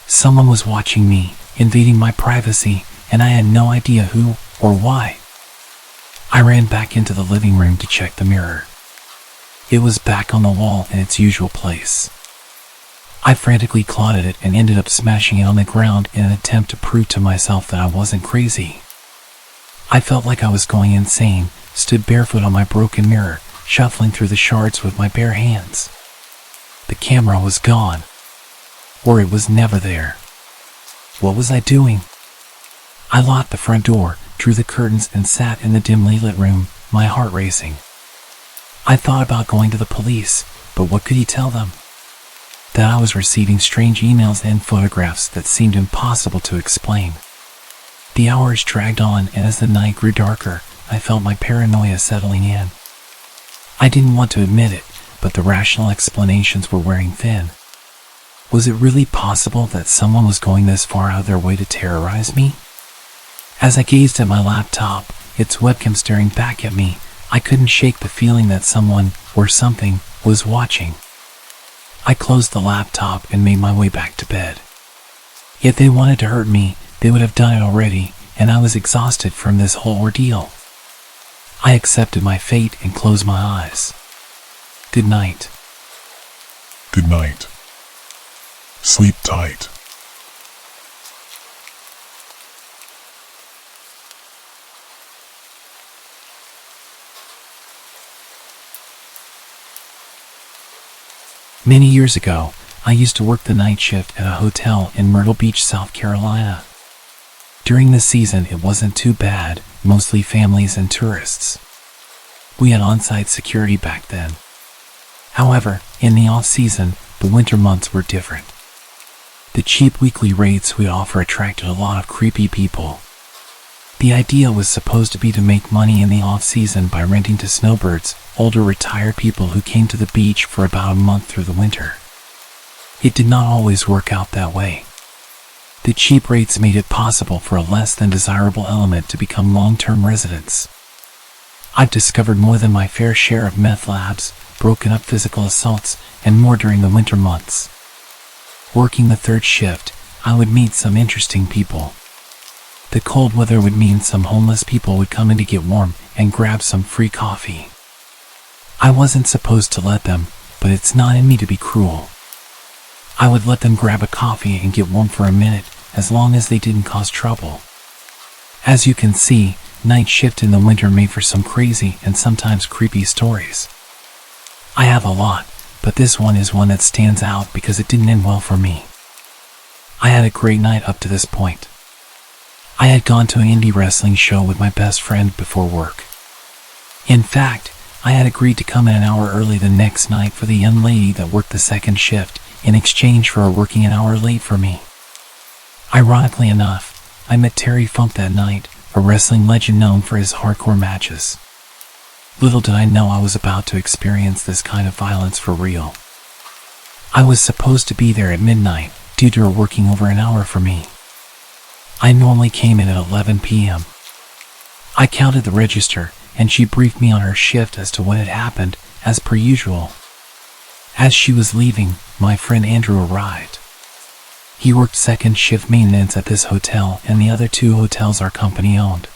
Someone was watching me, invading my privacy, and I had no idea who or why. I ran back into the living room to check the mirror. It was back on the wall in its usual place. I frantically clawed at it and ended up smashing it on the ground in an attempt to prove to myself that I wasn't crazy. I felt like I was going insane, stood barefoot on my broken mirror, shuffling through the shards with my bare hands. The camera was gone. Or it was never there. What was I doing? I locked the front door, drew the curtains, and sat in the dimly lit room, my heart racing. I thought about going to the police, but what could he tell them? That I was receiving strange emails and photographs that seemed impossible to explain. The hours dragged on, and as the night grew darker, I felt my paranoia settling in. I didn't want to admit it, but the rational explanations were wearing thin. Was it really possible that someone was going this far out of their way to terrorize me? As I gazed at my laptop, its webcam staring back at me, I couldn't shake the feeling that someone, or something, was watching. I closed the laptop and made my way back to bed. If they wanted to hurt me, they would have done it already, and I was exhausted from this whole ordeal. I accepted my fate and closed my eyes. Good night. Good night. Sleep tight. Many years ago, I used to work the night shift at a hotel in Myrtle Beach, South Carolina. During the season, it wasn't too bad, mostly families and tourists. We had on-site security back then. However, in the off-season, the winter months were different. The cheap weekly rates we offer attracted a lot of creepy people. The idea was supposed to be to make money in the off-season by renting to snowbirds, older retired people who came to the beach for about a month through the winter. It did not always work out that way. The cheap rates made it possible for a less than desirable element to become long-term residents. I've discovered more than my fair share of meth labs, broken up physical assaults, and more during the winter months. Working the third shift, I would meet some interesting people. The cold weather would mean some homeless people would come in to get warm and grab some free coffee. I wasn't supposed to let them, but it's not in me to be cruel. I would let them grab a coffee and get warm for a minute, as long as they didn't cause trouble. As you can see, night shift in the winter made for some crazy and sometimes creepy stories. I have a lot, but this one is one that stands out because it didn't end well for me. I had a great night up to this point. I had gone to an indie wrestling show with my best friend before work. In fact, I had agreed to come in an hour early the next night for the young lady that worked the second shift in exchange for her working an hour late for me. Ironically enough, I met Terry Funk that night, a wrestling legend known for his hardcore matches. Little did I know I was about to experience this kind of violence for real. I was supposed to be there at midnight due to her working over an hour for me. I normally came in at 11 p.m. I counted the register, and she briefed me on her shift as to what had happened, as per usual. As she was leaving, my friend Andrew arrived. He worked second shift maintenance at this hotel, and the other two hotels our company owned.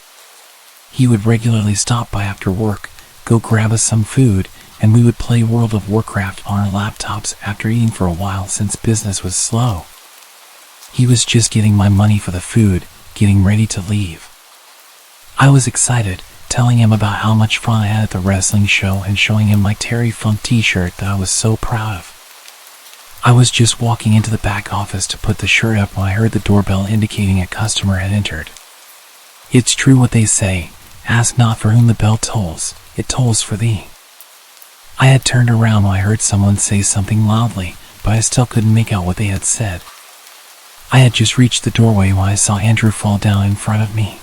He would regularly stop by after work, go grab us some food, and we would play World of Warcraft on our laptops after eating for a while since business was slow. He was just getting my money for the food, getting ready to leave. I was excited, telling him about how much fun I had at the wrestling show and showing him my Terry Funk t-shirt that I was so proud of. I was just walking into the back office to put the shirt up when I heard the doorbell indicating a customer had entered. It's true what they say, ask not for whom the bell tolls, it tolls for thee. I had turned around when I heard someone say something loudly, but I still couldn't make out what they had said. I had just reached the doorway when I saw Andrew fall down in front of me.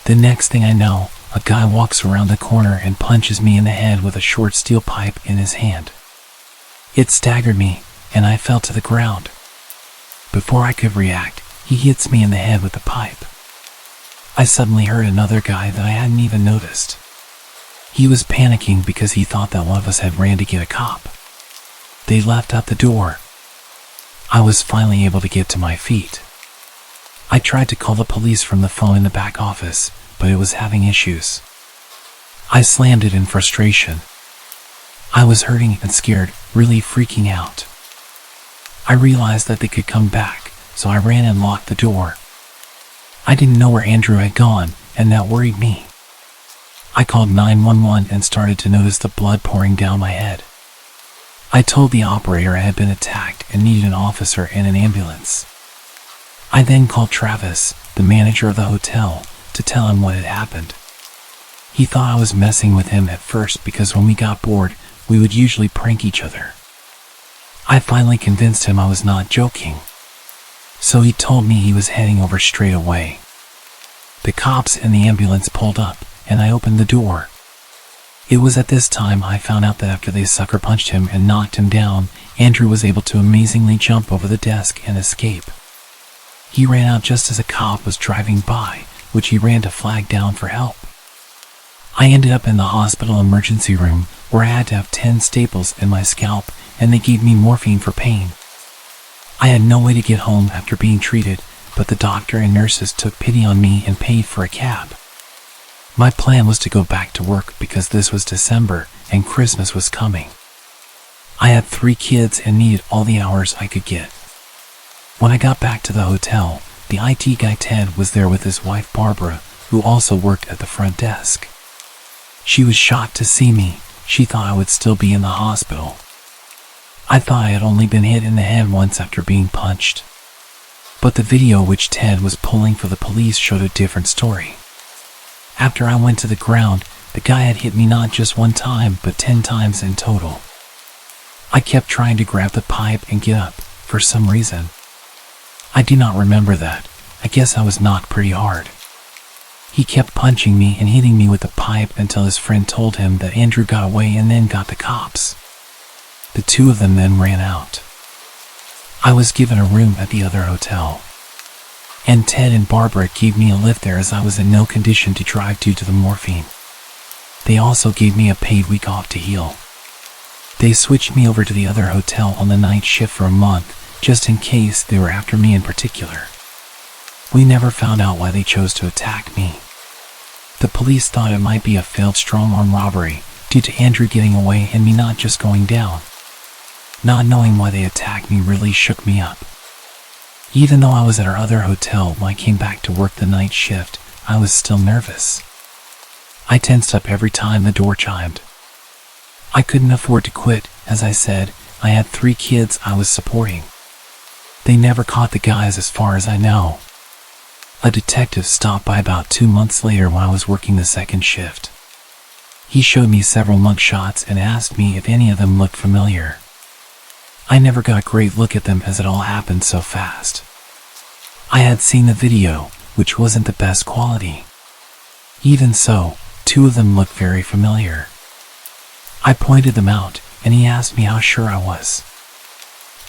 The next thing I know, a guy walks around the corner and punches me in the head with a short steel pipe in his hand. It staggered me, and I fell to the ground. Before I could react, he hits me in the head with the pipe. I suddenly heard another guy that I hadn't even noticed. He was panicking because he thought that one of us had ran to get a cop. They left out the door. I was finally able to get to my feet. I tried to call the police from the phone in the back office, but it was having issues. I slammed it in frustration. I was hurting and scared, really freaking out. I realized that they could come back, so I ran and locked the door. I didn't know where Andrew had gone, and that worried me. I called 911 and started to notice the blood pouring down my head. I told the operator I had been attacked and needed an officer and an ambulance. I then called Travis, the manager of the hotel, to tell him what had happened. He thought I was messing with him at first because when we got bored, we would usually prank each other. I finally convinced him I was not joking. So he told me he was heading over straight away. The cops and the ambulance pulled up, and I opened the door. It was at this time I found out that after they sucker punched him and knocked him down, Andrew was able to amazingly jump over the desk and escape. He ran out just as a cop was driving by, which he ran to flag down for help. I ended up in the hospital emergency room where I had to have 10 staples in my scalp and they gave me morphine for pain. I had no way to get home after being treated, but the doctor and nurses took pity on me and paid for a cab. My plan was to go back to work because this was December and Christmas was coming. I had 3 kids and needed all the hours I could get. When I got back to the hotel, the IT guy Ted was there with his wife Barbara, who also worked at the front desk. She was shocked to see me. She thought I would still be in the hospital. I thought I had only been hit in the head once after being punched. But the video which Ted was pulling for the police showed a different story. After I went to the ground, the guy had hit me not just one time, but 10 times in total. I kept trying to grab the pipe and get up, for some reason. I do not remember that. I guess I was knocked pretty hard. He kept punching me and hitting me with the pipe until his friend told him that Andrew got away and then got the cops. The 2 of them then ran out. I was given a room at the other hotel. And Ted and Barbara gave me a lift there as I was in no condition to drive due to the morphine. They also gave me a paid week off to heal. They switched me over to the other hotel on the night shift for a month, just in case they were after me in particular. We never found out why they chose to attack me. The police thought it might be a failed strong-arm robbery due to Andrew getting away and me not just going down. Not knowing why they attacked me really shook me up. Even though I was at our other hotel when I came back to work the night shift, I was still nervous. I tensed up every time the door chimed. I couldn't afford to quit. As I said, I had 3 kids I was supporting. They never caught the guys as far as I know. A detective stopped by about 2 months later when I was working the second shift. He showed me several mug shots and asked me if any of them looked familiar. I never got a great look at them as it all happened so fast. I had seen the video, which wasn't the best quality. Even so, 2 of them looked very familiar. I pointed them out, and he asked me how sure I was.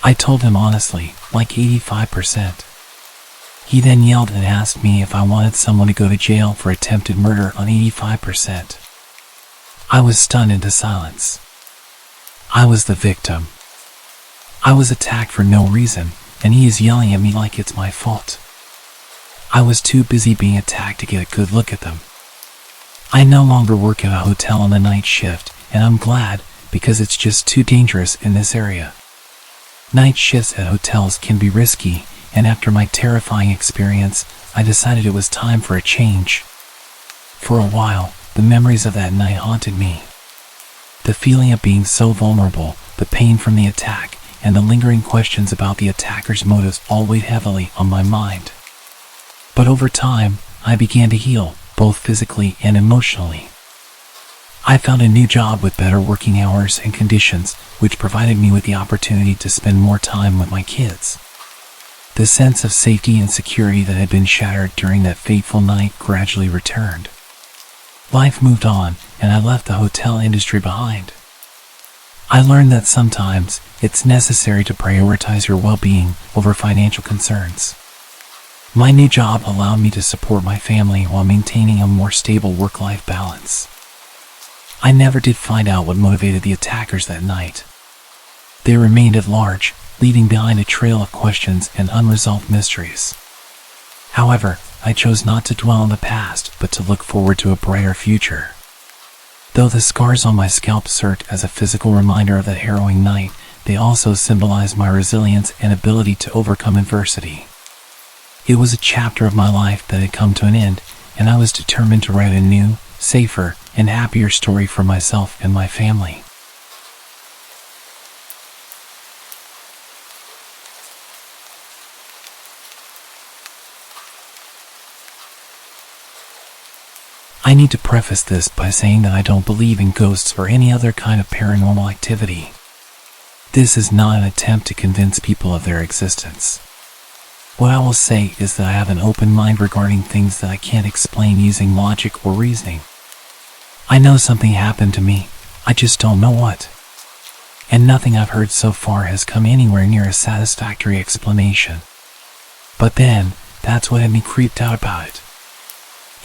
I told him honestly, like 85%. He then yelled and asked me if I wanted someone to go to jail for attempted murder on 85%. I was stunned into silence. I was the victim. I was attacked for no reason, and he is yelling at me like it's my fault. I was too busy being attacked to get a good look at them. I no longer work at a hotel on the night shift, and I'm glad, because it's just too dangerous in this area. Night shifts at hotels can be risky, and after my terrifying experience, I decided it was time for a change. For a while, the memories of that night haunted me. The feeling of being so vulnerable, the pain from the attack, and the lingering questions about the attacker's motives all weighed heavily on my mind. But over time, I began to heal, both physically and emotionally. I found a new job with better working hours and conditions, which provided me with the opportunity to spend more time with my kids. The sense of safety and security that had been shattered during that fateful night gradually returned. Life moved on, and I left the hotel industry behind. I learned that sometimes it's necessary to prioritize your well-being over financial concerns. My new job allowed me to support my family while maintaining a more stable work-life balance. I never did find out what motivated the attackers that night. They remained at large, leaving behind a trail of questions and unresolved mysteries. However, I chose not to dwell on the past, but to look forward to a brighter future. Though the scars on my scalp served as a physical reminder of that harrowing night, they also symbolized my resilience and ability to overcome adversity. It was a chapter of my life that had come to an end, and I was determined to write a new, safer, and happier story for myself and my family. I need to preface this by saying that I don't believe in ghosts or any other kind of paranormal activity. This is not an attempt to convince people of their existence. What I will say is that I have an open mind regarding things that I can't explain using logic or reasoning. I know something happened to me, I just don't know what. And nothing I've heard so far has come anywhere near a satisfactory explanation. But then, that's what had me creeped out about it.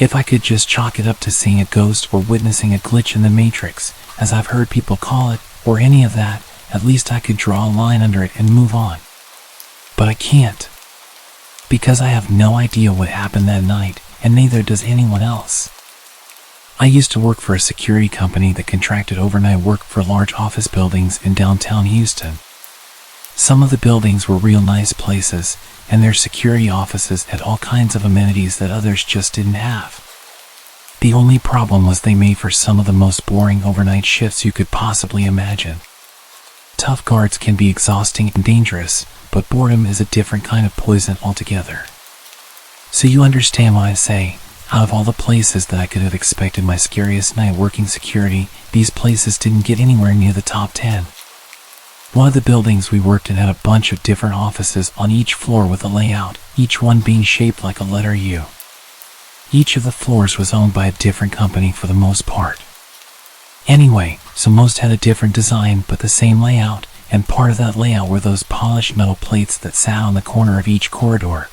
If I could just chalk it up to seeing a ghost or witnessing a glitch in the matrix, as I've heard people call it, or any of that, at least I could draw a line under it and move on. But I can't. Because I have no idea what happened that night, and neither does anyone else. I used to work for a security company that contracted overnight work for large office buildings in downtown Houston. Some of the buildings were real nice places, and their security offices had all kinds of amenities that others just didn't have. The only problem was they made for some of the most boring overnight shifts you could possibly imagine. Tough guards can be exhausting and dangerous, but boredom is a different kind of poison altogether. So you understand why I say, out of all the places that I could have expected my scariest night working security, these places didn't get anywhere near the top 10. One of the buildings we worked in had a bunch of different offices on each floor with a layout, each one being shaped like a letter U. Each of the floors was owned by a different company for the most part. Anyway, so most had a different design but the same layout, and part of that layout were those polished metal plates that sat on the corner of each corridor.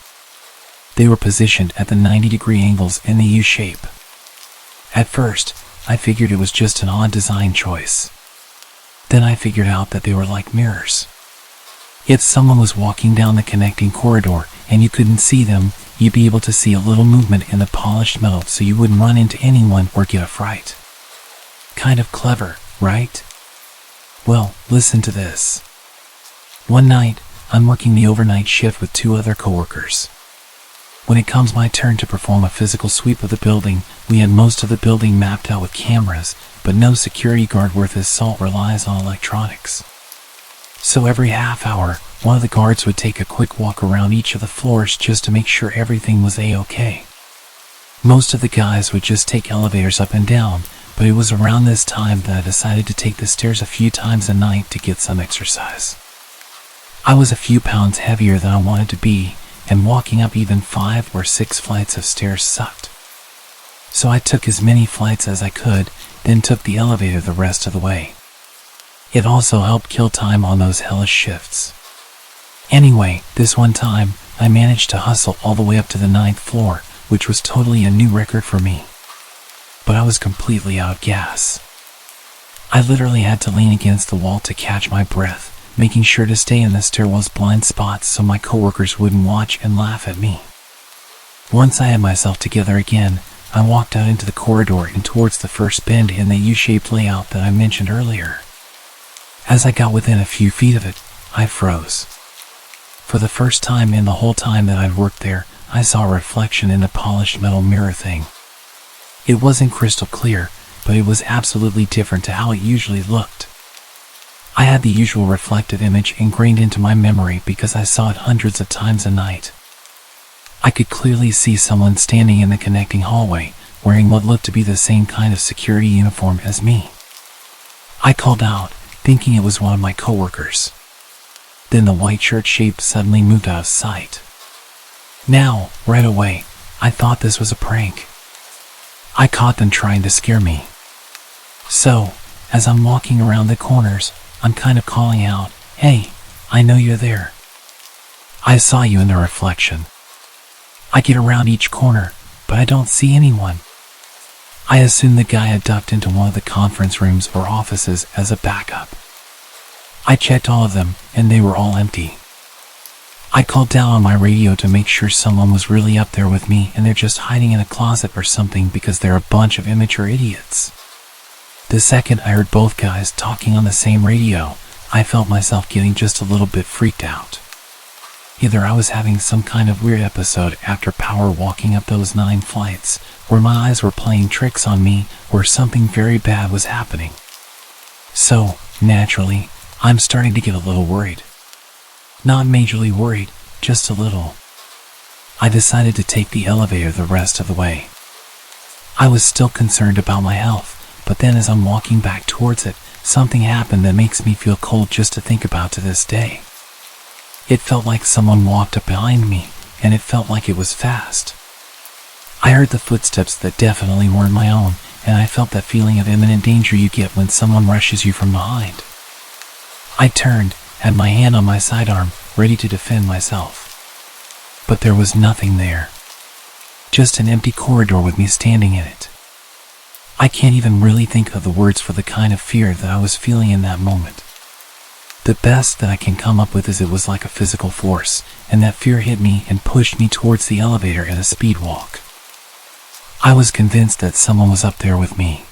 They were positioned at the 90-degree angles in the U shape. At first, I figured it was just an odd design choice. Then I figured out that they were like mirrors. If someone was walking down the connecting corridor and you couldn't see them, you'd be able to see a little movement in the polished metal so you wouldn't run into anyone or get a fright. Kind of clever, right? Well, listen to this. One night, I'm working the overnight shift with 2 other coworkers. When it comes my turn to perform a physical sweep of the building, we had most of the building mapped out with cameras, but no security guard worth his salt relies on electronics. So every half hour, one of the guards would take a quick walk around each of the floors just to make sure everything was A-okay. Most of the guys would just take elevators up and down, but it was around this time that I decided to take the stairs a few times a night to get some exercise. I was a few pounds heavier than I wanted to be, and walking up even 5 or 6 flights of stairs sucked. So I took as many flights as I could, then took the elevator the rest of the way. It also helped kill time on those hellish shifts. Anyway, this one time, I managed to hustle all the way up to the 9th floor, which was totally a new record for me. But I was completely out of gas. I literally had to lean against the wall to catch my breath, making sure to stay in the stairwell's blind spots so my coworkers wouldn't watch and laugh at me. Once I had myself together again, I walked out into the corridor and towards the first bend in the U-shaped layout that I mentioned earlier. As I got within a few feet of it, I froze. For the first time in the whole time that I'd worked there, I saw a reflection in the polished metal mirror thing. It wasn't crystal clear, but it was absolutely different to how it usually looked. I had the usual reflective image ingrained into my memory because I saw it hundreds of times a night. I could clearly see someone standing in the connecting hallway, wearing what looked to be the same kind of security uniform as me. I called out, thinking it was one of my coworkers. Then the white shirt shape suddenly moved out of sight. Now, right away, I thought this was a prank. I caught them trying to scare me. So, as I'm walking around the corners, I'm kind of calling out, "Hey, I know you're there. I saw you in the reflection." I get around each corner, but I don't see anyone. I assume the guy had ducked into one of the conference rooms or offices as a backup. I checked all of them, and they were all empty. I called down on my radio to make sure someone was really up there with me and they're just hiding in a closet or something because they're a bunch of immature idiots. The second I heard both guys talking on the same radio, I felt myself getting just a little bit freaked out. Either I was having some kind of weird episode after power walking up those 9 flights, where my eyes were playing tricks on me, or something very bad was happening. So, naturally, I'm starting to get a little worried. Not majorly worried, just a little. I decided to take the elevator the rest of the way. I was still concerned about my health, but then as I'm walking back towards it, something happened that makes me feel cold just to think about to this day. It felt like someone walked up behind me, and it felt like it was fast. I heard the footsteps that definitely weren't my own, and I felt that feeling of imminent danger you get when someone rushes you from behind. I turned, had my hand on my sidearm, ready to defend myself. But there was nothing there. Just an empty corridor with me standing in it. I can't even really think of the words for the kind of fear that I was feeling in that moment. The best that I can come up with is it was like a physical force, and that fear hit me and pushed me towards the elevator at a speed walk. I was convinced that someone was up there with me.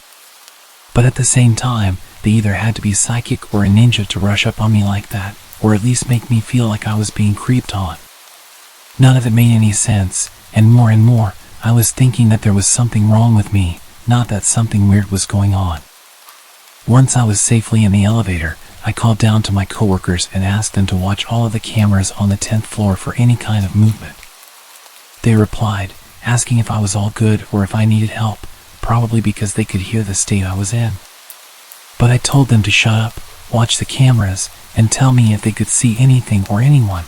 But at the same time, they either had to be psychic or a ninja to rush up on me like that, or at least make me feel like I was being creeped on. None of it made any sense, and more, I was thinking that there was something wrong with me, not that something weird was going on. Once I was safely in the elevator, I called down to my coworkers and asked them to watch all of the cameras on the 10th floor for any kind of movement. They replied, asking if I was all good or if I needed help, probably because they could hear the state I was in. But I told them to shut up, watch the cameras, and tell me if they could see anything or anyone.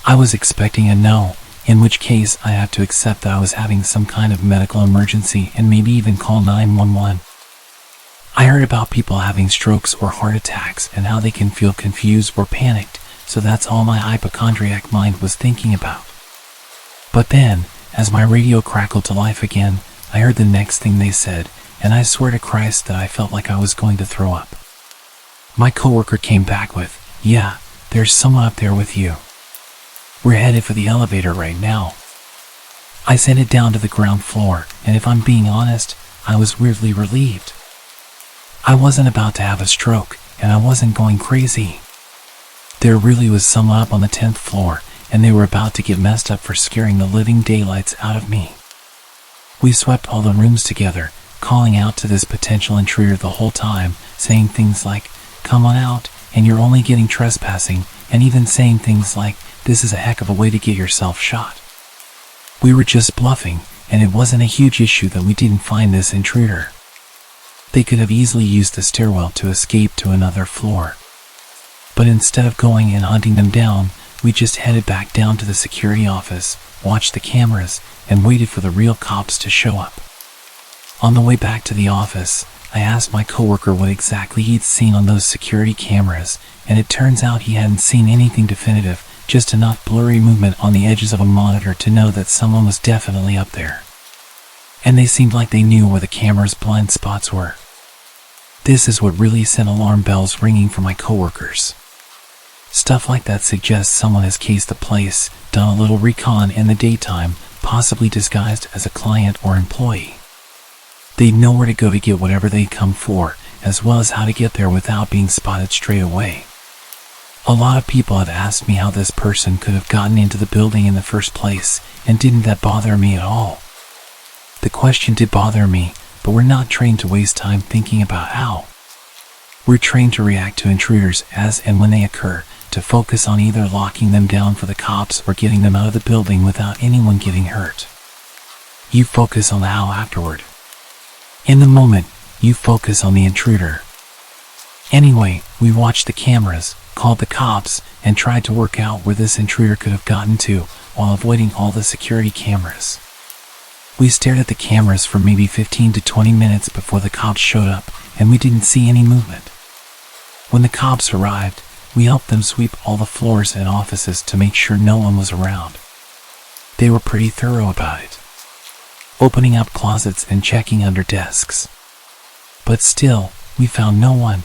I was expecting a no, in which case I had to accept that I was having some kind of medical emergency and maybe even call 911. I heard about people having strokes or heart attacks and how they can feel confused or panicked, so that's all my hypochondriac mind was thinking about. But then, as my radio crackled to life again, I heard the next thing they said, and I swear to Christ that I felt like I was going to throw up. My coworker came back with, "Yeah, there's someone up there with you. We're headed for the elevator right now." I sent it down to the ground floor, and if I'm being honest, I was weirdly relieved. I wasn't about to have a stroke, and I wasn't going crazy. There really was someone up on the 10th floor, and they were about to get messed up for scaring the living daylights out of me. We swept all the rooms together, calling out to this potential intruder the whole time, saying things like, "Come on out, and you're only getting trespassing," and even saying things like, "This is a heck of a way to get yourself shot." We were just bluffing, and it wasn't a huge issue that we didn't find this intruder. They could have easily used the stairwell to escape to another floor. But instead of going and hunting them down, we just headed back down to the security office, watched the cameras, and waited for the real cops to show up. On the way back to the office, I asked my coworker what exactly he'd seen on those security cameras, and it turns out he hadn't seen anything definitive, just enough blurry movement on the edges of a monitor to know that someone was definitely up there. And they seemed like they knew where the camera's blind spots were. This is what really sent alarm bells ringing for my coworkers. Stuff like that suggests someone has cased the place, done a little recon in the daytime, possibly disguised as a client or employee. They'd know where to go to get whatever they'd come for, as well as how to get there without being spotted straight away. A lot of people have asked me how this person could have gotten into the building in the first place, and didn't that bother me at all? The question did bother me, but we're not trained to waste time thinking about how. We're trained to react to intruders as and when they occur, to focus on either locking them down for the cops or getting them out of the building without anyone getting hurt. You focus on the how afterward. In the moment, you focus on the intruder. Anyway, we watched the cameras, called the cops, and tried to work out where this intruder could have gotten to, while avoiding all the security cameras. We stared at the cameras for maybe 15 to 20 minutes before the cops showed up, and we didn't see any movement. When the cops arrived, we helped them sweep all the floors and offices to make sure no one was around. They were pretty thorough about it, opening up closets and checking under desks. But still, we found no one.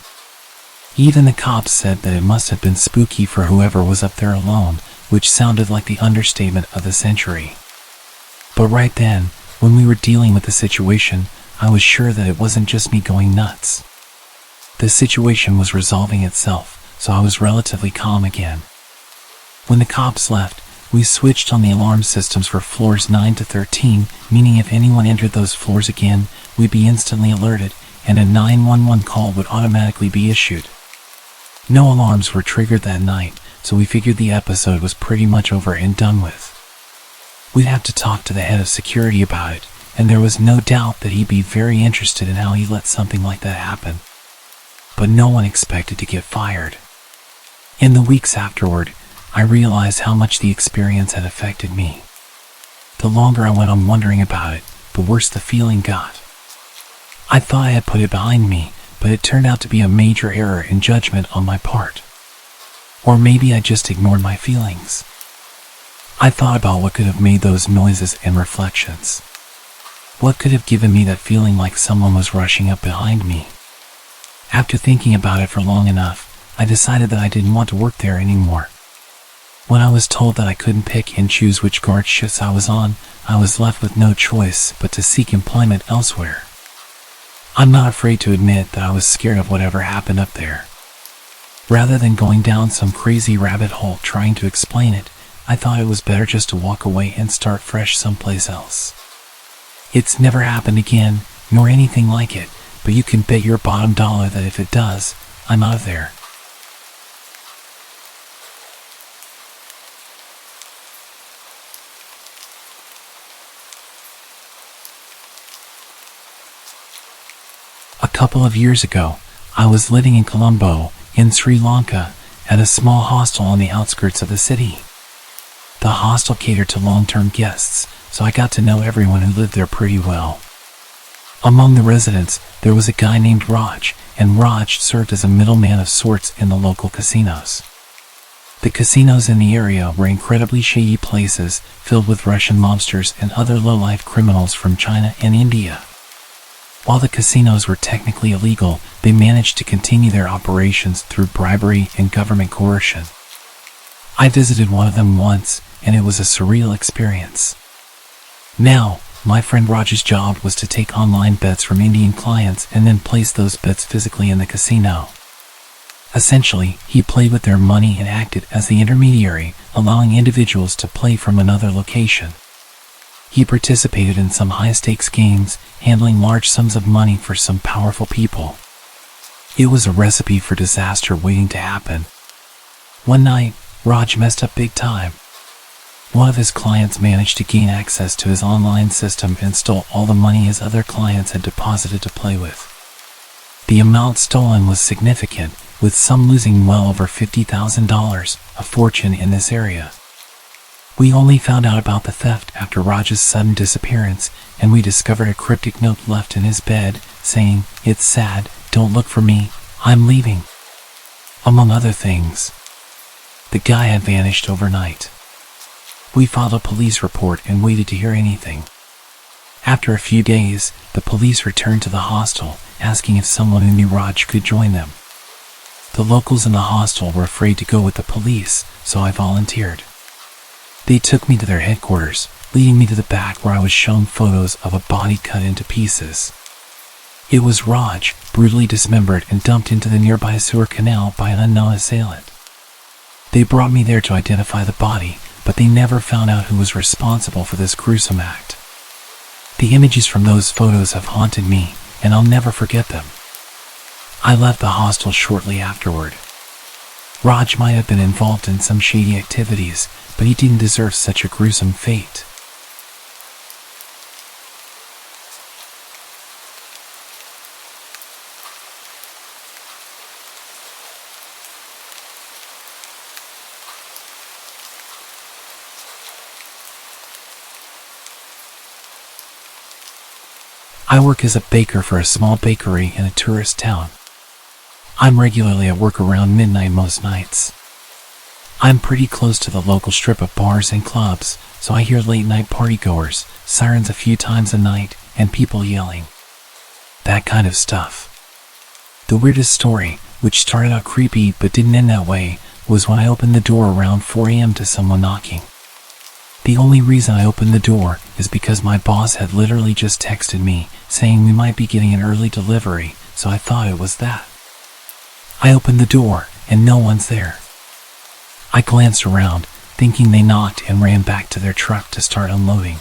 Even the cops said that it must have been spooky for whoever was up there alone, which sounded like the understatement of the century. But right then, when we were dealing with the situation, I was sure that it wasn't just me going nuts. The situation was resolving itself, so I was relatively calm again. When the cops left, we switched on the alarm systems for floors 9 to 13, meaning if anyone entered those floors again, we'd be instantly alerted, and a 911 call would automatically be issued. No alarms were triggered that night, so we figured the episode was pretty much over and done with. We'd have to talk to the head of security about it, and there was no doubt that he'd be very interested in how he let something like that happen. But no one expected to get fired. In the weeks afterward, I realized how much the experience had affected me. The longer I went on wondering about it, the worse the feeling got. I thought I had put it behind me, but it turned out to be a major error in judgment on my part. Or maybe I just ignored my feelings. I thought about what could have made those noises and reflections. What could have given me that feeling like someone was rushing up behind me? After thinking about it for long enough, I decided that I didn't want to work there anymore. When I was told that I couldn't pick and choose which guard shifts I was on, I was left with no choice but to seek employment elsewhere. I'm not afraid to admit that I was scared of whatever happened up there. Rather than going down some crazy rabbit hole trying to explain it, I thought it was better just to walk away and start fresh someplace else. It's never happened again, nor anything like it, but you can bet your bottom dollar that if it does, I'm out of there. A couple of years ago, I was living in Colombo, in Sri Lanka, at a small hostel on the outskirts of the city. The hostel catered to long-term guests, so I got to know everyone who lived there pretty well. Among the residents, there was a guy named Raj, and Raj served as a middleman of sorts in the local casinos. The casinos in the area were incredibly shady places, filled with Russian mobsters and other low-life criminals from China and India. While the casinos were technically illegal, they managed to continue their operations through bribery and government coercion. I visited one of them once, and it was a surreal experience. Now, my friend Raj's job was to take online bets from Indian clients and then place those bets physically in the casino. Essentially, he played with their money and acted as the intermediary, allowing individuals to play from another location. He participated in some high-stakes games, handling large sums of money for some powerful people. It was a recipe for disaster waiting to happen. One night, Raj messed up big time. One of his clients managed to gain access to his online system and stole all the money his other clients had deposited to play with. The amount stolen was significant, with some losing well over $50,000, a fortune in this area. We only found out about the theft after Raj's sudden disappearance, and we discovered a cryptic note left in his bed, saying, "It's sad, don't look for me, I'm leaving." Among other things. The guy had vanished overnight. We filed a police report and waited to hear anything. After a few days, the police returned to the hostel, asking if someone who knew Raj could join them. The locals in the hostel were afraid to go with the police, so I volunteered. They took me to their headquarters, leading me to the back where I was shown photos of a body cut into pieces. It was Raj, brutally dismembered and dumped into the nearby sewer canal by an unknown assailant. They brought me there to identify the body, but they never found out who was responsible for this gruesome act. The images from those photos have haunted me, and I'll never forget them. I left the hostel shortly afterward. Raj might have been involved in some shady activities, but he didn't deserve such a gruesome fate. I work as a baker for a small bakery in a tourist town. I'm regularly at work around midnight most nights. I'm pretty close to the local strip of bars and clubs, so I hear late night partygoers, sirens a few times a night, and people yelling. That kind of stuff. The weirdest story, which started out creepy but didn't end that way, was when I opened the door around 4 a.m. to someone knocking. The only reason I opened the door is because my boss had literally just texted me saying we might be getting an early delivery, so I thought it was that. I opened the door and no one's there. I glanced around, thinking they knocked, and ran back to their truck to start unloading.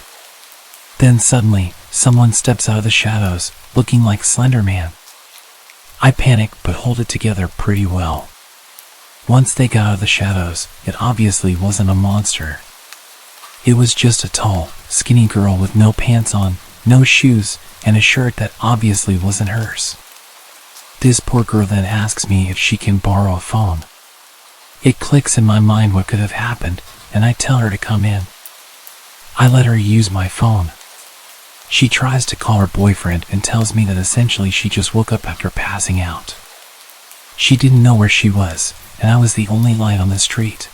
Then suddenly, someone steps out of the shadows, looking like Slender Man. I panic but hold it together pretty well. Once they got out of the shadows, it obviously wasn't a monster. It was just a tall, skinny girl with no pants on, no shoes, and a shirt that obviously wasn't hers. This poor girl then asks me if she can borrow a phone. It clicks in my mind what could have happened, and I tell her to come in. I let her use my phone. She tries to call her boyfriend and tells me that essentially she just woke up after passing out. She didn't know where she was, and I was the only light on the street.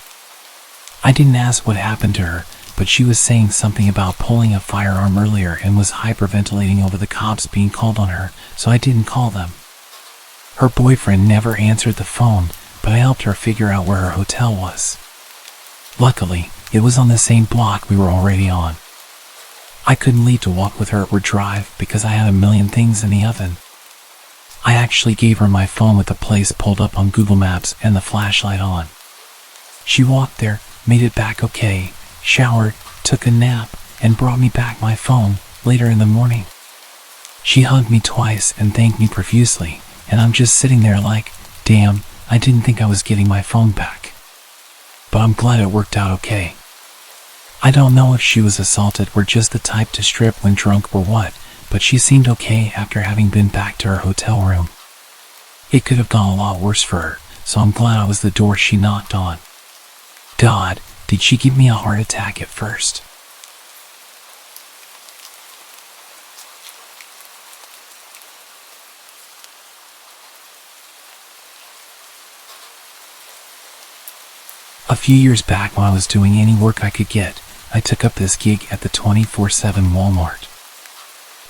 I didn't ask what happened to her, but she was saying something about pulling a firearm earlier and was hyperventilating over the cops being called on her, so I didn't call them. Her boyfriend never answered the phone, but I helped her figure out where her hotel was. Luckily, it was on the same block we were already on. I couldn't leave to walk with her or drive because I had a million things in the oven. I actually gave her my phone with the place pulled up on Google Maps and the flashlight on. She walked there, made it back okay, showered, took a nap, and brought me back my phone later in the morning. She hugged me twice and thanked me profusely, and I'm just sitting there like, damn, I didn't think I was getting my phone back. But I'm glad it worked out okay. I don't know if she was assaulted or just the type to strip when drunk or what, but she seemed okay after having been back to her hotel room. It could have gone a lot worse for her, so I'm glad I was the door she knocked on. God, did she give me a heart attack at first? A few years back, when I was doing any work I could get, I took up this gig at the 24/7 Walmart.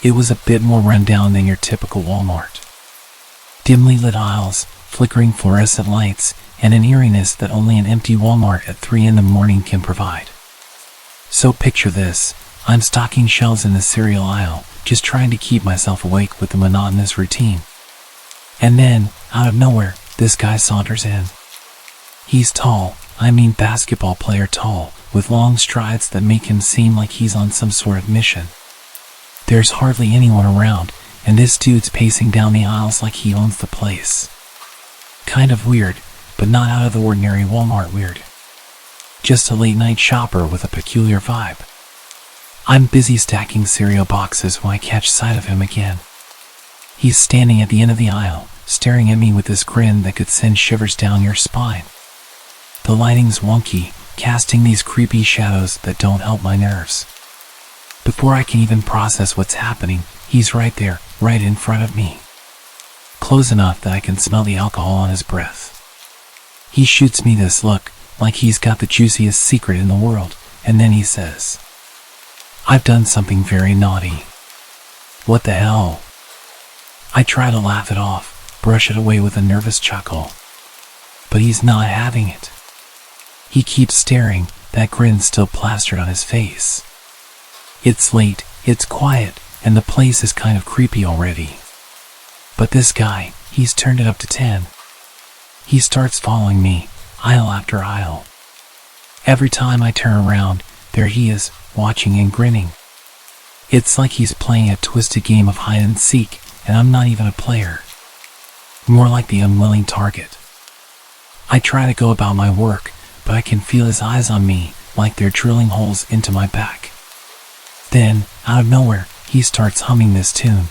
It was a bit more rundown than your typical Walmart. Dimly lit aisles, flickering fluorescent lights, and an eeriness that only an empty Walmart at 3 in the morning can provide. So picture this, I'm stocking shelves in the cereal aisle, just trying to keep myself awake with the monotonous routine. And then, out of nowhere, this guy saunters in. He's tall, I mean basketball player tall, with long strides that make him seem like he's on some sort of mission. There's hardly anyone around, and this dude's pacing down the aisles like he owns the place. Kind of weird, but not out of the ordinary Walmart weird. Just a late night shopper with a peculiar vibe. I'm busy stacking cereal boxes when I catch sight of him again. He's standing at the end of the aisle, staring at me with this grin that could send shivers down your spine. The lighting's wonky, casting these creepy shadows that don't help my nerves. Before I can even process what's happening, he's right there, right in front of me. Close enough that I can smell the alcohol on his breath. He shoots me this look, like he's got the juiciest secret in the world, and then he says, "I've done something very naughty." What the hell? I try to laugh it off, brush it away with a nervous chuckle. But he's not having it. He keeps staring, that grin still plastered on his face. It's late, it's quiet, and the place is kind of creepy already. But this guy, he's turned it up to 10. He starts following me, aisle after aisle. Every time I turn around, there he is, watching and grinning. It's like he's playing a twisted game of hide and seek, and I'm not even a player. More like the unwilling target. I try to go about my work, but I can feel his eyes on me, like they're drilling holes into my back. Then, out of nowhere, he starts humming this tune.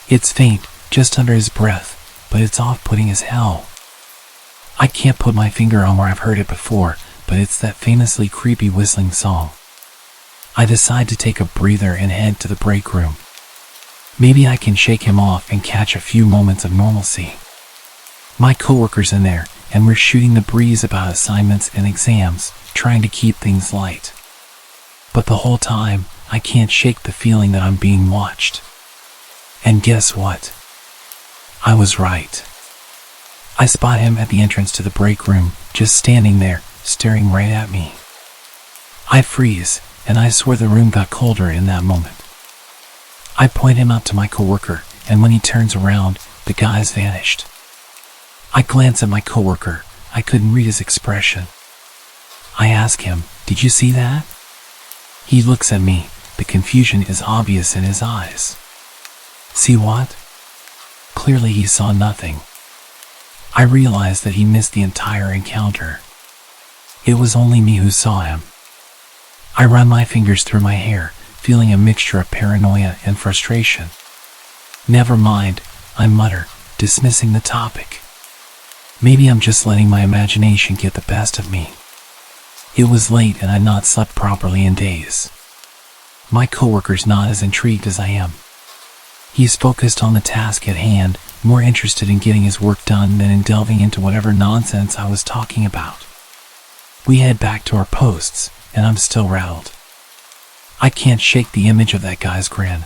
It's faint, just under his breath, but it's off-putting as hell. I can't put my finger on where I've heard it before, but it's that famously creepy whistling song. I decide to take a breather and head to the break room. Maybe I can shake him off and catch a few moments of normalcy. My coworker's in there, and we're shooting the breeze about assignments and exams, trying to keep things light. But the whole time, I can't shake the feeling that I'm being watched. And guess what? I was right. I spot him at the entrance to the break room, just standing there, staring right at me. I freeze, and I swear the room got colder in that moment. I point him out to my coworker, and when he turns around, the guy's vanished. I glance at my coworker. I couldn't read his expression. I ask him, "Did you see that?" He looks at me. The confusion is obvious in his eyes. See what? Clearly he saw nothing. I realize that he missed the entire encounter. It was only me who saw him. I run my fingers through my hair, feeling a mixture of paranoia and frustration. "Never mind," I mutter, dismissing the topic. Maybe I'm just letting my imagination get the best of me. It was late and I'd not slept properly in days. My coworker's not as intrigued as I am. He's focused on the task at hand, more interested in getting his work done than in delving into whatever nonsense I was talking about. We head back to our posts, and I'm still rattled. I can't shake the image of that guy's grin.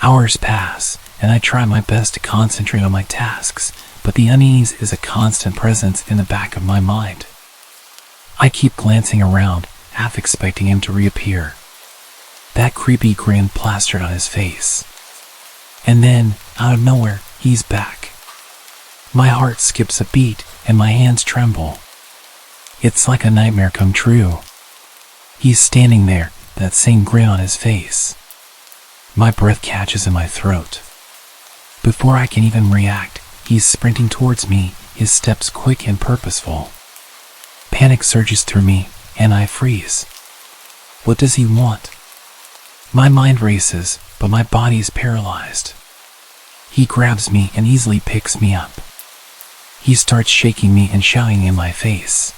Hours pass, and I try my best to concentrate on my tasks, but the unease is a constant presence in the back of my mind. I keep glancing around, half expecting him to reappear. That creepy grin plastered on his face. And then, out of nowhere, he's back. My heart skips a beat, and my hands tremble. It's like a nightmare come true. He's standing there, that same grin on his face. My breath catches in my throat. Before I can even react, he's sprinting towards me, his steps quick and purposeful. Panic surges through me, and I freeze. What does he want? My mind races, but my body is paralyzed. He grabs me and easily picks me up. He starts shaking me and shouting in my face.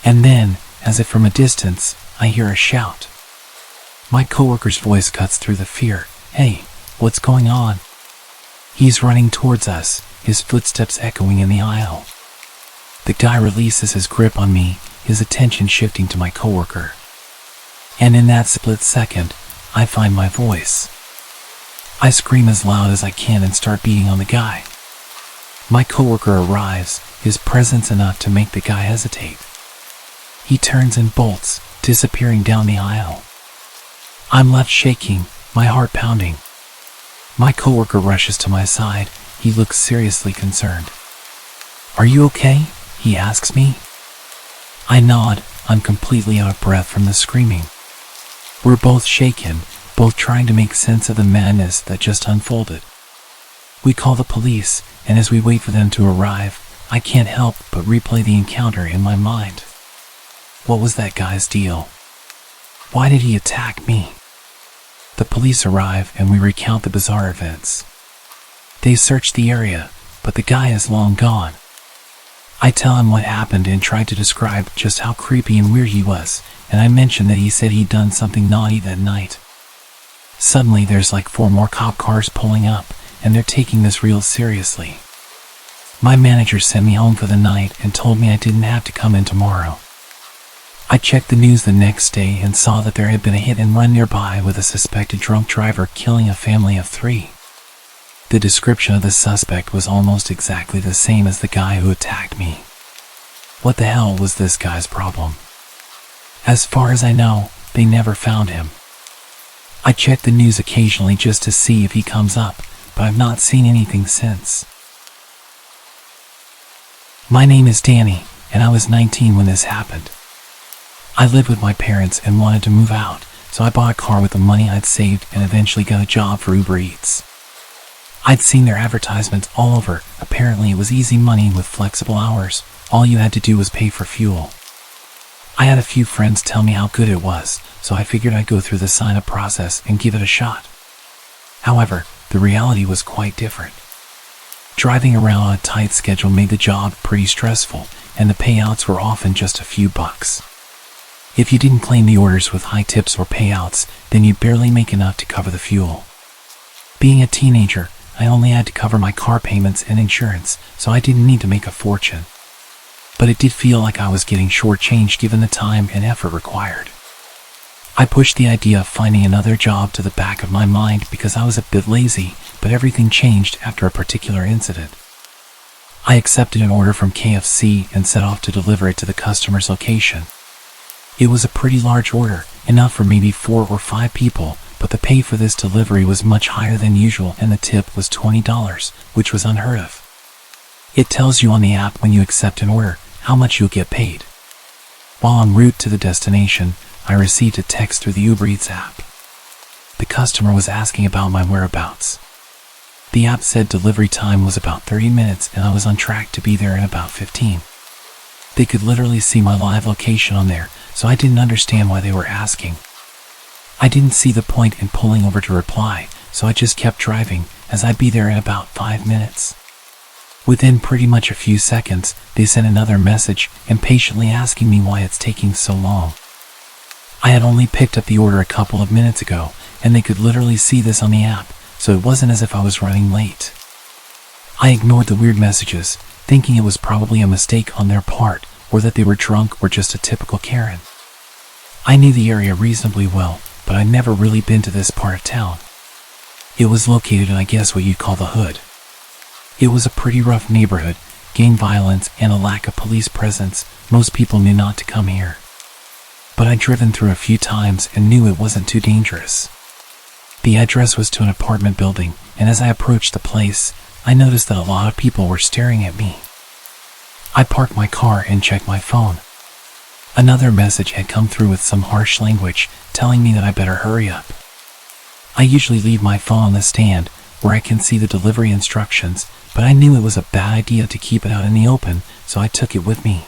And then, as if from a distance, I hear a shout. My coworker's voice cuts through the fear. "Hey, what's going on?" He's running towards us, his footsteps echoing in the aisle. The guy releases his grip on me, his attention shifting to my coworker. And in that split second, I find my voice. I scream as loud as I can and start beating on the guy. My coworker arrives, his presence enough to make the guy hesitate. He turns and bolts, disappearing down the aisle. I'm left shaking, my heart pounding. My coworker rushes to my side. He looks seriously concerned. "Are you okay?" he asks me. I nod. I'm completely out of breath from the screaming. We're both shaken, both trying to make sense of the madness that just unfolded. We call the police, and as we wait for them to arrive, I can't help but replay the encounter in my mind. What was that guy's deal? Why did he attack me? The police arrive and we recount the bizarre events. They search the area, but the guy is long gone. I tell him what happened and try to describe just how creepy and weird he was, and I mention that he said he'd done something naughty that night. Suddenly there's like 4 more cop cars pulling up, and they're taking this real seriously. My manager sent me home for the night and told me I didn't have to come in tomorrow. I checked the news the next day and saw that there had been a hit and run nearby with a suspected drunk driver killing a family of 3. The description of the suspect was almost exactly the same as the guy who attacked me. What the hell was this guy's problem? As far as I know, they never found him. I check the news occasionally just to see if he comes up, but I've not seen anything since. My name is Danny, and I was 19 when this happened. I lived with my parents and wanted to move out, so I bought a car with the money I'd saved and eventually got a job for Uber Eats. I'd seen their advertisements all over. Apparently it was easy money with flexible hours. All you had to do was pay for fuel. I had a few friends tell me how good it was, so I figured I'd go through the sign-up process and give it a shot. However, the reality was quite different. Driving around on a tight schedule made the job pretty stressful, and the payouts were often just a few bucks. If you didn't claim the orders with high tips or payouts, then you'd barely make enough to cover the fuel. Being a teenager, I only had to cover my car payments and insurance, so I didn't need to make a fortune. But it did feel like I was getting shortchanged given the time and effort required. I pushed the idea of finding another job to the back of my mind because I was a bit lazy, but everything changed after a particular incident. I accepted an order from KFC and set off to deliver it to the customer's location. It was a pretty large order, enough for maybe 4 or 5 people, but the pay for this delivery was much higher than usual and the tip was $20, which was unheard of. It tells you on the app when you accept an order how much you'll get paid. While en route to the destination, I received a text through the Uber Eats app. The customer was asking about my whereabouts. The app said delivery time was about 30 minutes and I was on track to be there in about 15. They could literally see my live location on there, so I didn't understand why they were asking. I didn't see the point in pulling over to reply, so I just kept driving, as I'd be there in about 5 minutes. Within pretty much a few seconds, they sent another message, impatiently asking me why it's taking so long. I had only picked up the order a couple of minutes ago, and they could literally see this on the app, so it wasn't as if I was running late. I ignored the weird messages, thinking it was probably a mistake on their part, or that they were drunk or just a typical Karen. I knew the area reasonably well, but I'd never really been to this part of town. It was located in, I guess, what you'd call the hood. It was a pretty rough neighborhood, gang violence and a lack of police presence. Most people knew not to come here. But I'd driven through a few times and knew it wasn't too dangerous. The address was to an apartment building, and as I approached the place, I noticed that a lot of people were staring at me. I parked my car and checked my phone. Another message had come through with some harsh language, telling me that I better hurry up. I usually leave my phone on the stand, where I can see the delivery instructions, but I knew it was a bad idea to keep it out in the open, so I took it with me.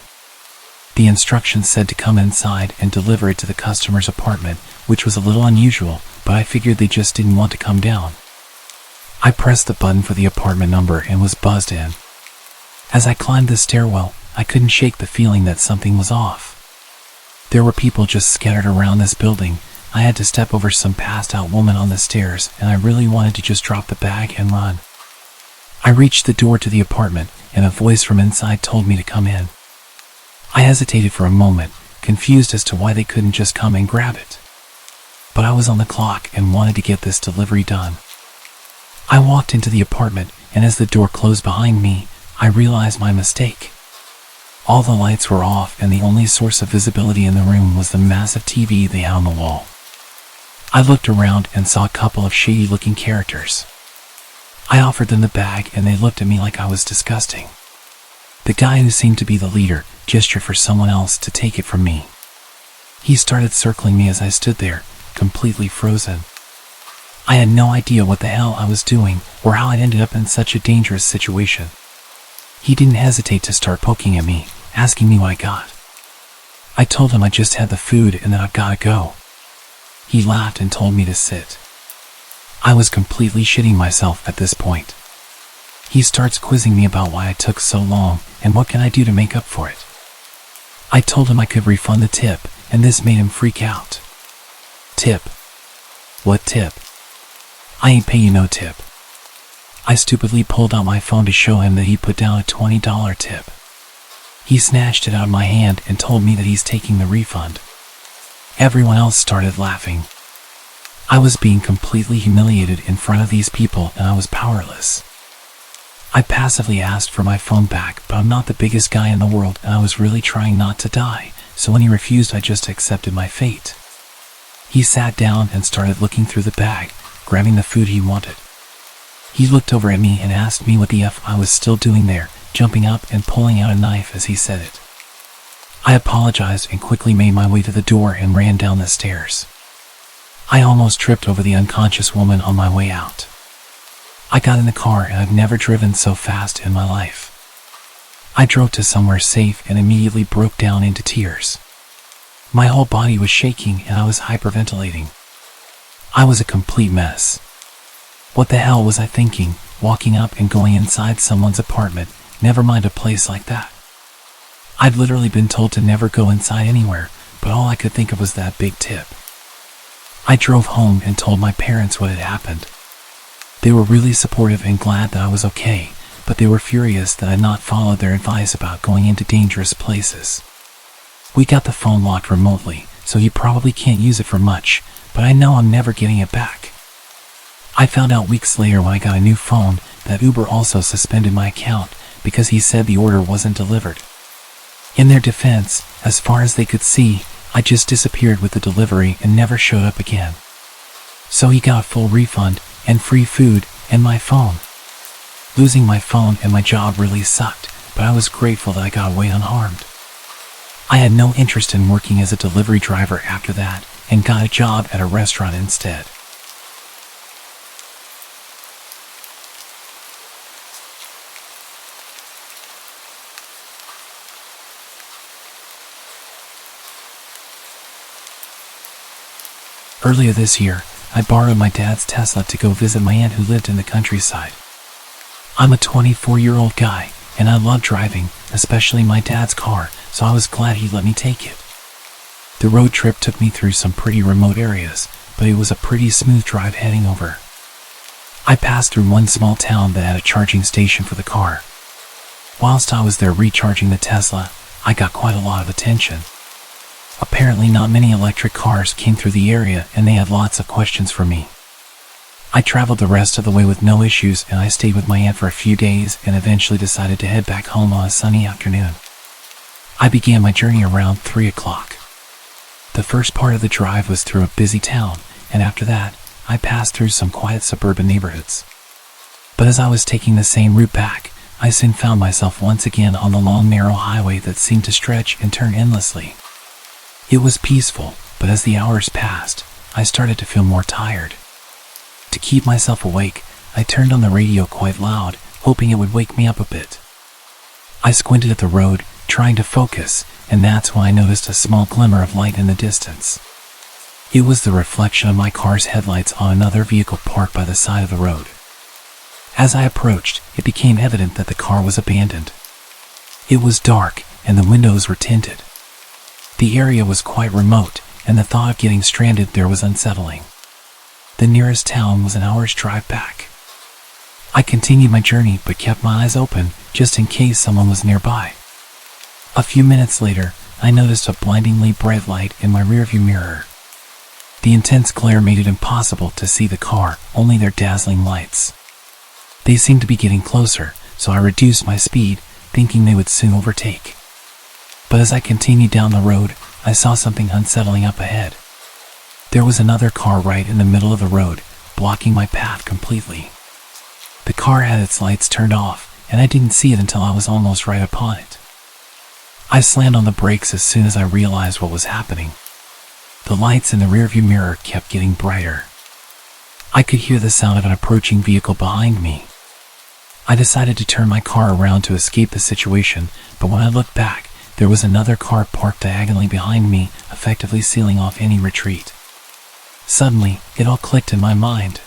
The instructions said to come inside and deliver it to the customer's apartment, which was a little unusual, but I figured they just didn't want to come down. I pressed the button for the apartment number and was buzzed in. As I climbed the stairwell, I couldn't shake the feeling that something was off. There were people just scattered around this building. I had to step over some passed-out woman on the stairs, and I really wanted to just drop the bag and run. I reached the door to the apartment, and a voice from inside told me to come in. I hesitated for a moment, confused as to why they couldn't just come and grab it. But I was on the clock and wanted to get this delivery done. I walked into the apartment, and as the door closed behind me, I realized my mistake. All the lights were off, and the only source of visibility in the room was the massive TV they had on the wall. I looked around and saw a couple of shady-looking characters. I offered them the bag, and they looked at me like I was disgusting. The guy who seemed to be the leader gestured for someone else to take it from me. He started circling me as I stood there, completely frozen. I had no idea what the hell I was doing or how I'd ended up in such a dangerous situation. He didn't hesitate to start poking at me, asking me what I got. I told him I just had the food and that I've gotta go. He laughed and told me to sit. I was completely shitting myself at this point. He starts quizzing me about why I took so long and what can I do to make up for it. I told him I could refund the tip, and this made him freak out. Tip? What tip? I ain't pay you no tip. I stupidly pulled out my phone to show him that he put down a $20 tip. He snatched it out of my hand and told me that he's taking the refund. Everyone else started laughing. I was being completely humiliated in front of these people and I was powerless. I passively asked for my phone back, but I'm not the biggest guy in the world and I was really trying not to die, so when he refused I just accepted my fate. He sat down and started looking through the bag, grabbing the food he wanted. He looked over at me and asked me what the F I was still doing there, jumping up and pulling out a knife as he said it. I apologized and quickly made my way to the door and ran down the stairs. I almost tripped over the unconscious woman on my way out. I got in the car and I've never driven so fast in my life. I drove to somewhere safe and immediately broke down into tears. My whole body was shaking and I was hyperventilating. I was a complete mess. What the hell was I thinking, walking up and going inside someone's apartment, never mind a place like that? I'd literally been told to never go inside anywhere, but all I could think of was that big tip. I drove home and told my parents what had happened. They were really supportive and glad that I was okay, but they were furious that I'd not followed their advice about going into dangerous places. We got the phone locked remotely, so he probably can't use it for much, but I know I'm never getting it back. I found out weeks later when I got a new phone that Uber also suspended my account because he said the order wasn't delivered. In their defense, as far as they could see, I just disappeared with the delivery and never showed up again. So he got a full refund and free food and my phone. Losing my phone and my job really sucked, but I was grateful that I got away unharmed. I had no interest in working as a delivery driver after that and got a job at a restaurant instead. Earlier this year, I borrowed my dad's Tesla to go visit my aunt who lived in the countryside. I'm a 24-year-old guy, and I love driving, especially my dad's car, so I was glad he let me take it. The road trip took me through some pretty remote areas, but it was a pretty smooth drive heading over. I passed through one small town that had a charging station for the car. Whilst I was there recharging the Tesla, I got quite a lot of attention. Apparently not many electric cars came through the area and they had lots of questions for me. I traveled the rest of the way with no issues and I stayed with my aunt for a few days and eventually decided to head back home on a sunny afternoon. I began my journey around 3 o'clock. The first part of the drive was through a busy town, and after that, I passed through some quiet suburban neighborhoods. But as I was taking the same route back, I soon found myself once again on the long narrow highway that seemed to stretch and turn endlessly. It was peaceful, but as the hours passed, I started to feel more tired. To keep myself awake, I turned on the radio quite loud, hoping it would wake me up a bit. I squinted at the road, trying to focus, and that's when I noticed a small glimmer of light in the distance. It was the reflection of my car's headlights on another vehicle parked by the side of the road. As I approached, it became evident that the car was abandoned. It was dark, and the windows were tinted. The area was quite remote, and the thought of getting stranded there was unsettling. The nearest town was an hour's drive back. I continued my journey but kept my eyes open just in case someone was nearby. A few minutes later, I noticed a blindingly bright light in my rearview mirror. The intense glare made it impossible to see the car, only their dazzling lights. They seemed to be getting closer, so I reduced my speed, thinking they would soon overtake. But as I continued down the road, I saw something unsettling up ahead. There was another car right in the middle of the road, blocking my path completely. The car had its lights turned off, and I didn't see it until I was almost right upon it. I slammed on the brakes as soon as I realized what was happening. The lights in the rearview mirror kept getting brighter. I could hear the sound of an approaching vehicle behind me. I decided to turn my car around to escape the situation, but when I looked back, there was another car parked diagonally behind me, effectively sealing off any retreat. Suddenly, it all clicked in my mind.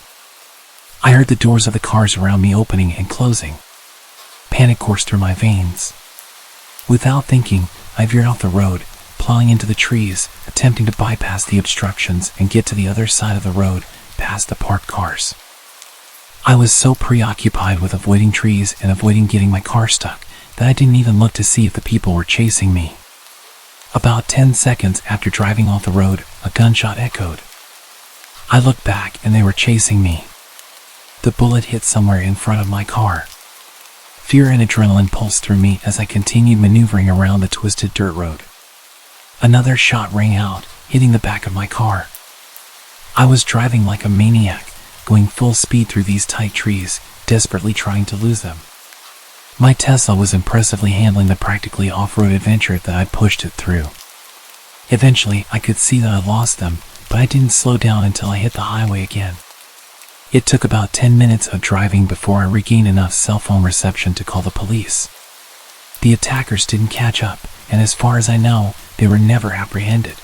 I heard the doors of the cars around me opening and closing. Panic coursed through my veins. Without thinking, I veered off the road, plowing into the trees, attempting to bypass the obstructions and get to the other side of the road, past the parked cars. I was so preoccupied with avoiding trees and avoiding getting my car stuck that I didn't even look to see if the people were chasing me. About 10 seconds after driving off the road, a gunshot echoed. I looked back and they were chasing me. The bullet hit somewhere in front of my car. Fear and adrenaline pulsed through me as I continued maneuvering around the twisted dirt road. Another shot rang out, hitting the back of my car. I was driving like a maniac, going full speed through these tight trees, desperately trying to lose them. My Tesla was impressively handling the practically off-road adventure that I pushed it through. Eventually, I could see that I lost them, but I didn't slow down until I hit the highway again. It took about 10 minutes of driving before I regained enough cell phone reception to call the police. The attackers didn't catch up, and as far as I know, they were never apprehended.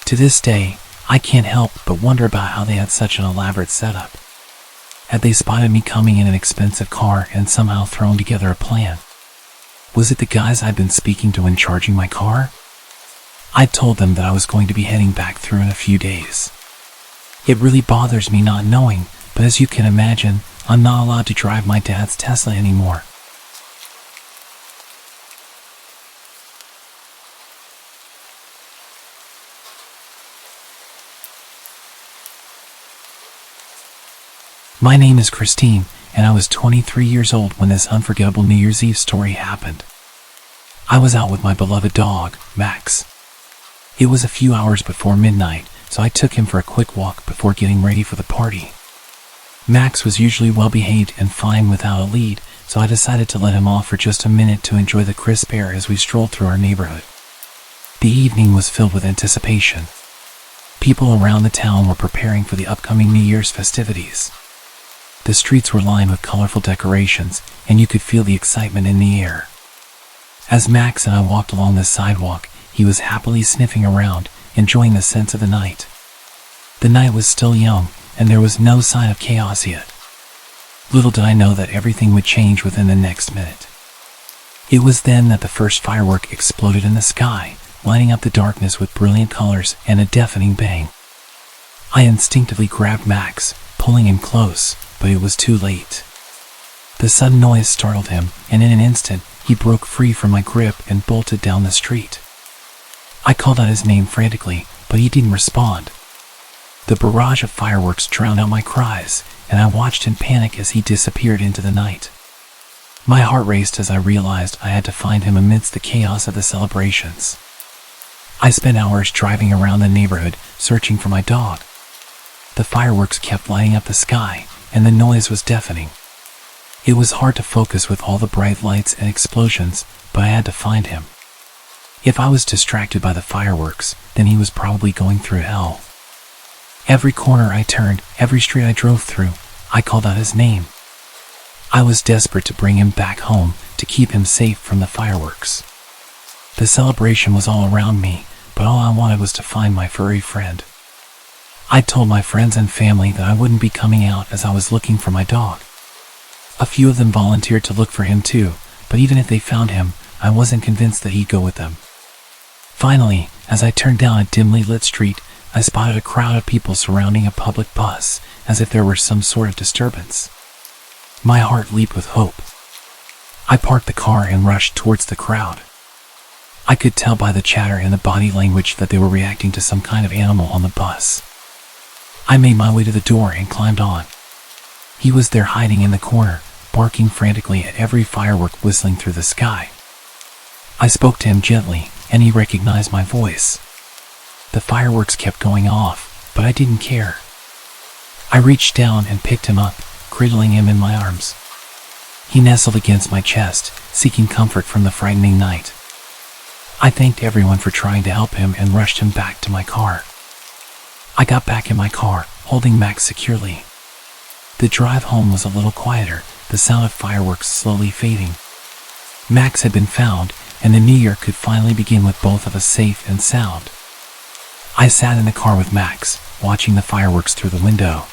To this day, I can't help but wonder about how they had such an elaborate setup. Had they spotted me coming in an expensive car and somehow thrown together a plan? Was it the guys I'd been speaking to when charging my car? I told them that I was going to be heading back through in a few days. It really bothers me not knowing, but as you can imagine, I'm not allowed to drive my dad's Tesla anymore. My name is Christine, and I was 23 years old when this unforgettable New Year's Eve story happened. I was out with my beloved dog, Max. It was a few hours before midnight, so I took him for a quick walk before getting ready for the party. Max was usually well behaved and fine without a lead, so I decided to let him off for just a minute to enjoy the crisp air as we strolled through our neighborhood. The evening was filled with anticipation. People around the town were preparing for the upcoming New Year's festivities. The streets were lined with colorful decorations, and you could feel the excitement in the air. As Max and I walked along the sidewalk, he was happily sniffing around, enjoying the scents of the night. The night was still young, and there was no sign of chaos yet. Little did I know that everything would change within the next minute. It was then that the first firework exploded in the sky, lighting up the darkness with brilliant colors and a deafening bang. I instinctively grabbed Max, pulling him close, but it was too late. The sudden noise startled him, and in an instant, he broke free from my grip and bolted down the street. I called out his name frantically, but he didn't respond. The barrage of fireworks drowned out my cries, and I watched in panic as he disappeared into the night. My heart raced as I realized I had to find him amidst the chaos of the celebrations. I spent hours driving around the neighborhood, searching for my dog. The fireworks kept lighting up the sky, and the noise was deafening. It was hard to focus with all the bright lights and explosions, but I had to find him. If I was distracted by the fireworks, then he was probably going through hell. Every corner I turned, every street I drove through, I called out his name. I was desperate to bring him back home, to keep him safe from the fireworks. The celebration was all around me, but all I wanted was to find my furry friend. I told my friends and family that I wouldn't be coming out as I was looking for my dog. A few of them volunteered to look for him too, but even if they found him, I wasn't convinced that he'd go with them. Finally, as I turned down a dimly lit street, I spotted a crowd of people surrounding a public bus, as if there were some sort of disturbance. My heart leaped with hope. I parked the car and rushed towards the crowd. I could tell by the chatter and the body language that they were reacting to some kind of animal on the bus. I made my way to the door and climbed on. He was there hiding in the corner, barking frantically at every firework whistling through the sky. I spoke to him gently, and he recognized my voice. The fireworks kept going off, but I didn't care. I reached down and picked him up, cradling him in my arms. He nestled against my chest, seeking comfort from the frightening night. I thanked everyone for trying to help him and rushed him back to my car. I got back in my car, holding Max securely. The drive home was a little quieter, the sound of fireworks slowly fading. Max had been found, and the new year could finally begin with both of us safe and sound. I sat in the car with Max, watching the fireworks through the window.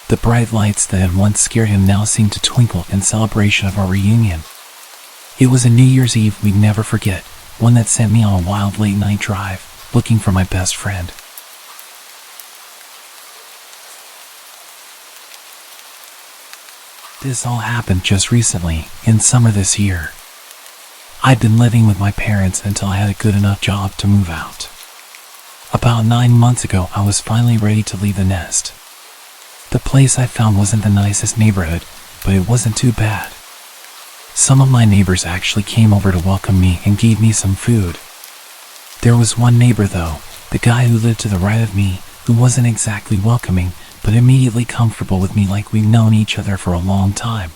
The bright lights that had once scared him now seemed to twinkle in celebration of our reunion. It was a New Year's Eve we'd never forget, one that sent me on a wild late-night drive, looking for my best friend. This all happened just recently, in summer this year. I'd been living with my parents until I had a good enough job to move out. About 9 months ago, I was finally ready to leave the nest. The place I found wasn't the nicest neighborhood, but it wasn't too bad. Some of my neighbors actually came over to welcome me and gave me some food. There was one neighbor though, the guy who lived to the right of me, who wasn't exactly welcoming, but immediately comfortable with me like we'd known each other for a long time.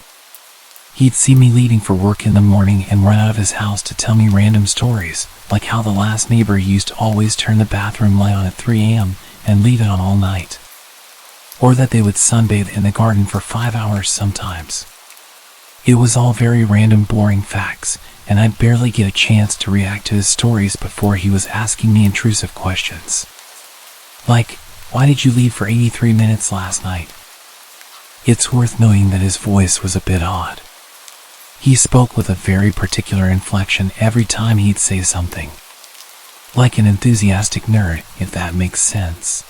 He'd see me leaving for work in the morning and run out of his house to tell me random stories, like how the last neighbor used to always turn the bathroom light on at 3 a.m. and leave it on all night. Or that they would sunbathe in the garden for 5 hours sometimes. It was all very random, boring facts, and I'd barely get a chance to react to his stories before he was asking me intrusive questions. Like, why did you leave for 83 minutes last night? It's worth noting that his voice was a bit odd. He spoke with a very particular inflection every time he'd say something. Like an enthusiastic nerd, if that makes sense.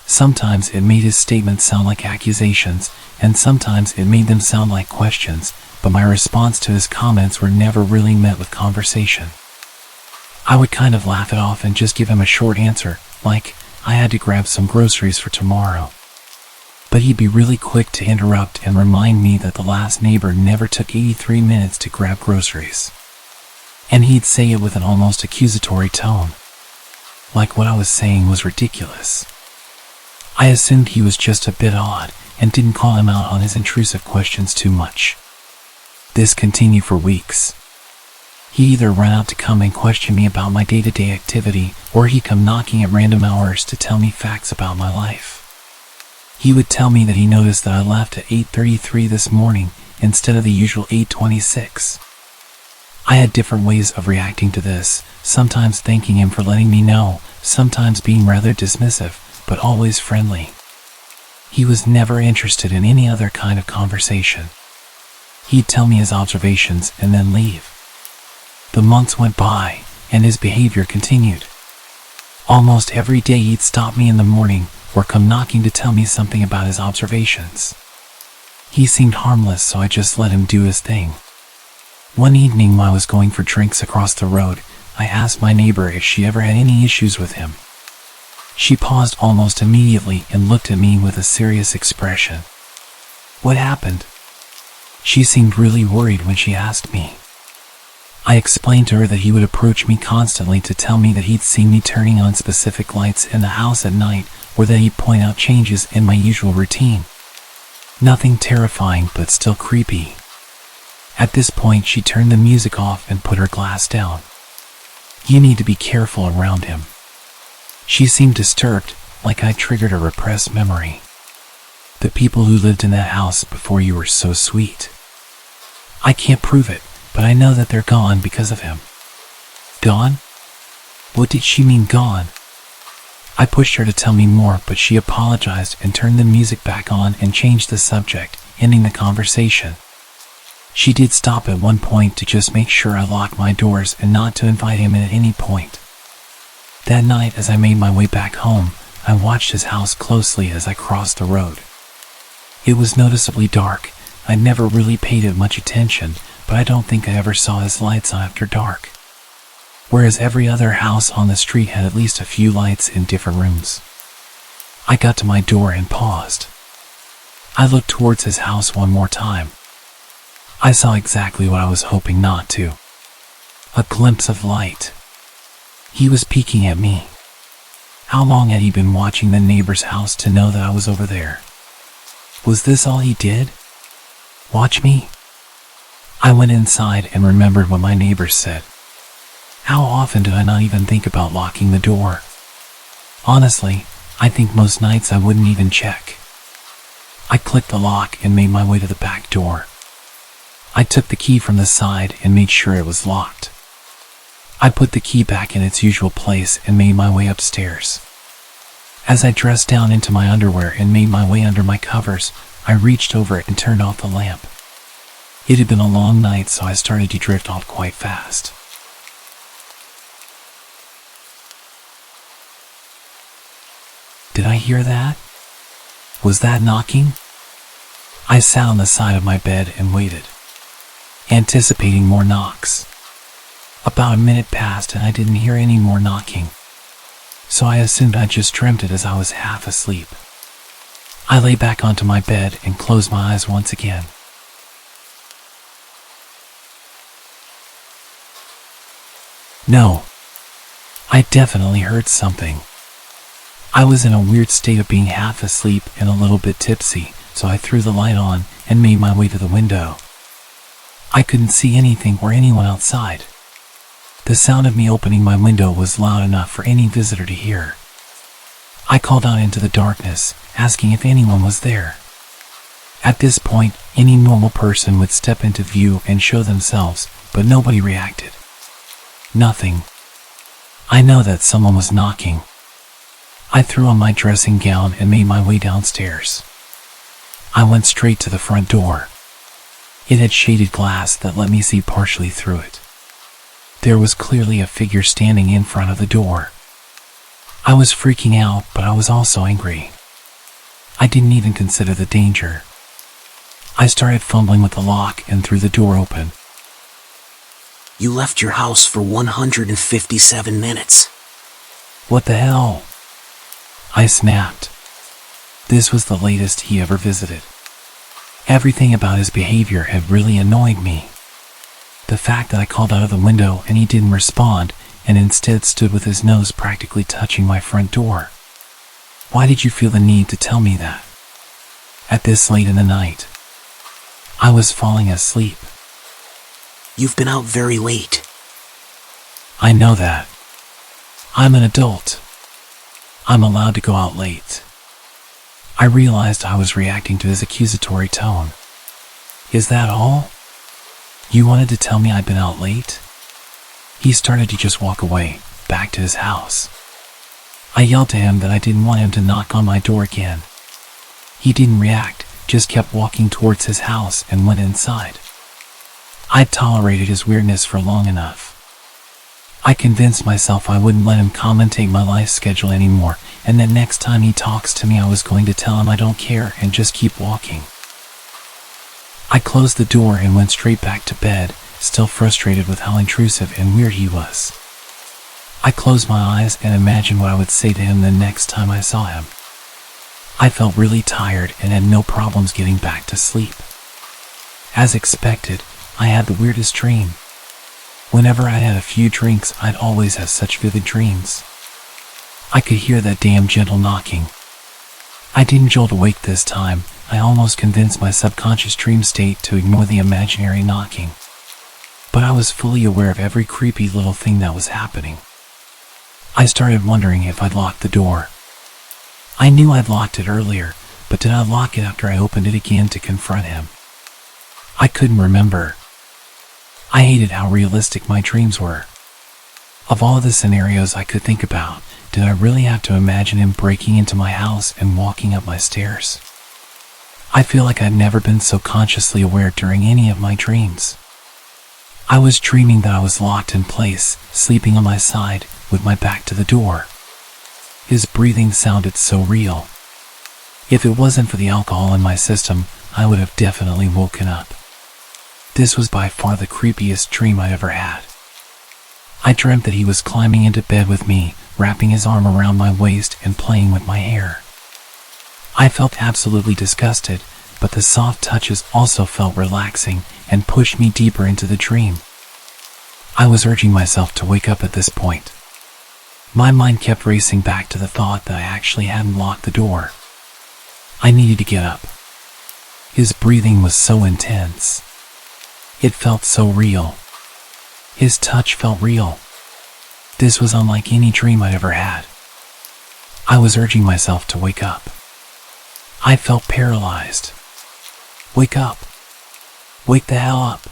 Sometimes it made his statements sound like accusations, and sometimes it made them sound like questions, but my response to his comments were never really met with conversation. I would kind of laugh it off and just give him a short answer, like, I had to grab some groceries for tomorrow. But he'd be really quick to interrupt and remind me that the last neighbor never took 83 minutes to grab groceries. And he'd say it with an almost accusatory tone, like what I was saying was ridiculous. I assumed he was just a bit odd and didn't call him out on his intrusive questions too much. This continued for weeks. He either ran out to come and question me about my day-to-day activity, or he'd come knocking at random hours to tell me facts about my life. He would tell me that he noticed that I left at 8:33 this morning instead of the usual 8:26. I had different ways of reacting to this, sometimes thanking him for letting me know, sometimes being rather dismissive, but always friendly. He was never interested in any other kind of conversation. He'd tell me his observations and then leave. The months went by, and his behavior continued. Almost every day he'd stop me in the morning or come knocking to tell me something about his observations. He seemed harmless, so I just let him do his thing. One evening while I was going for drinks across the road, I asked my neighbor if she ever had any issues with him. She paused almost immediately and looked at me with a serious expression. What happened? She seemed really worried when she asked me. I explained to her that he would approach me constantly to tell me that he'd seen me turning on specific lights in the house at night, or that he'd point out changes in my usual routine. Nothing terrifying, but still creepy. At this point, she turned the music off and put her glass down. You need to be careful around him. She seemed disturbed, like I triggered a repressed memory. The people who lived in that house before you were so sweet. I can't prove it, but I know that they're gone because of him. Gone? What did she mean, gone? I pushed her to tell me more, but she apologized and turned the music back on and changed the subject, ending the conversation. She did stop at one point to just make sure I locked my doors and not to invite him in at any point. That night, as I made my way back home, I watched his house closely as I crossed the road. It was noticeably dark. I'd never really paid it much attention, but I don't think I ever saw his lights on after dark. Whereas every other house on the street had at least a few lights in different rooms. I got to my door and paused. I looked towards his house one more time. I saw exactly what I was hoping not to. A glimpse of light. He was peeking at me. How long had he been watching the neighbor's house to know that I was over there? Was this all he did? Watch me? I went inside and remembered what my neighbors said. How often did I not even think about locking the door? Honestly, I think most nights I wouldn't even check. I clicked the lock and made my way to the back door. I took the key from the side and made sure it was locked. I put the key back in its usual place and made my way upstairs. As I dressed down into my underwear and made my way under my covers, I reached over and turned off the lamp. It had been a long night, so I started to drift off quite fast. Did I hear that? Was that knocking? I sat on the side of my bed and waited, anticipating more knocks. About a minute passed and I didn't hear any more knocking, so I assumed I just dreamt it as I was half asleep. I lay back onto my bed and closed my eyes once again. No, I definitely heard something. I was in a weird state of being half asleep and a little bit tipsy, so I threw the light on and made my way to the window. I couldn't see anything or anyone outside. The sound of me opening my window was loud enough for any visitor to hear. I called out into the darkness, asking if anyone was there. At this point, any normal person would step into view and show themselves, but nobody reacted. Nothing. I know that someone was knocking. I threw on my dressing gown and made my way downstairs. I went straight to the front door. It had shaded glass that let me see partially through it. There was clearly a figure standing in front of the door. I was freaking out, but I was also angry. I didn't even consider the danger. I started fumbling with the lock and threw the door open. You left your house for 157 minutes. What the hell? I snapped. This was the latest he ever visited. Everything about his behavior had really annoyed me. The fact that I called out of the window and he didn't respond and instead stood with his nose practically touching my front door. Why did you feel the need to tell me that? At this late in the night. I was falling asleep. You've been out very late. I know that. I'm an adult. I'm allowed to go out late. I realized I was reacting to his accusatory tone. Is that all? You wanted to tell me I'd been out late? He started to just walk away, back to his house. I yelled to him that I didn't want him to knock on my door again. He didn't react, just kept walking towards his house and went inside. I'd tolerated his weirdness for long enough. I convinced myself I wouldn't let him commentate my life schedule anymore, and that next time he talks to me I was going to tell him I don't care and just keep walking. I closed the door and went straight back to bed, still frustrated with how intrusive and weird he was. I closed my eyes and imagined what I would say to him the next time I saw him. I felt really tired and had no problems getting back to sleep. As expected, I had the weirdest dream. Whenever I had a few drinks, I'd always have such vivid dreams. I could hear that damn gentle knocking. I didn't jolt awake this time. I almost convinced my subconscious dream state to ignore the imaginary knocking. But I was fully aware of every creepy little thing that was happening. I started wondering if I'd locked the door. I knew I'd locked it earlier, but did I lock it after I opened it again to confront him? I couldn't remember. I hated how realistic my dreams were. Of all the scenarios I could think about, did I really have to imagine him breaking into my house and walking up my stairs? I feel like I'd never been so consciously aware during any of my dreams. I was dreaming that I was locked in place, sleeping on my side, with my back to the door. His breathing sounded so real. If it wasn't for the alcohol in my system, I would have definitely woken up. This was by far the creepiest dream I ever had. I dreamt that he was climbing into bed with me, wrapping his arm around my waist and playing with my hair. I felt absolutely disgusted, but the soft touches also felt relaxing and pushed me deeper into the dream. I was urging myself to wake up at this point. My mind kept racing back to the thought that I actually hadn't locked the door. I needed to get up. His breathing was so intense. It felt so real. His touch felt real. This was unlike any dream I'd ever had. I was urging myself to wake up. I felt paralyzed. Wake up. Wake the hell up.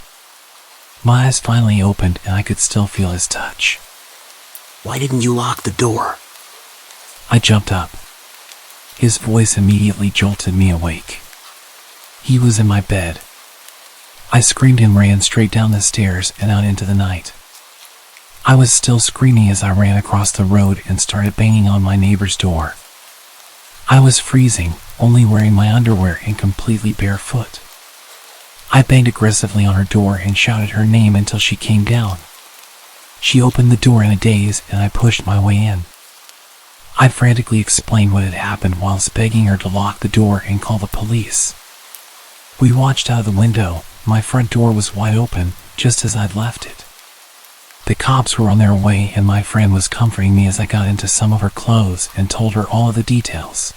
My eyes finally opened and I could still feel his touch. Why didn't you lock the door? I jumped up. His voice immediately jolted me awake. He was in my bed. I screamed and ran straight down the stairs and out into the night. I was still screaming as I ran across the road and started banging on my neighbor's door. I was freezing, only wearing my underwear and completely barefoot. I banged aggressively on her door and shouted her name until she came down. She opened the door in a daze and I pushed my way in. I frantically explained what had happened whilst begging her to lock the door and call the police. We watched out of the window. My front door was wide open, just as I'd left it. The cops were on their way and my friend was comforting me as I got into some of her clothes and told her all of the details.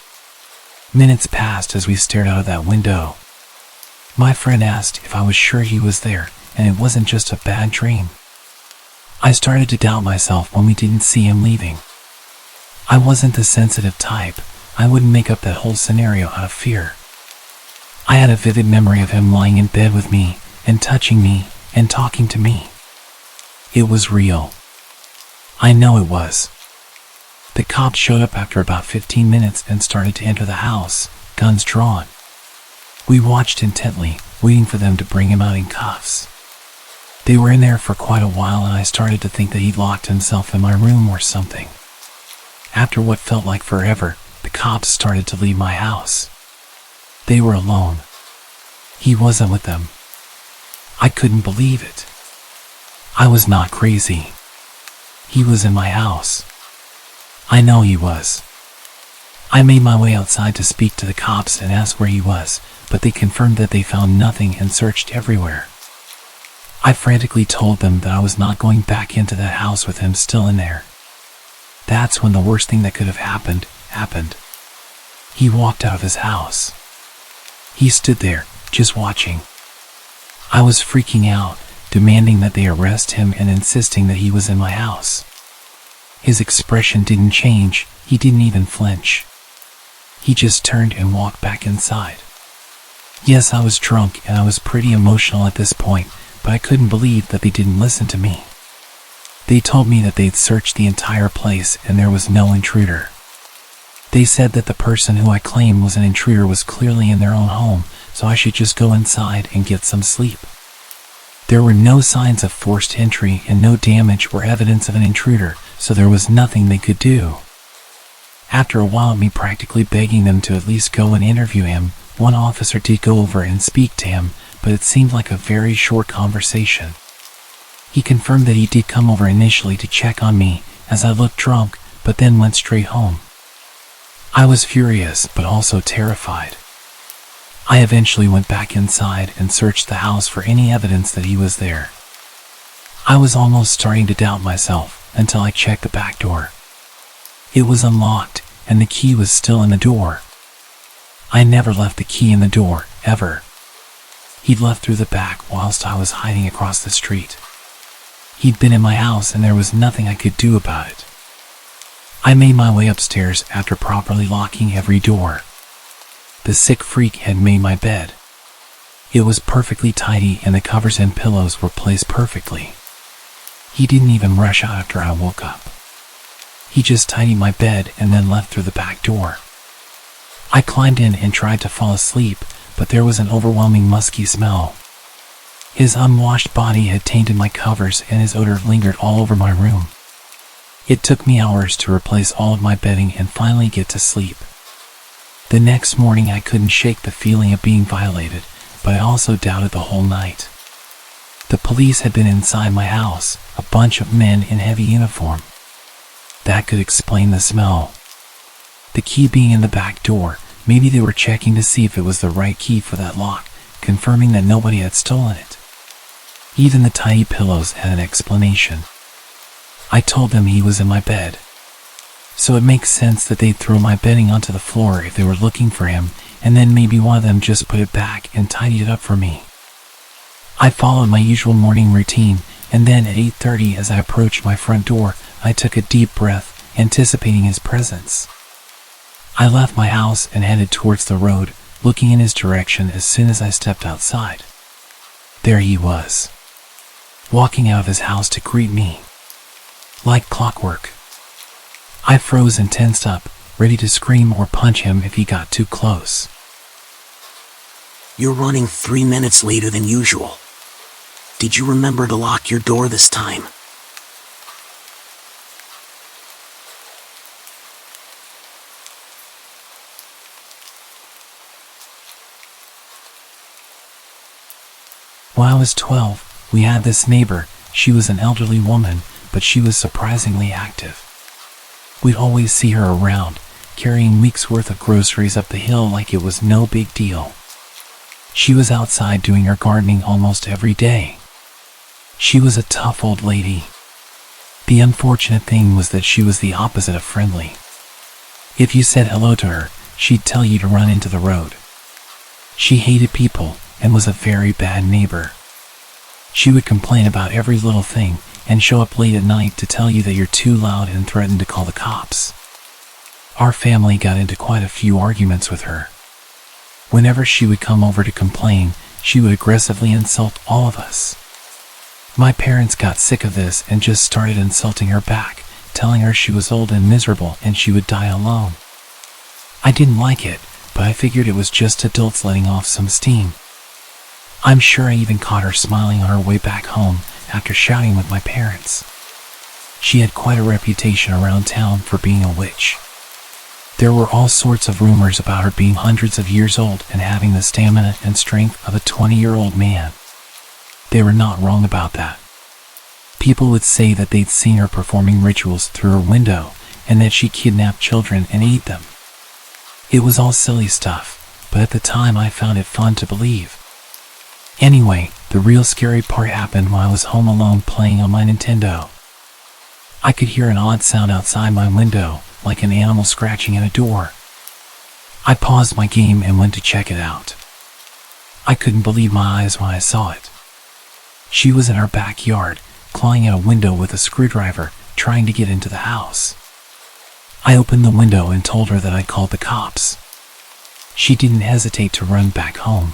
Minutes passed as we stared out of that window. My friend asked if I was sure he was there and it wasn't just a bad dream. I started to doubt myself when we didn't see him leaving. I wasn't the sensitive type. I wouldn't make up that whole scenario out of fear. I had a vivid memory of him lying in bed with me and touching me and talking to me. It was real. I know it was. The cops showed up after about 15 minutes and started to enter the house, guns drawn. We watched intently, waiting for them to bring him out in cuffs. They were in there for quite a while and I started to think that he'd locked himself in my room or something. After what felt like forever, the cops started to leave my house. They were alone. He wasn't with them. I couldn't believe it. I was not crazy. He was in my house. I know he was. I made my way outside to speak to the cops and ask where he was, but they confirmed that they found nothing and searched everywhere. I frantically told them that I was not going back into that house with him still in there. That's when the worst thing that could have happened. He walked out of his house. He stood there, just watching. I was freaking out, demanding that they arrest him and insisting that he was in my house. His expression didn't change, he didn't even flinch. He just turned and walked back inside. Yes, I was drunk and I was pretty emotional at this point, but I couldn't believe that they didn't listen to me. They told me that they'd searched the entire place and there was no intruder. They said that the person who I claimed was an intruder was clearly in their own home, so I should just go inside and get some sleep. There were no signs of forced entry and no damage or evidence of an intruder, so there was nothing they could do. After a while of me practically begging them to at least go and interview him, one officer did go over and speak to him, but it seemed like a very short conversation. He confirmed that he did come over initially to check on me as I looked drunk, but then went straight home. I was furious, but also terrified. I eventually went back inside and searched the house for any evidence that he was there. I was almost starting to doubt myself until I checked the back door. It was unlocked, and the key was still in the door. I never left the key in the door, ever. He'd left through the back whilst I was hiding across the street. He'd been in my house and there was nothing I could do about it. I made my way upstairs after properly locking every door. The sick freak had made my bed. It was perfectly tidy and the covers and pillows were placed perfectly. He didn't even rush out after I woke up. He just tidied my bed and then left through the back door. I climbed in and tried to fall asleep, but there was an overwhelming musky smell. His unwashed body had tainted my covers and his odor lingered all over my room. It took me hours to replace all of my bedding and finally get to sleep. The next morning I couldn't shake the feeling of being violated, but I also doubted the whole night. The police had been inside my house, a bunch of men in heavy uniform. That could explain the smell. The key being in the back door, maybe they were checking to see if it was the right key for that lock, confirming that nobody had stolen it. Even the tiny pillows had an explanation. I told them he was in my bed. So it makes sense that they'd throw my bedding onto the floor if they were looking for him, and then maybe one of them just put it back and tidied it up for me. I followed my usual morning routine, and then at 8:30 as I approached my front door, I took a deep breath, anticipating his presence. I left my house and headed towards the road, looking in his direction as soon as I stepped outside. There he was, walking out of his house to greet me. Like clockwork. I froze and tensed up, ready to scream or punch him if he got too close. You're running 3 minutes later than usual. Did you remember to lock your door this time? When I was 12, we had this neighbor. She was an elderly woman, but she was surprisingly active. We'd always see her around, carrying weeks' worth of groceries up the hill like it was no big deal. She was outside doing her gardening almost every day. She was a tough old lady. The unfortunate thing was that she was the opposite of friendly. If you said hello to her, she'd tell you to run into the road. She hated people and was a very bad neighbor. She would complain about every little thing and show up late at night to tell you that you're too loud and threaten to call the cops. Our family got into quite a few arguments with her. Whenever she would come over to complain, she would aggressively insult all of us. My parents got sick of this and just started insulting her back, telling her she was old and miserable and she would die alone. I didn't like it, but I figured it was just adults letting off some steam. I'm sure I even caught her smiling on her way back home after shouting with my parents. She had quite a reputation around town for being a witch. There were all sorts of rumors about her being hundreds of years old and having the stamina and strength of a 20-year-old man. They were not wrong about that. People would say that they'd seen her performing rituals through her window and that she kidnapped children and ate them. It was all silly stuff, but at the time I found it fun to believe. Anyway, the real scary part happened when I was home alone playing on my Nintendo. I could hear an odd sound outside my window, like an animal scratching at a door. I paused my game and went to check it out. I couldn't believe my eyes when I saw it. She was in our backyard, clawing at a window with a screwdriver, trying to get into the house. I opened the window and told her that I'd called the cops. She didn't hesitate to run back home.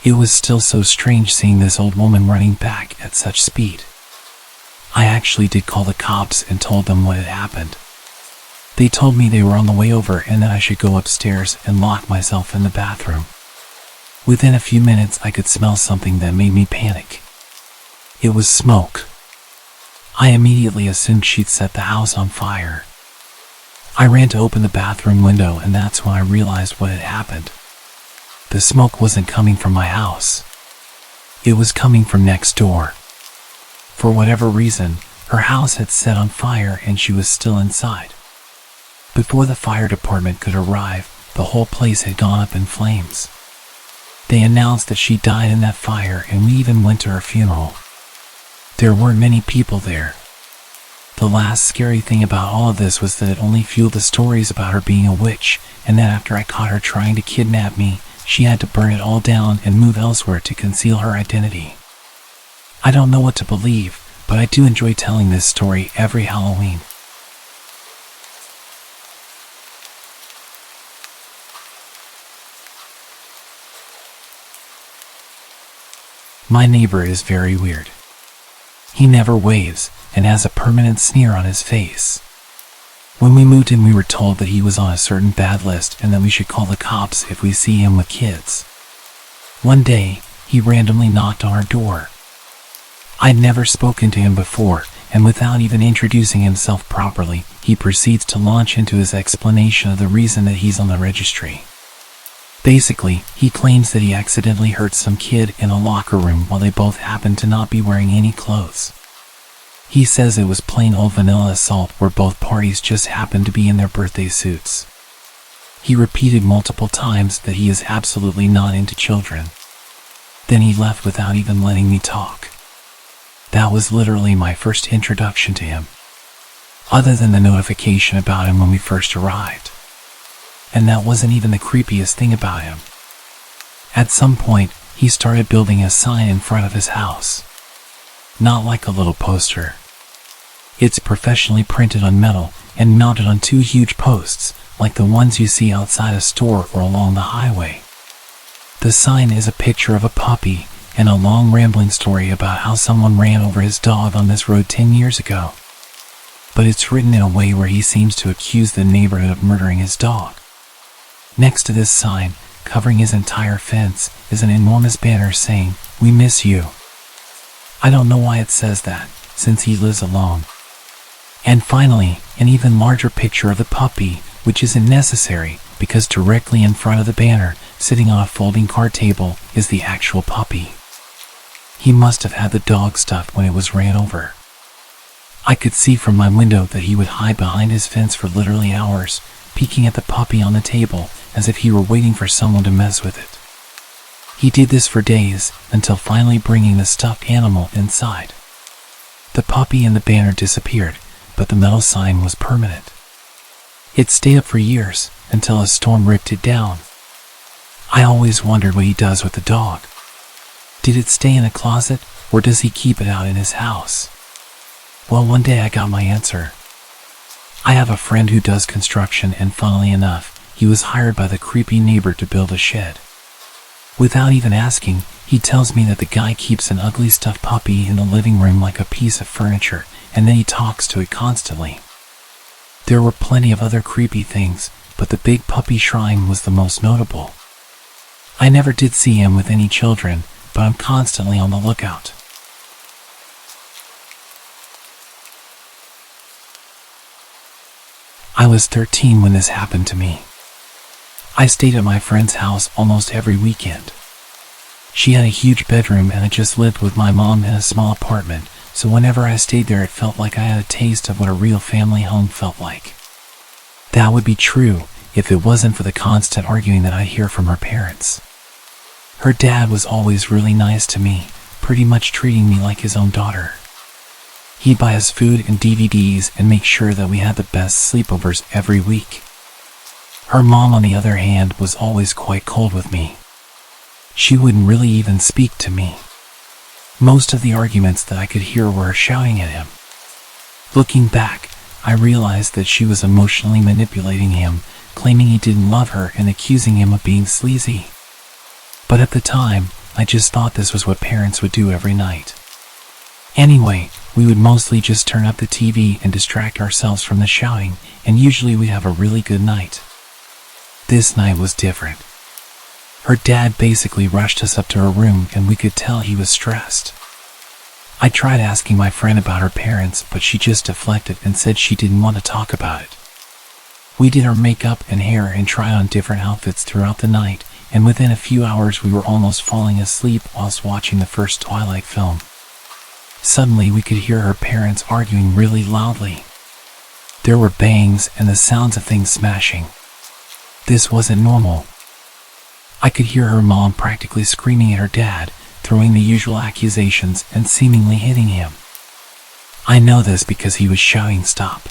It was still so strange seeing this old woman running back at such speed. I actually did call the cops and told them what had happened. They told me they were on the way over and that I should go upstairs and lock myself in the bathroom. Within a few minutes, I could smell something that made me panic. It was smoke. I immediately assumed she'd set the house on fire. I ran to open the bathroom window, and that's when I realized what had happened. The smoke wasn't coming from my house. It was coming from next door. For whatever reason, her house had set on fire and she was still inside. Before the fire department could arrive, the whole place had gone up in flames. They announced that she died in that fire, and we even went to her funeral. There weren't many people there. The last scary thing about all of this was that it only fueled the stories about her being a witch, and that after I caught her trying to kidnap me, she had to burn it all down and move elsewhere to conceal her identity. I don't know what to believe, but I do enjoy telling this story every Halloween. My neighbor is very weird. He never waves and has a permanent sneer on his face. When we moved in, we were told that he was on a certain bad list and that we should call the cops if we see him with kids. One day, he randomly knocked on our door. I'd never spoken to him before, and without even introducing himself properly, he proceeds to launch into his explanation of the reason that he's on the registry. Basically, he claims that he accidentally hurt some kid in a locker room while they both happened to not be wearing any clothes. He says it was plain old vanilla assault where both parties just happened to be in their birthday suits. He repeated multiple times that he is absolutely not into children. Then he left without even letting me talk. That was literally my first introduction to him, other than the notification about him when we first arrived. And that wasn't even the creepiest thing about him. At some point, he started building a sign in front of his house. Not like a little poster. It's professionally printed on metal and mounted on two huge posts, like the ones you see outside a store or along the highway. The sign is a picture of a puppy and a long rambling story about how someone ran over his dog on this road 10 years ago. But it's written in a way where he seems to accuse the neighborhood of murdering his dog. Next to this sign, covering his entire fence, is an enormous banner saying, "We miss you." I don't know why it says that, since he lives alone. And finally, an even larger picture of the puppy, which isn't necessary, because directly in front of the banner, sitting on a folding card table, is the actual puppy. He must have had the dog stuffed when it was ran over. I could see from my window that he would hide behind his fence for literally hours, peeking at the puppy on the table, as if he were waiting for someone to mess with it. He did this for days, until finally bringing the stuffed animal inside. The puppy and the banner disappeared, but the metal sign was permanent. It stayed up for years, until a storm ripped it down. I always wondered what he does with the dog. Did it stay in a closet, or does he keep it out in his house? Well, one day I got my answer. I have a friend who does construction, and funnily enough, he was hired by the creepy neighbor to build a shed. Without even asking, he tells me that the guy keeps an ugly stuffed puppy in the living room like a piece of furniture, and then he talks to it constantly. There were plenty of other creepy things, but the big puppy shrine was the most notable. I never did see him with any children, but I'm constantly on the lookout. I was 13 when this happened to me. I stayed at my friend's house almost every weekend. She had a huge bedroom and I just lived with my mom in a small apartment, so whenever I stayed there it felt like I had a taste of what a real family home felt like. That would be true if it wasn't for the constant arguing that I'd hear from her parents. Her dad was always really nice to me, pretty much treating me like his own daughter. He'd buy us food and DVDs and make sure that we had the best sleepovers every week. Her mom, on the other hand, was always quite cold with me. She wouldn't really even speak to me. Most of the arguments that I could hear were her shouting at him. Looking back, I realized that she was emotionally manipulating him, claiming he didn't love her and accusing him of being sleazy. But at the time, I just thought this was what parents would do every night. Anyway, we would mostly just turn up the TV and distract ourselves from the shouting, and usually we'd have a really good night. This night was different. Her dad basically rushed us up to her room, and we could tell he was stressed. I tried asking my friend about her parents, but she just deflected and said she didn't want to talk about it. We did our makeup and hair and tried on different outfits throughout the night, and within a few hours we were almost falling asleep whilst watching the first Twilight film. Suddenly we could hear her parents arguing really loudly. There were bangs and the sounds of things smashing. This wasn't normal. I could hear her mom practically screaming at her dad, throwing the usual accusations and seemingly hitting him. I know this because he was shouting stop.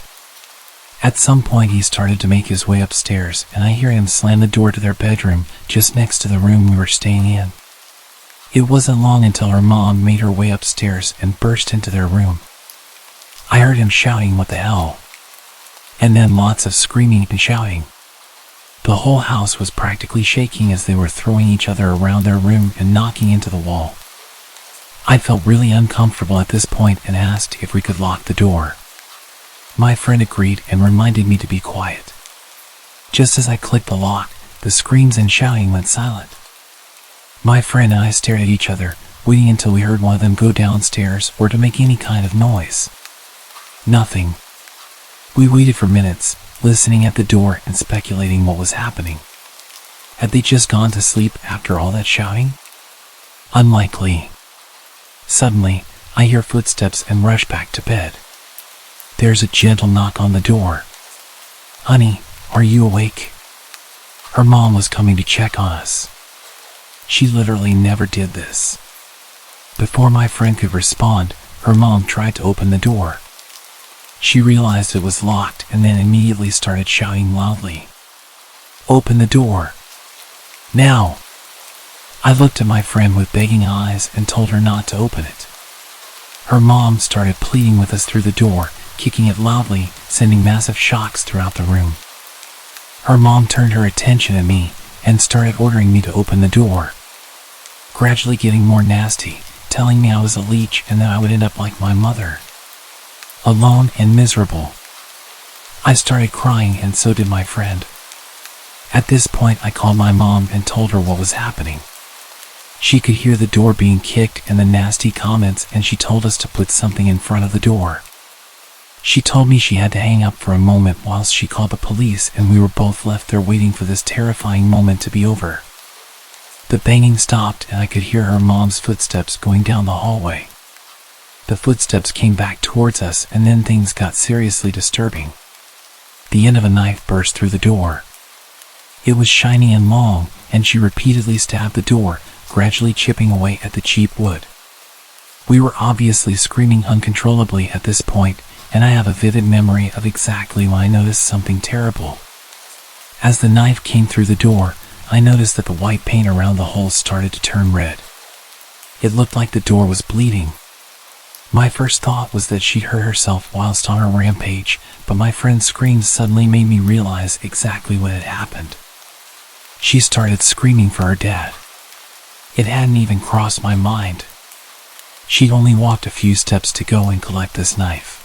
At some point he started to make his way upstairs, and I hear him slam the door to their bedroom just next to the room we were staying in. It wasn't long until her mom made her way upstairs and burst into their room. I heard him shouting, "What the hell?" And then lots of screaming and shouting. The whole house was practically shaking as they were throwing each other around their room and knocking into the wall. I felt really uncomfortable at this point and asked if we could lock the door. My friend agreed and reminded me to be quiet. Just as I clicked the lock, the screams and shouting went silent. My friend and I stared at each other, waiting until we heard one of them go downstairs or to make any kind of noise. Nothing. We waited for minutes, listening at the door and speculating what was happening. Had they just gone to sleep after all that shouting? Unlikely. Suddenly, I hear footsteps and rush back to bed. There's a gentle knock on the door. "Honey, are you awake?" Her mom was coming to check on us. She literally never did this. Before my friend could respond, her mom tried to open the door. She realized it was locked and then immediately started shouting loudly, "Open the door! Now!" I looked at my friend with begging eyes and told her not to open it. Her mom started pleading with us through the door, kicking it loudly, sending massive shocks throughout the room. Her mom turned her attention at me and started ordering me to open the door, gradually getting more nasty, telling me I was a leech and that I would end up like my mother, alone and miserable. I started crying and so did my friend. At this point I called my mom and told her what was happening. She could hear the door being kicked and the nasty comments, and she told us to put something in front of the door. She told me she had to hang up for a moment whilst she called the police, and we were both left there waiting for this terrifying moment to be over. The banging stopped and I could hear her mom's footsteps going down the hallway. The footsteps came back towards us, and then things got seriously disturbing. The end of a knife burst through the door. It was shiny and long, and she repeatedly stabbed the door, gradually chipping away at the cheap wood. We were obviously screaming uncontrollably at this point, and I have a vivid memory of exactly when I noticed something terrible. As the knife came through the door, I noticed that the white paint around the hole started to turn red. It looked like the door was bleeding. My first thought was that she'd hurt herself whilst on her rampage, but my friend's screams suddenly made me realize exactly what had happened. She started screaming for her dad. It hadn't even crossed my mind. She'd only walked a few steps to go and collect this knife.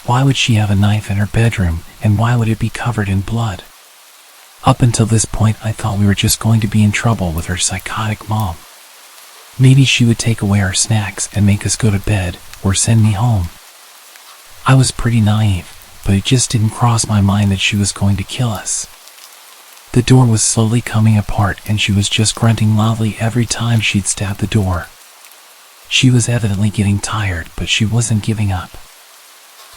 Why would she have a knife in her bedroom, and why would it be covered in blood? Up until this point, I thought we were just going to be in trouble with her psychotic mom. Maybe she would take away our snacks and make us go to bed, or send me home. I was pretty naive, but it just didn't cross my mind that she was going to kill us. The door was slowly coming apart, and she was just grunting loudly every time she'd stab the door. She was evidently getting tired, but she wasn't giving up.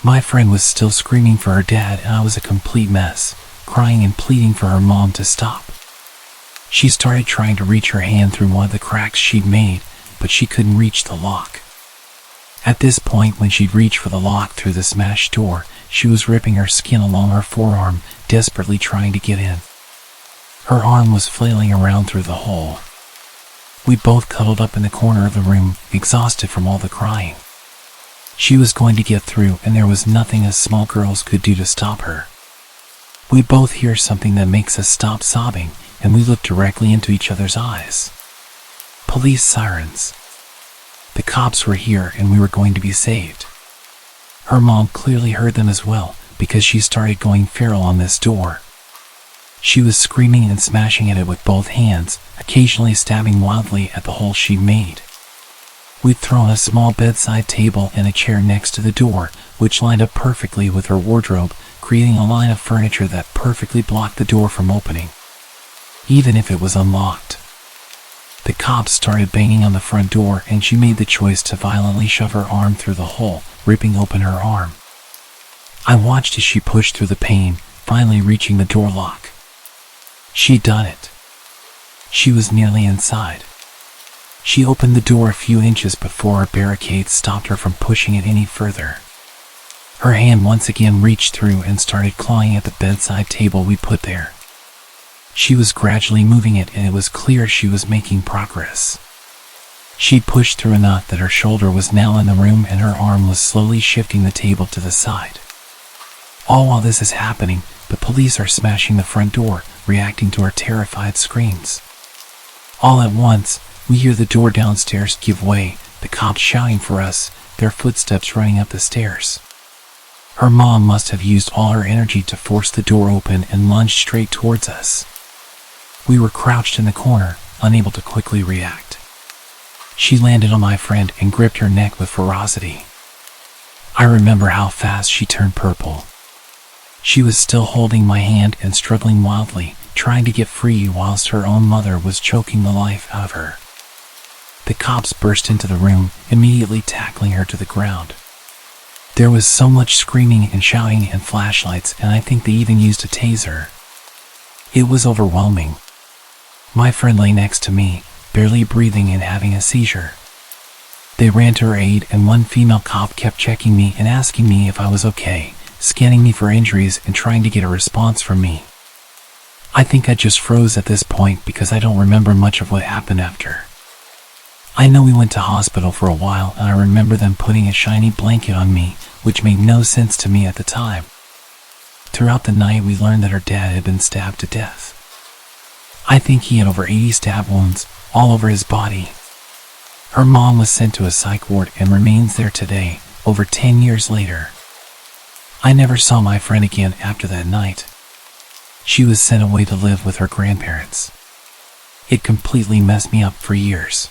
My friend was still screaming for her dad, and I was a complete mess, crying and pleading for her mom to stop. She started trying to reach her hand through one of the cracks she'd made, but she couldn't reach the lock. At this point, when she'd reached for the lock through the smashed door, she was ripping her skin along her forearm, desperately trying to get in. Her arm was flailing around through the hole. We both cuddled up in the corner of the room, exhausted from all the crying. She was going to get through, and there was nothing us small girls could do to stop her. We both hear something that makes us stop sobbing, and we look directly into each other's eyes. Police sirens. The cops were here, and we were going to be saved. Her mom clearly heard them as well, because she started going feral on this door. She was screaming and smashing at it with both hands, occasionally stabbing wildly at the hole she'd made. We'd thrown a small bedside table and a chair next to the door, which lined up perfectly with her wardrobe, creating a line of furniture that perfectly blocked the door from opening, even if it was unlocked. The cops started banging on the front door, and she made the choice to violently shove her arm through the hole, ripping open her arm. I watched as she pushed through the pane, finally reaching the door lock. She'd done it. She was nearly inside. She opened the door a few inches before a barricade stopped her from pushing it any further. Her hand once again reached through and started clawing at the bedside table we put there. She was gradually moving it, and it was clear she was making progress. She'd pushed through enough that her shoulder was now in the room, and her arm was slowly shifting the table to the side. All while this is happening, the police are smashing the front door, reacting to our terrified screams. All at once, we hear the door downstairs give way, the cops shouting for us, their footsteps running up the stairs. Her mom must have used all her energy to force the door open and lunged straight towards us. We were crouched in the corner, unable to quickly react. She landed on my friend and gripped her neck with ferocity. I remember how fast she turned purple. She was still holding my hand and struggling wildly, trying to get free whilst her own mother was choking the life out of her. The cops burst into the room, immediately tackling her to the ground. There was so much screaming and shouting and flashlights, and I think they even used a taser. It was overwhelming. My friend lay next to me, barely breathing and having a seizure. They ran to her aid, and one female cop kept checking me and asking me if I was okay, scanning me for injuries and trying to get a response from me. I think I just froze at this point because I don't remember much of what happened after. I know we went to hospital for a while, and I remember them putting a shiny blanket on me, which made no sense to me at the time. Throughout the night, we learned that her dad had been stabbed to death. I think he had over 80 stab wounds, all over his body. Her mom was sent to a psych ward and remains there today, over 10 years later. I never saw my friend again after that night. She was sent away to live with her grandparents. It completely messed me up for years.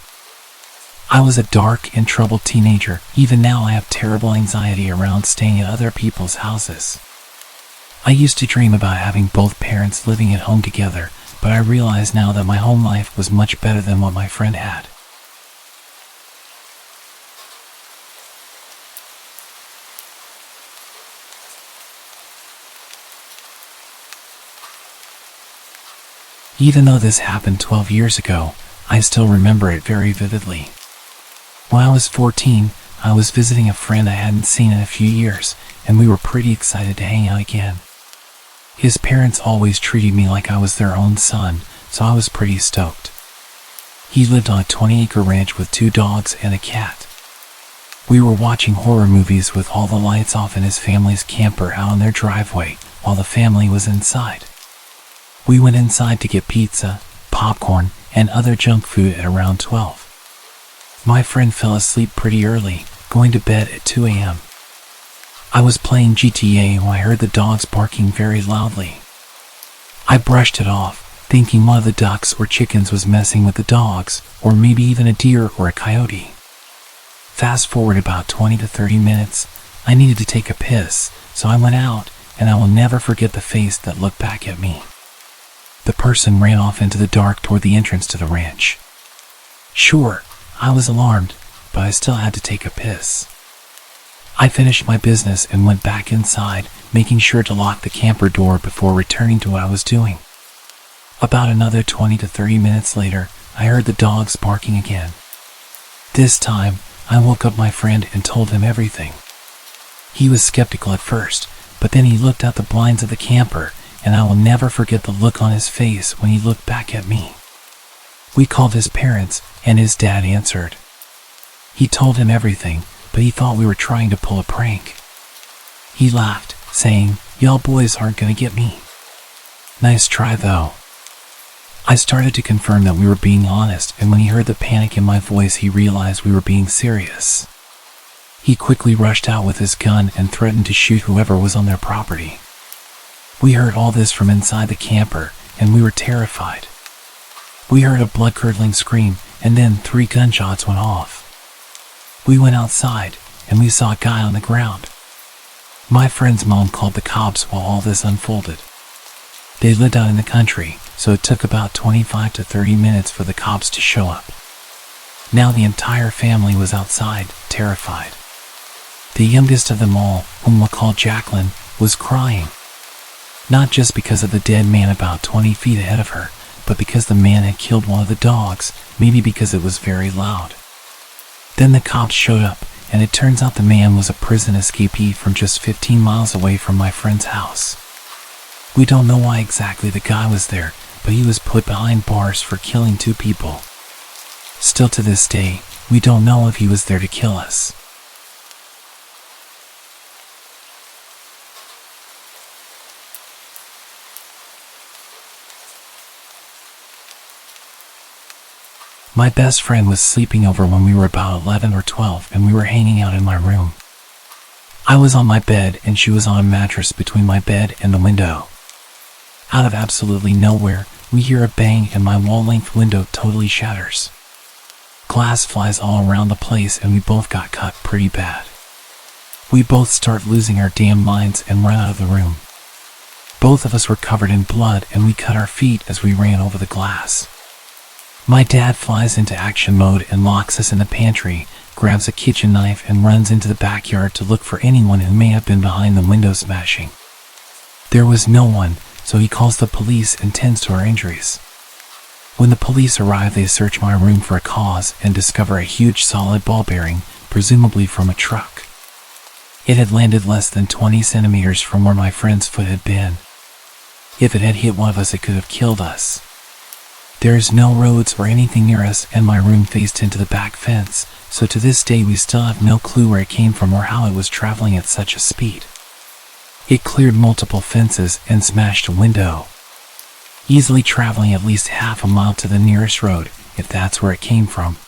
I was a dark and troubled teenager. Even now I have terrible anxiety around staying at other people's houses. I used to dream about having both parents living at home together, but I realize now that my home life was much better than what my friend had. Even though this happened 12 years ago, I still remember it very vividly. When I was 14, I was visiting a friend I hadn't seen in a few years, and we were pretty excited to hang out again. His parents always treated me like I was their own son, so I was pretty stoked. He lived on a 20-acre ranch with 2 dogs and a cat. We were watching horror movies with all the lights off in his family's camper out on their driveway, while the family was inside. We went inside to get pizza, popcorn, and other junk food at around 12. My friend fell asleep pretty early, going to bed at 2 a.m. I was playing GTA when I heard the dogs barking very loudly. I brushed it off, thinking one of the ducks or chickens was messing with the dogs, or maybe even a deer or a coyote. Fast forward about 20 to 30 minutes, I needed to take a piss, so I went out, and I will never forget the face that looked back at me. The person ran off into the dark toward the entrance to the ranch. Sure, I was alarmed, but I still had to take a piss. I finished my business and went back inside, making sure to lock the camper door before returning to what I was doing. About another 20 to 30 minutes later, I heard the dogs barking again. This time, I woke up my friend and told him everything. He was skeptical at first, but then he looked out the blinds of the camper, and I will never forget the look on his face when he looked back at me. We called his parents, and his dad answered. He told him everything, but he thought we were trying to pull a prank. He laughed, saying, "Y'all boys aren't gonna get me." Nice try though. I started to confirm that we were being honest, and when he heard the panic in my voice, he realized we were being serious. He quickly rushed out with his gun and threatened to shoot whoever was on their property. We heard all this from inside the camper, and we were terrified. We heard a blood-curdling scream, and then 3 gunshots went off. We went outside, and we saw a guy on the ground. My friend's mom called the cops while all this unfolded. They lived out in the country, so it took about 25 to 30 minutes for the cops to show up. Now the entire family was outside, terrified. The youngest of them all, whom we'll call Jacqueline, was crying. Not just because of the dead man about 20 feet ahead of her, but because the man had killed one of the dogs, maybe because it was very loud. Then the cops showed up, and it turns out the man was a prison escapee from just 15 miles away from my friend's house. We don't know why exactly the guy was there, but he was put behind bars for killing 2 people. Still to this day, we don't know if he was there to kill us. My best friend was sleeping over when we were about 11 or 12, and we were hanging out in my room. I was on my bed and she was on a mattress between my bed and the window. Out of absolutely nowhere, we hear a bang and my wall-length window totally shatters. Glass flies all around the place and we both got cut pretty bad. We both start losing our damn minds and run out of the room. Both of us were covered in blood and we cut our feet as we ran over the glass. My dad flies into action mode and locks us in the pantry, grabs a kitchen knife and runs into the backyard to look for anyone who may have been behind the window smashing. There was no one, so he calls the police and tends to our injuries. When the police arrive, they search my room for a cause and discover a huge solid ball bearing, presumably from a truck. It had landed less than 20 centimeters from where my friend's foot had been. If it had hit one of us, it could have killed us. There is no roads or anything near us, and my room faced into the back fence, so to this day we still have no clue where it came from or how it was traveling at such a speed. It cleared multiple fences and smashed a window, easily traveling at least half a mile to the nearest road, if that's where it came from.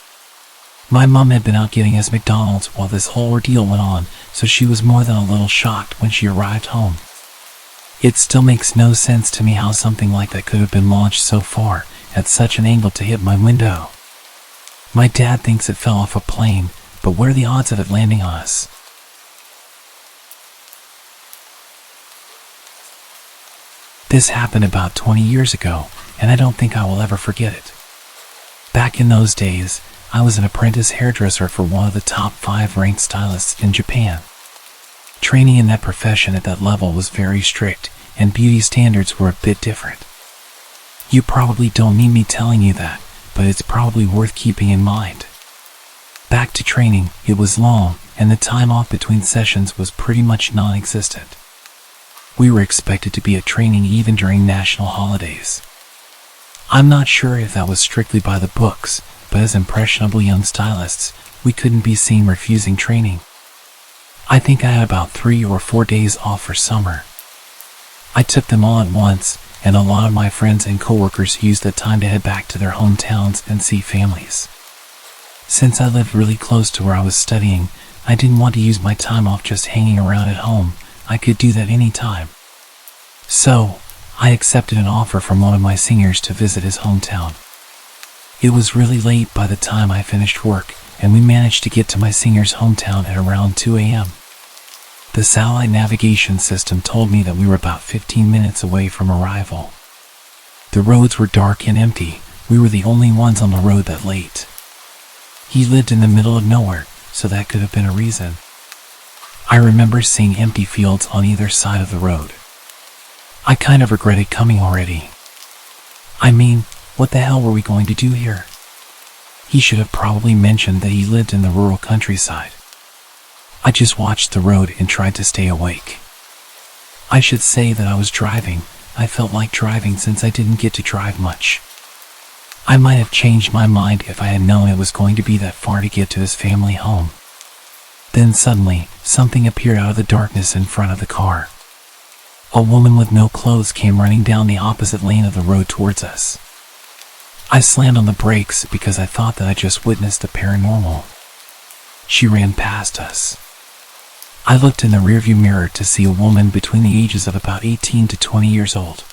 My mom had been out getting us McDonald's while this whole ordeal went on, so she was more than a little shocked when she arrived home. It still makes no sense to me how something like that could have been launched so far, at such an angle to hit my window. My dad thinks it fell off a plane, but what are the odds of it landing on us? This happened about 20 years ago, and I don't think I will ever forget it. Back in those days, I was an apprentice hairdresser for one of the top 5 ranked stylists in Japan. Training in that profession at that level was very strict, and beauty standards were a bit different. You probably don't need me telling you that, but it's probably worth keeping in mind. Back to training, it was long, and the time off between sessions was pretty much non-existent. We were expected to be at training even during national holidays. I'm not sure if that was strictly by the books, but as impressionable young stylists, we couldn't be seen refusing training. I think I had about 3 or 4 days off for summer. I took them all at once, and a lot of my friends and coworkers used that time to head back to their hometowns and see families. Since I lived really close to where I was studying, I didn't want to use my time off just hanging around at home. I could do that any time. So, I accepted an offer from one of my seniors to visit his hometown. It was really late by the time I finished work, and we managed to get to my senior's hometown at around 2 a.m. The satellite navigation system told me that we were about 15 minutes away from arrival. The roads were dark and empty. We were the only ones on the road that late. He lived in the middle of nowhere, so that could have been a reason. I remember seeing empty fields on either side of the road. I kind of regretted coming already. I mean, what the hell were we going to do here? He should have probably mentioned that he lived in the rural countryside. I just watched the road and tried to stay awake. I should say that I was driving. I felt like driving since I didn't get to drive much. I might have changed my mind if I had known it was going to be that far to get to his family home. Then suddenly, something appeared out of the darkness in front of the car. A woman with no clothes came running down the opposite lane of the road towards us. I slammed on the brakes because I thought that I just witnessed the paranormal. She ran past us. I looked in the rearview mirror to see a woman between the ages of about 18 to 20 years old.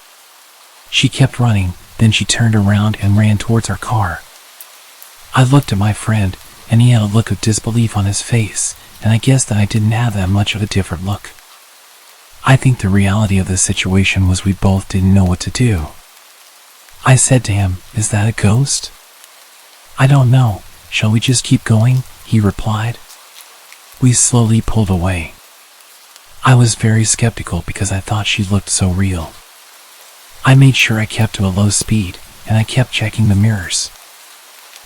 She kept running, then she turned around and ran towards our car. I looked at my friend, and he had a look of disbelief on his face, and I guessed that I didn't have that much of a different look. I think the reality of the situation was we both didn't know what to do. I said to him, "Is that a ghost?" "I don't know. Shall we just keep going?" he replied. We slowly pulled away. I was very skeptical because I thought she looked so real. I made sure I kept to a low speed, and I kept checking the mirrors.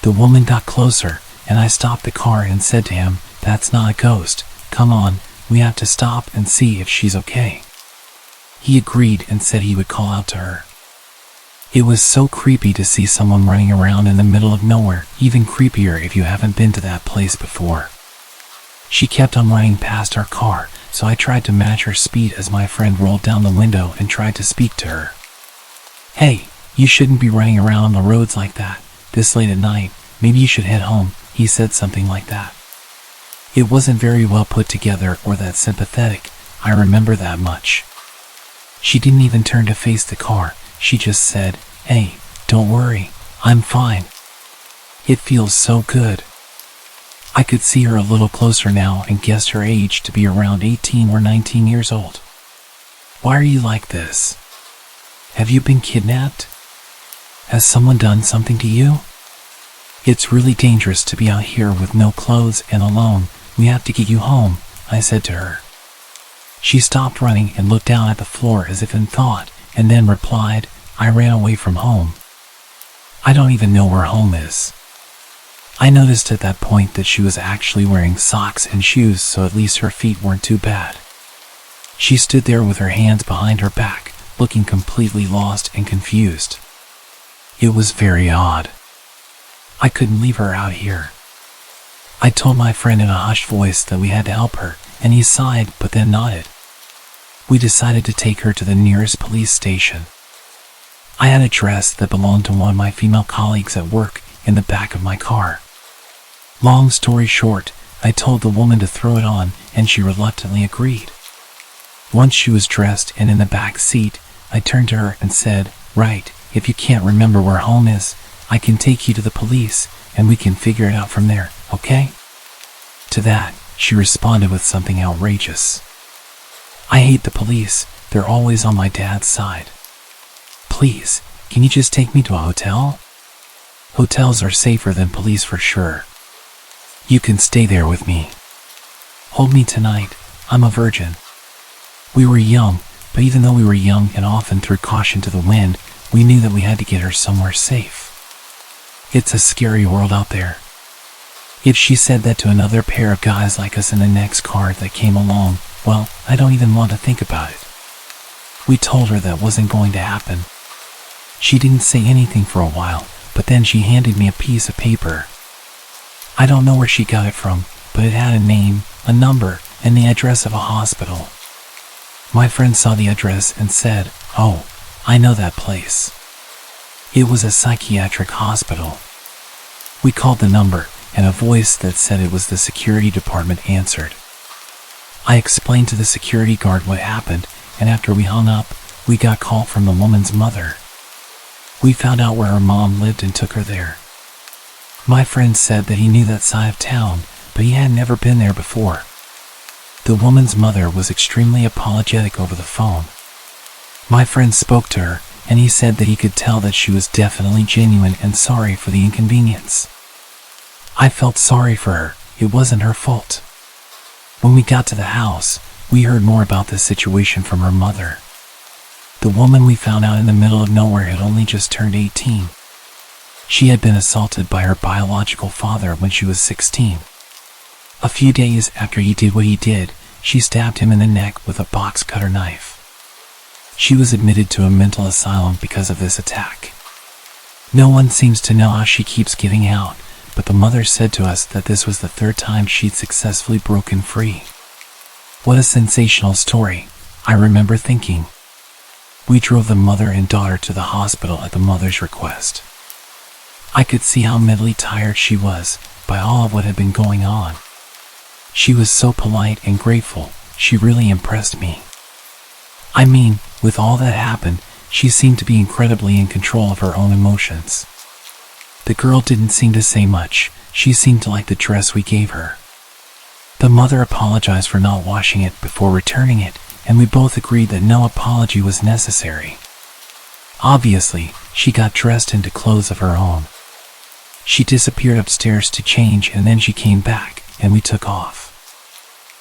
The woman got closer, and I stopped the car and said to him, "That's not a ghost. Come on, we have to stop and see if she's okay." He agreed and said he would call out to her. It was so creepy to see someone running around in the middle of nowhere, even creepier if you haven't been to that place before. She kept on running past our car, so I tried to match her speed as my friend rolled down the window and tried to speak to her. "Hey, you shouldn't be running around on the roads like that, this late at night. Maybe you should head home," he said something like that. It wasn't very well put together or that sympathetic, I remember that much. She didn't even turn to face the car, she just said, "Hey, don't worry, I'm fine." It feels so good. I could see her a little closer now and guessed her age to be around 18 or 19 years old. "Why are you like this? Have you been kidnapped? Has someone done something to you? It's really dangerous to be out here with no clothes and alone. We have to get you home," I said to her. She stopped running and looked down at the floor as if in thought, and then replied, "I ran away from home. I don't even know where home is." I noticed at that point that she was actually wearing socks and shoes, so at least her feet weren't too bad. She stood there with her hands behind her back, looking completely lost and confused. It was very odd. I couldn't leave her out here. I told my friend in a hushed voice that we had to help her, and he sighed but then nodded. We decided to take her to the nearest police station. I had a dress that belonged to one of my female colleagues at work in the back of my car. Long story short, I told the woman to throw it on, and she reluctantly agreed. Once she was dressed and in the back seat, I turned to her and said, "Right, if you can't remember where home is, I can take you to the police, and we can figure it out from there, okay?" To that, she responded with something outrageous. "I hate the police. They're always on my dad's side. Please, can you just take me to a hotel? Hotels are safer than police for sure. You can stay there with me. Hold me tonight. I'm a virgin." We were young, but even though we were young and often threw caution to the wind, we knew that we had to get her somewhere safe. It's a scary world out there. If she said that to another pair of guys like us in the next car that came along, well, I don't even want to think about it. We told her that wasn't going to happen. She didn't say anything for a while, but then she handed me a piece of paper. I don't know where she got it from, but it had a name, a number, and the address of a hospital. My friend saw the address and said, "Oh, I know that place." It was a psychiatric hospital. We called the number, and a voice that said it was the security department answered. I explained to the security guard what happened, and after we hung up, we got a call from the woman's mother. We found out where her mom lived and took her there. My friend said that he knew that side of town, but he had never been there before. The woman's mother was extremely apologetic over the phone. My friend spoke to her, and he said that he could tell that she was definitely genuine and sorry for the inconvenience. I felt sorry for her. It wasn't her fault. When we got to the house, we heard more about this situation from her mother. The woman we found out in the middle of nowhere had only just turned 18. She had been assaulted by her biological father when she was 16. A few days after he did what he did, she stabbed him in the neck with a box cutter knife. She was admitted to a mental asylum because of this attack. No one seems to know how she keeps getting out, but the mother said to us that this was the third time she'd successfully broken free. What a sensational story, I remember thinking. We drove the mother and daughter to the hospital at the mother's request. I could see how mentally tired she was by all of what had been going on. She was so polite and grateful, she really impressed me. I mean, with all that happened, she seemed to be incredibly in control of her own emotions. The girl didn't seem to say much, she seemed to like the dress we gave her. The mother apologized for not washing it before returning it, and we both agreed that no apology was necessary. Obviously, she got dressed into clothes of her own. She disappeared upstairs to change and then she came back, and we took off.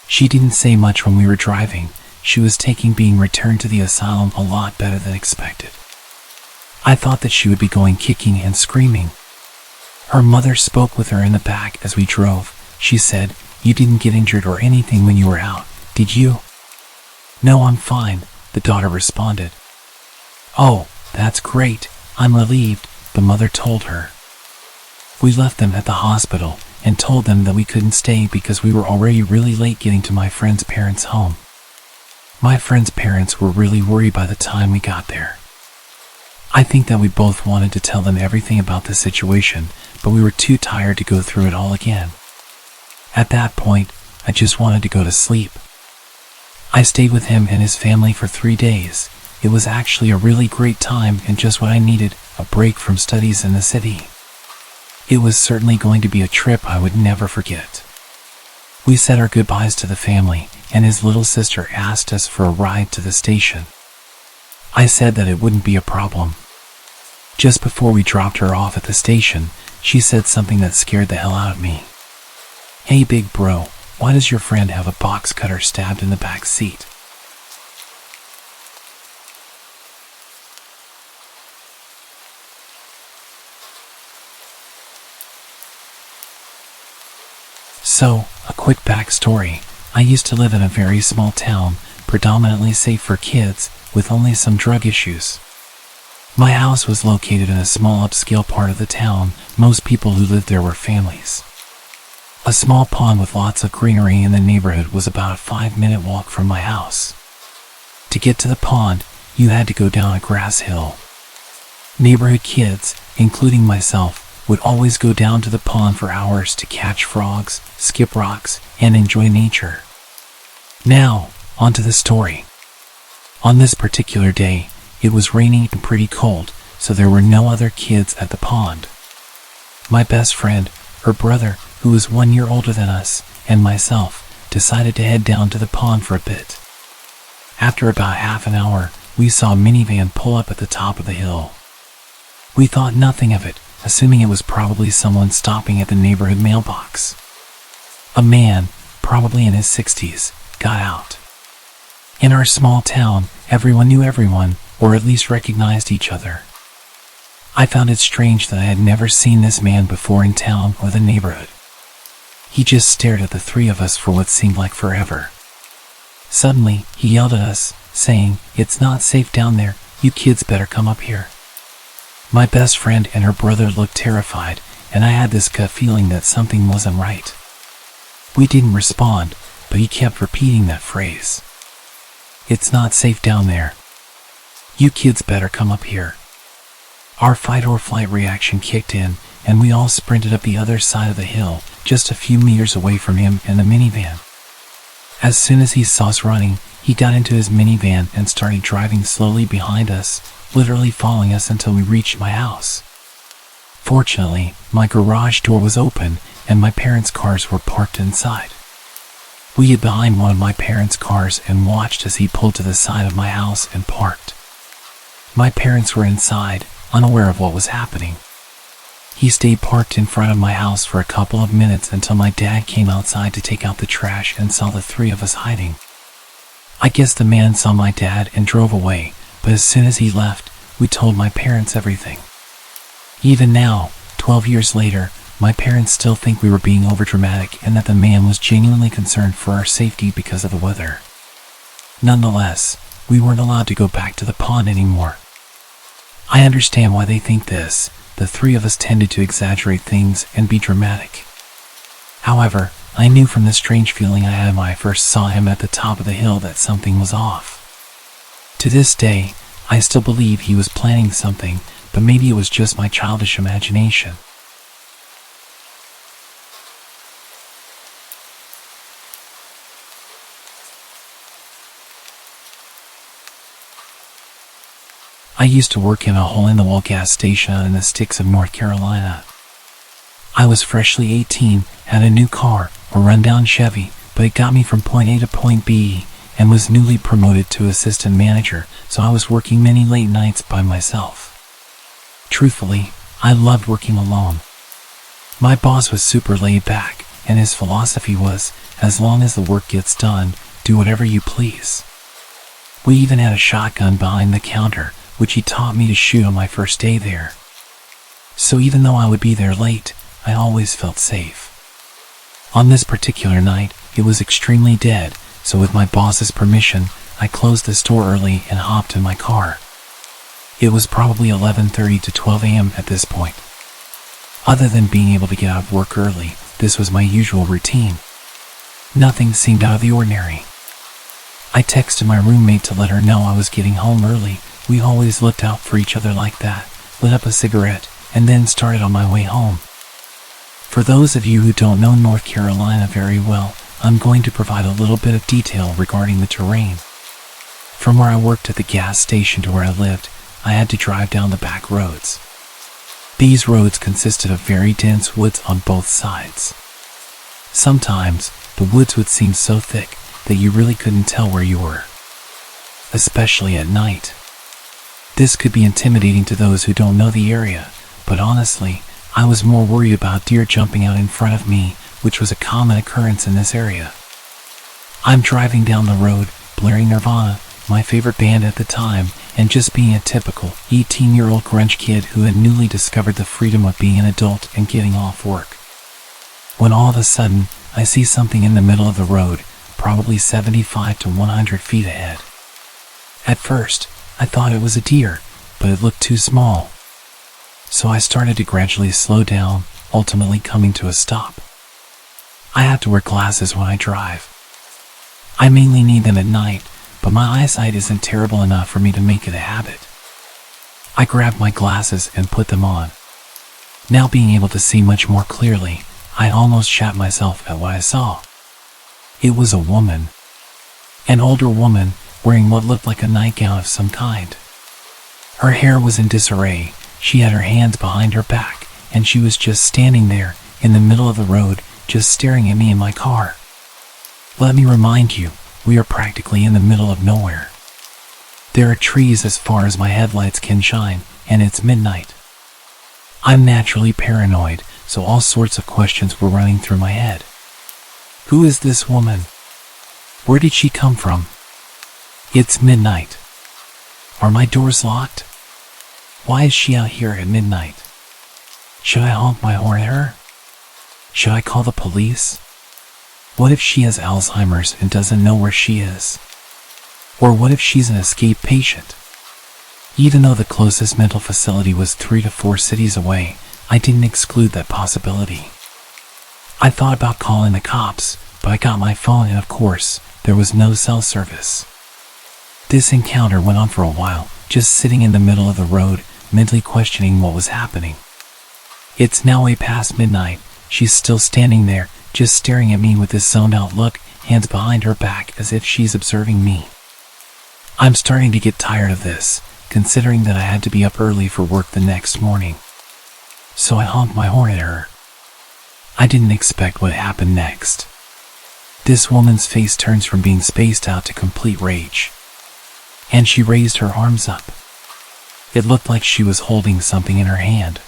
She didn't say much when we were driving. She was taking being returned to the asylum a lot better than expected. I thought that she would be going kicking and screaming. Her mother spoke with her in the back as we drove. She said, "You didn't get injured or anything when you were out, did you?" "No, I'm fine," the daughter responded. "Oh, that's great, I'm relieved," the mother told her. We left them at the hospital and told them that we couldn't stay because we were already really late getting to my friend's parents' home. My friend's parents were really worried by the time we got there. I think that we both wanted to tell them everything about the situation, but we were too tired to go through it all again. At that point, I just wanted to go to sleep. I stayed with him and his family for 3 days. It was actually a really great time and just what I needed, a break from studies in the city. It was certainly going to be a trip I would never forget. We said our goodbyes to the family, and his little sister asked us for a ride to the station. I said that it wouldn't be a problem. Just before we dropped her off at the station, she said something that scared the hell out of me. "Hey big bro, why does your friend have a box cutter stabbed in the back seat?" So, a quick backstory. I used to live in a very small town, predominantly safe for kids, with only some drug issues. My house was located in a small upscale part of the town. Most people who lived there were families. A small pond with lots of greenery in the neighborhood was about a 5-minute walk from my house. To get to the pond, you had to go down a grass hill. Neighborhood kids, including myself, would always go down to the pond for hours to catch frogs, skip rocks, and enjoy nature. Now, onto the story. On this particular day, it was raining and pretty cold, so there were no other kids at the pond. My best friend, her brother, who was 1 year older than us, and myself, decided to head down to the pond for a bit. After about half an hour, we saw a minivan pull up at the top of the hill. We thought nothing of it, assuming it was probably someone stopping at the neighborhood mailbox. A man, probably in his 60s, got out. In our small town, everyone knew everyone, or at least recognized each other. I found it strange that I had never seen this man before in town or the neighborhood. He just stared at the three of us for what seemed like forever. Suddenly, he yelled at us, saying, "It's not safe down there, you kids better come up here." My best friend and her brother looked terrified, and I had this gut feeling that something wasn't right. We didn't respond, but he kept repeating that phrase. "It's not safe down there. You kids better come up here." Our fight or flight reaction kicked in, and we all sprinted up the other side of the hill, just a few meters away from him and the minivan. As soon as he saw us running, he got into his minivan and started driving slowly behind us, literally following us until we reached my house. Fortunately, my garage door was open and my parents' cars were parked inside. We hid behind one of my parents' cars and watched as he pulled to the side of my house and parked. My parents were inside, unaware of what was happening. He stayed parked in front of my house for a couple of minutes until my dad came outside to take out the trash and saw the three of us hiding. I guess the man saw my dad and drove away, but as soon as he left, we told my parents everything. Even now, 12 years later, my parents still think we were being overdramatic and that the man was genuinely concerned for our safety because of the weather. Nonetheless, we weren't allowed to go back to the pond anymore. I understand why they think this. The three of us tended to exaggerate things and be dramatic. However, I knew from the strange feeling I had when I first saw him at the top of the hill that something was off. To this day, I still believe he was planning something, but maybe it was just my childish imagination. I used to work in a hole-in-the-wall gas station in the sticks of North Carolina. I was freshly 18, had a new car, a rundown Chevy, but it got me from point A to point B, and was newly promoted to assistant manager, so I was working many late nights by myself. Truthfully, I loved working alone. My boss was super laid back, and his philosophy was, as long as the work gets done, do whatever you please. We even had a shotgun behind the counter, which he taught me to shoot on my first day there. So even though I would be there late, I always felt safe. On this particular night, it was extremely dead, so with my boss's permission, I closed the store early and hopped in my car. It was probably 11:30 to 12 a.m. at this point. Other than being able to get out of work early, this was my usual routine. Nothing seemed out of the ordinary. I texted my roommate to let her know I was getting home early. We always looked out for each other like that, lit up a cigarette, and then started on my way home. For those of you who don't know North Carolina very well, I'm going to provide a little bit of detail regarding the terrain. From where I worked at the gas station to where I lived, I had to drive down the back roads. These roads consisted of very dense woods on both sides. Sometimes, the woods would seem so thick that you really couldn't tell where you were, especially at night. This could be intimidating to those who don't know the area, but honestly, I was more worried about deer jumping out in front of me, which was a common occurrence in this area. I'm driving down the road, blaring Nirvana, my favorite band at the time, and just being a typical 18-year-old grunge kid who had newly discovered the freedom of being an adult and getting off work. When all of a sudden, I see something in the middle of the road, probably 75 to 100 feet ahead. At first, I thought it was a deer, but it looked too small. So I started to gradually slow down, ultimately coming to a stop. I have to wear glasses when I drive. I mainly need them at night, but my eyesight isn't terrible enough for me to make it a habit. I grabbed my glasses and put them on. Now being able to see much more clearly, I almost shat myself at what I saw. It was a woman. An older woman, wearing what looked like a nightgown of some kind. Her hair was in disarray, she had her hands behind her back, and she was just standing there, in the middle of the road, just staring at me in my car. Let me remind you, we are practically in the middle of nowhere. There are trees as far as my headlights can shine, and it's midnight. I'm naturally paranoid, so all sorts of questions were running through my head. Who is this woman? Where did she come from? It's midnight. Are my doors locked? Why is she out here at midnight? Should I honk my horn at her? Should I call the police? What if she has Alzheimer's and doesn't know where she is? Or what if she's an escaped patient? Even though the closest mental facility was 3 to 4 cities away, I didn't exclude that possibility. I thought about calling the cops, but I got my phone and of course, there was no cell service. This encounter went on for a while, just sitting in the middle of the road, mentally questioning what was happening. It's now way past midnight. She's still standing there, just staring at me with this zoned out look, hands behind her back as if she's observing me. I'm starting to get tired of this, considering that I had to be up early for work the next morning. So I honked my horn at her. I didn't expect what happened next. This woman's face turns from being spaced out to complete rage. And she raised her arms up. It looked like she was holding something in her hand.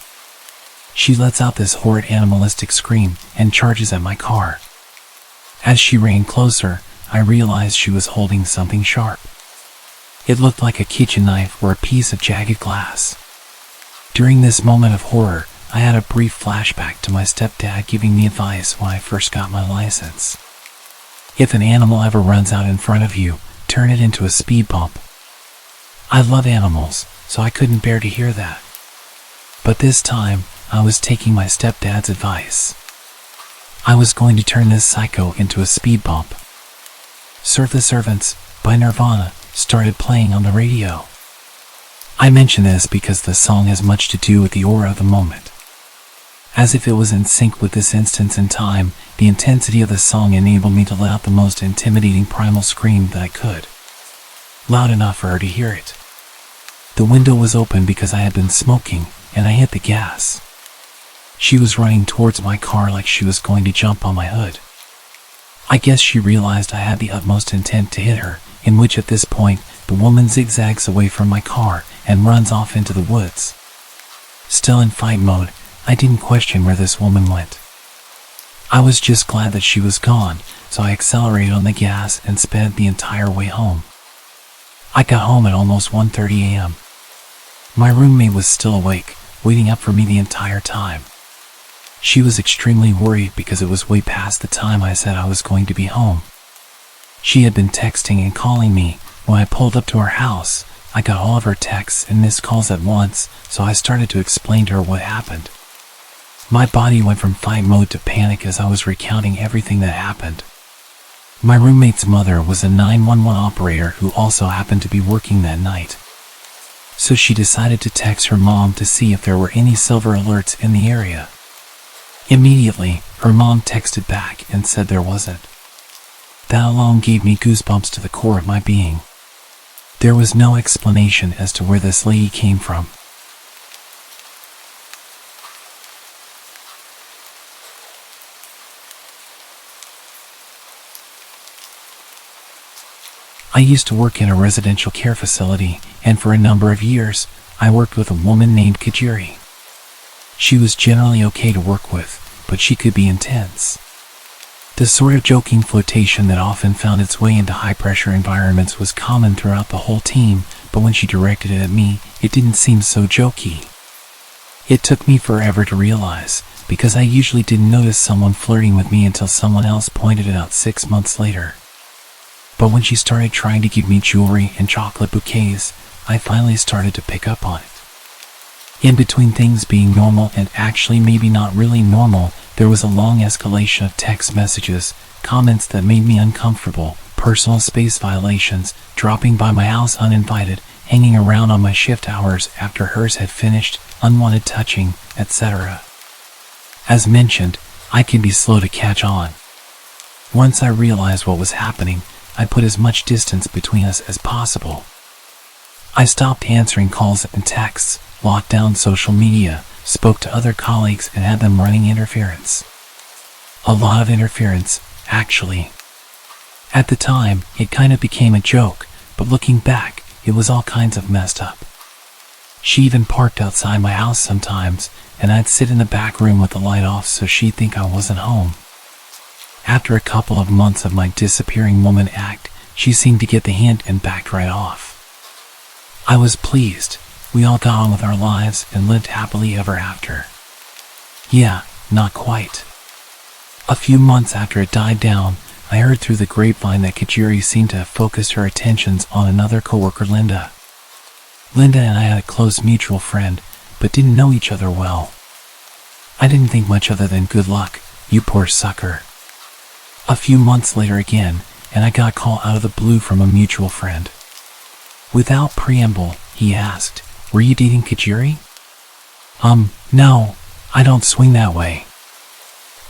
She lets out this horrid animalistic scream and charges at my car. As she ran closer, I realized she was holding something sharp. It looked like a kitchen knife or a piece of jagged glass. During this moment of horror, I had a brief flashback to my stepdad giving me advice when I first got my license. If an animal ever runs out in front of you, turn it into a speed bump. I love animals, so I couldn't bear to hear that. But this time, I was taking my stepdad's advice. I was going to turn this psycho into a speed bump. Serve the Servants by Nirvana started playing on the radio. I mention this because the song has much to do with the aura of the moment. As if it was in sync with this instance in time, the intensity of the song enabled me to let out the most intimidating primal scream that I could. Loud enough for her to hear it. The window was open because I had been smoking, and I hit the gas. She was running towards my car like she was going to jump on my hood. I guess she realized I had the utmost intent to hit her, in which at this point, the woman zigzags away from my car and runs off into the woods. Still in fight mode, I didn't question where this woman went. I was just glad that she was gone, so I accelerated on the gas and sped the entire way home. I got home at almost 1:30 a.m. My roommate was still awake, waiting up for me the entire time. She was extremely worried because it was way past the time I said I was going to be home. She had been texting and calling me. When I pulled up to her house, I got all of her texts and missed calls at once, so I started to explain to her what happened. My body went from fight mode to panic as I was recounting everything that happened. My roommate's mother was a 911 operator who also happened to be working that night. So she decided to text her mom to see if there were any silver alerts in the area. Immediately, her mom texted back and said there wasn't. That alone gave me goosebumps to the core of my being. There was no explanation as to where this lady came from. I used to work in a residential care facility, and for a number of years, I worked with a woman named Kajiri. She was generally okay to work with, but she could be intense. The sort of joking flirtation that often found its way into high-pressure environments was common throughout the whole team, but when she directed it at me, it didn't seem so jokey. It took me forever to realize, because I usually didn't notice someone flirting with me until someone else pointed it out 6 months later. But when she started trying to give me jewelry and chocolate bouquets, I finally started to pick up on it. In between things being normal and actually maybe not really normal, there was a long escalation of text messages, comments that made me uncomfortable, personal space violations, dropping by my house uninvited, hanging around on my shift hours after hers had finished, unwanted touching, etc. As mentioned, I can be slow to catch on. Once I realized what was happening, I put as much distance between us as possible. I stopped answering calls and texts, locked down social media, spoke to other colleagues and had them running interference. A lot of interference, actually. At the time, it kind of became a joke, but looking back, it was all kinds of messed up. She even parked outside my house sometimes, and I'd sit in the back room with the light off so she'd think I wasn't home. After a couple of months of my disappearing woman act, she seemed to get the hint and backed right off. I was pleased. We all got on with our lives and lived happily ever after. Yeah, not quite. A few months after it died down, I heard through the grapevine that Kajiri seemed to have focused her attentions on another coworker, Linda. Linda and I had a close mutual friend, but didn't know each other well. I didn't think much other than good luck, you poor sucker. A few months later again, and I got a call out of the blue from a mutual friend. Without preamble, he asked, "Were you dating Kajiri?" No, I don't swing that way.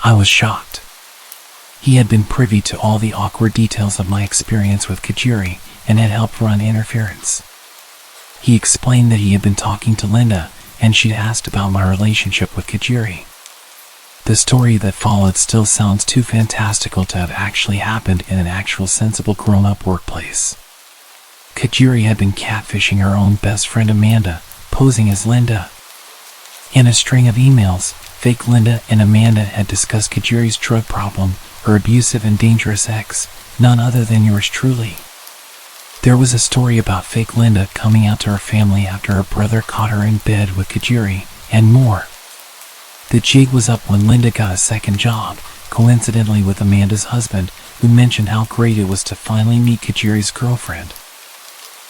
I was shocked. He had been privy to all the awkward details of my experience with Kajiri and had helped run interference. He explained that he had been talking to Linda and she'd asked about my relationship with Kajiri. The story that followed still sounds too fantastical to have actually happened in an actual sensible grown-up workplace. Kajiri had been catfishing her own best friend Amanda, posing as Linda. In a string of emails, fake Linda and Amanda had discussed Kajiri's drug problem, her abusive and dangerous ex, none other than yours truly. There was a story about fake Linda coming out to her family after her brother caught her in bed with Kajiri, and more. The jig was up when Linda got a second job, coincidentally with Amanda's husband, who mentioned how great it was to finally meet Kajiri's girlfriend.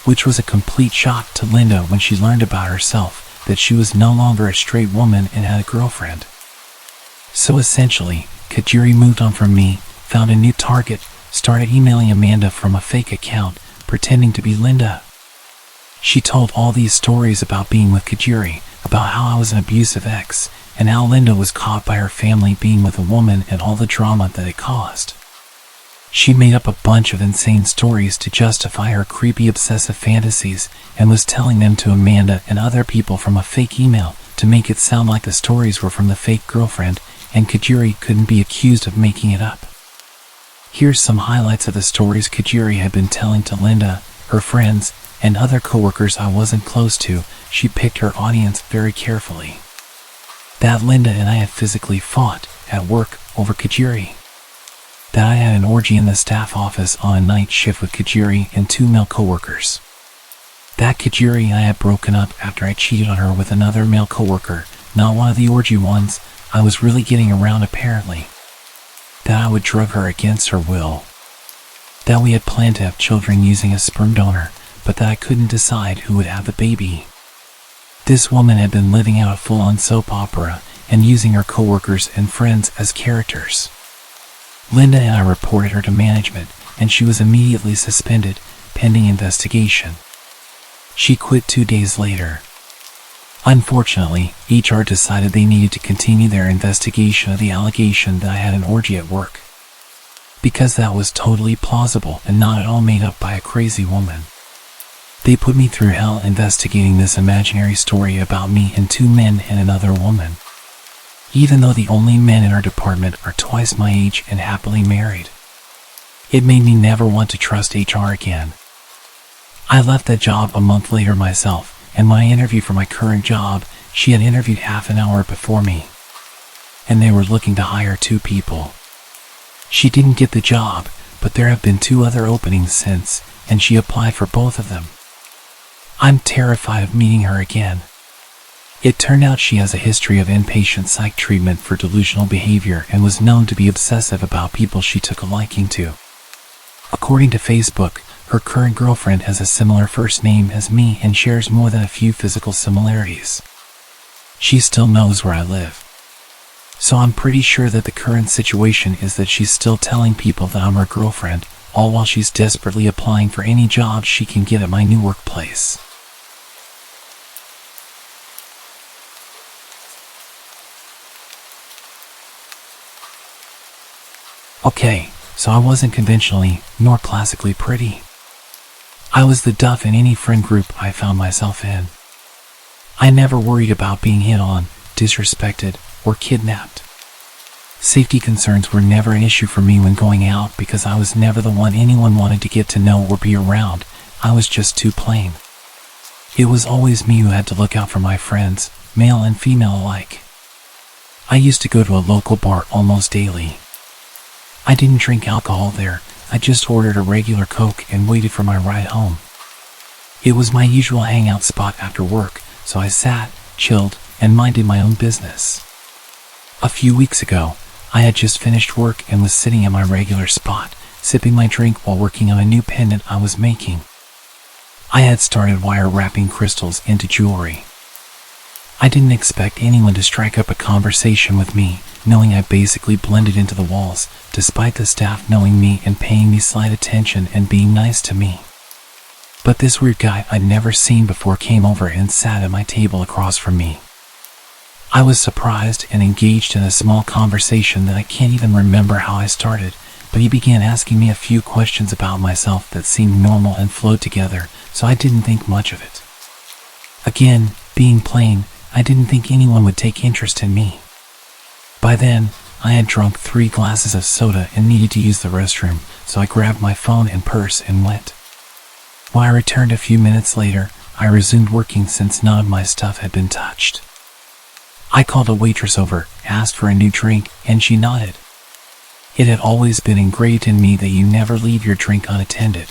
Which was a complete shock to Linda when she learned about herself, that she was no longer a straight woman and had a girlfriend. So essentially, Kajiri moved on from me, found a new target, started emailing Amanda from a fake account, pretending to be Linda. She told all these stories about being with Kajiri, about how I was an abusive ex, and how Linda was caught by her family being with a woman and all the drama that it caused. She made up a bunch of insane stories to justify her creepy obsessive fantasies and was telling them to Amanda and other people from a fake email to make it sound like the stories were from the fake girlfriend and Kajiri couldn't be accused of making it up. Here's some highlights of the stories Kajiri had been telling to Linda, her friends, and other coworkers I wasn't close to. She picked her audience very carefully. That Linda and I had physically fought at work over Kajiri. That I had an orgy in the staff office on a night shift with Kajiri and 2 male coworkers. That Kajiri and I had broken up after I cheated on her with another male coworker, not one of the orgy ones. I was really getting around apparently. That I would drug her against her will. That we had planned to have children using a sperm donor, but that I couldn't decide who would have the baby. This woman had been living out a full-on soap opera and using her coworkers and friends as characters. Linda and I reported her to management, and she was immediately suspended, pending investigation. She quit 2 days later. Unfortunately, HR decided they needed to continue their investigation of the allegation that I had an orgy at work, because that was totally plausible and not at all made up by a crazy woman. They put me through hell investigating this imaginary story about me and 2 men and another woman, even though the only men in our department are twice my age and happily married. It made me never want to trust HR again. I left that job a month later myself, and when I interviewed for my current job, she had interviewed half an hour before me, and they were looking to hire 2 people. She didn't get the job, but there have been 2 other openings since, and she applied for both of them. I'm terrified of meeting her again. It turned out she has a history of inpatient psych treatment for delusional behavior and was known to be obsessive about people she took a liking to. According to Facebook, her current girlfriend has a similar first name as me and shares more than a few physical similarities. She still knows where I live. So I'm pretty sure that the current situation is that she's still telling people that I'm her girlfriend, all while she's desperately applying for any job she can get at my new workplace. Okay, so I wasn't conventionally nor classically pretty. I was the duff in any friend group I found myself in. I never worried about being hit on, disrespected, or kidnapped. Safety concerns were never an issue for me when going out because I was never the one anyone wanted to get to know or be around. I was just too plain. It was always me who had to look out for my friends, male and female alike. I used to go to a local bar almost daily. I didn't drink alcohol there, I just ordered a regular Coke and waited for my ride home. It was my usual hangout spot after work, so I sat, chilled, and minded my own business. A few weeks ago, I had just finished work and was sitting at my regular spot, sipping my drink while working on a new pendant I was making. I had started wire wrapping crystals into jewelry. I didn't expect anyone to strike up a conversation with me, knowing I basically blended into the walls, despite the staff knowing me and paying me slight attention and being nice to me. But this weird guy I'd never seen before came over and sat at my table across from me. I was surprised and engaged in a small conversation that I can't even remember how I started, but he began asking me a few questions about myself that seemed normal and flowed together, so I didn't think much of it. Again, being plain, I didn't think anyone would take interest in me. By then, I had drunk 3 glasses of soda and needed to use the restroom, so I grabbed my phone and purse and went. When I returned a few minutes later, I resumed working since none of my stuff had been touched. I called a waitress over, asked for a new drink, and she nodded. It had always been engraved in me that you never leave your drink unattended.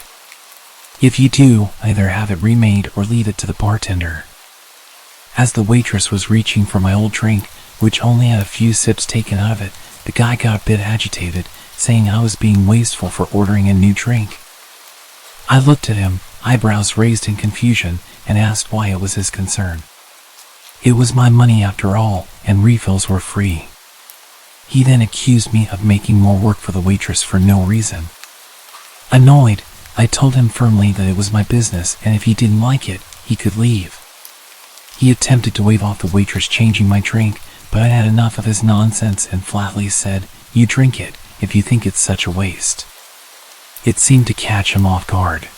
If you do, either have it remade or leave it to the bartender. As the waitress was reaching for my old drink, which only had a few sips taken out of it, the guy got a bit agitated, saying I was being wasteful for ordering a new drink. I looked at him, eyebrows raised in confusion, and asked why it was his concern. It was my money after all, and refills were free. He then accused me of making more work for the waitress for no reason. Annoyed, I told him firmly that it was my business, and if he didn't like it, he could leave. He attempted to wave off the waitress changing my drink, but I had enough of his nonsense and flatly said, "You drink it, if you think it's such a waste." It seemed to catch him off guard.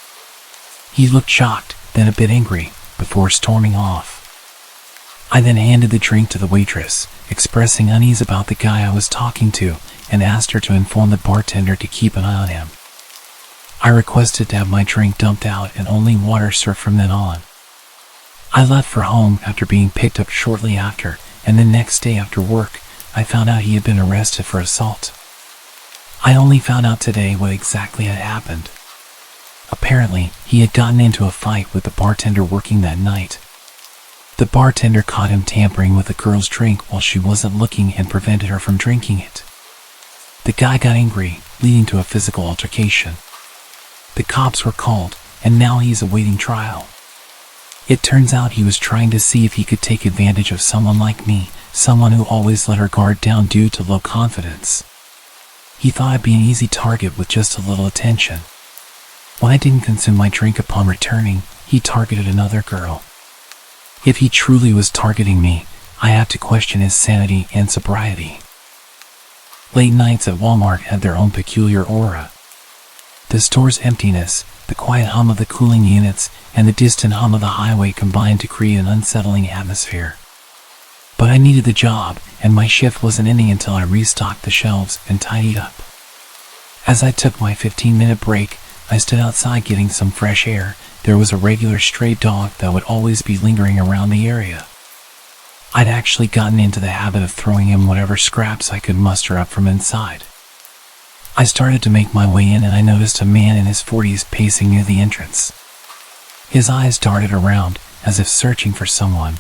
He looked shocked, then a bit angry, before storming off. I then handed the drink to the waitress, expressing unease about the guy I was talking to, and asked her to inform the bartender to keep an eye on him. I requested to have my drink dumped out and only water served from then on. I left for home after being picked up shortly after, and the next day after work, I found out he had been arrested for assault. I only found out today what exactly had happened. Apparently, he had gotten into a fight with the bartender working that night. The bartender caught him tampering with the girl's drink while she wasn't looking and prevented her from drinking it. The guy got angry, leading to a physical altercation. The cops were called, and now he's awaiting trial. It turns out he was trying to see if he could take advantage of someone like me, someone who always let her guard down due to low confidence. He thought I'd be an easy target with just a little attention. When I didn't consume my drink upon returning, he targeted another girl. If he truly was targeting me, I had to question his sanity and sobriety. Late nights at Walmart had their own peculiar aura. The store's emptiness, the quiet hum of the cooling units, and the distant hum of the highway combined to create an unsettling atmosphere. But I needed the job, and my shift wasn't ending until I restocked the shelves and tidied up. As I took my 15-minute break, I stood outside getting some fresh air. There was a regular stray dog that would always be lingering around the area. I'd actually gotten into the habit of throwing him whatever scraps I could muster up from inside. I started to make my way in and I noticed a man in his 40s pacing near the entrance. His eyes darted around, as if searching for someone.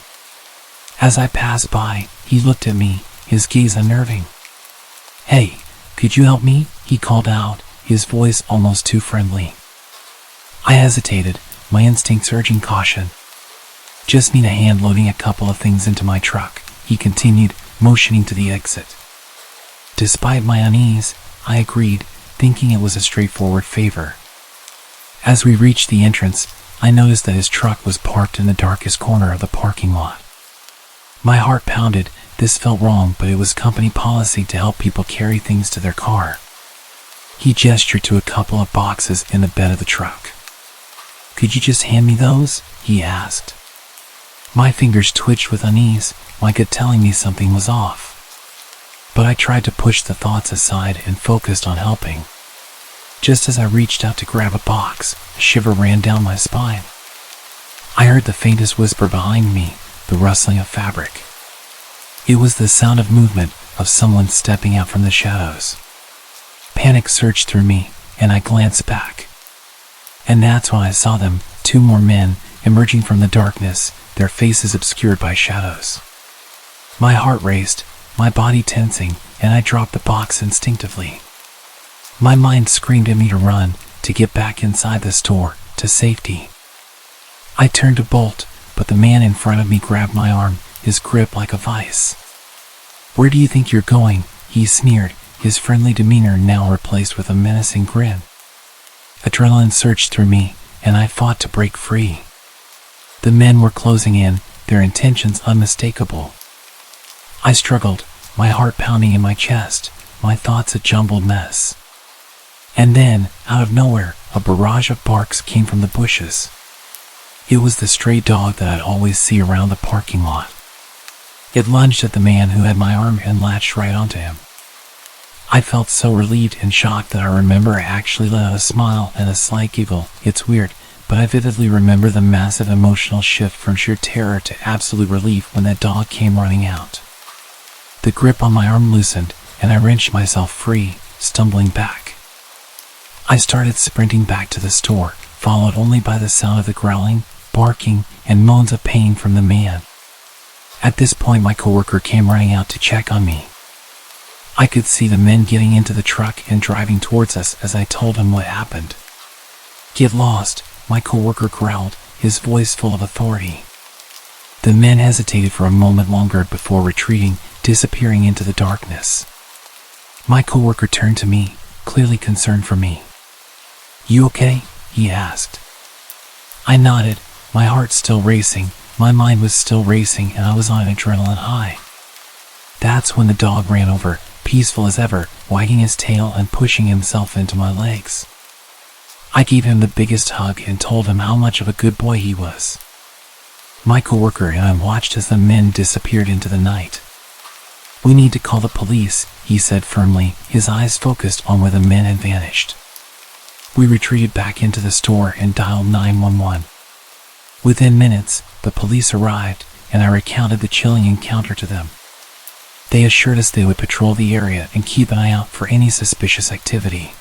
As I passed by, he looked at me, his gaze unnerving. "Hey, could you help me?" he called out, his voice almost too friendly. I hesitated, my instincts urging caution. "Just need a hand loading a couple of things into my truck," he continued, motioning to the exit. Despite my unease, I agreed, thinking it was a straightforward favor. As we reached the entrance, I noticed that his truck was parked in the darkest corner of the parking lot. My heart pounded. This felt wrong, but it was company policy to help people carry things to their car. He gestured to a couple of boxes in the bed of the truck. "Could you just hand me those?" he asked. My fingers twitched with unease, my gut telling me something was off. But I tried to push the thoughts aside and focused on helping. Just as I reached out to grab a box, a shiver ran down my spine. I heard the faintest whisper behind me, the rustling of fabric. It was the sound of movement, of someone stepping out from the shadows. Panic surged through me, and I glanced back. And that's when I saw them, two more men, emerging from the darkness, their faces obscured by shadows. My heart raced, my body tensing, and I dropped the box instinctively. My mind screamed at me to run, to get back inside the store, to safety. I turned to bolt, but the man in front of me grabbed my arm, his grip like a vice. "Where do you think you're going?" he sneered, his friendly demeanor now replaced with a menacing grin. Adrenaline surged through me, and I fought to break free. The men were closing in, their intentions unmistakable. I struggled, my heart pounding in my chest, my thoughts a jumbled mess. And then, out of nowhere, a barrage of barks came from the bushes. It was the stray dog that I'd always see around the parking lot. It lunged at the man who had my arm and latched right onto him. I felt so relieved and shocked that I remember I actually let out a smile and a slight giggle. It's weird, but I vividly remember the massive emotional shift from sheer terror to absolute relief when that dog came running out. The grip on my arm loosened, and I wrenched myself free, stumbling back. I started sprinting back to the store, followed only by the sound of the growling, barking, and moans of pain from the man. At this point, my coworker came running out to check on me. I could see the men getting into the truck and driving towards us as I told him what happened. "Get lost," my coworker growled, his voice full of authority. The men hesitated for a moment longer before retreating, disappearing into the darkness. My coworker turned to me, clearly concerned for me. "You okay?" he asked. I nodded, my heart still racing, my mind was still racing, and I was on an adrenaline high. That's when the dog ran over, peaceful as ever, wagging his tail and pushing himself into my legs. I gave him the biggest hug and told him how much of a good boy he was. My coworker and I watched as the men disappeared into the night. "We need to call the police," he said firmly, his eyes focused on where the men had vanished. We retreated back into the store and dialed 911. Within minutes, the police arrived, and I recounted the chilling encounter to them. They assured us they would patrol the area and keep an eye out for any suspicious activity.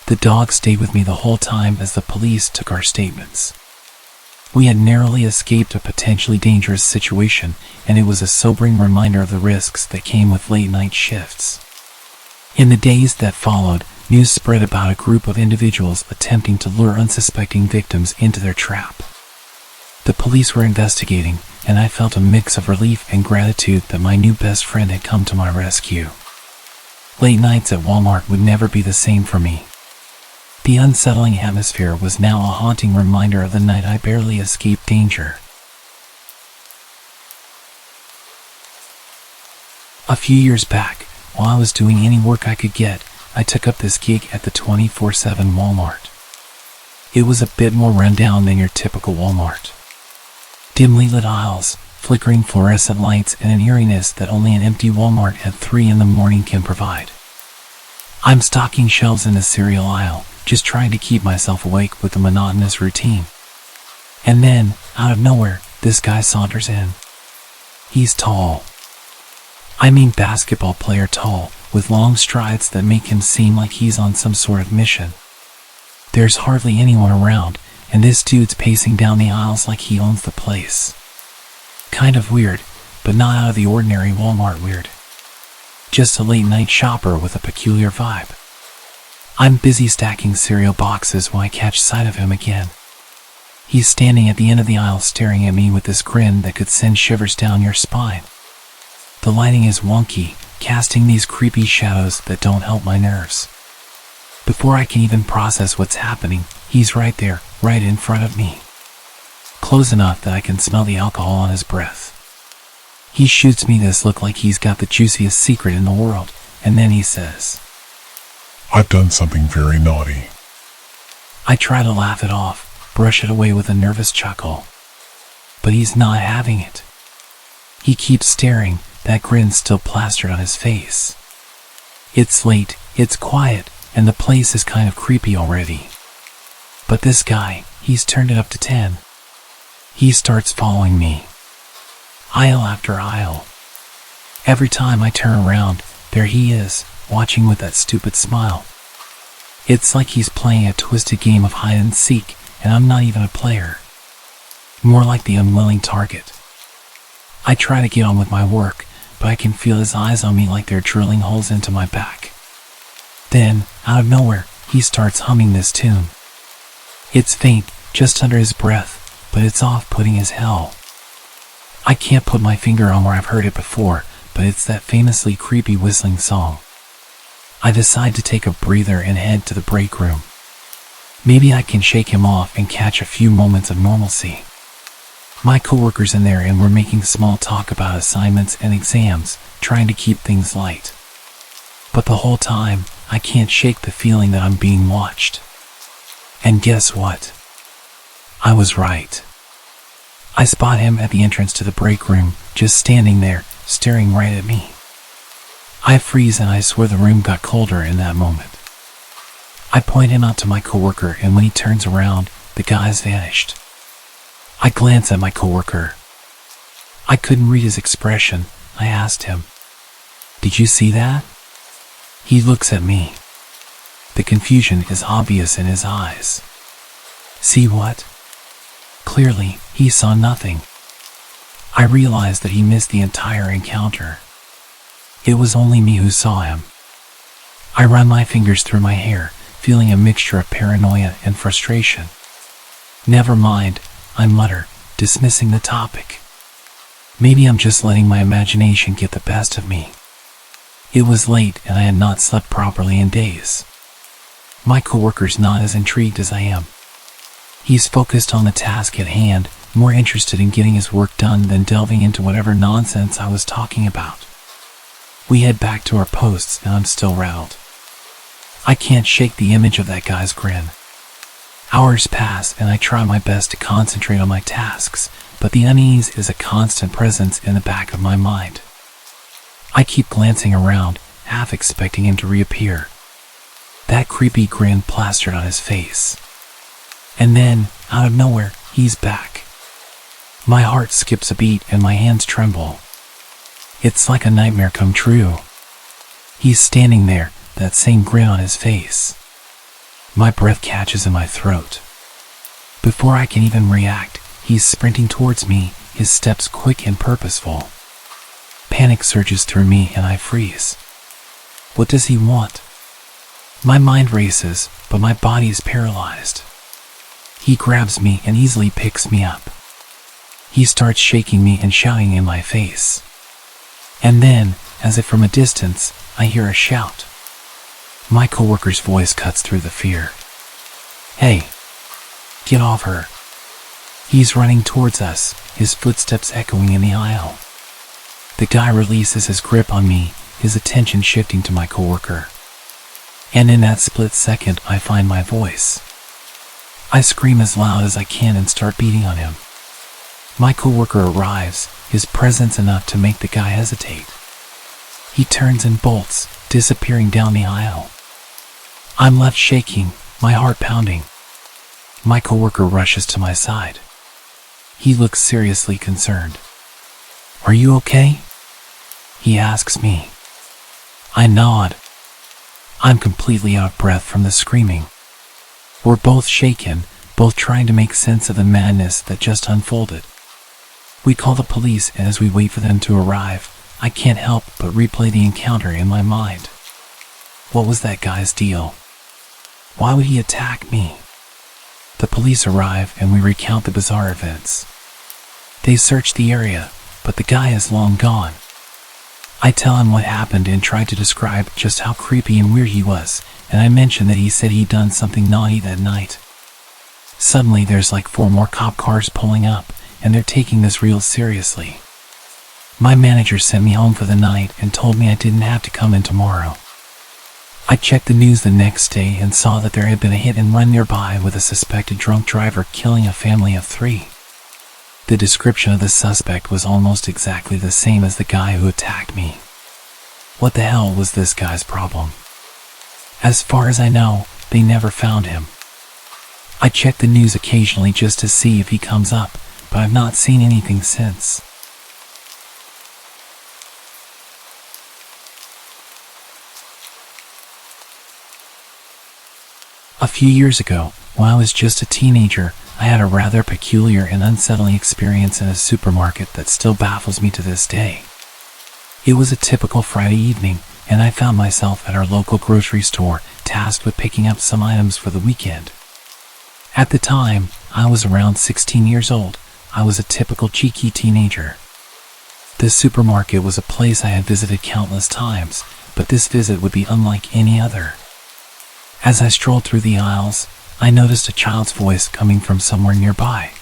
The dog stayed with me the whole time as the police took our statements. We had narrowly escaped a potentially dangerous situation, and it was a sobering reminder of the risks that came with late-night shifts. In the days that followed, news spread about a group of individuals attempting to lure unsuspecting victims into their trap. The police were investigating, and I felt a mix of relief and gratitude that my new best friend had come to my rescue. Late nights at Walmart would never be the same for me. The unsettling atmosphere was now a haunting reminder of the night I barely escaped danger. A few years back, while I was doing any work I could get, I took up this gig at the 24/7 Walmart. It was a bit more rundown than your typical Walmart. Dimly lit aisles, flickering fluorescent lights, and an eeriness that only an empty Walmart at 3 in the morning can provide. I'm stocking shelves in the cereal aisle, just trying to keep myself awake with the monotonous routine. And then, out of nowhere, this guy saunters in. He's tall. I mean basketball player tall, with long strides that make him seem like he's on some sort of mission. There's hardly anyone around, and this dude's pacing down the aisles like he owns the place. Kind of weird, but not out of the ordinary Walmart weird. Just a late-night shopper with a peculiar vibe. I'm busy stacking cereal boxes when I catch sight of him again. He's standing at the end of the aisle staring at me with this grin that could send shivers down your spine. The lighting is wonky, casting these creepy shadows that don't help my nerves. Before I can even process what's happening, he's right there, right in front of me. Close enough that I can smell the alcohol on his breath. He shoots me this look like he's got the juiciest secret in the world, and then he says, "I've done something very naughty." I try to laugh it off, brush it away with a nervous chuckle. But he's not having it. He keeps staring, that grin still plastered on his face. It's late, it's quiet, and the place is kind of creepy already. But this guy, he's turned it up to 10. He starts following me. Aisle after aisle. Every time I turn around, there he is, watching with that stupid smile. It's like he's playing a twisted game of hide and seek, and I'm not even a player. More like the unwilling target. I try to get on with my work, but I can feel his eyes on me like they're drilling holes into my back. Then, out of nowhere, he starts humming this tune. It's faint, just under his breath, but it's off-putting as hell. I can't put my finger on where I've heard it before, but it's that famously creepy whistling song. I decide to take a breather and head to the break room. Maybe I can shake him off and catch a few moments of normalcy. My coworker's in there and we're making small talk about assignments and exams, trying to keep things light. But the whole time, I can't shake the feeling that I'm being watched. And guess what? I was right. I spot him at the entrance to the break room, just standing there, staring right at me. I freeze and I swear the room got colder in that moment. I point him out to my coworker, and when he turns around, the guy's vanished. I glance at my coworker. I couldn't read his expression. I asked him, Did you see that? He looks at me. The confusion is obvious in his eyes. See what? Clearly, he saw nothing. I realized that he missed the entire encounter. It was only me who saw him. I run my fingers through my hair, feeling a mixture of paranoia and frustration. Never mind, I mutter, dismissing the topic. Maybe I'm just letting my imagination get the best of me. It was late and I had not slept properly in days. My coworker's not as intrigued as I am. He's focused on the task at hand, more interested in getting his work done than delving into whatever nonsense I was talking about. We head back to our posts and I'm still rattled. I can't shake the image of that guy's grin. Hours pass and I try my best to concentrate on my tasks, but the unease is a constant presence in the back of my mind. I keep glancing around, half expecting him to reappear. That creepy grin plastered on his face. And then, out of nowhere, he's back. My heart skips a beat and my hands tremble. It's like a nightmare come true. He's standing there, that same grin on his face. My breath catches in my throat. Before I can even react, he's sprinting towards me, his steps quick and purposeful. Panic surges through me and I freeze. What does he want? My mind races, but my body is paralyzed. He grabs me and easily picks me up. He starts shaking me and shouting in my face. And then, as if from a distance, I hear a shout. My coworker's voice cuts through the fear. Hey, get off her. He's running towards us, his footsteps echoing in the aisle. The guy releases his grip on me, his attention shifting to my coworker. And in that split second, I find my voice. I scream as loud as I can and start beating on him. My coworker arrives, his presence enough to make the guy hesitate. He turns and bolts, disappearing down the aisle. I'm left shaking, my heart pounding. My coworker rushes to my side. He looks seriously concerned. Are you okay? He asks me. I nod. I'm completely out of breath from the screaming. We're both shaken, both trying to make sense of the madness that just unfolded. We call the police, and as we wait for them to arrive, I can't help but replay the encounter in my mind. What was that guy's deal? Why would he attack me? The police arrive and we recount the bizarre events. They search the area, but the guy is long gone. I tell him what happened and try to describe just how creepy and weird he was, and I mention that he said he'd done something naughty that night. Suddenly there's like 4 more cop cars pulling up, and they're taking this real seriously. My manager sent me home for the night and told me I didn't have to come in tomorrow. I checked the news the next day and saw that there had been a hit and run nearby with a suspected drunk driver killing a family of 3. The description of the suspect was almost exactly the same as the guy who attacked me. What the hell was this guy's problem? As far as I know, they never found him. I check the news occasionally just to see if he comes up, but I've not seen anything since. A few years ago, when I was just a teenager, I had a rather peculiar and unsettling experience in a supermarket that still baffles me to this day. It was a typical Friday evening, and I found myself at our local grocery store, tasked with picking up some items for the weekend. At the time, I was around 16 years old. I was a typical cheeky teenager. This supermarket was a place I had visited countless times, but this visit would be unlike any other. As I strolled through the aisles, I noticed a child's voice coming from somewhere nearby.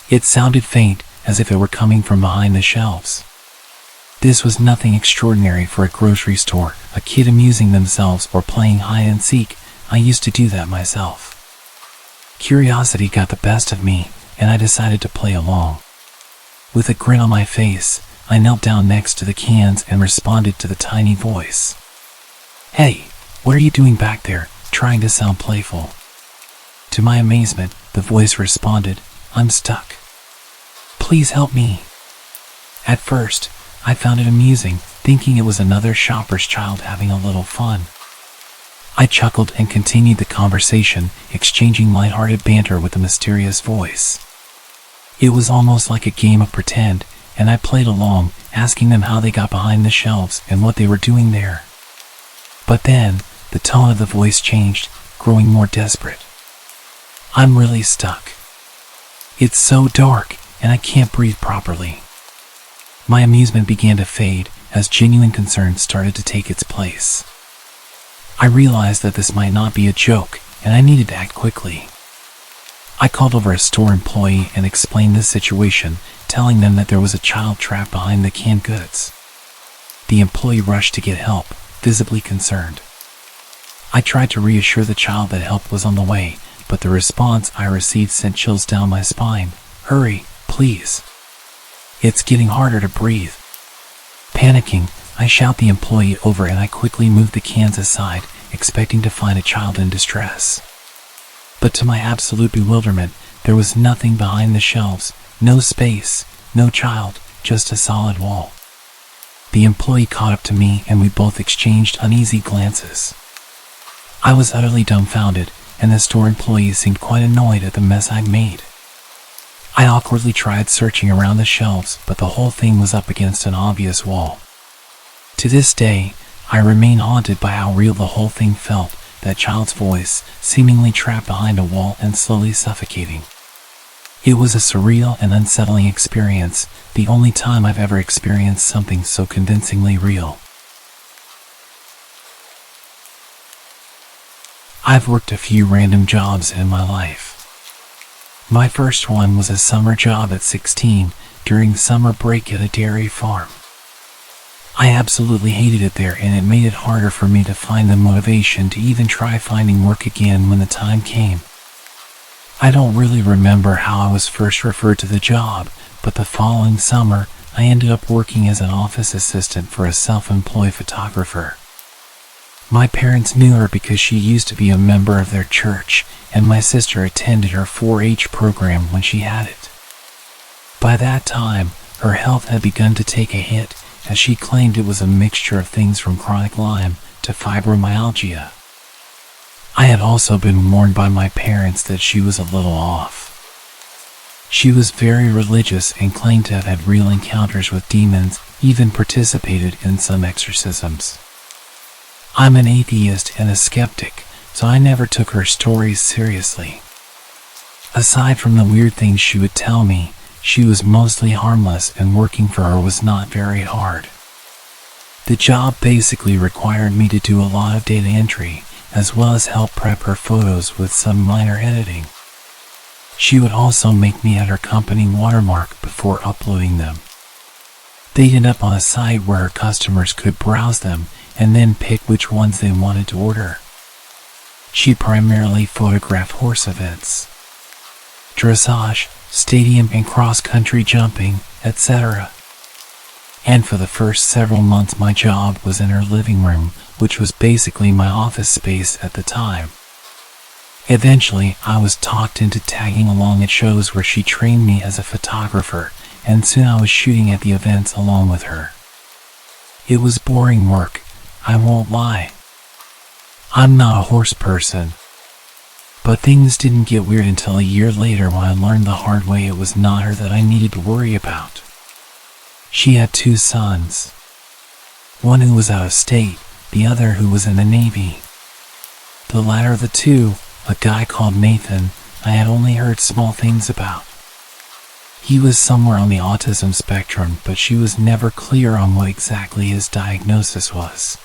It sounded faint, as if it were coming from behind the shelves. This was nothing extraordinary for a grocery store, a kid amusing themselves or playing hide and seek. I used to do that myself. Curiosity got the best of me, and I decided to play along. With a grin on my face, I knelt down next to the cans and responded to the tiny voice. Hey, what are you doing back there, trying to sound playful? To my amazement, the voice responded, I'm stuck. Please help me. At first, I found it amusing, thinking it was another shopper's child having a little fun. I chuckled and continued the conversation, exchanging lighthearted banter with the mysterious voice. It was almost like a game of pretend, and I played along, asking them how they got behind the shelves and what they were doing there. But then, the tone of the voice changed, growing more desperate. I'm really stuck. It's so dark, and I can't breathe properly. My amusement began to fade as genuine concern started to take its place. I realized that this might not be a joke, and I needed to act quickly. I called over a store employee and explained the situation, telling them that there was a child trapped behind the canned goods. The employee rushed to get help, visibly concerned. I tried to reassure the child that help was on the way, but the response I received sent chills down my spine. Hurry, please. It's getting harder to breathe. Panicking, I shout the employee over and I quickly move the cans aside, expecting to find a child in distress. But to my absolute bewilderment, there was nothing behind the shelves, no space, no child, just a solid wall. The employee caught up to me and we both exchanged uneasy glances. I was utterly dumbfounded, and the store employee seemed quite annoyed at the mess I'd made. I awkwardly tried searching around the shelves, but the whole thing was up against an obvious wall. To this day, I remain haunted by how real the whole thing felt, that child's voice, seemingly trapped behind a wall and slowly suffocating. It was a surreal and unsettling experience, the only time I've ever experienced something so convincingly real. I've worked a few random jobs in my life. My first one was a summer job at 16, during summer break at a dairy farm. I absolutely hated it there, and it made it harder for me to find the motivation to even try finding work again when the time came. I don't really remember how I was first referred to the job, but the following summer, I ended up working as an office assistant for a self-employed photographer. My parents knew her because she used to be a member of their church, and my sister attended her 4-H program when she had it. By that time, her health had begun to take a hit, as she claimed it was a mixture of things from chronic Lyme to fibromyalgia. I had also been warned by my parents that she was a little off. She was very religious and claimed to have had real encounters with demons, even participated in some exorcisms. I'm an atheist and a skeptic, so I never took her stories seriously. Aside from the weird things she would tell me, she was mostly harmless, and working for her was not very hard. The job basically required me to do a lot of data entry, as well as help prep her photos with some minor editing. She would also make me add her company watermark before uploading them. They'd end up on a site where her customers could browse them and then pick which ones they wanted to order. She primarily photographed horse events, dressage, stadium and cross-country jumping, etc. And for the first several months my job was in her living room, which was basically my office space at the time. Eventually, I was talked into tagging along at shows where she trained me as a photographer, and soon I was shooting at the events along with her. It was boring work, I won't lie. I'm not a horse person. But things didn't get weird until a year later when I learned the hard way it was not her that I needed to worry about. She had 2 sons. One who was out of state, the other who was in the Navy. The latter of the 2, a guy called Nathan, I had only heard small things about. He was somewhere on the autism spectrum, but she was never clear on what exactly his diagnosis was.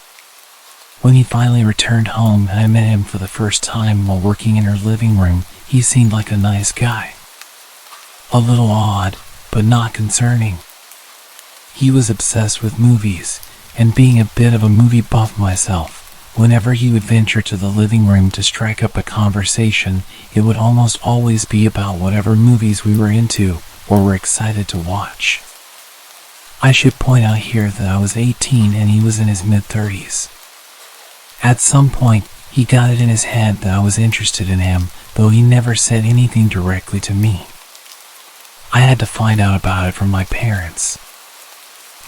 When he finally returned home and I met him for the first time while working in her living room, he seemed like a nice guy. A little odd, but not concerning. He was obsessed with movies, and being a bit of a movie buff myself, whenever he would venture to the living room to strike up a conversation, it would almost always be about whatever movies we were into or were excited to watch. I should point out here that I was 18 and he was in his mid-30s. At some point, he got it in his head that I was interested in him, though he never said anything directly to me. I had to find out about it from my parents.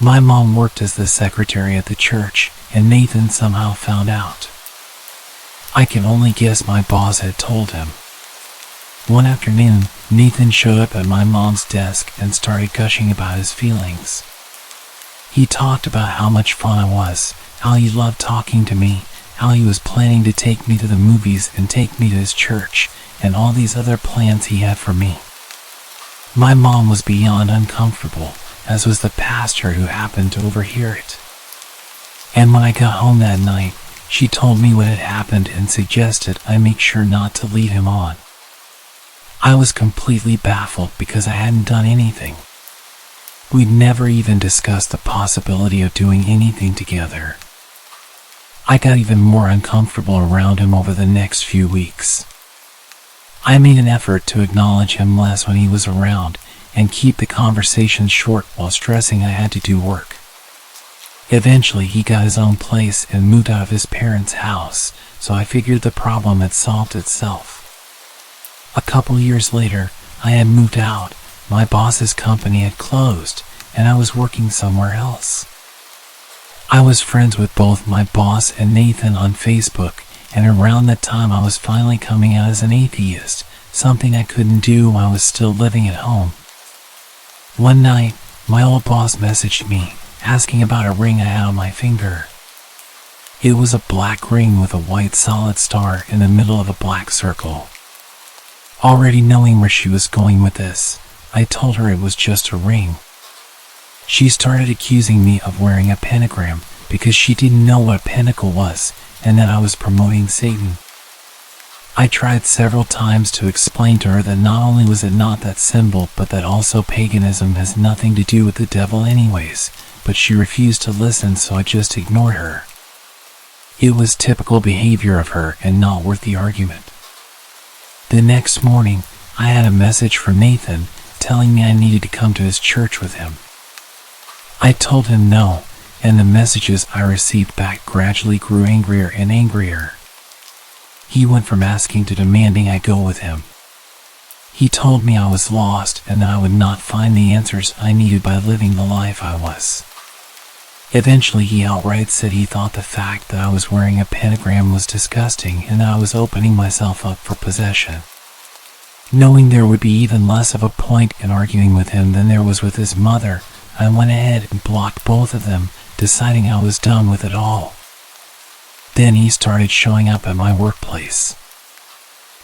My mom worked as the secretary at the church, and Nathan somehow found out. I can only guess my boss had told him. One afternoon, Nathan showed up at my mom's desk and started gushing about his feelings. He talked about how much fun I was, how he loved talking to me, how he was planning to take me to the movies and take me to his church, and all these other plans he had for me. My mom was beyond uncomfortable, as was the pastor who happened to overhear it. And when I got home that night, she told me what had happened and suggested I make sure not to lead him on. I was completely baffled because I hadn't done anything. We'd never even discussed the possibility of doing anything together. I got even more uncomfortable around him over the next few weeks. I made an effort to acknowledge him less when he was around and keep the conversation short while stressing I had to do work. Eventually, he got his own place and moved out of his parents' house, so I figured the problem had solved itself. A couple years later, I had moved out, my boss's company had closed, and I was working somewhere else. I was friends with both my boss and Nathan on Facebook, and around that time I was finally coming out as an atheist, something I couldn't do while I was still living at home. One night, my old boss messaged me, asking about a ring I had on my finger. It was a black ring with a white solid star in the middle of a black circle. Already knowing where she was going with this, I told her it was just a ring. She started accusing me of wearing a pentagram because she didn't know what a pentacle was and that I was promoting Satan. I tried several times to explain to her that not only was it not that symbol, but that also paganism has nothing to do with the devil anyways, but she refused to listen, so I just ignored her. It was typical behavior of her and not worth the argument. The next morning, I had a message from Nathan telling me I needed to come to his church with him. I told him no, and the messages I received back gradually grew angrier and angrier. He went from asking to demanding I go with him. He told me I was lost and that I would not find the answers I needed by living the life I was. Eventually, he outright said he thought the fact that I was wearing a pentagram was disgusting and that I was opening myself up for possession. Knowing there would be even less of a point in arguing with him than there was with his mother, I went ahead and blocked both of them, deciding I was done with it all. Then he started showing up at my workplace.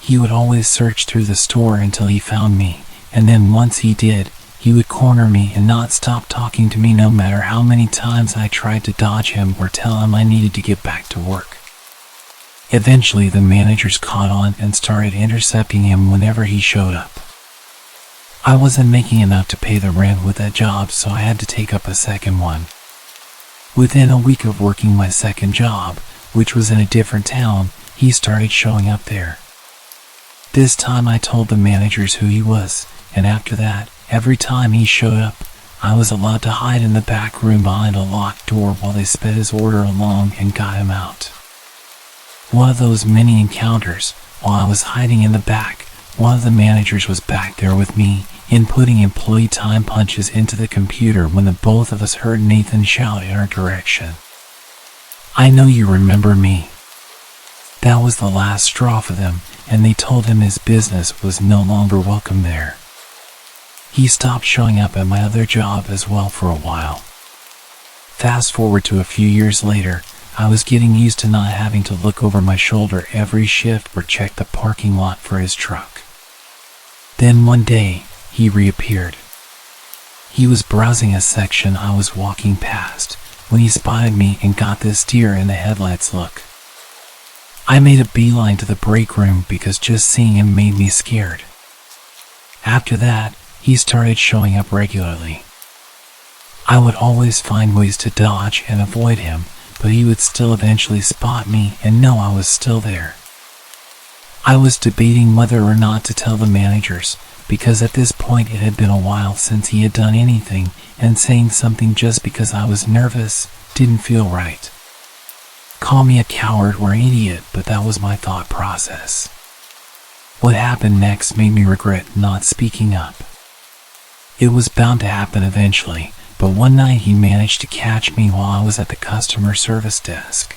He would always search through the store until he found me, and then once he did, he would corner me and not stop talking to me no matter how many times I tried to dodge him or tell him I needed to get back to work. Eventually, the managers caught on and started intercepting him whenever he showed up. I wasn't making enough to pay the rent with that job, so I had to take up a second one. Within a week of working my second job, which was in a different town, he started showing up there. This time I told the managers who he was, and after that, every time he showed up, I was allowed to hide in the back room behind a locked door while they sped his order along and got him out. One of those many encounters, while I was hiding in the back, one of the managers was back there with me, inputting employee time punches into the computer when the both of us heard Nathan shout in our direction. "I know you remember me." That was the last straw for them, and they told him his business was no longer welcome there. He stopped showing up at my other job as well for a while. Fast forward to a few years later, I was getting used to not having to look over my shoulder every shift or check the parking lot for his truck. Then one day, he reappeared. He was browsing a section I was walking past when he spotted me and got this deer in the headlights look. I made a beeline to the break room because just seeing him made me scared. After that, he started showing up regularly. I would always find ways to dodge and avoid him, but he would still eventually spot me and know I was still there. I was debating whether or not to tell the managers, because at this point it had been a while since he had done anything, and saying something just because I was nervous didn't feel right. Call me a coward or an idiot, but that was my thought process. What happened next made me regret not speaking up. It was bound to happen eventually, but one night he managed to catch me while I was at the customer service desk.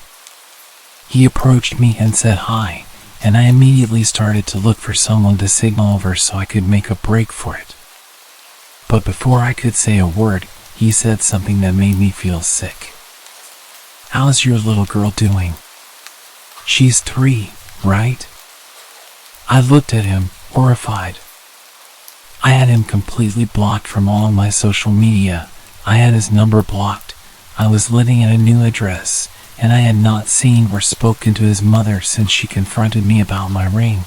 He approached me and said hi, and I immediately started to look for someone to signal over so I could make a break for it. But before I could say a word, he said something that made me feel sick. "How's your little girl doing? She's 3, right?" I looked at him, horrified. I had him completely blocked from all of my social media. I had his number blocked. I was living at a new address, and I had not seen or spoken to his mother since she confronted me about my ring.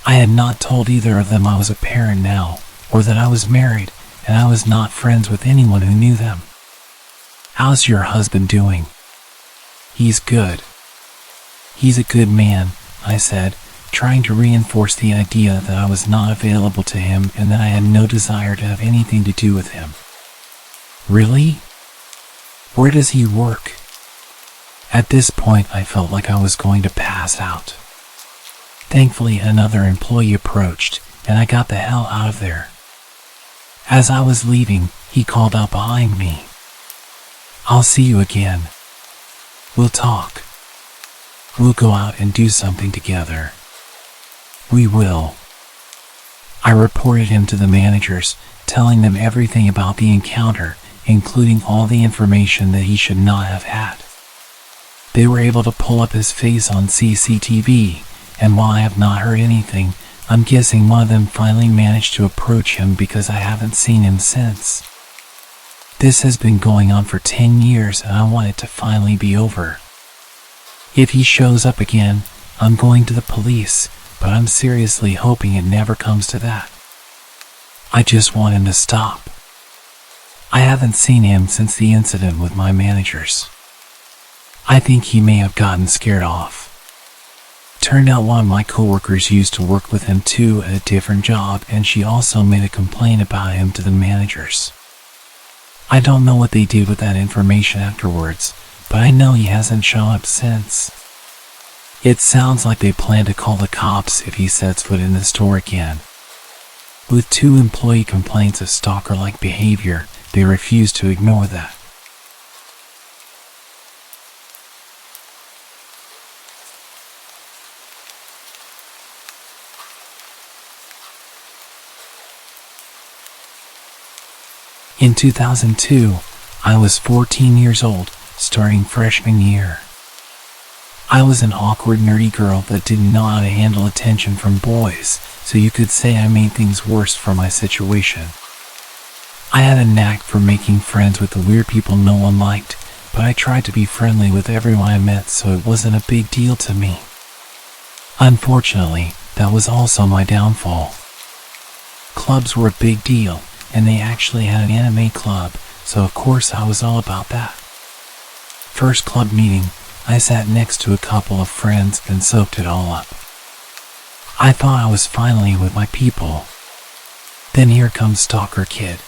I had not told either of them I was a parent now, or that I was married, and I was not friends with anyone who knew them. "How's your husband doing?" "He's good. He's a good man," I said, trying to reinforce the idea that I was not available to him and that I had no desire to have anything to do with him. "Really? Where does he work?" At this point, I felt like I was going to pass out. Thankfully, another employee approached, and I got the hell out of there. As I was leaving, he called out behind me. "I'll see you again. We'll talk. We'll go out and do something together. We will." I reported him to the managers, telling them everything about the encounter, including all the information that he should not have had. They were able to pull up his face on CCTV, and while I have not heard anything, I'm guessing one of them finally managed to approach him because I haven't seen him since. This has been going on for 10 years and I want it to finally be over. If he shows up again, I'm going to the police, but I'm seriously hoping it never comes to that. I just want him to stop. I haven't seen him since the incident with my managers. I think he may have gotten scared off. Turned out one of my coworkers used to work with him too at a different job, and she also made a complaint about him to the managers. I don't know what they did with that information afterwards, but I know he hasn't shown up since. It sounds like they plan to call the cops if he sets foot in the store again. With 2 employee complaints of stalker-like behavior, they refuse to ignore that. In 2002, I was 14 years old, starting freshman year. I was an awkward, nerdy girl that didn't know how to handle attention from boys, so you could say I made things worse for my situation. I had a knack for making friends with the weird people no one liked, but I tried to be friendly with everyone I met, so it wasn't a big deal to me. Unfortunately, that was also my downfall. Clubs were a big deal, and they actually had an anime club, so of course I was all about that. First club meeting, I sat next to a couple of friends and soaked it all up. I thought I was finally with my people. Then here comes Stalker Kid.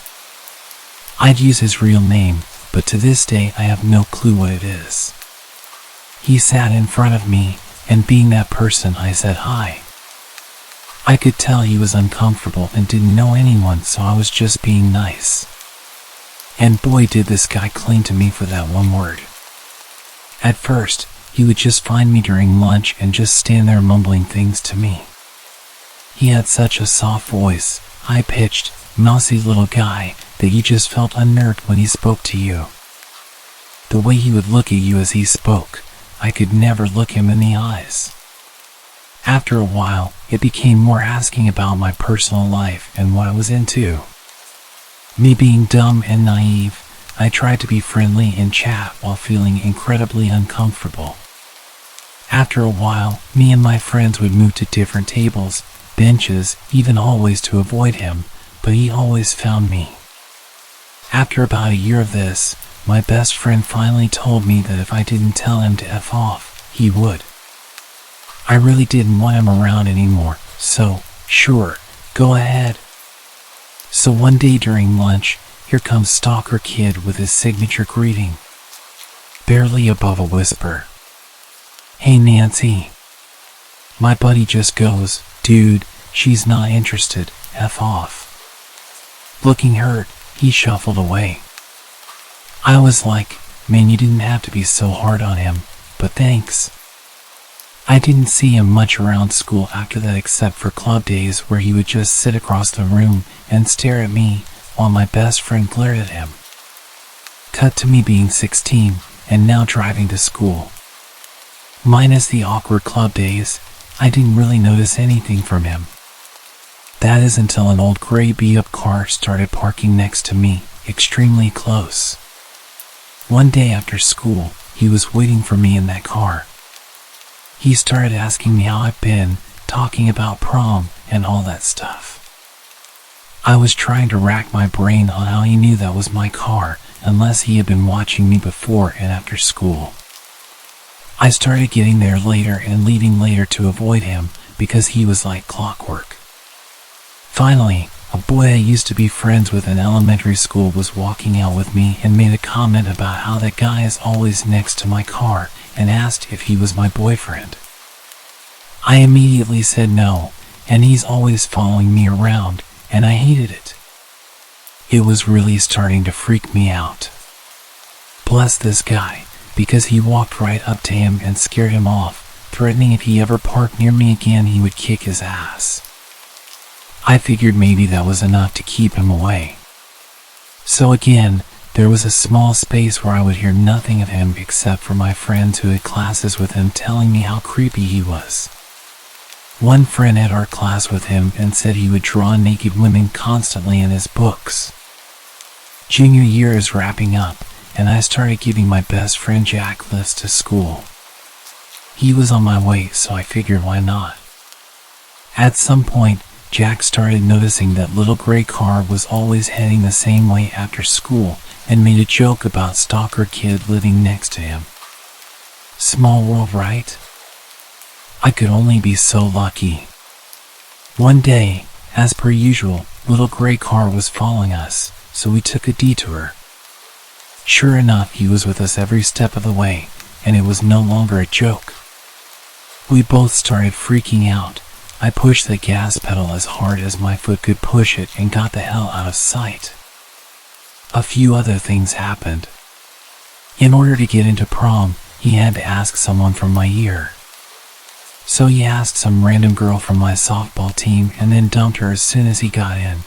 I'd use his real name, but to this day I have no clue what it is. He sat in front of me, and being that person, I said hi. I could tell he was uncomfortable and didn't know anyone, so I was just being nice. And boy, did this guy cling to me for that one word. At first, he would just find me during lunch and just stand there mumbling things to me. He had such a soft voice, high-pitched, mousy little guy, that you just felt unnerved when he spoke to you. The way he would look at you as he spoke, I could never look him in the eyes. After a while, it became more asking about my personal life and what I was into. Me being dumb and naive, I tried to be friendly and chat while feeling incredibly uncomfortable. After a while, me and my friends would move to different tables, benches, even hallways to avoid him, but he always found me. After about a year of this, my best friend finally told me that if I didn't tell him to F off, he would. I really didn't want him around anymore, so, sure, go ahead. So one day during lunch, here comes Stalker Kid with his signature greeting. Barely above a whisper. "Hey Nancy." My buddy just goes, "Dude, she's not interested, F off." Looking hurt, He shuffled away. I was like, man, you didn't have to be so hard on him, but thanks. I didn't see him much around school after that except for club days where he would just sit across the room and stare at me while my best friend glared at him. Cut to me being 16 and now driving to school. Minus the awkward club days, I didn't really notice anything from him. That is until an old gray beat-up car started parking next to me, extremely close. One day after school, he was waiting for me in that car. He started asking me how I've been, talking about prom and all that stuff. I was trying to rack my brain on how he knew that was my car, unless he had been watching me before and after school. I started getting there later and leaving later to avoid him because he was like clockwork. Finally, a boy I used to be friends with in elementary school was walking out with me and made a comment about how that guy is always next to my car and asked if he was my boyfriend. I immediately said no, and he's always following me around, and I hated it. It was really starting to freak me out. Bless this guy, because he walked right up to him and scared him off, threatening if he ever parked near me again he would kick his ass. I figured maybe that was enough to keep him away. So again, there was a small space where I would hear nothing of him except for my friends who had classes with him telling me how creepy he was. One friend had art class with him and said he would draw naked women constantly in his books. Junior year is wrapping up, and I started giving my best friend Jack lifts to school. He was on my way, so I figured why not. At some point, Jack started noticing that little gray car was always heading the same way after school and made a joke about stalker kid living next to him. Small world, right? I could only be so lucky. One day, as per usual, little gray car was following us, so we took a detour. Sure enough, he was with us every step of the way, and it was no longer a joke. We both started freaking out. I pushed the gas pedal as hard as my foot could push it and got the hell out of sight. A few other things happened. In order to get into prom, he had to ask someone from my year. So he asked some random girl from my softball team and then dumped her as soon as he got in.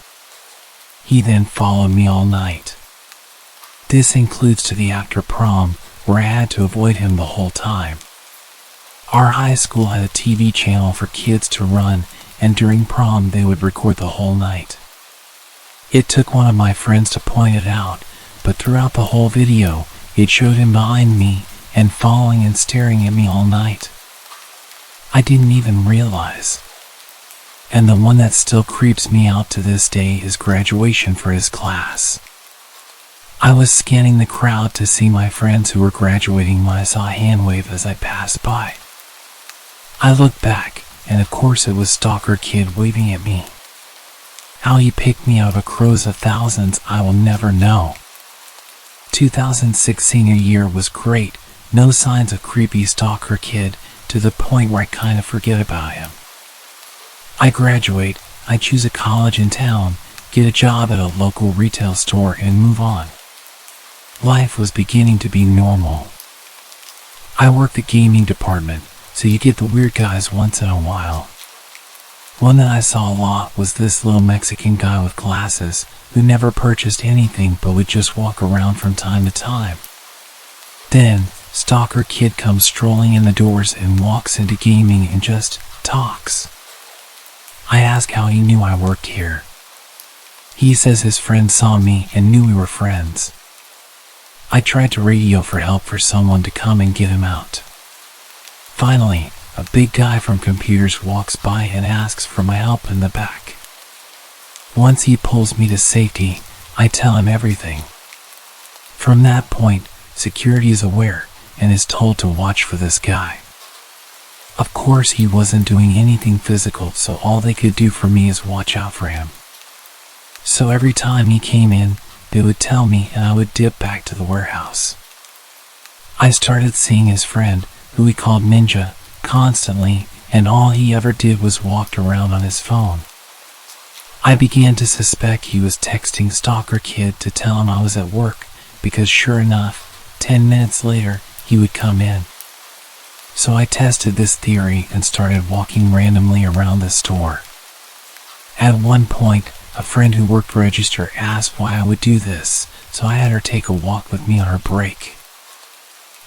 He then followed me all night. This includes to the after prom, where I had to avoid him the whole time. Our high school had a TV channel for kids to run, and during prom they would record the whole night. It took one of my friends to point it out, but throughout the whole video, it showed him behind me and following and staring at me all night. I didn't even realize. And the one that still creeps me out to this day is graduation for his class. I was scanning the crowd to see my friends who were graduating when I saw a hand wave as I passed by. I looked back, and of course it was Stalker Kid waving at me. How he picked me out of crowds of thousands I will never know. 2006 senior year was great, no signs of creepy Stalker Kid, to the point where I kind of forget about him. I graduate, I choose a college in town, get a job at a local retail store and move on. Life was beginning to be normal. I worked the gaming department, so you get the weird guys once in a while. One that I saw a lot was this little Mexican guy with glasses who never purchased anything but would just walk around from time to time. Then, Stalker Kid comes strolling in the doors and walks into gaming and just talks. I ask how he knew I worked here. He says his friend saw me and knew we were friends. I tried to radio for help for someone to come and get him out. Finally, a big guy from computers walks by and asks for my help in the back. Once he pulls me to safety, I tell him everything. From that point, security is aware and is told to watch for this guy. Of course, he wasn't doing anything physical, so all they could do for me is watch out for him. So every time he came in, they would tell me and I would dip back to the warehouse. I started seeing his friend, who he called Ninja, constantly, and all he ever did was walked around on his phone. I began to suspect he was texting Stalker Kid to tell him I was at work, because sure enough, 10 minutes later, he would come in. So I tested this theory and started walking randomly around the store. At one point, a friend who worked register asked why I would do this, so I had her take a walk with me on her break.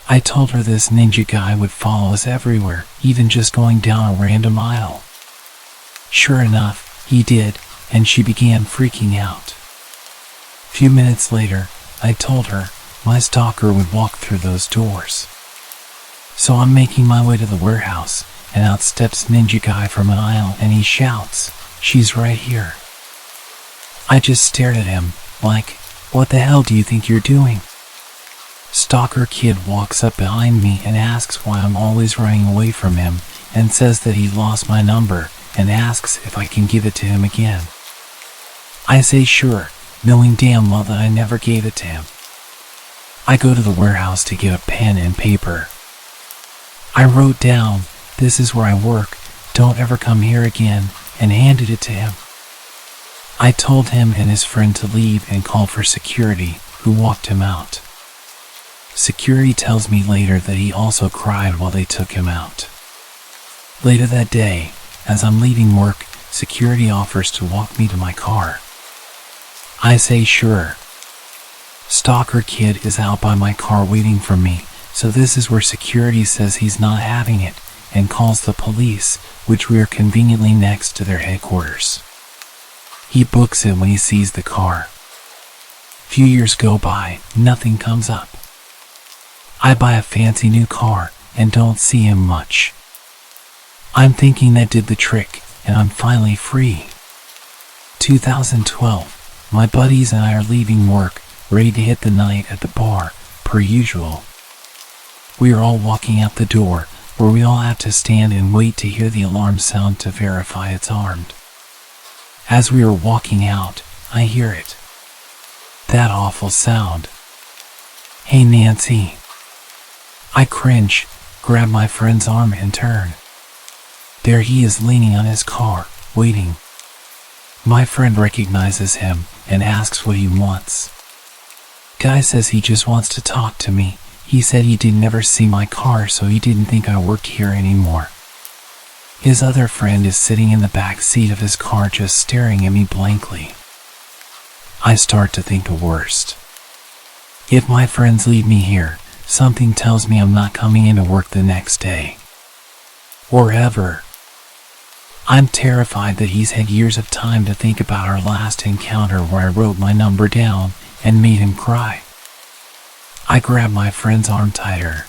I told her this ninja guy would follow us everywhere, even just going down a random aisle. Sure enough, he did, and she began freaking out. A few minutes later, I told her my stalker would walk through those doors. So I'm making my way to the warehouse, and out steps Ninja Guy from an aisle and he shouts, "She's right here." I just stared at him, like, what the hell do you think you're doing? Stalker Kid walks up behind me and asks why I'm always running away from him, and says that he lost my number, and asks if I can give it to him again. I say sure, knowing damn well that I never gave it to him. I go to the warehouse to get a pen and paper. I wrote down, "This is where I work, don't ever come here again," and handed it to him. I told him and his friend to leave and called for security, who walked him out. Security tells me later that he also cried while they took him out. Later that day, as I'm leaving work, security offers to walk me to my car. I say sure. Stalker Kid is out by my car waiting for me, so this is where security says he's not having it, and calls the police, which we are conveniently next to their headquarters. He books it when he sees the car. Few years go by, nothing comes up. I buy a fancy new car and don't see him much. I'm thinking that did the trick, and I'm finally free. 2012, my buddies and I are leaving work, ready to hit the night at the bar, per usual. We are all walking out the door, where we all have to stand and wait to hear the alarm sound to verify it's armed. As we are walking out, I hear it. That awful sound. "Hey Nancy." I cringe, grab my friend's arm and turn. There he is leaning on his car, waiting. My friend recognizes him and asks what he wants. Guy says he just wants to talk to me. He said he didn't ever see my car, so he didn't think I worked here anymore. His other friend is sitting in the back seat of his car just staring at me blankly. I start to think the worst. If my friends leave me here, something tells me I'm not coming into work the next day. Or ever. I'm terrified that he's had years of time to think about our last encounter where I wrote my number down and made him cry. I grab my friend's arm tighter.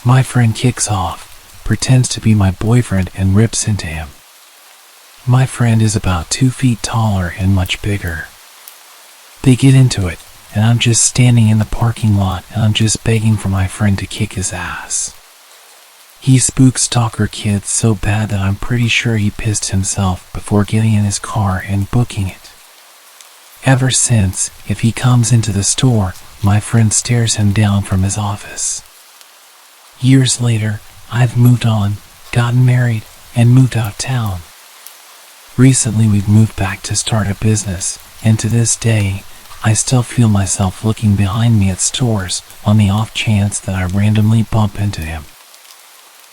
My friend kicks off, pretends to be my boyfriend and rips into him. My friend is about 2 feet taller and much bigger. They get into it, and I'm just standing in the parking lot and I'm just begging for my friend to kick his ass. He spooks Stalker Kid so bad that I'm pretty sure he pissed himself before getting in his car and booking it. Ever since, if he comes into the store, my friend stares him down from his office. Years later, I've moved on, gotten married, and moved out of town. Recently we've moved back to start a business, and to this day, I still feel myself looking behind me at stores on the off chance that I randomly bump into him.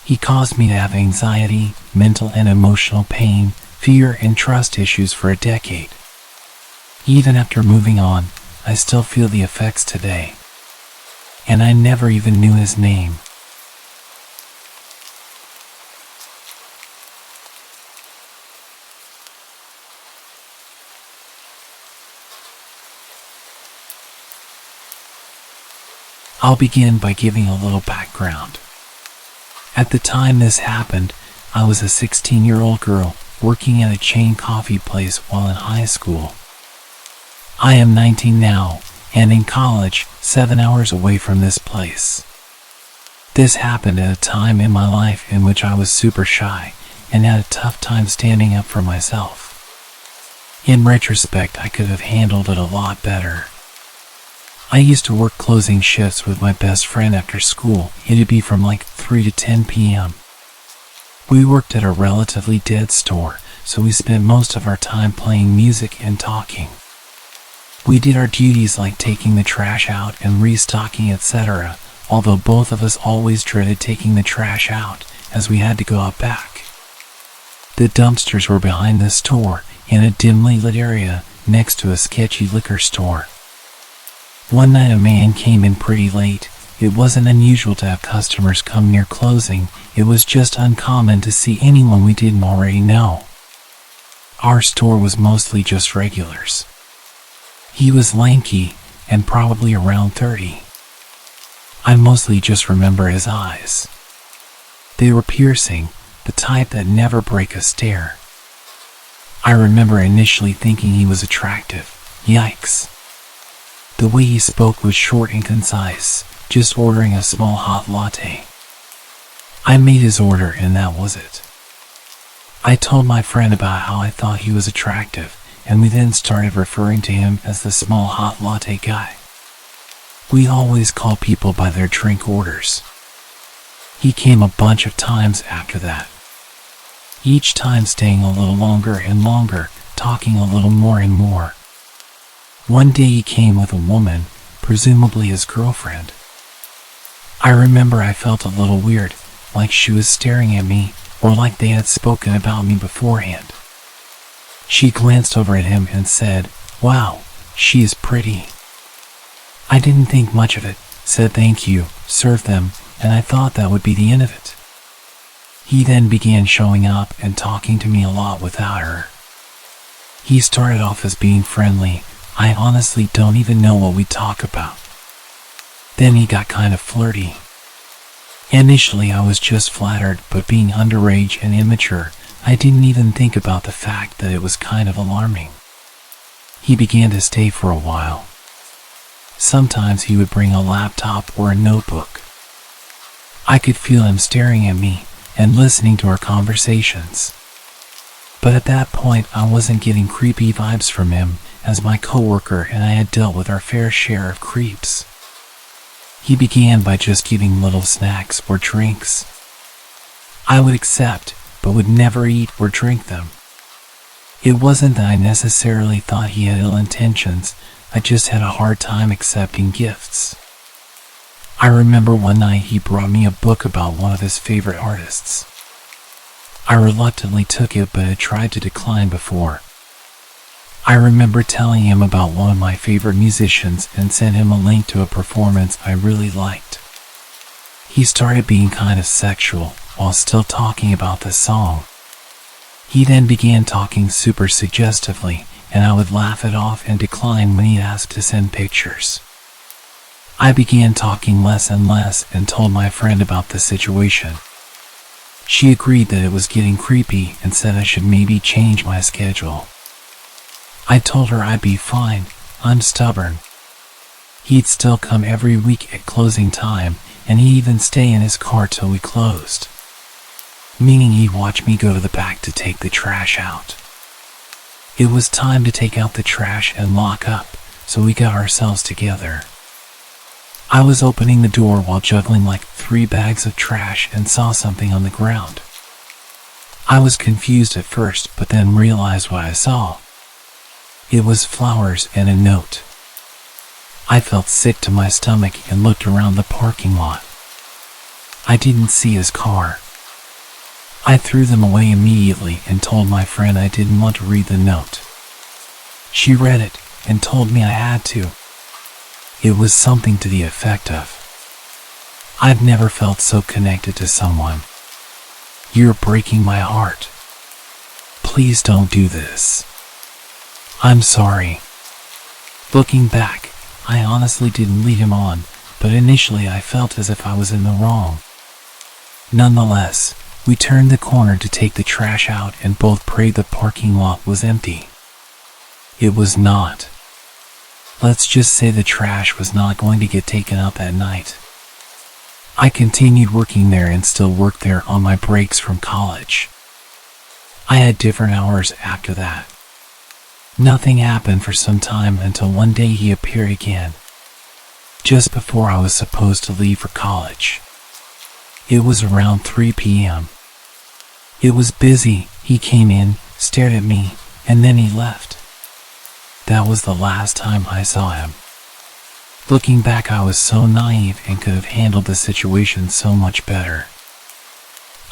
He caused me to have anxiety, mental and emotional pain, fear and trust issues for a decade. Even after moving on, I still feel the effects today. And I never even knew his name. I'll begin by giving a little background. At the time this happened, I was a 16-year-old girl working at a chain coffee place while in high school. I am 19 now, and in college, 7 hours away from this place. This happened at a time in my life in which I was super shy and had a tough time standing up for myself. In retrospect, I could have handled it a lot better. I used to work closing shifts with my best friend after school. It'd be from like 3 to 10 p.m. We worked at a relatively dead store, so we spent most of our time playing music and talking. We did our duties like taking the trash out and restocking, etc., although both of us always dreaded taking the trash out, as we had to go out back. The dumpsters were behind the store, in a dimly lit area, next to a sketchy liquor store. One night a man came in pretty late. It wasn't unusual to have customers come near closing, it was just uncommon to see anyone we didn't already know. Our store was mostly just regulars. He was lanky, and probably around 30. I mostly just remember his eyes. They were piercing, the type that never break a stare. I remember initially thinking he was attractive. Yikes. The way he spoke was short and concise, just ordering a small hot latte. I made his order and that was it. I told my friend about how I thought he was attractive, and we then started referring to him as the small hot latte guy. We always call people by their drink orders. He came a bunch of times after that. Each time staying a little longer and longer, talking a little more and more. One day he came with a woman, presumably his girlfriend. I remember I felt a little weird, like she was staring at me, or like they had spoken about me beforehand. She glanced over at him and said, "Wow, she is pretty." I didn't think much of it, said thank you, served them, and I thought that would be the end of it. He then began showing up and talking to me a lot without her. He started off as being friendly. I honestly don't even know what we talk about. Then he got kind of flirty. Initially I was just flattered, but being underage and immature, I didn't even think about the fact that it was kind of alarming. He began to stay for a while. Sometimes he would bring a laptop or a notebook. I could feel him staring at me and listening to our conversations. But at that point I wasn't getting creepy vibes from him, as my coworker and I had dealt with our fair share of creeps. He began by just giving little snacks or drinks. I would accept, but would never eat or drink them. It wasn't that I necessarily thought he had ill intentions, I just had a hard time accepting gifts. I remember one night he brought me a book about one of his favorite artists. I reluctantly took it but had tried to decline before. I remember telling him about one of my favorite musicians and sent him a link to a performance I really liked. He started being kind of sexual while still talking about the song. He then began talking super suggestively, and I would laugh it off and decline when he asked to send pictures. I began talking less and less and told my friend about the situation. She agreed that it was getting creepy and said I should maybe change my schedule. I told her I'd be fine, I'm stubborn. He'd still come every week at closing time, and he'd even stay in his car till we closed. Meaning he'd watch me go to the back to take the trash out. It was time to take out the trash and lock up, so we got ourselves together. I was opening the door while juggling like 3 bags of trash and saw something on the ground. I was confused at first, but then realized what I saw. It was flowers and a note. I felt sick to my stomach and looked around the parking lot. I didn't see his car. I threw them away immediately and told my friend I didn't want to read the note. She read it and told me I had to. It was something to the effect of, "I've never felt so connected to someone. You're breaking my heart. Please don't do this. I'm sorry." Looking back, I honestly didn't lead him on, but initially I felt as if I was in the wrong. Nonetheless, we turned the corner to take the trash out and both prayed the parking lot was empty. It was not. Let's just say the trash was not going to get taken out that night. I continued working there and still worked there on my breaks from college. I had different hours after that. Nothing happened for some time until one day he appeared again, just before I was supposed to leave for college. It was around 3 p.m. It was busy. He came in, stared at me, and then he left. That was the last time I saw him. Looking back, I was so naive and could have handled the situation so much better.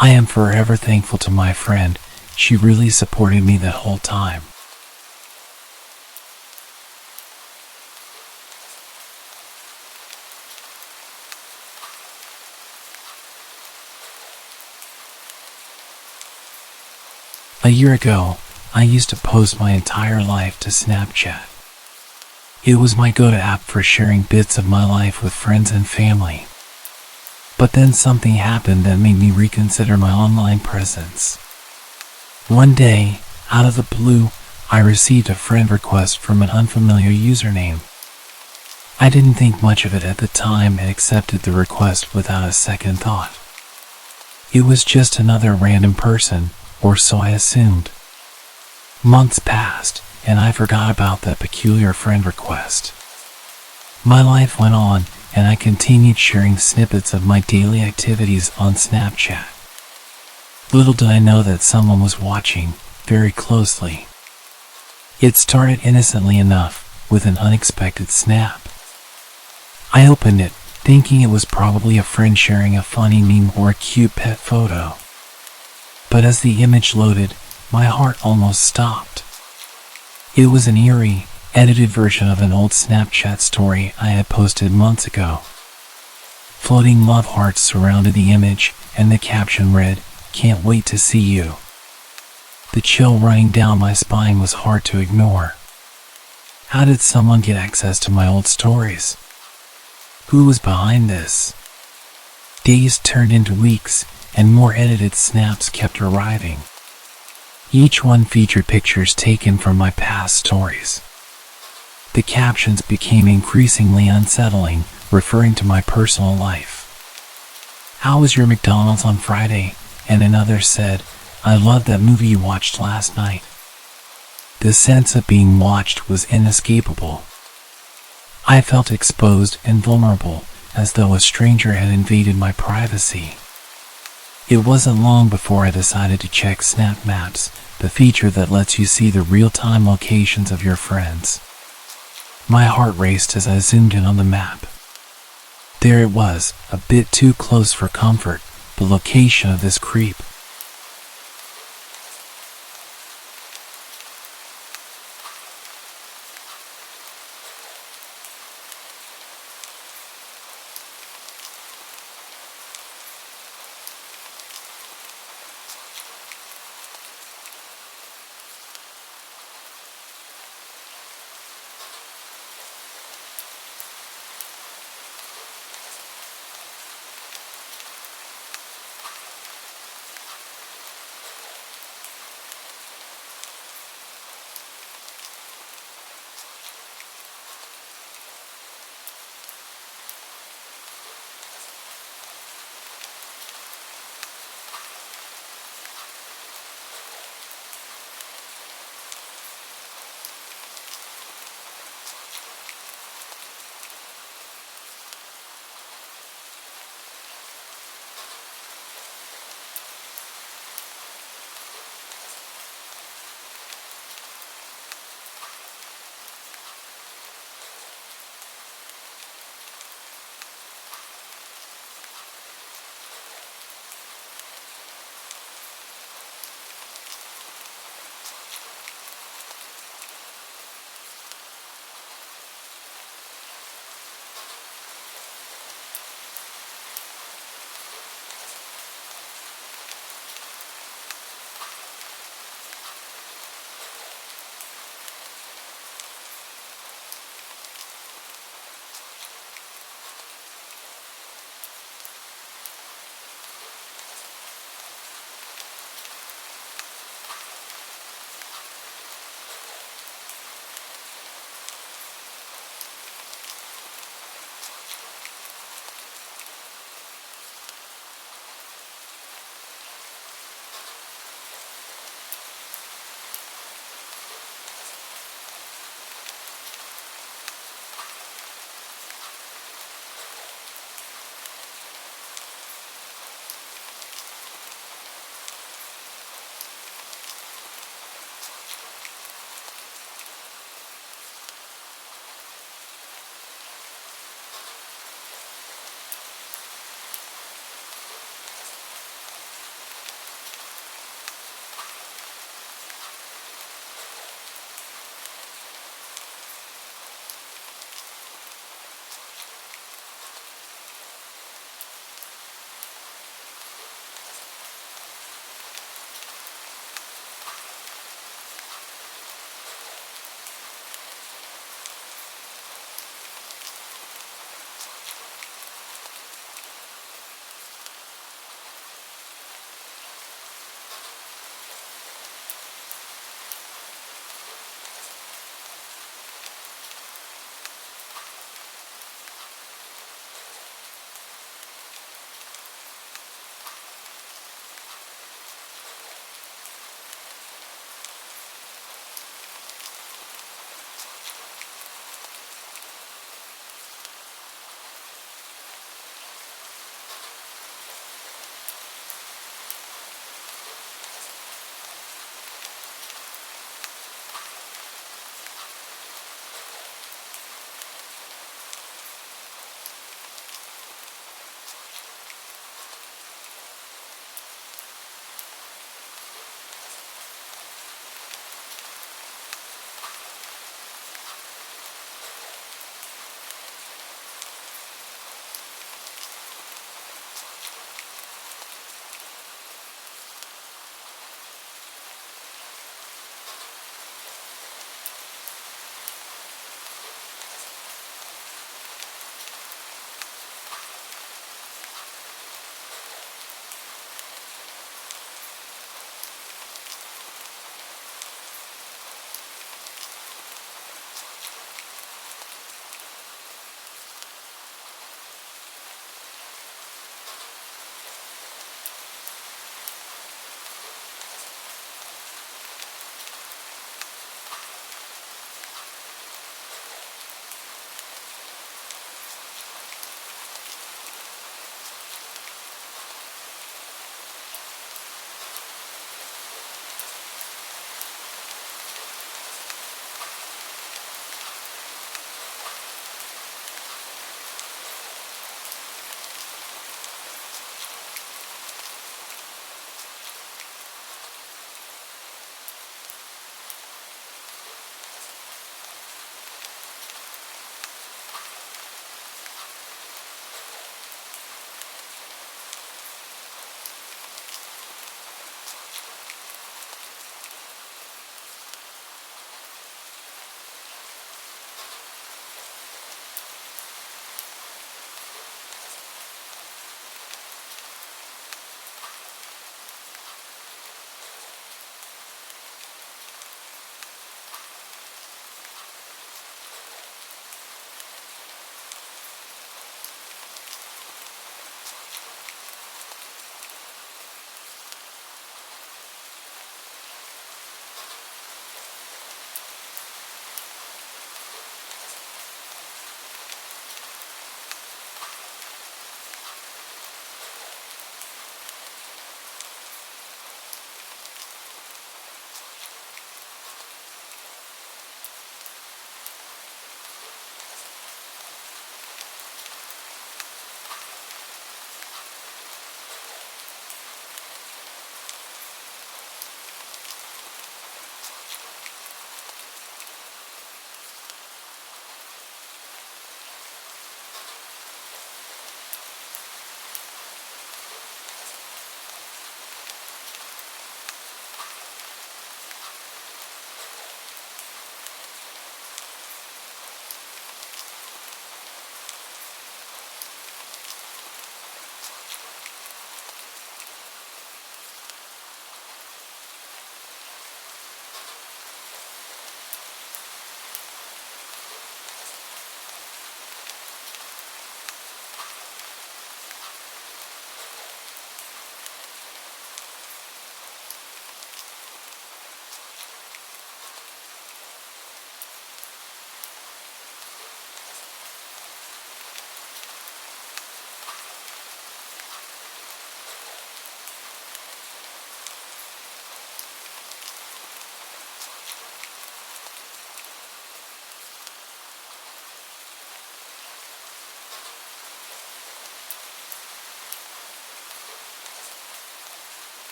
I am forever thankful to my friend. She really supported me that whole time. A year ago, I used to post my entire life to Snapchat. It was my go-to app for sharing bits of my life with friends and family. But then something happened that made me reconsider my online presence. One day, out of the blue, I received a friend request from an unfamiliar username. I didn't think much of it at the time and accepted the request without a second thought. It was just another random person, or so I assumed. Months passed, and I forgot about that peculiar friend request. My life went on, and I continued sharing snippets of my daily activities on Snapchat. Little did I know that someone was watching, very closely. It started innocently enough, with an unexpected snap. I opened it, thinking it was probably a friend sharing a funny meme or a cute pet photo. But as the image loaded, my heart almost stopped. It was an eerie, edited version of an old Snapchat story I had posted months ago. Floating love hearts surrounded the image, and the caption read, "Can't wait to see you." The chill running down my spine was hard to ignore. How did someone get access to my old stories? Who was behind this? Days turned into weeks, and more edited snaps kept arriving. Each one featured pictures taken from my past stories. The captions became increasingly unsettling, referring to my personal life. "How was your McDonald's on Friday?" And another said, "I loved that movie you watched last night." The sense of being watched was inescapable. I felt exposed and vulnerable, as though a stranger had invaded my privacy. It wasn't long before I decided to check Snap Maps, the feature that lets you see the real-time locations of your friends. My heart raced as I zoomed in on the map. There it was, a bit too close for comfort, the location of this creep.